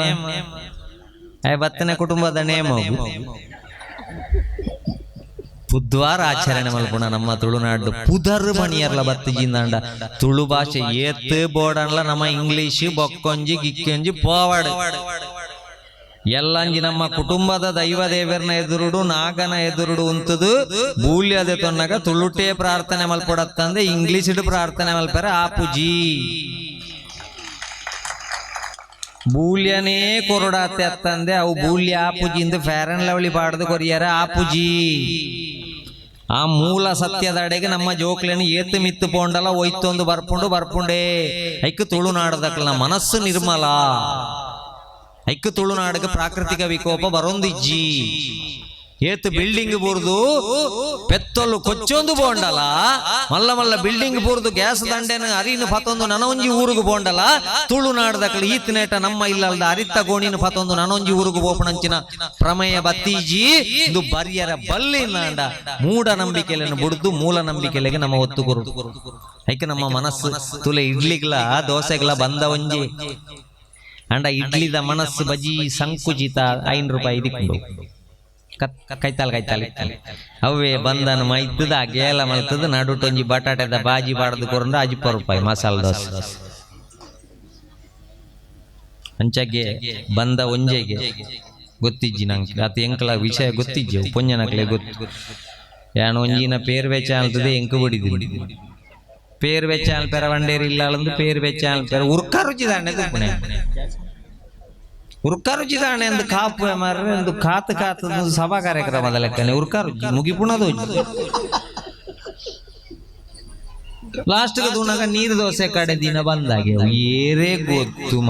ಬತ್ತನೆ ಕುಟುಂಬದ ನೇಮ ಬುಧವಾರ ಆಚರಣೆ ಮಲ್ಪುಣ ನಮ್ಮ ತುಳುನಾಡು ಪುದರ್ ಮಣಿಯರ್ಲ ಬತ್ತಿಜಿಂದಾಂಡ ತುಳು ಭಾಷೆ ಏತ್ ಬೋರ್ಡನ್ಲ ನಮ್ಮ ಇಂಗ್ಲಿಷ್ ಬೊಕ್ಕೊಂಜಿ ಗಿಕ್ಕೊಂಜಿ ಪೋವಾಡ್ ಎಲ್ಲಂಜಿ ನಮ್ಮ ಕುಟುಂಬದ ದೈವ ದೇವರನ ಎದುರುಡು ನಾಗನ ಎದುರುಡು ಉಂತದು ಬೂಲ್ಯದೆ ತೊನ್ನಗ ತುಳುಟೇ ಪ್ರಾರ್ಥನೆ ಮಲ್ಪಡತ್ತಂದೆ ಇಂಗ್ಲಿಷ್ ಪ್ರಾರ್ಥನೆ ಮಲ್ಪರ ಆಪುಜಿ ಬೂಲ್ಯನೇ ಕೊರಡಾತೆ ಅತ್ತಂದೆ ಅವು ಬೂಲ್ಯ ಆಪುಜಿಂದ ಫೇರ್ ಅಂಡ್ ಲವ್ಲಿ ಪಾಡ್ದು ಕೊರಿಯಾರ ಆಪುಜಿ. ಆ ಮೂಲ ಸತ್ಯದ ಅಡೆಗೆ ನಮ್ಮ ಜೋಕ್ಲೇನು ಏತ್ತು ಮಿತ್ತು ಪೋಂಡಲ್ಲ ಒಯ್ತೊಂದು ಬರ್ಪುಂಡೇ ಐಕ್ ತುಳುನಾಡದಕ್ಲ ಮನಸ್ಸು ನಿರ್ಮಲ ಐಕ್ ತುಳುನಾಡಕ್ಕೆ ಪ್ರಾಕೃತಿಕ ವಿಕೋಪ ಬರೊಂದಿಜ್ಜಿ ಏತ್ ಬಿಲ್ಡಿಂಗ್ ಬೂರ್ದು ಪೆತ್ತೊಲ್ಲು ಕೊಚ್ಚೊಂದು ಬೋಂಡಲ ಮಲ್ಲ ಮಲ್ಲ ಬಿಲ್ಡಿಂಗ್ ಬೂರ್ದು ಗ್ಯಾಸ್ ದಂಡೆನ ಅರಿನು ಪತ್ತೊಂದು ನನೊಂಜಿ ಊರುಗು ಬೋಂಡಲ ತುಳುನಾಡದಕ್ಲ ಈತ್ನೇಟ ನಮ್ಮ ಇಲ್ಲಲ್ದ ಅರಿತ್ತ ಗೋಣಿನ ಪತ್ತೊಂದು ನನೊಂಜಿ ಊರುಗು ಬೋಪಣಂಚಿನ ಪ್ರಮೇಯ ಬತ್ತೀಜಿ ಇದು ಬರಿಯರ ಬಲ್ಲಿನಾಂಡ ಮೂಢ ನಂಬಿಕೆಯನ್ನು ಬಿಡ್ದು ಮೂಲ ನಂಬಿಕೆಲೆಗೆ ನಮ್ಮ ಒತ್ತು ಕೊರು ಐಕೆ ನಮ್ಮ ಮನಸ್ಸು ತುಲೆ ಇಡ್ಲಿಗ್ಲ ದೋಸೆಗ್ಲ ಬಂದ ಒಂಜಿ ಅಂಡ ಇಡ್ಲಿದ ಮನಸ್ಸು ಬಜಿ ಸಂಕುಚಿತ ₹5 ದಿಕ್ಕು ಕೈತಾಲ್ ಅವೇ ಬಂದನ ಮೈತದ ಗೇಲ ಮಲ್ತದ ನಡುಟೊಂಜಿ ಬಟಾಟೆದ ಬಾಜಿ ಬಾಡ್ದು ಕೊರಂಡ ₹10 ಮಸಾಲ ದೋಸೆ ಅಂಚಗೆ ಬಂದ ಒಂಜೆಗೆ ಗೊತ್ತಿಜ್ಜಿ ನಂಗೆ ಅತ ಎಂಕಲ ವಿಷಯ ಗೊತ್ತಿಜ್ಜಿ ಪೊಂಜನಕ್ಲೆ ಗೊತ್ತು ಯಾನು ಒಂಜಿನ ಪೇರ್ ವೆಚ್ಚ ಅಲ್ತದೆ ಎಂಕು ಬಿಡಿದ್ದೀನಿ ಪೇರ್ ವೆಚ್ಚ ಅಲ್ಪೆರ ವಂಡೇರಿ ಇಲ್ಲ ಅಲ್ಲಂದು ಪೇರ್ ವೆಚ್ಚ ಅಲ್ಪೆರ ಉರ್ಕ ರುಚಿದಾಂಡೆ ತುಪ್ಪಣೆ ಉರ್ಕ ರುಚಿದಾಣೆ ಎಂದು ಕಾಪು ಮಾರ್ರೆ ಎಂದು ಕಾತು ಸಭಾ ಕಾರ್ಯಕ್ರಮದ ಲೆಕ್ಕನೆ ಉರ್ಕ ರುಚಿ ಮುಗಿಪುಣದು ಲಾಸ್ಟ್ಗೆ ತೂನಾಗ ನೀರು ದೋಸೆ ಕಡೆ ದಿನ ಬಂದಾಗೆ ಏರೇ ಗೊತ್ತು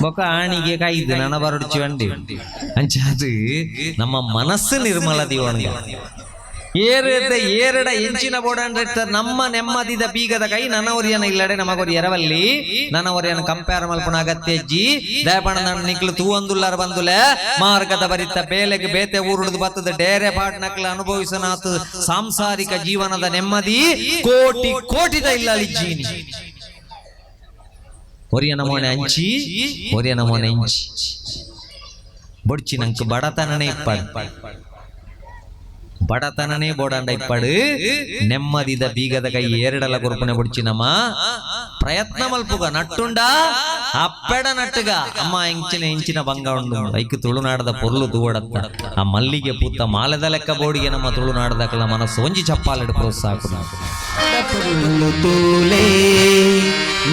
ಬೊಕ್ಕ ಆಣಿಗೆ ಕಾಯ್ದು ನನ್ನ ಬರಡ್ಚಿ ವಂಡಿ ಅಂಚಾದು ನಮ್ಮ ಮನಸ್ಸು ನಿರ್ಮಲ ದಿವಣಗ ಏರಡ ಎಂಚಿನ ಬೋಡಂಡ ನಮ್ಮ ನೆಮ್ಮದಿದ ಬೀಗದ ಕೈ ನನವರಿಯನ ಇಲ್ಲಡೆ ನಮಗೊರಿ ಎರವಲ್ಲಿ ನನವರಿಯನ ಕಂಪೇರ್ ಮಲ್ಪನ ಅಗತ್ಯ ಅಜ್ಜಿ ದಯಪಣ ನಿಕ್ಲು ತೂವೊಂದುಲ್ಲಾರ ಬಂದುಲೆ ಮಾರ್ಗದ ಬರಿತ ಬೇಲೆಗೆ ಬೇತೆ ಊರುಡ್ದು ಬತ್ತದ ಡೇರೆ ಪಾಟ್ನಕ್ಲ ಅನುಭವಿಸನಾತು ಸಾಂಸಾರಿಕ ಜೀವನದ ನೆಮ್ಮದಿ ಕೋಟಿ ಕೋಟಿದ ಇಲ್ಲ ಅಲಿಜ್ಜೀನಿ ಒರಿಯನ ಮೋನೆ ಅಂಚಿ ಬೊಡ್ಚಿ ನಂಗೆ ಬಡತನನೇ ಬಡತನನೇ ಬೋಡಂಡ ಇಪ್ಪಡು ನೆಮ್ಮದಿದ ಬೀಗದ ಕೈ ಏರಡಲ ಗುರುಪನೆ ಬುಡ್ಚಿ ನಮ್ಮ ಪ್ರಯತ್ನ ಮಲ್ಪುಗ ನಟ್ಟುಂಡ ಅಪ್ಪೆಡ ನಟ್ಟುಗ ಅಮ್ಮ ಎಂಚಿನ ಬಂಗ ಉಂಡು ಐಕ್ ತುಳುನಾಡದ ಪೊರ್ಲು ತೂವಡತ್ತ ಆ ಮಲ್ಲಿಗೆ ಪೂತ ಮಾಲೆದ ಲೆಕ್ಕ ಬೋಡಿಗೆ ನಮ್ಮ ತುಳುನಾಡದಕ್ಕಲ ಮನಸ್ಸು ಒಂಜಿ ಚಪ್ಪಾಲೆಡು ಪ್ರೋತ್ಸಾಹ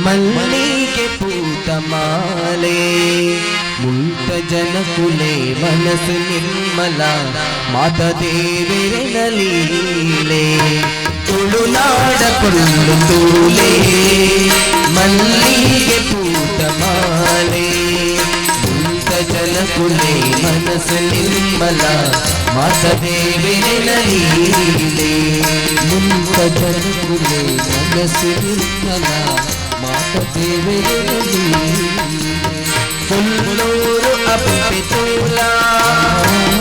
ಮಲ್ಲಿಗೆ ಪೂತ ಮಾಲೆ ಮುಲ್ತ ಜನಕುಲೆ ಮನಸ್ಸು ನಿರ್ಮಲ ಮಾತ ದೇವರ ಲೀಲೆ ತುಳುನಾಡ ಪೊಳ್ಳು ತೂಲೆ ಮಲ್ಲಿಗೆ ಪೂತ ಮಾಲೆ ಮುಲ್ತ ಜನಕುಲೆ ಮನಸ್ಸು ನಿರ್ಮಲ ಮಾತ ದೇವರ ಲೀಲೆ ಮುಲ್ತ ಜನಕುಲೆ ಮನಸ್ಸು ನಿರ್ಮಲ ಮಾತ ದೇವರ ಹುಲ್ಲೂರು ಅಪ್ಪೆ ತೋಲ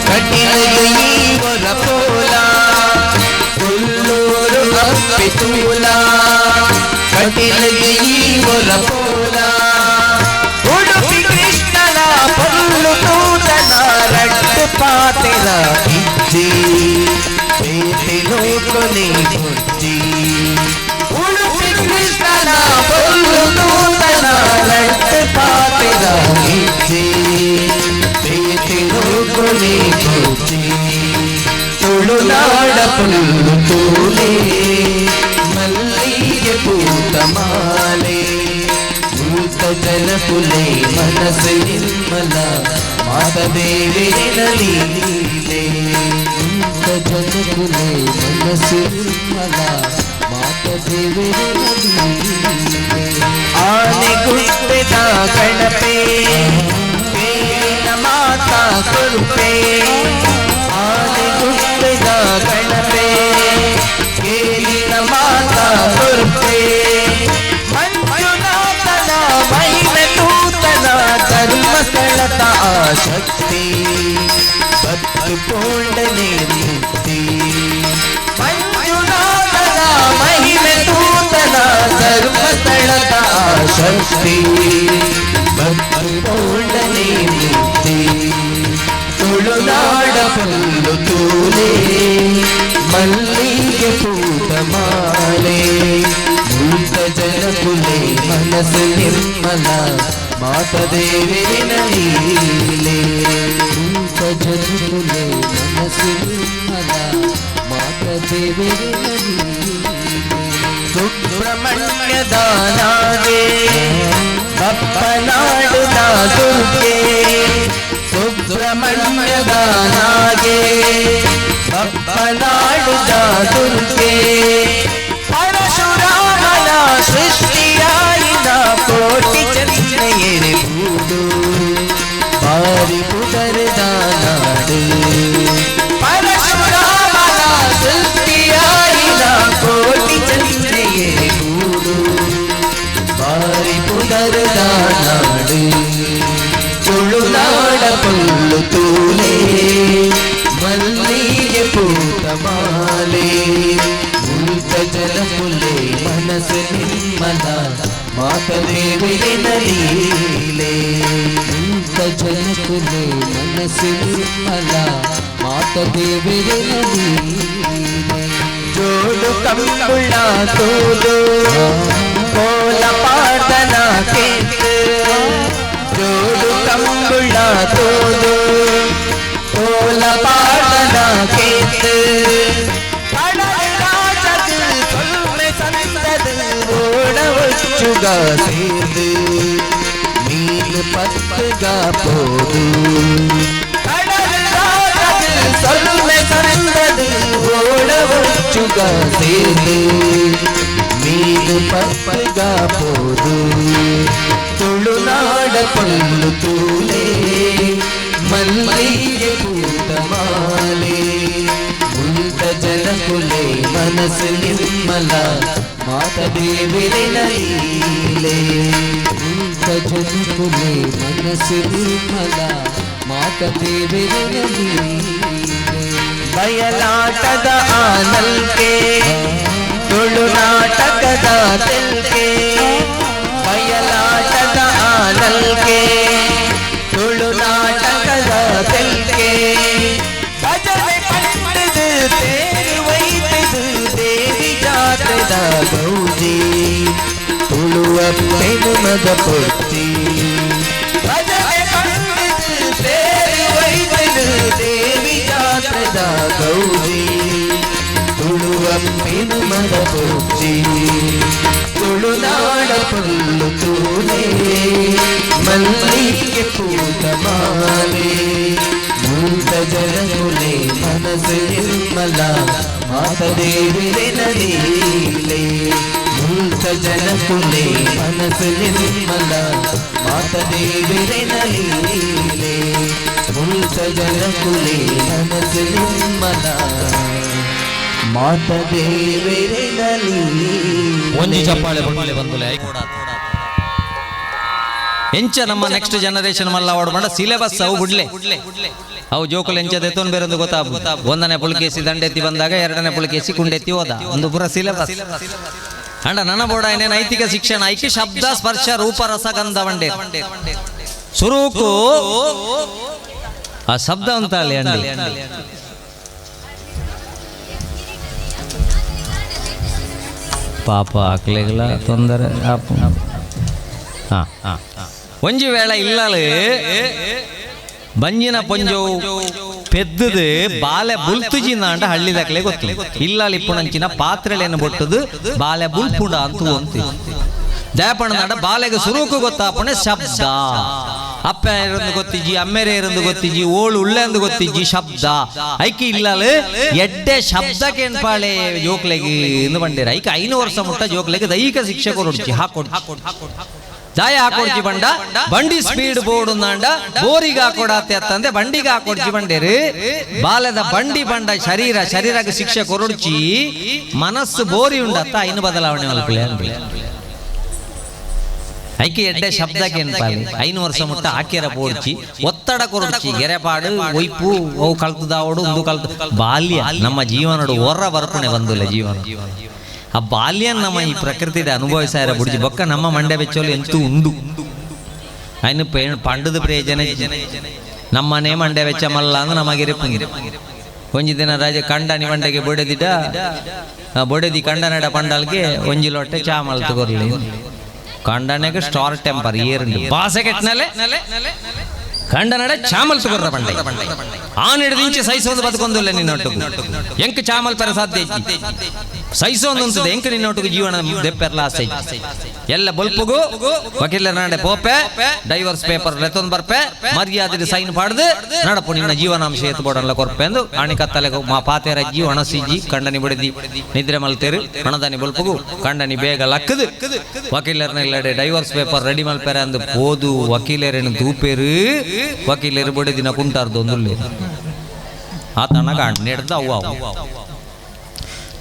ಕಟಿಲಗೆ ಈವರ ಪೋಲ ಹುಲ್ಲೂರು ಅಪ್ಪೆ ತೋಲ ಕಟಿಲಗೆ ಈವರ ಪೋಲ ಉಡುಪಿ ಕೃಷ್ಣನ ಪಲ್ಲು ತೂತನ ರಟ್ಟು ಪಾತೆರ ಇಜ್ಜಿ ಬೇತೆ ಲೋಕನೆ ಬುಜ್ಜಿ ಉಡುಪಿ ಕೃಷ್ಣನ ಪಲ್ಲು ತೂತನ ರಟ್ಟು ಪಾತೆರ ಇಜ್ಜಿ ಬೇತೆ ಲೋಕನೆ ಪುಲ್ಲು ತೂಲೆ ಮಲ್ಲಿಗೆ ಪೂತ ಮಾಲೆ ಭೂತ ಜನ ಕುಲೆ ಮನಸ್ಸು ನಿರ್ಮಲ ಮಾತದೇವೇನಲಿ ಭೂತ ಜನ ಕುಲೆ ಮನಸ್ಸು ನಿರ್ಮಲ ಮಾತದೇವೇನಲಿ ಆನೆ ಗುಡ್ಡೆದ ಗಣಪೆ ಬೇನ ಮಾತಾ ಕೃಪೆ ಆನೆ ಗುಡ್ಡೆದ ಗಣಪೆ ಕೇಳಿನ ಮಾತಾ ಕೃಪೆ ಮಂಜುನಾಥನ ಮಹಿಮೆ ತೂತನ ಧರ್ಮಸ್ಥಳದ ಶಕ್ತಿ ಭಕ್ತಿ ಪೂರ್ಣನೆ ಮುಕ್ತಿ ಮಂಜುನಾಥನ ಮಹಿಮೆ ತೂತನ ಧರ್ಮಸ್ಥಳದ ಶಕ್ತಿ ಭಕ್ತಿ ಪೂರ್ಣನೆ ಮುಕ್ತಿ ತುಳುನಾಡ ಪುಲ್ಲು ತೂಲೆ ಮಲ್ಲಿಗೆ ಪೂತ ಮಾಲೆ ಭೂತ ಜನ ಕುಲೆ ಮನಸ್ಸು ನಿರ್ಮಲ ಮಾತದೇವಿನ ಲೀಲೆ ಭೂತ ಜನ ಕುಲೆ ಮನಸ್ಸು ನಿರ್ಮಲ ಮಾತದೇವಿನ ಲೀಲೆ ಸುಬ್ರಹ್ಮಣ್ಯದ ನಾಗೆ ಬಪ್ಪನಾಡುದ ದುರ್ಗೆ ಸುಬ್ರಹ್ಮಣ್ಯದ ನಾಗೆ ಬಪ್ಪನಾಡುದ ದುರ್ಗೆ ಪರಶುರಾಮನ ಸೃಷ್ಟಿಯಾಯಿನ ಕೋಟಿ ಚಂದ್ರಯರೆ ಬೂಡು ಬಾರಿ ಪುದರದ ನಾಡು ಪರಶುರಾಮನ ಸೃಷ್ಟಿಯಾಯಿನ ಕೋಟಿ ಚಂದ್ರಯರೆ ಬೂಡು ಬಾರಿ ಪುದರದ ನಾಡು ತುಳುನಾಡ ಪುಲ್ಲು ತೂಲೆ ಮಲ್ಲಿಗೆ ಪೂತ ಮಾಲೆ ಭೂತ ಜನ ಕುಲೆ ಮನಸ್ಸು ನಿರ್ಮಲ ಮಾತದೇವಿನ ಲೀಲೆ ಭೂತ ಜನ ಕುಲೆ ಮನಸ್ಸು ನಿರ್ಮಲ ಮಾತದೇವಿನ ಲೀಲೆ ಜೋಡು ಕಂಬುಳ ತೋದು ಕೋಲ ಪಾದನ ಕೇತು ಜೋಡು ಕಂಬುಳ ತೋದು ಕೋಲ ಪಾದನ ಕೇತು ஓடவச்சுக சேர்ந்து மீன் பத்துக போது சொல்லுமே சந்தது ஓடவச்சுக சேர்ந்து மீன் பத்துக போது ತುಳುನಾಡ ಪಲ್ಲು ತೂಲೆ ಮಲ್ಲಿಗೆ ಪೂತ ಮಾಲೆ ಭೂತ ಜನ ಕುಲೆ ಮನಸ್ಸು ನಿರ್ಮಲ ಮಾತದೇವಿನ ಲೀಲೆ ಭೂತ ಜನ ಕುಲೆ ಮನಸ್ಸು ನಿರ್ಮಲ ಮಾತದೇವಿನ ಲೀಲೆ ಬಯಲಾಟದ ಆನಲ್ಕೆ ತುಳುನಾಟಕದ ತೆಲ್ಕೆ ಬಯಲಾಟದ ಆನಲ್ಕೆ ತುಳುನಾಟಕದ ತೆಲ್ಕೆ ಭಜನೆ ಪಂಡಿದು ತೇರು ವೈದ್ಯದು ದೇವಿ ಜಾತ್ರದ ಗೌಜಿ ತುಳುವ ಪೆನುಮದ ಪೊತ್ತಿ ಭಜನೆ ಪಂಡಿದು ತೇರು ವೈದ್ಯದು ದೇವಿ ಜಾತ್ರದ ಗೌಜಿ ತುಳುವ ಪೆನುಮದ ಪೊತ್ತಿ ತುಳುನಾಡ ಪುಲ್ಲು ತೂಲೆ ಮಲ್ಲಿಗೆ ಪೂತ ಮಾಲೆ ಭೂತ ಜನ ಕುಲೆ ಮನಸ್ಸು ನಿರ್ಮಲ ಮಾತದೇವಿನ ಲೀಲೆ ಭೂತ ಜನ ಕುಲೆ ಮನಸ್ಸು ನಿರ್ಮಲ ಮಾತದೇವಿನ ಲೀಲೆ ಭೂತ ಜನ ಕುಲೆ ಮನಸ್ಸು ನಿರ್ಮಲ ಮಾತದೇವಿನ ಲೀಲೆ ಒಂಜಿ ಚಪ್ಪಾಳೆ ಬಂದು ಬಂದುಲೆ ಎಂಚ ನಮ್ಮ ನೆಕ್ಸ್ಟ್ ಜನರೇಷನ್ ಮಲ್ಲ ಓಡ್ಬಂಡ ಸಿಲೆಬಸ್ ಅವು ಬಿಡ್ಲೆ ಅವು ಜೋಕುಲು ಎಂಚದ ಎತ್ತೊಂದು ಬೇರೊಂದು ಗೊತ್ತಾಗು ಒಂದನೇ ಪುಲ್ಕೇಸಿ ದಂಡೆತ್ತಿ ಬಂದಾಗ ಎರಡನೇ ಪುಲ್ಕೇಸಿ ಕುಂಡೆತ್ತಿ ಹೋದ ಒಂದು ಪುರ ಸಿಲೆಬಸ್ ಅಂಡ ನನ್ನ ಬೋಡ ಏನೇ ನೈತಿಕ ಶಿಕ್ಷಣ ಐಕ್ಯ ಶಬ್ದ ಸ್ಪರ್ಶ ರೂಪ ರಸಗಂಧ ಬಂಡೆ ಸುರೂಕು ಆ ಶಬ್ದ ಅಂತ ಅಲ್ಲಿ ಅಂಡಿ ಪಾಪ ಆಕ್ಲೆಗಳ ತೊಂದರೆ ಒಂಜಿ ವೇಳೆ ಇಲ್ಲಲು ಬಂಜಿನ ಪೊಂಜವು ಪೆದ್ದದು ಬಾಲೆ ಬುಲ್ತುಜಿನ ಅಂಡ ಹಳ್ಳಿದಾಗಲೇ ಗೊತ್ತು. ಇಲ್ಲ ಇಪ್ಪುಣಂಚಿನ ಪಾತ್ರೆಲೇನು ಬೊಟ್ಟದು ಬಾಲೆ ಬುಲ್ಪುಂಡ ಅಂತ ದಯಪಣ್ಣದ ಬಾಲೆಗೆ ಸುರುಕು ಗೊತ್ತಾಪಣೆ ಶಬ್ದ. ಅಪ್ಪ ಇರಂದು ಗೊತ್ತಿಜ್ಜಿ, ಅಮ್ಮೆರೆ ಇರಂದು ಗೊತ್ತಿಜ್ಜಿ, ಓಳು ಉಳ್ಳೆ ಅಂದು ಗೊತ್ತಿಜ್ಜಿ ಶಬ್ದ. ಐಕಿ ಇಲ್ಲಲು ಎಡ್ಡೆ ಶಬ್ದಕ್ಕೆ ಪಾಳೆ ಜೋಕ್ಲೆಗೆ ಬಂಡೇರ ಐಕ 5 ವರ್ಷ ಮುಟ್ಟ ಜೋಕ್ಲೆಗೆ ದೈಹಿಕ ಶಿಕ್ಷೆ ಕೊರೊಡ್ಚಿ ಹಾಕೊಡ್ಚಿ ದಾಯ ಹಾಕೊಡ್ಚಿ ಬಂಡ ಬಂಡಿ ಸ್ಪೀಡ್ ಬೋರ್ಡ್ ನಾಂಡ ಬೋರಿಗೆ ಹಾಕೊಡತ್ತೆ ಅಂತಂದೆ ಬಂಡಿಗೆ ಹಾಕೊಡ್ಚಿ ಬಂಡೇರು ಬಾಲದ ಬಂಡಿ ಬಂಡ ಶರೀರಕ್ಕೆ ಶಿಕ್ಷೆ ಕೊರೊಡ್ಚಿ ಮನಸ್ಸು ಬೋರಿ ಉಂಡತ್ತ ಐನು ಬದಲಾವಣೆ ಮಲ್ಪಲೆ ಅನ್ಬಿಳೆ ಐಕೆ ಎಡ್ಡೆ ಶಬ್ದಕ್ಕೆ ಪಾಲಿ 5 ವರ್ಷ ಮುಟ್ಟ ಹಾಕ್ಯರ ಬೋಡ್ಚಿ ಒತ್ತಡ ಕೊರಡ್ಚಿ ಗೆರೆಪಾಡು ಒಯ್ಪು ಅವು ಕಲ್ತದಾವಡು ಒಂದು ಕಲ್ತು ಬಾಲ್ಯ ನಮ್ಮ ಜೀವನಡು ಹೊರ ಬರ್ಪಣೆ ಬಂದಿಲ್ಲ ಜೀವನ. ಆ ಬಾಲ್ಯ ನಮ್ಮ ಈ ಪ್ರಕೃತಿದ ಅನುಭವಿಸಾರ ಬುಡ್ಜಿ ಬೊಕ್ಕ ನಮ್ಮ ಮಂಡ್ಯ ಬೆಚ್ಚೋಲು ಎಂತೂ ಉಂಡು ಐನು ಪಂಡದ ಪ್ರಯೋಜನ ನಮ್ಮನೆ ಮಂಡ್ಯ ಬೆಚ್ಚ ಮಲ್ಲ ಅಂದ್ರೆ ನಮಗಿರೆ ಒಂಜಿ ದಿನ ರಾಜ ಕಂಡನಿ ಮಂಡೆಗೆ ಬೊಡೆದಿಡ ಬೊಡೆದಿ ಕಂಡನಡ ಪಂಡಲ್ಗೆ ಒಂಜಿ ಲೊಟ್ಟೆ ಚಾ ಮಲ್ತು ಕೊರ್ಲಿ ಕಂಡನೆಗೆ ಸ್ಟಾರ್ ಟೆಂಪರ್ ಏರುಂಡು ಬಾಸೆ ಕೆಟ್ಟನಲೆ ಕಂಡನಡ ಚಾಮಲ್ ತಗೊರ್ರ ಬಂಡೆ ಆನ್ ಹಿಡಿದಿಂಚೆ ಸೈಸೋದು ಬದುಕೊಂದಿಲ್ಲ ನಿನ್ನೊಟ್ಟಿಗೂ ಎಂಕ್ ಚಾಮಲ್ ಪರ ಸಾಧ್ಯ ಐತಿ ಸೈಸೋದು ಅಂತದೆ ಎಂಕ್ ನಿನ್ನೊಟ್ಟಿಗೂ ಜೀವನ ದೆಪ್ಪೆರ್ಲ ಆಸೆ ಎಲ್ಲ ಬಲ್ಪುಗು ವಕೀಲರ ನಾಡೆ ಪೋಪೆ ಡೈವರ್ಸ್ ಪೇಪರ್ ಲೆತ್ತೊಂದು ಬರ್ಪೆ ಮರ್ಯಾದೆ ಸೈನ್ ಪಾಡ್ದು ನಡಪು ನಿನ್ನ ಜೀವನಾಂಶ ಎತ್ತು ಬೋಡಲ್ಲ ಕೊರ್ಪೆ ಎಂದು ಆಣಿ ಕತ್ತಲೆ ಪಾತೆ ರಜ್ಜಿ ಒಣಸಿಜ್ಜಿ ಕಂಡನಿ ಬಿಡದಿ ನಿದ್ರೆ ಮಲ್ತೇರು ಹಣದಾನಿ ಬಲ್ಪುಗು ಕಂಡನಿ ಬೇಗ ಲಕ್ಕದು ವಕೀಲರನ್ನೆಲ್ಲಡೆ ಡೈವರ್ಸ್ ಪೇಪರ್ ರೆಡಿ ಮಲ್ಪೇರೆ ಅಂದು ಓದು ವಕೀಲರೇನು ತೂಪೇರು ವಕೀಲರು ಬೊಡೆ ದಿನ ಕುಂಟಾರ್ದು ಒಂದು ಆತನ ಕಾಣ್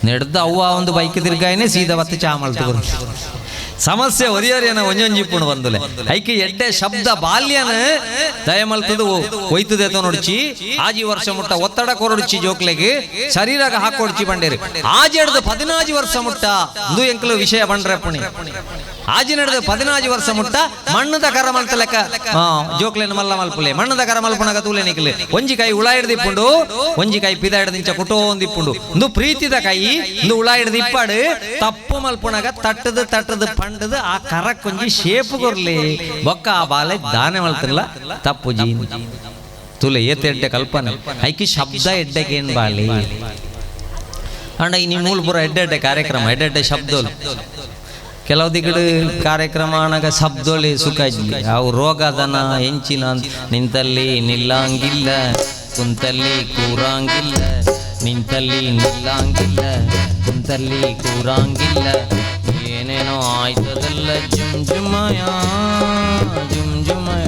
ನೆಡ್ದ ಅವ್ವ ಒಂದು ಬೈಕ್ ತಿರ್ಗಾಯನೆ ಸೀದಾ ಬತ್ತು ಚಾಮಲ್ ತಗೊಂಡು ಸಮಸ್ಯೆ ಒರಿಯರೇನ ಒಂಜೊಂಜಿಪ್ಪುಣು ಬಂದುಲೆ ಐಕೆ ಎಡ್ಡೆ ಶಬ್ದ ಬಾಲ್ಯನ ದಯಮಲ್ತದು ಒಯ್ತದೆ ನೋಡ್ಚಿ ಆಜಿ ವರ್ಷ ಮುಟ್ಟ ಒತ್ತಡ ಕೊರಡ್ಚಿ ಜೋಕ್ಲೆಗೆ ಶರೀರಗ ಹಾಕೊಡ್ಚಿ ಬಂಡೇರಿ ಆಜಿ ಹಿಡ್ದು 14 ವರ್ಷ ಮುಟ್ಟ ಇಂದು ಎಂಕ್ಲು ವಿಷಯ ಬಂಡ್ರೆ ಪುಣಿ ಆಜಿ ನಡೆದು 14 ವರ್ಷ ಮುಟ್ಟ ಮಣ್ಣದ ಕರ ಮಲ್ತ ಲೆಕ್ಕ ಜೋಕ್ಲೆನ ಮಲ್ಲ ಮಲ್ಪುಲೆ ಮಣ್ಣದ ಕರ ಮಲ್ಪನಾಗ ತೂಲೆ ನಿಕ್ಲೆ ಒಂಜಿ ಕೈ ಉಳ ಹಿಡ್ದಿಪ್ಪುಂಡು ಒಂಜಿ ಕೈ ಪಿದ ಹಿಡ್ದಿಂಚ ಕುಟೋ ಒಂದಿಪ್ಪುಂಡು ಇಂದು ಪ್ರೀತಿದ ಕೈ ಇಂದು ಉಳ ಹಿಡ್ದು ಇಪ್ಪಾಡು ತಪ್ಪು ಮಲ್ಪನಾಗ ತಟ್ಟದು ಪಂಡದು ಆ ಕರ ಕೊಂಜಿ ಶೇಪು ಕೊರ್ಲಿ ಬೊಕ್ಕ ಆ ಬಾಲೆ ದಾನೆ ಮಲ್ತಿಲ್ಲ ತಪ್ಪು ಜೀನಿ ತುಲೆ ಏತ್ ಎಡ್ಡೆ ಕಲ್ಪನೆ ಐಕಿ ಶಬ್ದ ಎಡ್ಡೆಗೆ ಏನ್ ಬಾಳಿ ಅಂಡ ಈ ನಿಮ್ಮ ಮೂಲಪುರ ಎಡ್ಡೆ ಕಾರ್ಯಕ್ರಮ ಎಡ್ಡೆ ಶಬ್ದೋಲು ಕೆಲವು ದಿಗಡು ಕಾರ್ಯಕ್ರಮ ಅಣಗ ಶಬ್ದೋಳಿ ಸುಖಾಜಿ ಅವು ರೋಗದನ ಹೆಂಚಿನ ನಿಂತಲ್ಲಿ ನಿಲ್ಲಂಗಿಲ್ಲ ಕುಂತಲ್ಲಿ ಕೂರಂಗಿಲ್ಲ ನಿಂತಲ್ಲಿ ನಿಲ್ಲಂಗಿಲ್ಲ ಕುಂತಲ್ಲಿ ಕೂರಂಗಿಲ್ಲ ಏನೇನೋ ಆಯ್ತದಲ್ಲ ಜುಮ್ ಜುಮಯ ಜುಮ್ ಜುಮಯ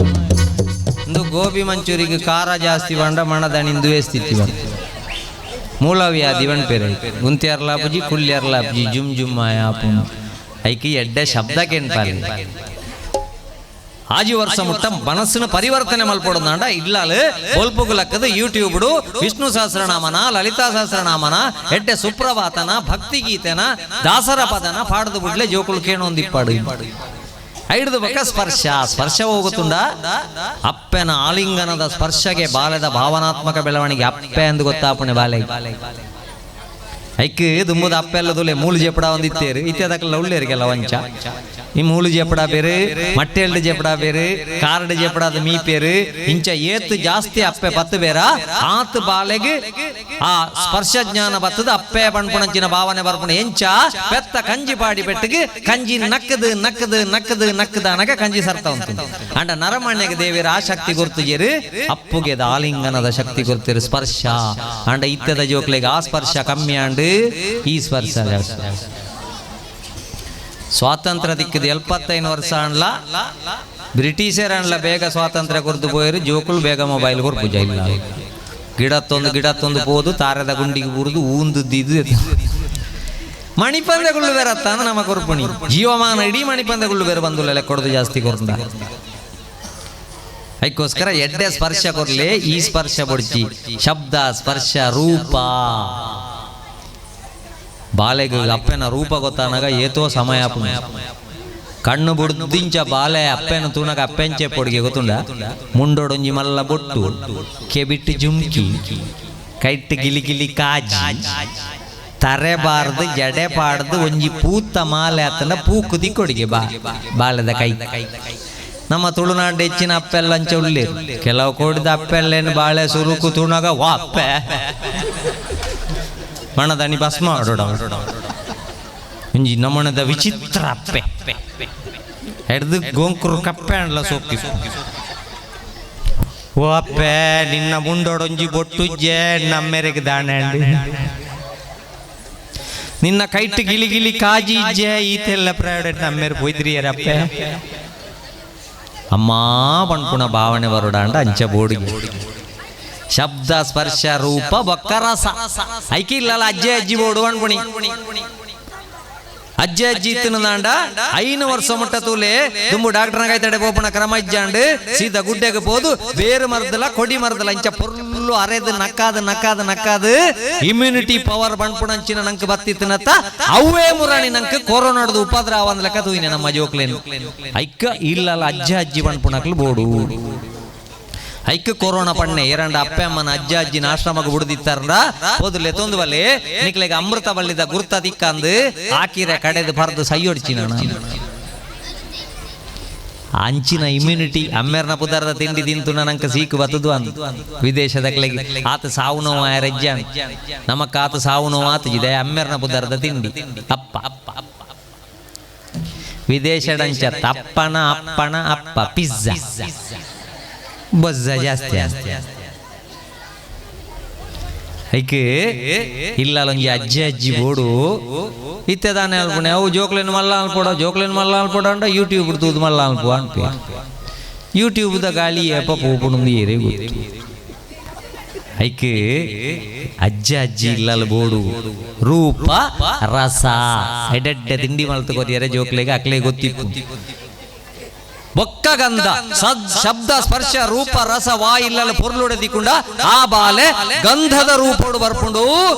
ಇಂದು ಗೋಬಿ ಮಂಚೂರಿಗೆ ಖಾರ ಜಾಸ್ತಿ ಬಂಡ ಮಣದಣಿಂದು ವೇಸ್ತಿತ್ತಿ ಮೂಲವ್ಯಾಧಿ ಬಣ್ಪೇರೆ ಗುಂತ್ಯಾರ್ಲಾಪುಜಿ ಕುಲ್ಯಾರ್ಲಾಪುಜಿ ಜುಮ್ ಜುಮ್ಮಯ ಐಕಿ ಎಡ್ಡೆ ಶಬ್ದಕ್ಕೆ ಪಾಲಿ ಆಜಿ ವರ್ಷ ಮುಟ್ಟ ಮನಸ್ಸಿನ ಪರಿವರ್ತನೆ ಮಲ್ಪಡೋದಾಂಡ ಇಲ್ಲಾಲು ಒಲ್ಪುಗು ಲಕ್ಕದ ಯೂಟ್ಯೂಬ್ಡು ವಿಷ್ಣು ಸಹಸ್ರನಾಮನ ಲಲಿತಾ ಸಹಸ್ರನಾಮನ ಎಡ್ಡೆ ಸುಪ್ರಭಾತನ ಭಕ್ತಿ ಗೀತೆನ ದಾಸರ ಪದನ ಪಾಡದು ಬಿಡ್ಲೆ ಜೋಕುಳು ಕೇಣೊಂದಿಪ್ಪಾಡು ಐಡ್ದು ಬಕ ಸ್ಪರ್ಶ ಹೋಗುತ್ತುಂಡ ಅಪ್ಪೆನ ಆಲಿಂಗನದ ಸ್ಪರ್ಶಗೆ ಬಾಲ್ಯದ ಭಾವನಾತ್ಮಕ ಬೆಳವಣಿಗೆ ಅಪ್ಪೆ ಎಂದು ಗೊತ್ತಾಪಣೆ ಬಾಲೆ ಐಕ್ ದುಮ್ಮದ ಅಪ್ಪೆಲ್ಲ ತುಲೆ ಮೂಲು ಜೆಪಡ ಒಂದಿತ್ತೇರು ಇತ್ಯಾದಕ್ಕೆಲ್ಲ ಉಳ್ಳೇರಿಗೆಲ್ಲ ವಂಚ ಈ ಮೂಲು ಜೆಪಡ ಬೇರೆ ಮಟ್ಟೆಲ್ಡ್ ಜೆಪಡ ಬೇರೆ ಕಾರ್ಡ್ ಜೆಪಡದ ಮೀ ಪೇರು ಇಂಚ ಏತ್ ಜಾಸ್ತಿ ಅಪ್ಪೆ ಪತ್ತು ಬೇರ ಆತ್ ಬಾಲೆಗೆ ಆ ಸ್ಪರ್ಶ ಜ್ಞಾನ ಬತ್ತದ ಅಪ್ಪೆ ಪಣ್ಪುಣಂಚಿನ ಭಾವನೆ ಬರ್ಪುಣ ಎಂಚ ಪೆತ್ತ ಕಂಜಿ ಪಾಡಿ ಪೆಟ್ಟಿಗೆ ಕಂಜಿ ನಕ್ಕದ ಅನಗ ಕಂಜಿ ಸರ್ತ ಉಂಟು ಅಂಡ ನರಮಣ್ಯಗೆ ದೇವಿರ ಆ ಶಕ್ತಿ ಗುರ್ತುಜೇರು ಅಪ್ಪುಗೆ ಆಲಿಂಗನದ ಶಕ್ತಿ ಗುರ್ತಿರು ಸ್ಪರ್ಶ ಅಂಡ ಇತ್ಯದ ಜೋಕ್ಲೆಗೆ ಆ ಸ್ಪರ್ಶ ಕಮ್ಮಿ ಅಂಡು ಈ ಸ್ಪರ್ಶ ಸ್ವಾತಂತ್ರ್ಯ ದಿಕ್ಕದು 75 ವರ್ಷ ಅನ್ಲ ಬ್ರಿಟಿಷರ್ ಅನ್ಲ ಬೇಗ ಸ್ವಾತಂತ್ರ್ಯ ಕೊರ್ದು ಪೋಯರು ಜೋಕುಲು ಬೇಗ ಮೊಬೈಲ್ ಕೊರ್ಪುಜ ಇಲ್ಲ ಗಿಡತ್ತೊಂದು ಪೋದು ತಾರದ ಗುಂಡಿಗೆ ಬುರ್ದು ಊಂದುದ್ದಿದ್ದು ಮಣಿಪಂದಗಳು ಬೇರತ್ತಾನ ನಮ್ಮ ಕೊರ್ಪುಣಿ ಜೀವಮಾನ ಇಡೀ ಮಣಿಪಂದಗಳು ಬೇರೆ ಬಂದುಲ್ಲ ಕೊಡದು ಜಾಸ್ತಿ ಕೊರ್ದ ಅದಕ್ಕೋಸ್ಕರ ಎಡ್ಡೆ ಸ್ಪರ್ಶ ಕೊರ್ಲೆ ಈ ಸ್ಪರ್ಶ ಬೊಡ್ಚಿ ಶಬ್ದ ಸ್ಪರ್ಶ ರೂಪ ಬಾಲೆಗೆ ಅಪ್ಪೆನ ರೂಪ ಗೊತ್ತಾನಾಗ ಏತೋ ಸಮಯ ಕಣ್ಣು ಬುಡ್ದಿಂಚ ಬಾಲೆ ಅಪ್ಪೆನ ತೂಣಗ ಅಪ್ಪೆಂಚೆ ಪೊಡಿಗೆ ಗೊತ್ತುಂಡ ಮುಂಡೊಡೊಂಜಿ ಮಲ್ಲ ಬೊಟ್ಟು ಕೆಬಿಟ್ಟು ಜುಮ್ಕಿ ಕೈಟ್ ಗಿಲಿ ಕಾಜಿ ತರೆಬಾರ್ದು ಜಡೆ ಪಾಡ್ದು ಒಂಜಿ ಪೂತ ಮಾಲೆ ಆತನ ಪೂಕುದಿ ಕೊಡಿಗೆ ಬಾಲದ ಕೈ ನಮ್ಮ ತುಳುನಾಡು ಹೆಚ್ಚಿನ ಅಪ್ಪೆಲ್ಲ ಅಂಚ ಉಳ್ಳಿ ಕೆಲವು ಕೊಡಿದ ಅಪ್ಪೆಲ್ಲೇನು ಬಾಳೆ ಸುರುಕು ತುಣಗ ವಾ ಅಪ್ಪೆ ಮಣದನಿ ಭಸ್ಮ ಮಾಡೋಡ ಇಂಜಿ ನಮ್ಮಣದ ವಿಚಿತ್ರ ಅಪ್ಪೆ ಹಿಡ್ದು ಗೋಂಕುರು ಕಪ್ಪೆ ಅಂಡ್ಲ ಸೋಕಿ ಓ ಅಪ್ಪೆ ನಿನ್ನ ಮುಂಡೋಡೊಂಜಿ ಬೊಟ್ಟುಜ್ಜೆ ನಮ್ಮೆರೆಗೆ ದಾಣೆ ಅಂಡಿ ನಿನ್ನ ಕೈಟ್ ಗಿಲಿ ಗಿಲಿ ಕಾಜಿ ಇಜ್ಜೆ ಈತೆಲ್ಲ ಪ್ರೈವೇಟ್ ನಮ್ಮೆರು ಪೋಯ್ದ್ರಿಯರಪ್ಪೆ ಅಮ್ಮ ಪಣ್ಪುಣ ಭಾವನೆ ಬರೋಡಾಂಡ ಅಂಚ ಬೋಡಿಗೆ ಶಬ್ದ ಸ್ಪರ್ಶ ರೂಪ ಬೊಕ್ಕ ರಸ ಐಕಿ ಇಲ್ಲಲ್ಲ ಅಜ್ಜೆ ಅಜ್ಜಿ ಬೋಡು ಅನ್ಪುಣಿ ಅಜ್ಜೆ ಅಜ್ಜಿ ಇತ್ತಿನದಾಂಡ 5 ವರ್ಷ ಮುಟ್ಟ ತೂಲೆ ತುಂಬು ಡಾಕ್ಟರ್ನ ಕೈತಡೆ ಪೋಪಣ ಕ್ರಮ ಇಜ್ಜಾಂಡು ಸೀದಾ ಗುಡ್ಡೆಗೆ ಹೋದು ಬೇರು ಮರದಲ್ಲ ಕೊಡಿ ಮರದಲ್ಲ ಇಂಚ ಪೊರ್ಲು ಅರೆದು ನಕ್ಕಾದು ಇಮ್ಯುನಿಟಿ ಪವರ್ ಬಣ್ಪುಣಂಚಿನ ನಂಗೆ ಬತ್ತಿತ್ತಿನತ್ತ ಅವೇ ಮುರಾಣಿ ನಂಗೆ ಕೊರೋನಾಡ್ದು ಉಪದ್ರವ ಅಂದ್ ಲೆಕ್ಕ ತೂಯಿನ ನಮ್ಮ ಜೋಕ್ಲೇನು ಐಕ್ಕ ಇಲ್ಲಲ್ಲ ಅಜ್ಜ ಅಜ್ಜಿ ಬಣ್ಪುಣಕ್ಲು ಬೋಡು ಐಕ್ಕ ಕೊರೋನಾ ಪಣ್ಣೆ ಎರಡ ಅಪ್ಪೆ ಅಮ್ಮನ ಅಜ್ಜ ಅಜ್ಜಿನ ಆಶ್ರಮಕ್ಕೆ ಬಿಡುದಿತ್ತಾರ ಹೋದ್ಲೆ ತೊಂದುವಲೆ ನಿಕ್ಲೆಗೆ ಅಮೃತ ಬಲ್ಲಿದ ಗುರ್ತ ದಿಕ್ಕಂದು ಹಾಕಿರೆ ಕಡೆದು ಪರ್ದು ಸೈಯೊಡ್ಚಿ ನಾನು ಅಂಚಿನ ಇಮ್ಯುನಿಟಿ ಅಮ್ಮೆರ್ನ ಪುದಾರದ ತಿಂಡಿ ತಿಂತು ನಂಗೆ ಸೀಕು ಬತ್ತದು ಅಂದ್ ವಿದೇಶದಕ್ಲೆಗೆ ಆತ ಸಾವು ನೋವು ರಜ್ಜ ನಮಕ್ಕ ಆತ ಸಾವು ನೋವು ಆತಜಿದೆ ಅಮ್ಮೆರ್ನ ಪುದಾರದ ತಿಂಡಿ ಅಪ್ಪ ವಿದೇಶದಂಚ ತಪ್ಪನ ಅಪ್ಪನ ಅಪ್ಪ ಪಿಜ್ಜಾ ಬಜ್ಜ ಜಾಸ್ತಿ ಐಕೆ ಇಲ್ಲೊಂಜಿ ಅಜ್ಜಿ ಅಜ್ಜಿ ಬೋಡು ಇತ್ತೆದಾನೆ ಅಲ್ಪಣೆ ಅವು ಜೋಕ್ಲೇನು ಮಲ್ಲ ಅಲ್ಪೋಡ ಅಂಡ ಯೂಟ್ಯೂಬ್ ತೂದು ಮಲ್ಲ ಅಲ್ಪು ಅನ್ಪಿ ಯೂಟ್ಯೂಬ್ದ ಗಾಳಿ ಏಪ ಪೋಪುಣಂದು ಏರೇ ಗೊತ್ತು ಐಕೆ ಅಜ್ಜ ಅಜ್ಜಿ ಇಲ್ಲಲ್ಲ ಬೋಡು ರೂಪ ರಸ ಎಡೆಡ್ಡೆ ತಿಂಡಿ ಮಲ್ತು ಕೊರಿಯರೆ ಜೋಕ್ಲೆಗೆ ಅಕ್ಲೆ ಗೊತ್ತಿತ್ತು ಬೊಕ್ಕ ಗಂಧ ಶಬ್ದ ಸ್ಪರ್ಶ ರೂಪ ರಸ ವಾ ಇಲ್ಲಲ್ಲ ಪೊರ್ಲುಡೆದಿಕೊಂಡ ಆ ಬಾಲೆ ಗಂಧದ ರೂಪೋಡು ಬರ್ಪುಂಡು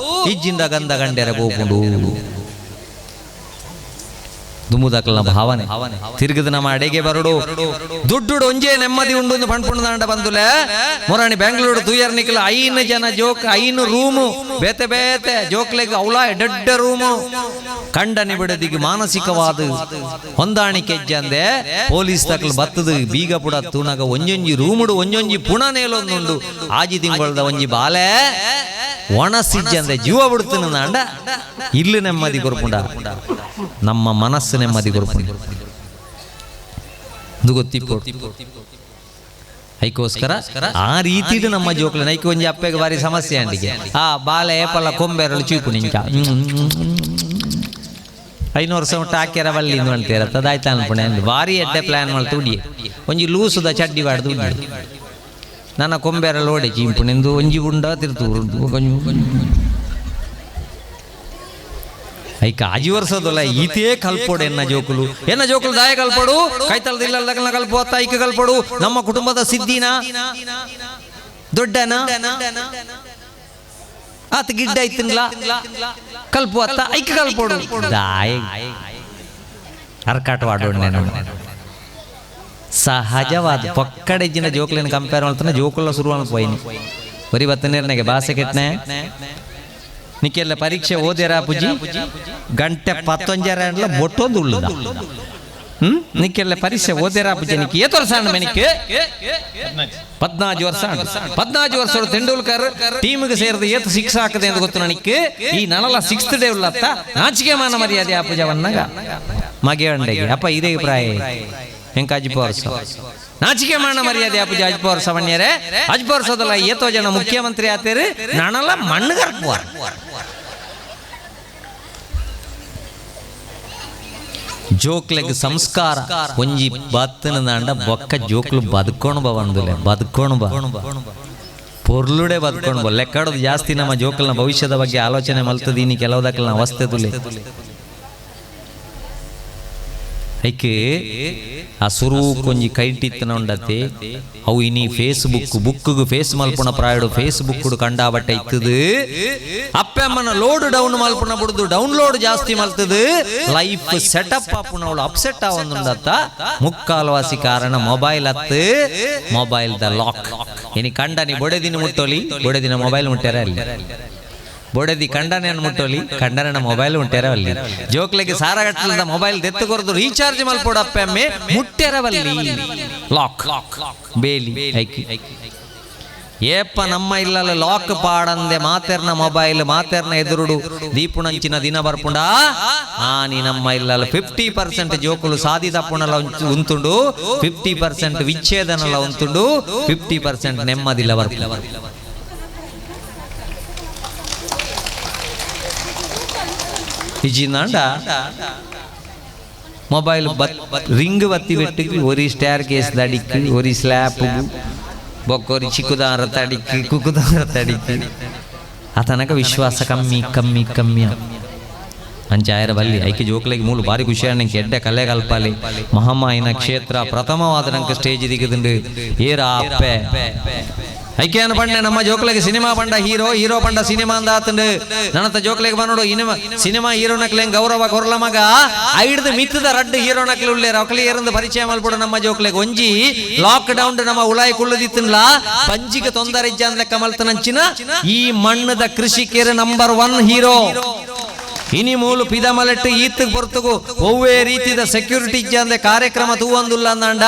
ಇಜ್ಜಿಂದ ಗಂಧ ಗಂಡೆರೆ ಬೋಪುಂಡು ದುಮುದಕಲ್ನ ಭಾವನೆ ತಿರುಗದ ನಮ್ಮ ಅಡೆಗೆ ಬರಡು ದುಡ್ಡು ಒಂಜೆ ನೆಮ್ಮದಿ ಉಂಡು ಪಣ್ಪುಂಡು ದಾಂಡ ಬಂದುಲೆ ಮೊರಾಣಿ ಬೆಂಗಳೂರು ತೂಯರ್ ನಿಕ್ಲ 5 ಜನ ಜೋಕ್ 5 ರೂಮು ಬೇತೆ ಬೇತೆ ಜೋಕ್ಲೆಗೆ ಅವಳ ಎಡ್ಡ ರೂಮು ಕಂಡನಿ ಬಿಡದಿಗೆ ಮಾನಸಿಕವಾದ ಹೊಂದಾಣಿಕೆ ಅಂದೆ ಪೊಲೀಸ್ ತಕ್ಲು ಬತ್ತದು ಬೀಗ ಪುಡ ತೂನಾಗ ಒಂಜೊಂಜಿ ರೂಮುಡು ಒಂಜೊಂಜಿ ಪುಣ ನೇಲೊಂದುಂಡು ಆಜಿ ತಿಂಗಳದ ಒಂಜಿ ಬಾಲೆ ಒಣಸಿಜ್ಜಂದೆ ಜೀವ ಬಿಡ್ತೀನಿ ಅಂಡ ಇಲ್ಲಿ ನೆಮ್ಮದಿ ಕೊರ್ಪುಂಡ ನಮ್ಮ ಮನಸ್ಸು ನೆಮ್ಮದಿ ಕೊರ್ಪುಂಡ ಗೊತ್ತಿಪ್ಪು ಐಕೋಸ್ಕರ ಆ ರೀತಿ ನಮ್ಮ ಜೋಕ್ಲ ನೈಕ್ ಒಂಜಿ ಅಪ್ಪೆಗೆ ಬಾರಿ ಸಮಸ್ಯೆ ಅಂಡಿಗೆ ಆ ಬಾಲೆ ಏಪಲ್ಲ ಕೊಂಬೆರಳು ಚೀಪು ನಿಂಚ 500 ವರ್ಷ ಮುಟ್ಟ ಹಾಕ್ಯಾರ ಬಲ್ಲಿ ಅಂತೀರ ತದಾಯ್ತ ಅನ್ಪುಣೆ ಭಾರಿ ಎಡ್ಡೆ ಪ್ಲಾನ್ ಮಾಡ್ತು ಉಡಿ ಒಂಜಿ ಲೂಸುದ ಚಡ್ಡಿ ಬಾಡ್ದು ಉಡಿ ನನ್ನ ಕೊಂಬೆರಳು ಓಡೆ ಚೀಂಪುಣೆಂದು ಒಂಜಿ ಉಂಡ ತಿರ್ತು ಐಕ ಆಜಿ ವರ್ಷದಲ್ಲ ಈತೇ ಕಲ್ಪೋಡು ಎನ್ನ ಜೋಕುಲು ದಾಯ ಕಲ್ಪಡು ಕೈತಲದಿಲ್ಲ ಕಲ್ಪು ಅತ್ತ ಐಕ ಕಲ್ಪಡು ನಮ್ಮ ಕುಟುಂಬದ ಸಿದ್ದಿನ ದೊಡ್ಡನ ಆತ ಗಿಡ್ಡ ಐತಿನ್ಲ ಕಲ್ಪು ಅತ್ತ ಐಕ ಕಲ್ಪೋಡು ದಾಯ ಅರ್ಕಾಟ ವಾಡೋಣೆ ಸಹಜವಾದ ಪಕ್ಕಡೆಜ್ಜಿನ ಜೋಕ್ಲಿನ ಕಂಪೇರ್ ಮಾಡ್ತಾನೆ ಜೋಕುಲ್ಲ ಶುರುವಾನ ಪೋಯಿನಿ ಬರೀ ಬತ್ತನೇರ್ನಾಗೆ ಭಾಷೆ ಕೆಟ್ಟನೆ ನಿಕ್ಕೆಲ್ಲ ಪರೀಕ್ಷೆ ಓದ್ಯಾರ ಪೂಜಿ ಗಂಟೆ 11 ಬೊಟ್ಟೊಂದು ಉಳ್ಳದ ನಿಕ್ಕೆಲ್ಲ ಪರೀಕ್ಷೆ ಓದ್ಯಾರ ಪೂಜಿ ನಿಕ್ಕೆ ಏತ್ ವರ್ಷ ಅಣ್ಣ ಮೆನಿಕ್ಕೆ 14 ವರ್ಷ ತೆಂಡೂಲ್ಕರ್ ಟೀಮ್ಗೆ ಸೇರಿದ ಏತ್ ಶಿಕ್ಷೆ ಹಾಕದೆ ಅಂತ ಗೊತ್ತು ನನಕ್ಕೆ ಈ ನನಲ 6th ಡೇ ಉಳ್ಳತ್ತ ನಾಚಿಕೆ ಮಾನ ಮರ್ಯಾದೆ ಆ ಪೂಜವನ್ನಾಗ ಮಗೆ ಅಂಡೆಗೆ ಅಪ್ಪ ಇದೇ ಪ್ರಾಯ ಹೆಂಕ ಅಜ್ಪೋರ್ಸ ನಾಚಿಕೆ ಮಾನ ಮರ್ಯಾದೆ ಅಪ್ಪಜಿ ಅಜ್ಪೋರ್ಸ ಮಣ್ಯರೆ ಅಜ್ಪೋರ್ಸದಲ್ಲ ಏತೋ ಜನ ಮುಖ್ಯಮಂತ್ರಿ ಆತೇರಿ ನಾನಲ್ಲ ಮಣ್ಣಗರ್ಪುವ ಜೋಕ್ಲೆಗ್ ಸಂಸ್ಕಾರ ಒಂಜಿ ಬತ್ತನ ದಾಂಡ ಬೊಕ್ಕ ಜೋಕ್ಲು ಬದುಕೋಣ ಬಂದುಲೆ ಬದುಕೋಣ ಪೊರ್ಲುಡೆ ಬದುಕೋಣ ಲೆಕ್ಕಡೋದು ಜಾಸ್ತಿ ನಮ್ಮ ಜೋಕ್ಲನ ಭವಿಷ್ಯದ ಬಗ್ಗೆ ಆಲೋಚನೆ ಮಲ್ತದೀನಿ ಕೆಲವುದಕ್ಕೆಲ್ಲ ಅವಸ್ಥೆ ತುಲೆ ಐಕೆ ಆ ಸುರು ಕೊಂಜಿ ಕೈಟಿತ್ತನ ಉಂಡತೆ ಅವು ಇನಿ ಫೇಸ್ಬುಕ್ ಫೇಸ್ ಮಲ್ಪುಣ ಪ್ರಾಯಡು ಫೇಸ್ಬುಕ್ ಕಂಡಾಬಟ್ಟೆ ಇತ್ತದು ಅಪ್ಪಮ್ಮನ ಲೋಡ್ ಡೌನ್ ಮಲ್ಪುಣ ಬಿಡುದು ಡೌನ್ಲೋಡ್ ಜಾಸ್ತಿ ಮಲ್ತದು ಲೈಫ್ ಸೆಟಪ್ ಆಪುಣ ಅವಳು ಅಪ್ಸೆಟ್ ಆವೊಂದುಂಡತ್ತ ಮುಕ್ಕಾಲ್ವಾಸಿ ಕಾರಣ ಮೊಬೈಲ್ ಅತ್ತು ಮೊಬೈಲ್ ದ ಲಾಕ್ ಇನಿ ಕಂಡನಿ ಬೊಡೆದಿನ ಮುಟ್ಟೋಲಿ ಬೊಡೆದಿನ ಮೊಬೈಲ್ ಮುಟ್ಟ್ಯಾರ ಅಲ್ಲಿ ಬೊಡೆದಿ ಖಂಡನೆಯನ್ನು ಮುಟ್ಟೋಲಿ ಖಂಡನ ಮೊಬೈಲ್ ಉಂಟೆರವಲ್ಲಿ ಜೋಕ್ಲೆಗೆ ಸಾರಗಟ್ಟಲದ ಮೊಬೈಲ್ ದೆತ್ತು ಕೊರದು ರೀಚಾರ್ಜ್ ಮಲ್ಪೋಡಪ್ಪೆಮ್ಮೆ ಮುಟ್ಟೆರವಲ್ಲಿ ಲಾಕ್ ಬೇಲಿ ಏಪ್ಪ ನಮ್ಮ ಇಲ್ಲಲ್ಲ ಲಾಕ್ ಪಾಡಂದೆ ಮಾತೆರ್ನ ಮೊಬೈಲ್ ಮಾತೆರ್ನ ಎದುರುಡು ದೀಪುಣಂಚಿನ ದಿನ ಬರ್ಪುಂಡ ಆನಿ ನಮ್ಮ ಇಲ್ಲಲ್ಲ 50% ಜೋಕುಲು ಸಾಧಿತ ಪುಣಲ ಉಂತುಂಡು 50% ವಿಚ್ಛೇದನಲ ಉಂತುಂಡು 50% ನೆಮ್ಮದಿಲ್ಲ ಬರ್ಪಿಲ್ಲ ಇಜಿನಾಂಡ ಮೊಬೈಲ್ ರಿಂಗ್ ಬತ್ತಿ ಬೆಟ್ಟಿಗೆ ಒರಿ ಸ್ಟ್ಯಾರ್ ಕೇಸ್ ದಡಿಕ್ಕಿ ಒರಿ ಸ್ಲ್ಯಾಪ್ ಬೊಕ್ಕೊರಿ ಚಿಕ್ಕುದಾರ ತಡಿಕ್ಕಿ ಕುಕ್ಕುದಾರ ತಡಿಕ್ಕಿ ಆತನಕ ವಿಶ್ವಾಸ ಕಮ್ಮಿ ಕಮ್ಮಿ ಕಮ್ಮಿ ಅಂಚಾಯರ ಬಲ್ಲಿ ಐಕೆ ಜೋಕ್ಲೆಗೆ ಮೂಲು ಬಾರಿ ಖುಷಿ ನಂಗೆ ಎಡ್ಡೆ ಕಲೆ ಕಲ್ಪಾಲಿ ಮಹಾಮಾಯಿನ ಕ್ಷೇತ್ರ ಪ್ರಥಮವಾದ ನಂಗೆ ಸ್ಟೇಜ್ ದಿಗದುಂಡು ಏರ ಅಪ್ಪೆ ಐಕೆಯನ್ನು ಪಂಡ ನಮ್ಮ ಜೋಕ್ಲೆಗೆ ಸಿನಿಮಾ ಪಂಡ ಹೀರೋ ಪಂಡ ಸಿನಿಮಾ ಅಂದ ಆತಂಡು ನನ್ನತ್ತ ಜೋಕ್ಲೆಗೆ ಬಂದೋಡು ಸಿನಿಮಾ ಹೀರೋನಕ್ಲೆ ಗೌರವ ಕೊರಲ ಮಗ ಐಡ್ದು ಮಿತ್ತದ ರಡ್ಡು ಹೀರೋನಕ್ಲೆ ಉಳ್ಳೇರ ಅವಕ್ಲೆ ಏರಂದು ಪರಿಚಯ ಮಲ್ಪಡು ನಮ್ಮ ಜೋಕ್ಲೆಗೆ ಒಂಜಿ ಲಾಕ್ ಡೌನ್ ನಮ್ಮ ಉಳಾಯಿ ಕುಳ್ಳದಿತ್ತನ್ಲ ಪಂಜಿಗೆ ತೊಂದರೆ ಇಜ್ಜ ಲೆಕ್ಕ ಮಲ್ತನಂಚಿನ ಈ ಮಣ್ಣದ ಕೃಷಿಕೇರು ನಂಬರ್ 1 ಹೀರೋ ಇನಿ ಮೂಲು ಪಿದ ಮಲೆಟ್ಟು ಈತ್ ಬರ್ತಗು ಒವ್ವೇ ರೀತಿದ ಸೆಕ್ಯೂರಿಟಿ ಇಜ್ಜಂದೆ ಕಾರ್ಯಕ್ರಮ ತೂವಂದುಲ್ಲ ಅಂದಂಡ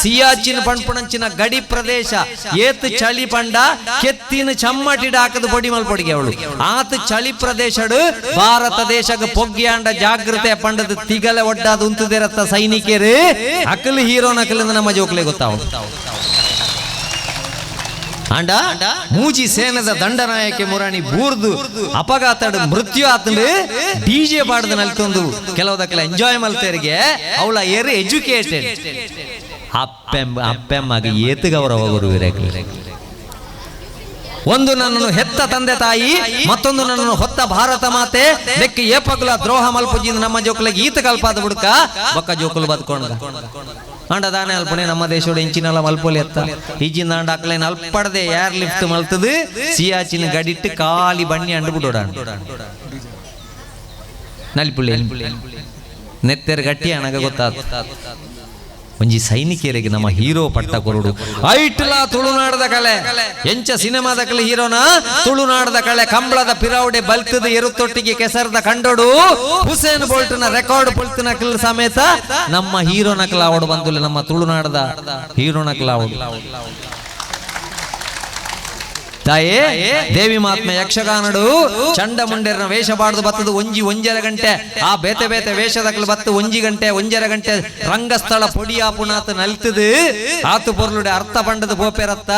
ಸಿಯಾಚಿನ ಪಂಪುಣಂಚಿನ ಗಡಿ ಪ್ರದೇಶ ಏತ್ ಚಳಿ ಪಂಡ ಕೆತ್ತಿನ ಚಮ್ಮಟಿಡ ಹಾಕದು ಪೊಡಿ ಮಲ್ಪೊಡಿಗೆ ಅವಳು ಆತ ಚಳಿ ಪ್ರದೇಶಡು ಭಾರತ ದೇಶಕ್ಕೆ ಪೊಗ್ಗಿಯಾಂಡ ಜಾಗೃತೆ ಪಂಡದ ತಿಗಲೆ ಒಡ್ಡಾದ ಉಂತುದಿರತ್ತ ಸೈನಿಕರು ಅಕಲ್ ಹೀರೋನ ಅಕಲಿಂದ ನಮ್ಮ ಜೋಕ್ಲೆ ಗೊತ್ತಾವ ಅಂಡ ಮೂಜಿ ಸೇನದ ದಂಡನಾಯಕ ಮುರಾಣಿ ಬೂರ್ದು ಅಪಘಾತ ಮೃತ್ಯು ಆತಂಡು ಡಿಜೆ ಪಾಡ್ದು ನಲ್ತೊಂದು ಕೆಲವುದಕ್ಕೆಲ್ಲ ಎಂಜಾಯ್ ಮಲ್ತೇರಿಗೆ ಅವಳ ಏರ್ ಎಜುಕೇಟೆಡ್ ಅಪ್ಪೆಮ್ಮಗೆ ಏತು ಗೌರವ ಗುರುವಿರಲಿ ಒಂದು ನನ್ನನ್ನು ಹೆತ್ತ ತಂದೆ ತಾಯಿ ಮತ್ತೊಂದು ನನ್ನನ್ನು ಹೊತ್ತ ಭಾರತ ಮಾತೆ ಲೆಕ್ಕ ಏಪಗುಲ ದ್ರೋಹ ಮಲ್ಪುಜಿಂದ ನಮ್ಮ ಜೋಕುಲಿಗೆ ಈತ ಕಲ್ಪಾದ ಬುಡ್ಕ ಬೊಕ್ಕ ಜೋಕುಲು ಬದ್ಕೊಂಡ ಅಂಡ ದಾನೆ ಅಲ್ಪಣೆ ನಮ್ಮ ದೇಶೋಡ ಇಂಚಿನಲ್ಲ ಮಲ್ಪೋಲಿ ಎತ್ತ ಈಜಿಂದ ಅಂಡ ಅಕ್ಲೇನ್ ಅಲ್ಪಡದೆ ಏರ್ ಲಿಫ್ಟ್ ಮಲ್ತದು ಸಿಯಾಚಿನ ಗಡಿಟ್ಟು ಕಾಲಿ ಬಣ್ಣಿ ಅಂಡು ಬಿಡೋಡ ನಲ್ಪುಳ್ಳಿ ನೆತ್ತೆರ್ ಗಟ್ಟಿ ಅನಗ ಗೊತ್ತಾದ ಒಂಜಿ ಸೈನಿಕರಿಗೆ ನಮ್ಮ ಹೀರೋ ಪಟ್ಟ ಕೊರಡು ಐಟ್ಲ ತುಳುನಾಡದ ಕಲೆ ಎಂಚ ಸಿನಿಮಾದ ಕಲೆ ಹೀರೋನ ತುಳುನಾಡದ ಕಲೆ ಕಂಬಳದ ಪಿರೌಡೆ ಬಲ್ತದ ಎರುತ್ತೊಟ್ಟಿಗೆ ಕೆಸರದ ಕಂಡೋಡು ಹುಸೇನ್ ಬೋಲ್ಟ್ನ ರೆಕಾರ್ಡ್ ಪೊಲ್ತಿನ ಕಲ್ ಸಮೇತ ನಮ್ಮ ಹೀರೋನ ಕಲಾವಡು ಬಂದುಲ್ಲ ನಮ್ಮ ತುಳುನಾಡದ ಹೀರೋನ ಕಲಾವಡು ತಾಯೇ ದೇವಿ ಮಹಾತ್ಮೆ ಯಕ್ಷಗಾನಡು ಚಂಡ ಮುಂಡೆರನ ವೇಷ ಬಾಡ್ದು ಬತ್ತದು ಒಂಜರ ಗಂಟೆ ಆ ಬೇತೆ ಬೇತೆ ವೇಷದಕ್ಲು ಬತ್ತು ಒಂಜರ ಗಂಟೆ ರಂಗಸ್ಥಳ ಪೊಡಿಯಾ ಪುನಾತ್ ನಲ್ತದು ಆತು ಪೊರ್ಲುಡೆ ಅರ್ಥ ಪಂಡದ ಬೋಪೆರತ್ತ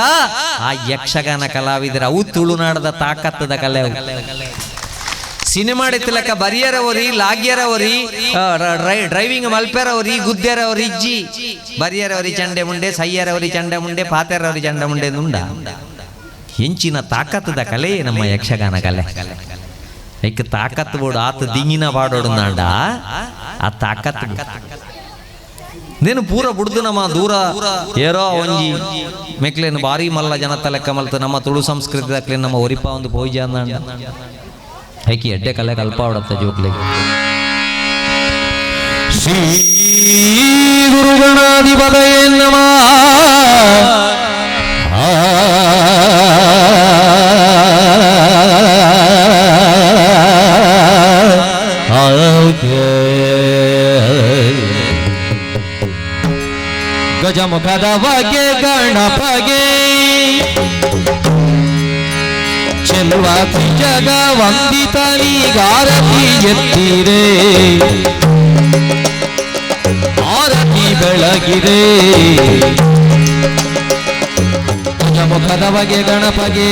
ಆ ಯಕ್ಷಗಾನ ಕಲಾವಿದರ ಅವು ತುಳುನಾಡದ ತಾಕತ್ತದ ಕಲೆ ಸಿನಿಮಾ ಲೆಕ್ಕ ಬರಿಯರವರಿ ಲಾಗ್ಯರವರಿ ಡ್ರೈವಿಂಗ್ ಮಲ್ಪೆರವರಿ ಗುದ್ದೆರವರಿ ಇಜ್ಜಿ ಬರಿಯರವರಿ ಚಂಡೆ ಮುಂಡೆ ಸಯ್ಯರವರಿ ಚಂಡೆ ಮುಂಡೆ ಪಾತೆರವರಿ ಚಂಡೆ ಮುಂಡೆ ನುಂಡ ಹೆಂಚಿನ ತಾಕತ್ತದ ಕಲೆ ನಮ್ಮ ಯಕ್ಷಗಾನ ಕಲೆ ಐಕ್ ತಾಕತ್ ಬೋಡು ಆತ ದಿಂಗಿನ ಬಾಡೋಡು ನಾಂಡ ಆ ತಾಕತ್ ನೇನು ಪೂರ ಬುಡ್ದು ನಮ್ಮ ದೂರ ಏರೋ ಒಂಜಿ ಮೆಕ್ಲೇನು ಬಾರಿ ಮಲ್ಲ ಜನತ ಲೆಕ್ಕ ಮಲ್ತ ನಮ್ಮ ತುಳು ಸಂಸ್ಕೃತಿದಕ್ಲೆ ನಮ್ಮ ಒರಿಪ ಒಂದು ಪೂಜೆ ಅಂದ ಐಕಿ ಎಡ್ಡೆ ಕಲೆ ಕಲ್ಪ ಹೊಡತ್ತ ಜೋಕ್ಲಿಗೆ ಶ್ರೀ ಗುರುಗಣಾಧಿಪತಯೇ ನಮಃ ಗಜಮುಖದ ಬಗೆ ಗಣಪಗೆ ಚೆಲುವ ಜಗ ವಂದಿತನಿಗಾರತಿ ಎತ್ತಿರೆ ಆರತಿ ಬೆಳಗಿದೆ ಗಜಮುಖದ ಬಗೆ ಗಣಪಗೆ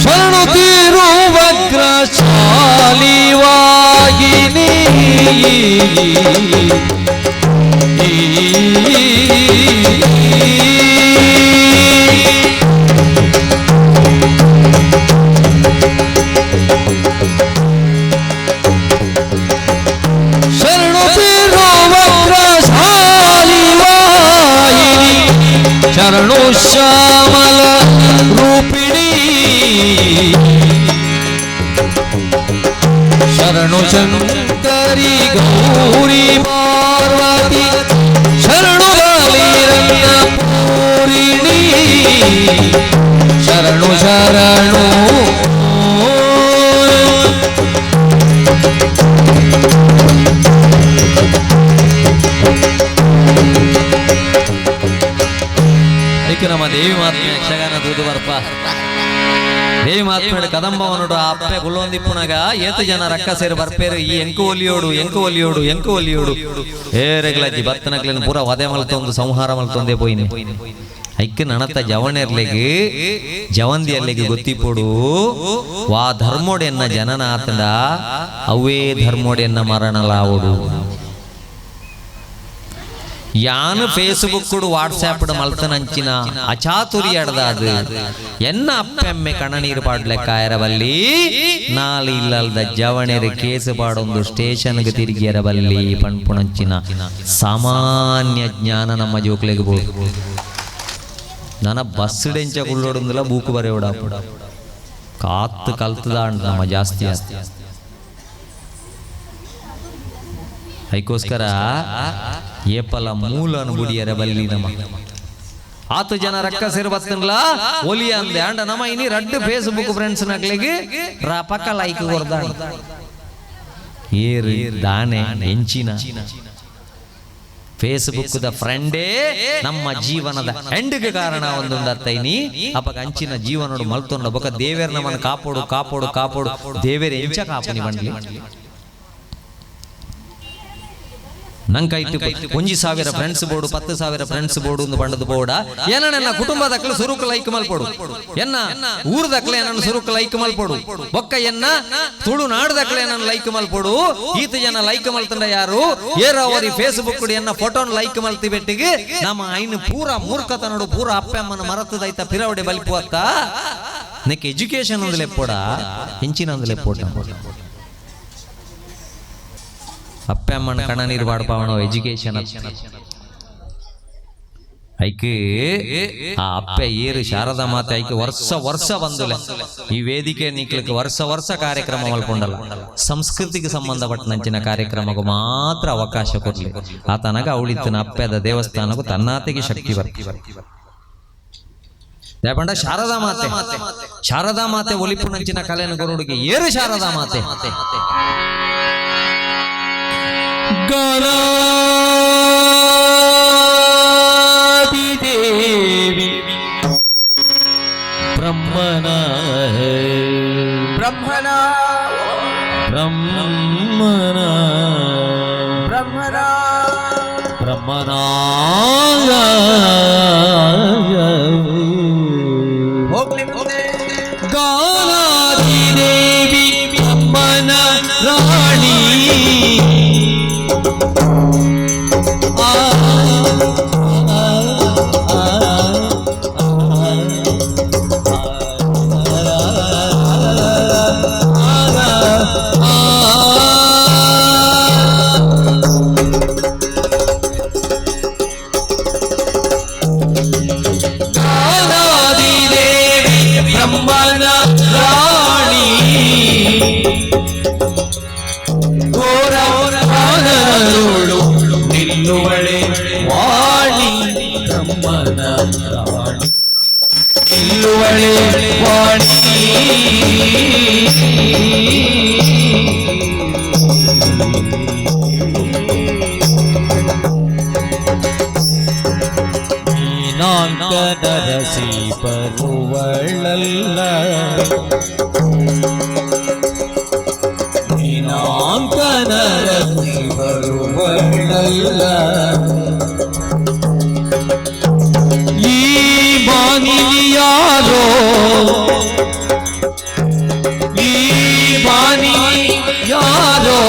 ಶರಣು ತಿರುವಗ್ರಶಾಲಿವಾಗಿನಿ ಶರಣು ತಿರುವಗ್ರಶಾಲಿವಾಗಿನಿ ಶರಣು ಶ್ಯಾಮಲ ರೂಪಿಣಿ ಶರಣು ಶಂಕರಿ ಗೌರಿ ಪಾರ್ವತಿ ಶರಣು ಪೂರಿಣಿ ಶರಣು ಶರಣು ಅದಕ್ಕೆ ನಮ್ಮ ದೇವಿ ಮಾತ್ಮೆ ಯಕ್ಷಗಾನ ದೂದು ಬರ್ಪ ದೇವಿ ಮಾತ್ಮೇಡ ಕದಂಬವನುಡು ಆ ಅಪ್ಪೆ ಗುಲ್ಲೊಂದಿಪ್ಪುನಾಗ ಏತು ಜನ ರಕ್ಕ ಸೇರಿ ಬರ್ಪೇರು ಈ ಎಂಕು ಒಲಿಯೋಡು ಏರೆಗ್ಲಜ್ಜಿ ಬತ್ತನಗ್ಲಿನ ಪೂರ ವಧೆ ಮಲ್ತೊಂದು ಸಂಹಾರ ಮಲ್ತೊಂದೇ ಪೋಯಿನಿ ಐಕ್ಕೆ ನಣತ ಜವಣೆರ್ಲೆಗೆ ಜವಂದಿಯರ್ಲೆಗೆ ಗೊತ್ತಿಪೋಡು ವಾ ಧರ್ಮೋಡೆನ್ನ ಜನನ ಆತಂಡ ಅವೇ ಧರ್ಮೋಡೆನ್ನ ಮರಣಲಾವುಡು ಯಾನು ಫೇಸ್ಬುಕ್ ವಾಟ್ಸಾಪ್ ಮಲ್ತನಂಚಿನ ಅಚಾತುರ್ಯಡ್ದಾದು ಎನ್ನ ಅಪ್ಪೆಮ್ಮೆ ಕಣನೀರು ಪಾಡ್ಲೆಕ್ಕಾಯರಬಲ್ಲಿ ನಾಳೆ ಇಲ್ಲಲ್ದ ಜವಣೆರು ಕೇಸು ಪಾಡೊಂದು ಸ್ಟೇಷನ್ಗೆ ತಿರುಗಿಯರಬಲ್ಲಿ ಪಣ್ಪುಣಂಚಿನ ಸಾಮಾನ್ಯ ಜ್ಞಾನ ನಮ್ಮ ಜೋಕ್ಲೆಗೆ ಬೋದು ನನ್ನ ಬಸ್ ಡೆಂಚ ಕುಳ್ಳೋಡಂದಿಲ್ಲ ಬೂಕು ಬರೆಯೋಡ ಕಾತ್ತು ಕಲ್ತದ ನಮ್ಮ ಜಾಸ್ತಿ ಅದಕ್ಕೋಸ್ಕರ ಏಪಲ ಮೂಲನು ಬುಡಿಯರ ಬಲ್ಲಿ ನಮ್ಮ 10 ಜನ ರಕ್ಕ ಸೇರಿ ಬತ್ತನ್ಲ ಒಲಿ ಅಂದೆ ಅಂಡ ನಮ್ಮ ಇನಿ ರಡ್ಡು ಫೇಸ್ಬುಕ್ ಫ್ರೆಂಡ್ಸ್ ನಕ್ಲಿಗೆ ಪಕ್ಕ ಲೈಕ್ ಕೊರ್ದ ಏರು ದಾನೆ ಹೆಂಚಿನ ಫೇಸ್ಬುಕ್ ದ ಫ್ರೆಂಡೇ ನಮ್ಮ ಜೀವನದ ಎಂಡ್ಗೆ ಕಾರಣ ಒಂದೊಂದು ಅತ್ತೈನಿ ಅಪಕ ಅಂಚಿನ ಜೀವನೋಡು ಮಲ್ತೊಂಡ ಬೊಕ ದೇವೇರ್ ನಮ್ಮನ್ನು ಕಾಪಾಡು ದೇವೇರ್ ಎಂಚ ಕಾಪುನಿ ಬಂಡ್ಲಿ ನಂಕಾಯ್ತು 1,000 ಫ್ರೆಂಡ್ಸ್ ಬೋರ್ಡು 10,000 ಫ್ರೆಂಡ್ಸ್ ಬೋರ್ಡು ಒಂದು ಬಂಡದ ಬೋರ್ಡ ಏನ ಕುಟುಂಬದಕ್ಕಲು ಸುರುಕು ಲೈಕ್ ಮಲ್ಪೋಡು ಎನ್ನ ಊರ್ದಕ್ಲೆ ನನ್ನ ಸುರುಕು ಲೈಕ್ ಮಲ್ಪೋಡು ಬೊಕ್ಕ ಎನ್ನ ತುಳುನಾಡ್ದಕ್ಲೆ ನನ್ನ ಲೈಕ್ ಮಲ್ಪೋಡು ಈತ ಜನ ಲೈಕ್ ಮಲ್ತಂಡ ಯಾರು ಏರೋ ಅವರಿ ಫೇಸ್ಬುಕ್ ಎನ್ನ ಫೋಟೋನ್ ಲೈಕ್ ಮಲ್ತಿ ಬೆಟ್ಟಿಗೆ ನಮ್ಮ ಐನು ಪೂರ ಮೂರ್ಖತ ನೋಡು ಪೂರ ಅಪ್ಪಮ್ಮನ ಮರತದೈತ ಪಿರವಡೆ ಬಲ್ಪು ಅತ್ತ ನೆಕ್ ಎಜುಕೇಶನ್ ಒಂದು ಲೆಪ್ಪೋಡ ಹೆಂಚಿನ ಒಂದು ಲೆಪ್ಪೋಡ ಅಪ್ಪಮ್ಮನ ಕಣ ನೀರು ಬಾಡ್ಪಾವಣ ಎಜುಕೇಶನ್ ಐಕೆ ಆ ಅಪ್ಪೆ ಏರು ಶಾರದಾ ಮಾತೆ ಐಕೆ ವರ್ಷ ಬಂದುಲೆ ಈ ವೇದಿಕೆ ನಿಕ್ಲಿಕ್ಕೆ ವರ್ಷ ಕಾರ್ಯಕ್ರಮ ಮಲ್ಕೊಂಡಲ್ಲ ಸಂಸ್ಕೃತಿಗೆ ಸಂಬಂಧಪಟ್ಟಂಚಿನ ಕಾರ್ಯಕ್ರಮಕ್ಕೂ ಮಾತ್ರ ಅವಕಾಶ ಕೊಡ್ಲಿ ಆ ತನಕ ಅವಳಿತ್ತಿನ ಅಪ್ಪೆದ ದೇವಸ್ಥಾನಕ್ಕೂ ತನ್ನಾತೆಗೆ ಶಕ್ತಿ ಬರ್ಪಂಡ ಶಾರದಾ ಮಾತೆ ಒಲಿಪುನಂಚಿನ ಕಲೆನ ಗುರುಡಿಗೆ ಏರು ಶಾರದಾ ಮಾತೆ ಗಣಾಧಿದೇವಿ ಬ್ರಹ್ಮನ ಗಾನಾಧಿದೇವಿ ಬ್ರಹ್ಮನ ರಾಣಿ ಬ್ರಹ್ಮನ ರಾಣಿ ಘೋರವಾನರೋಳು ನಿಲ್ಲುವಳೆ ವಾಣಿ ಬ್ರಹ್ಮನ ರಾಣಿ ನಿಲ್ಲುವಳೆ ವಾಣಿ ನೀನಾಂಕನರಸಿ ಬರುವಳಲ್ಲ ನೀನಾಂಕನರಸಿ ಬರುವಳಲ್ಲ ಈ ಬಾನಿಯಾರೋ ಯಾರೋ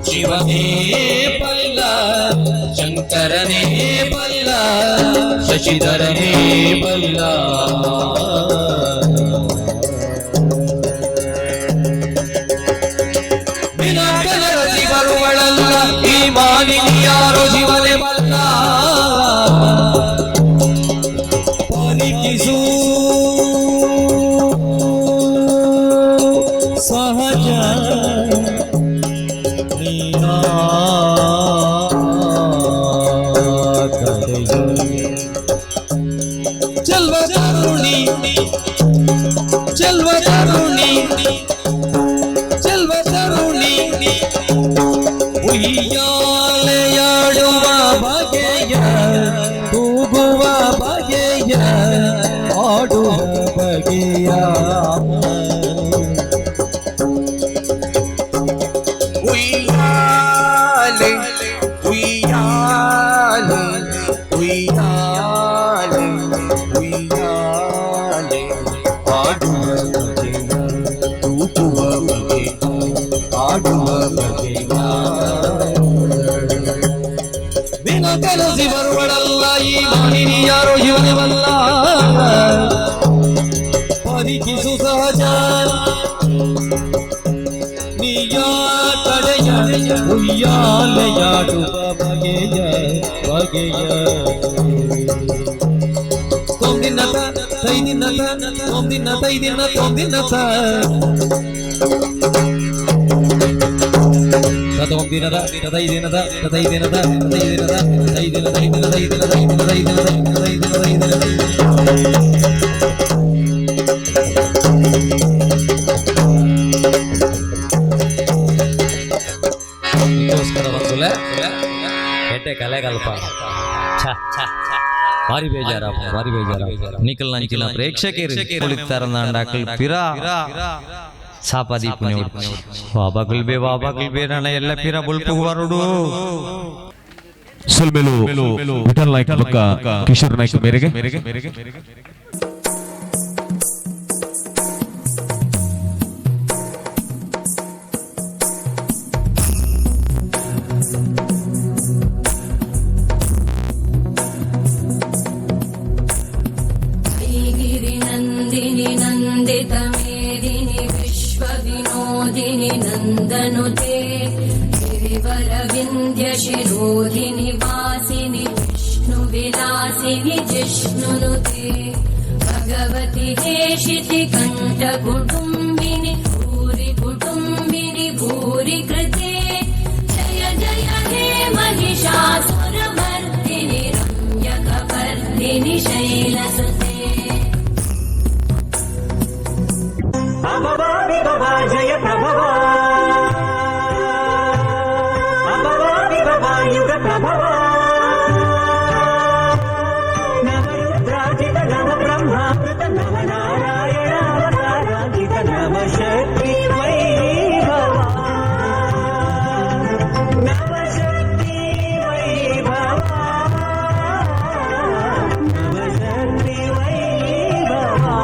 ಶಿವನೇ ಬಲ್ಲ ಶಂಕರನೇ ಬಲ್ಲ ಶಶಿಧರನೇ ಬಲ್ಲ ವಿನಾಕನರಸಿ ಬರುವಳಲ್ಲ ಈ ಮಾನಿನಿಯಾರೋ ಶಿವನೇ ಬಲ್ಲ ಪಲಿಕಿಸು ಸಹಜ. ಉಯ್ಯಾಲೆಯಾಡುವ ಬಗೆಯ ಬಗೆಯ ತೊಂದಿನತ ತೈದಿನತ ತೊಂದಿನ ತೈದಿನ ತೊಂದಿನತ ತದೊಂದಿನದ ತದೈದಿನದ ತದೈದಿನದ ತದೈದಿನದ ತದೈದಿನ ತೈದಿನ ತೈದಿನ ತೈದಿನ ತೈದಿನ ತೈದಿನ ತೈದಿನ ಎಟ್ಟೆ ಕಲೆಗಲ್ಪ ಭಾರಿ ಬೇಜಾರ ಭಾರಿ ಬೇಜಾರ ನಿಖಲ್ ನಂಚಿನ ಪ್ರೇಕ್ಷಕರು ಕುಳಿತಾರಂದಾಂಡಾಕಲ್ ಪಿರಾ ಸಾಪಾದಿ ಪುಣ್ಯ ವಾಬಾಕಲ್ ಬೇ ರಣ ಎಲ್ಲ ಪಿರಾ ಬುಲ್ಪು ಬರುಡು ಸಲ್ಮೇಲು ವಿಠಲ್ ನಾಯ್ಕ ಪಕ್ಕ ಕಿಶೋರ್ ನಾಯ್ಕ ಮೇರೆಗೆ नंदितमेदिनि विश्वविनोदिनि नन्दनुते गिरिवरविन्द्यशिरोधिनि वासिनि विष्णुविलासिनि जिष्णुनुते भगवति हेशिति कण्ठकुटुम्बिनि भूरि कुटुम्बिनि भूरि कृते जय जय हे महिषासुरमर्दिनि रम्यकपर्दिनि शैलसुते जय प्रभवा युग प्रभवा नवरुद्राजित नव ब्रह्माकृत नव नारायणावताराजित नव शक्ति वैभवा नव शक्ति वैभवा नव शक्ति वैभवा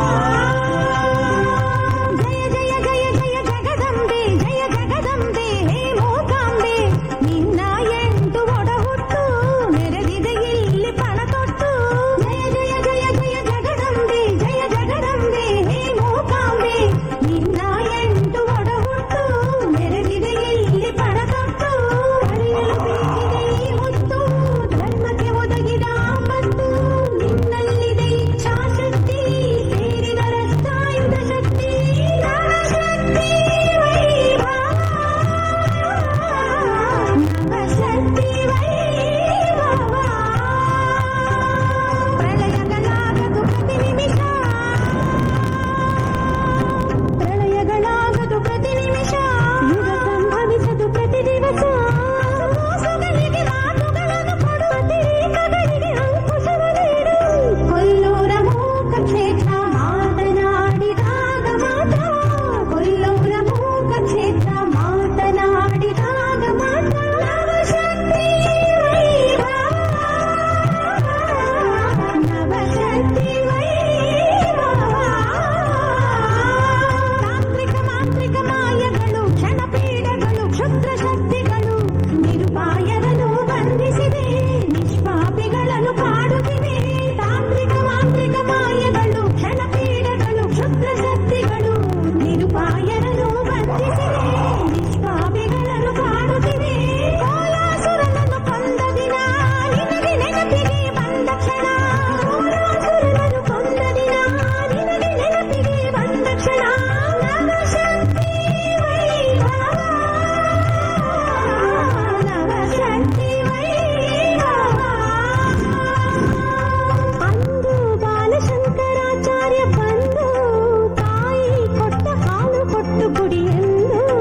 ಶಂಕರಾಚಾರ್ಯ ಬಂದು ತಾಯಿ ಕೊಟ್ಟ ಹಾಲು ಕೊಟ್ಟು ಕುಡಿಯೆಂದು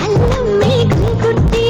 ಅಲ್ಲೊಮ್ಮೆ ಗುಂಗುಟ್ಟಿ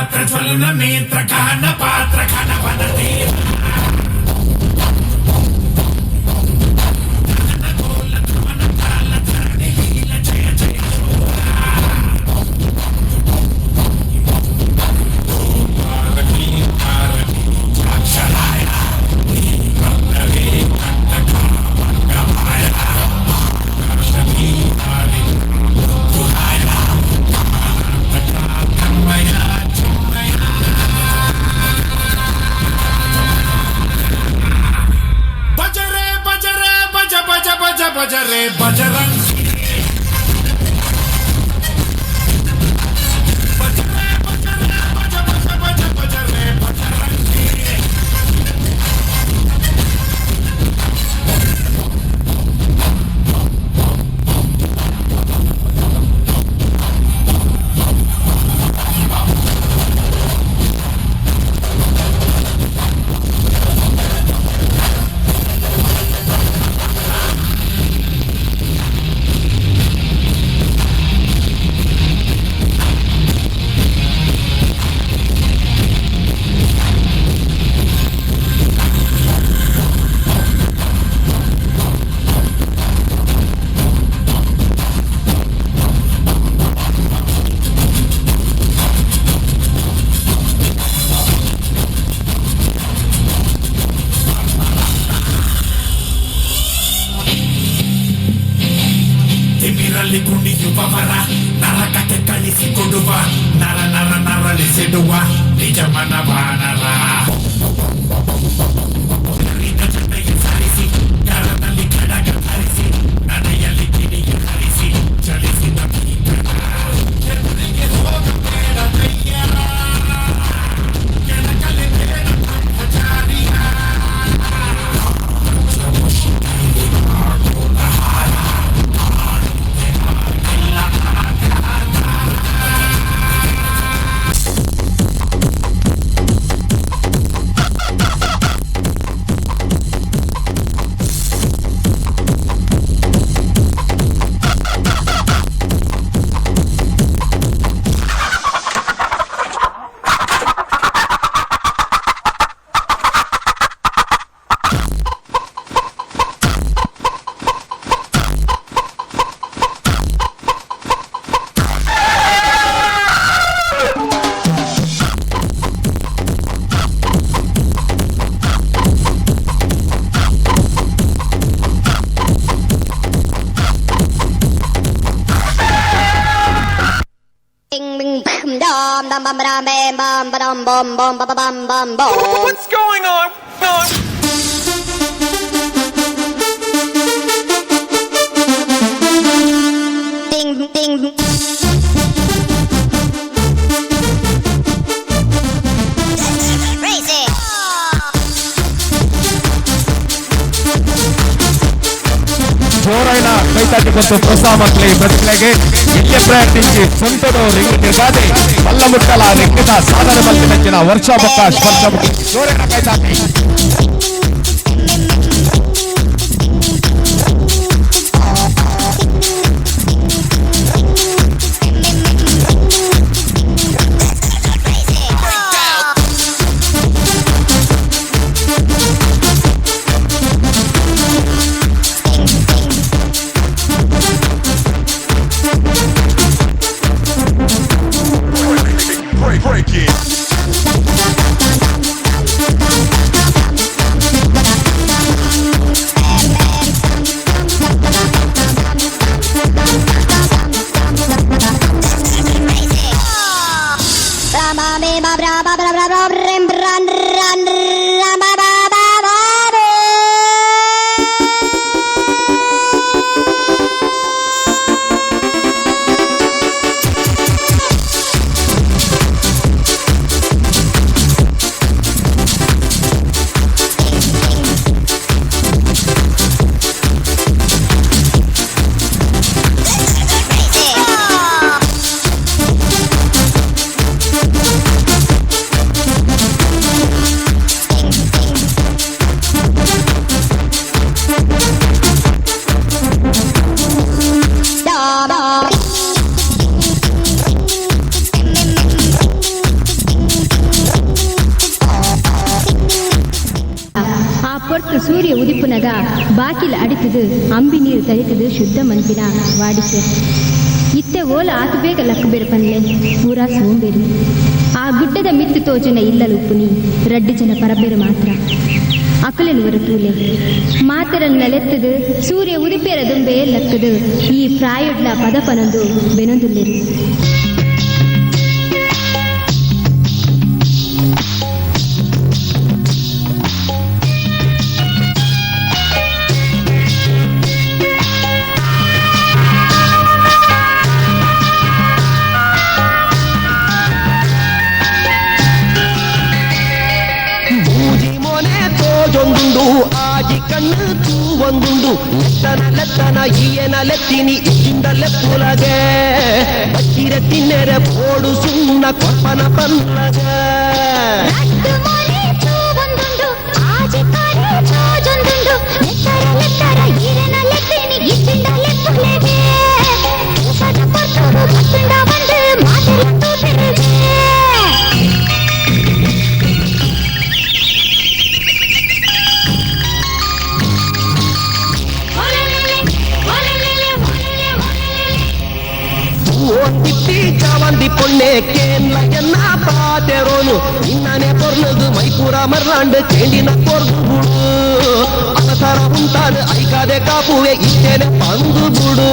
ಗಾತ್ರ ಜ್ವಲನ ನೇತ್ರ ಗಾನ ಪಾತ್ರ ಘನವನ ದೇವ बजरे बजरंग ತಿಮಿರಲ್ಲಿ ಕುಣಿಯುವವರ ನರಕಕ್ಕೆ ಕಳಿಸಿಕೊಡುವ ನರ ನರ ನರಳಿಸಿಡುವ ನಿಜ ಮನವಾನರ ಸಾರಿಸಿ ಕರದಲ್ಲಿ ಖಡಗ ಧರಿಸಿ ನಡೆಯಲ್ಲಿ ಕಿಡಿಯ ಧರಿಸಿ ಚಲಿಸಿದ ಎದುರಿಗೆ ಹೋಗಬೇಡ ಕೈಯರ ಕೆಳಕಲೆ ಬೇಡ ಬ್ರಹ್ಮಚಾರಿಯ What's going on? Ding ding. Crazy. జోరైన కైతాటి కొట్టు ప్రోత్సాహమట్లే బతుకులగే ఇల్లే ప్రయత్నించి సొంతడు రింగిటి బాధి పల్లముట్టల రింగిట సాధన మల్లి నచ్చిన వర్షాపక్క స్పర్శముకి జోరైన కైతాటి Break it. ತರಿತದು ಅಂಬಿ ನೀರು ತರಿತದು ಶುದ್ಧ ಮನ್ಪಿನ ವಾಡಿಕೆ ಇತ್ತೆ ಓಲ ಆತು ಬೇಗ ಲಕ್ಕ ಬೆರಪನ್ಲೆ ಪೂರಾ ಸೋಂಬೇರಿ ಆ ಗುಡ್ಡದ ಮಿತ್ತು ತೋಜನ ಇಲ್ಲಲು ಉಪ್ಪುನಿ ರಡ್ಡು ಜನ ಪರಬೇರು ಮಾತ್ರ ಅಕಲೆನು ವರತೂಲೆ ಮಾತರನ್ನಲೆತ್ತದು ಸೂರ್ಯ ಉದಿಪೇರ ದುಂಬೆ ಲಕ್ಕದು ಈ ಪ್ರಾಯುಡ್ಲ ಪದಪನೊಂದು ಬೆನೊಂದುಲ್ಲೆರು ಆಜಿ ಕಣ್ಣು ತೂವೊಂದುಂಡು ಲೆತ್ತನ ಈಯನ ಲೆತ್ತಿನಿ ಇಲ್ಲಿಂದ ಲೆಪ್ಪುಲಗೆ ಬಚ್ಚಿರ ತಿನ್ನೆರೆ ಬೋಡು ಸುಣ್ಣ ಕೊಪ್ಪನ ಪಲ್ಲಗ ಚಾವಂದಿ ಪೊಣ್ಣೆ ಕೇನ್ಲ ಎನ್ನ ಪಾತೆರೋನು ಇನ್ನನೆ ಪೊರ್ಲದು ಮೈಪೂರ ಮರ್ರಾಂಡು ಚೇಂಡಿನ ಕೊರ್ದು ಬಿಡು ಅವಸರ ಉಂಟಾಡು ಐಕಾದೆ ಕಾಪುವೆ ಇಷ್ಟೇನೆ ಪಂದು ಬಿಡು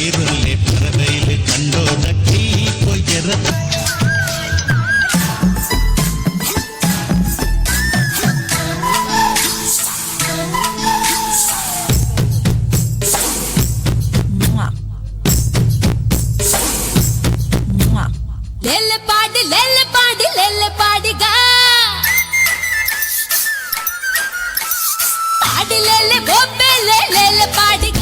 പൈറുള്ളി പറവയിൽ കണ്ടോടക്കി പൊയ്യറ ലെല്ലെ പാടിക പാടിലെല്ലെ ബൊബ്ബെല്ലെ ലെല്ലെ പാടിക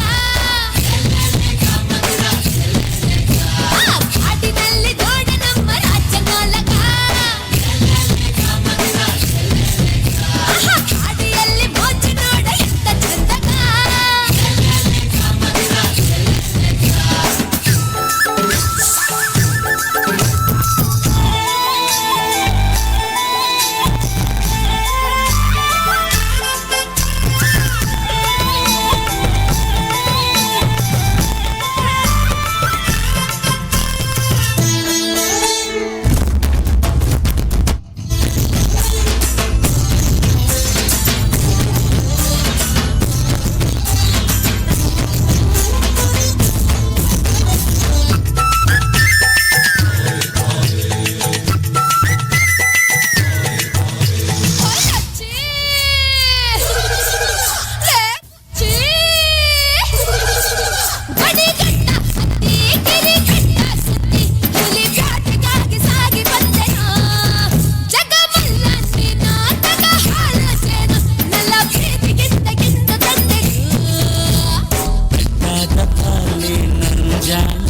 പാടിನಲ್ಲಿ ನೋಡ ನಮ್ಮ ರಾಜ್ಯನಾಲಕ ಪಾಡಿಯಲ್ಲಿ ಮೋಜು ನೋಡ ಎಂತ ಚಂದಕ ಜಾನ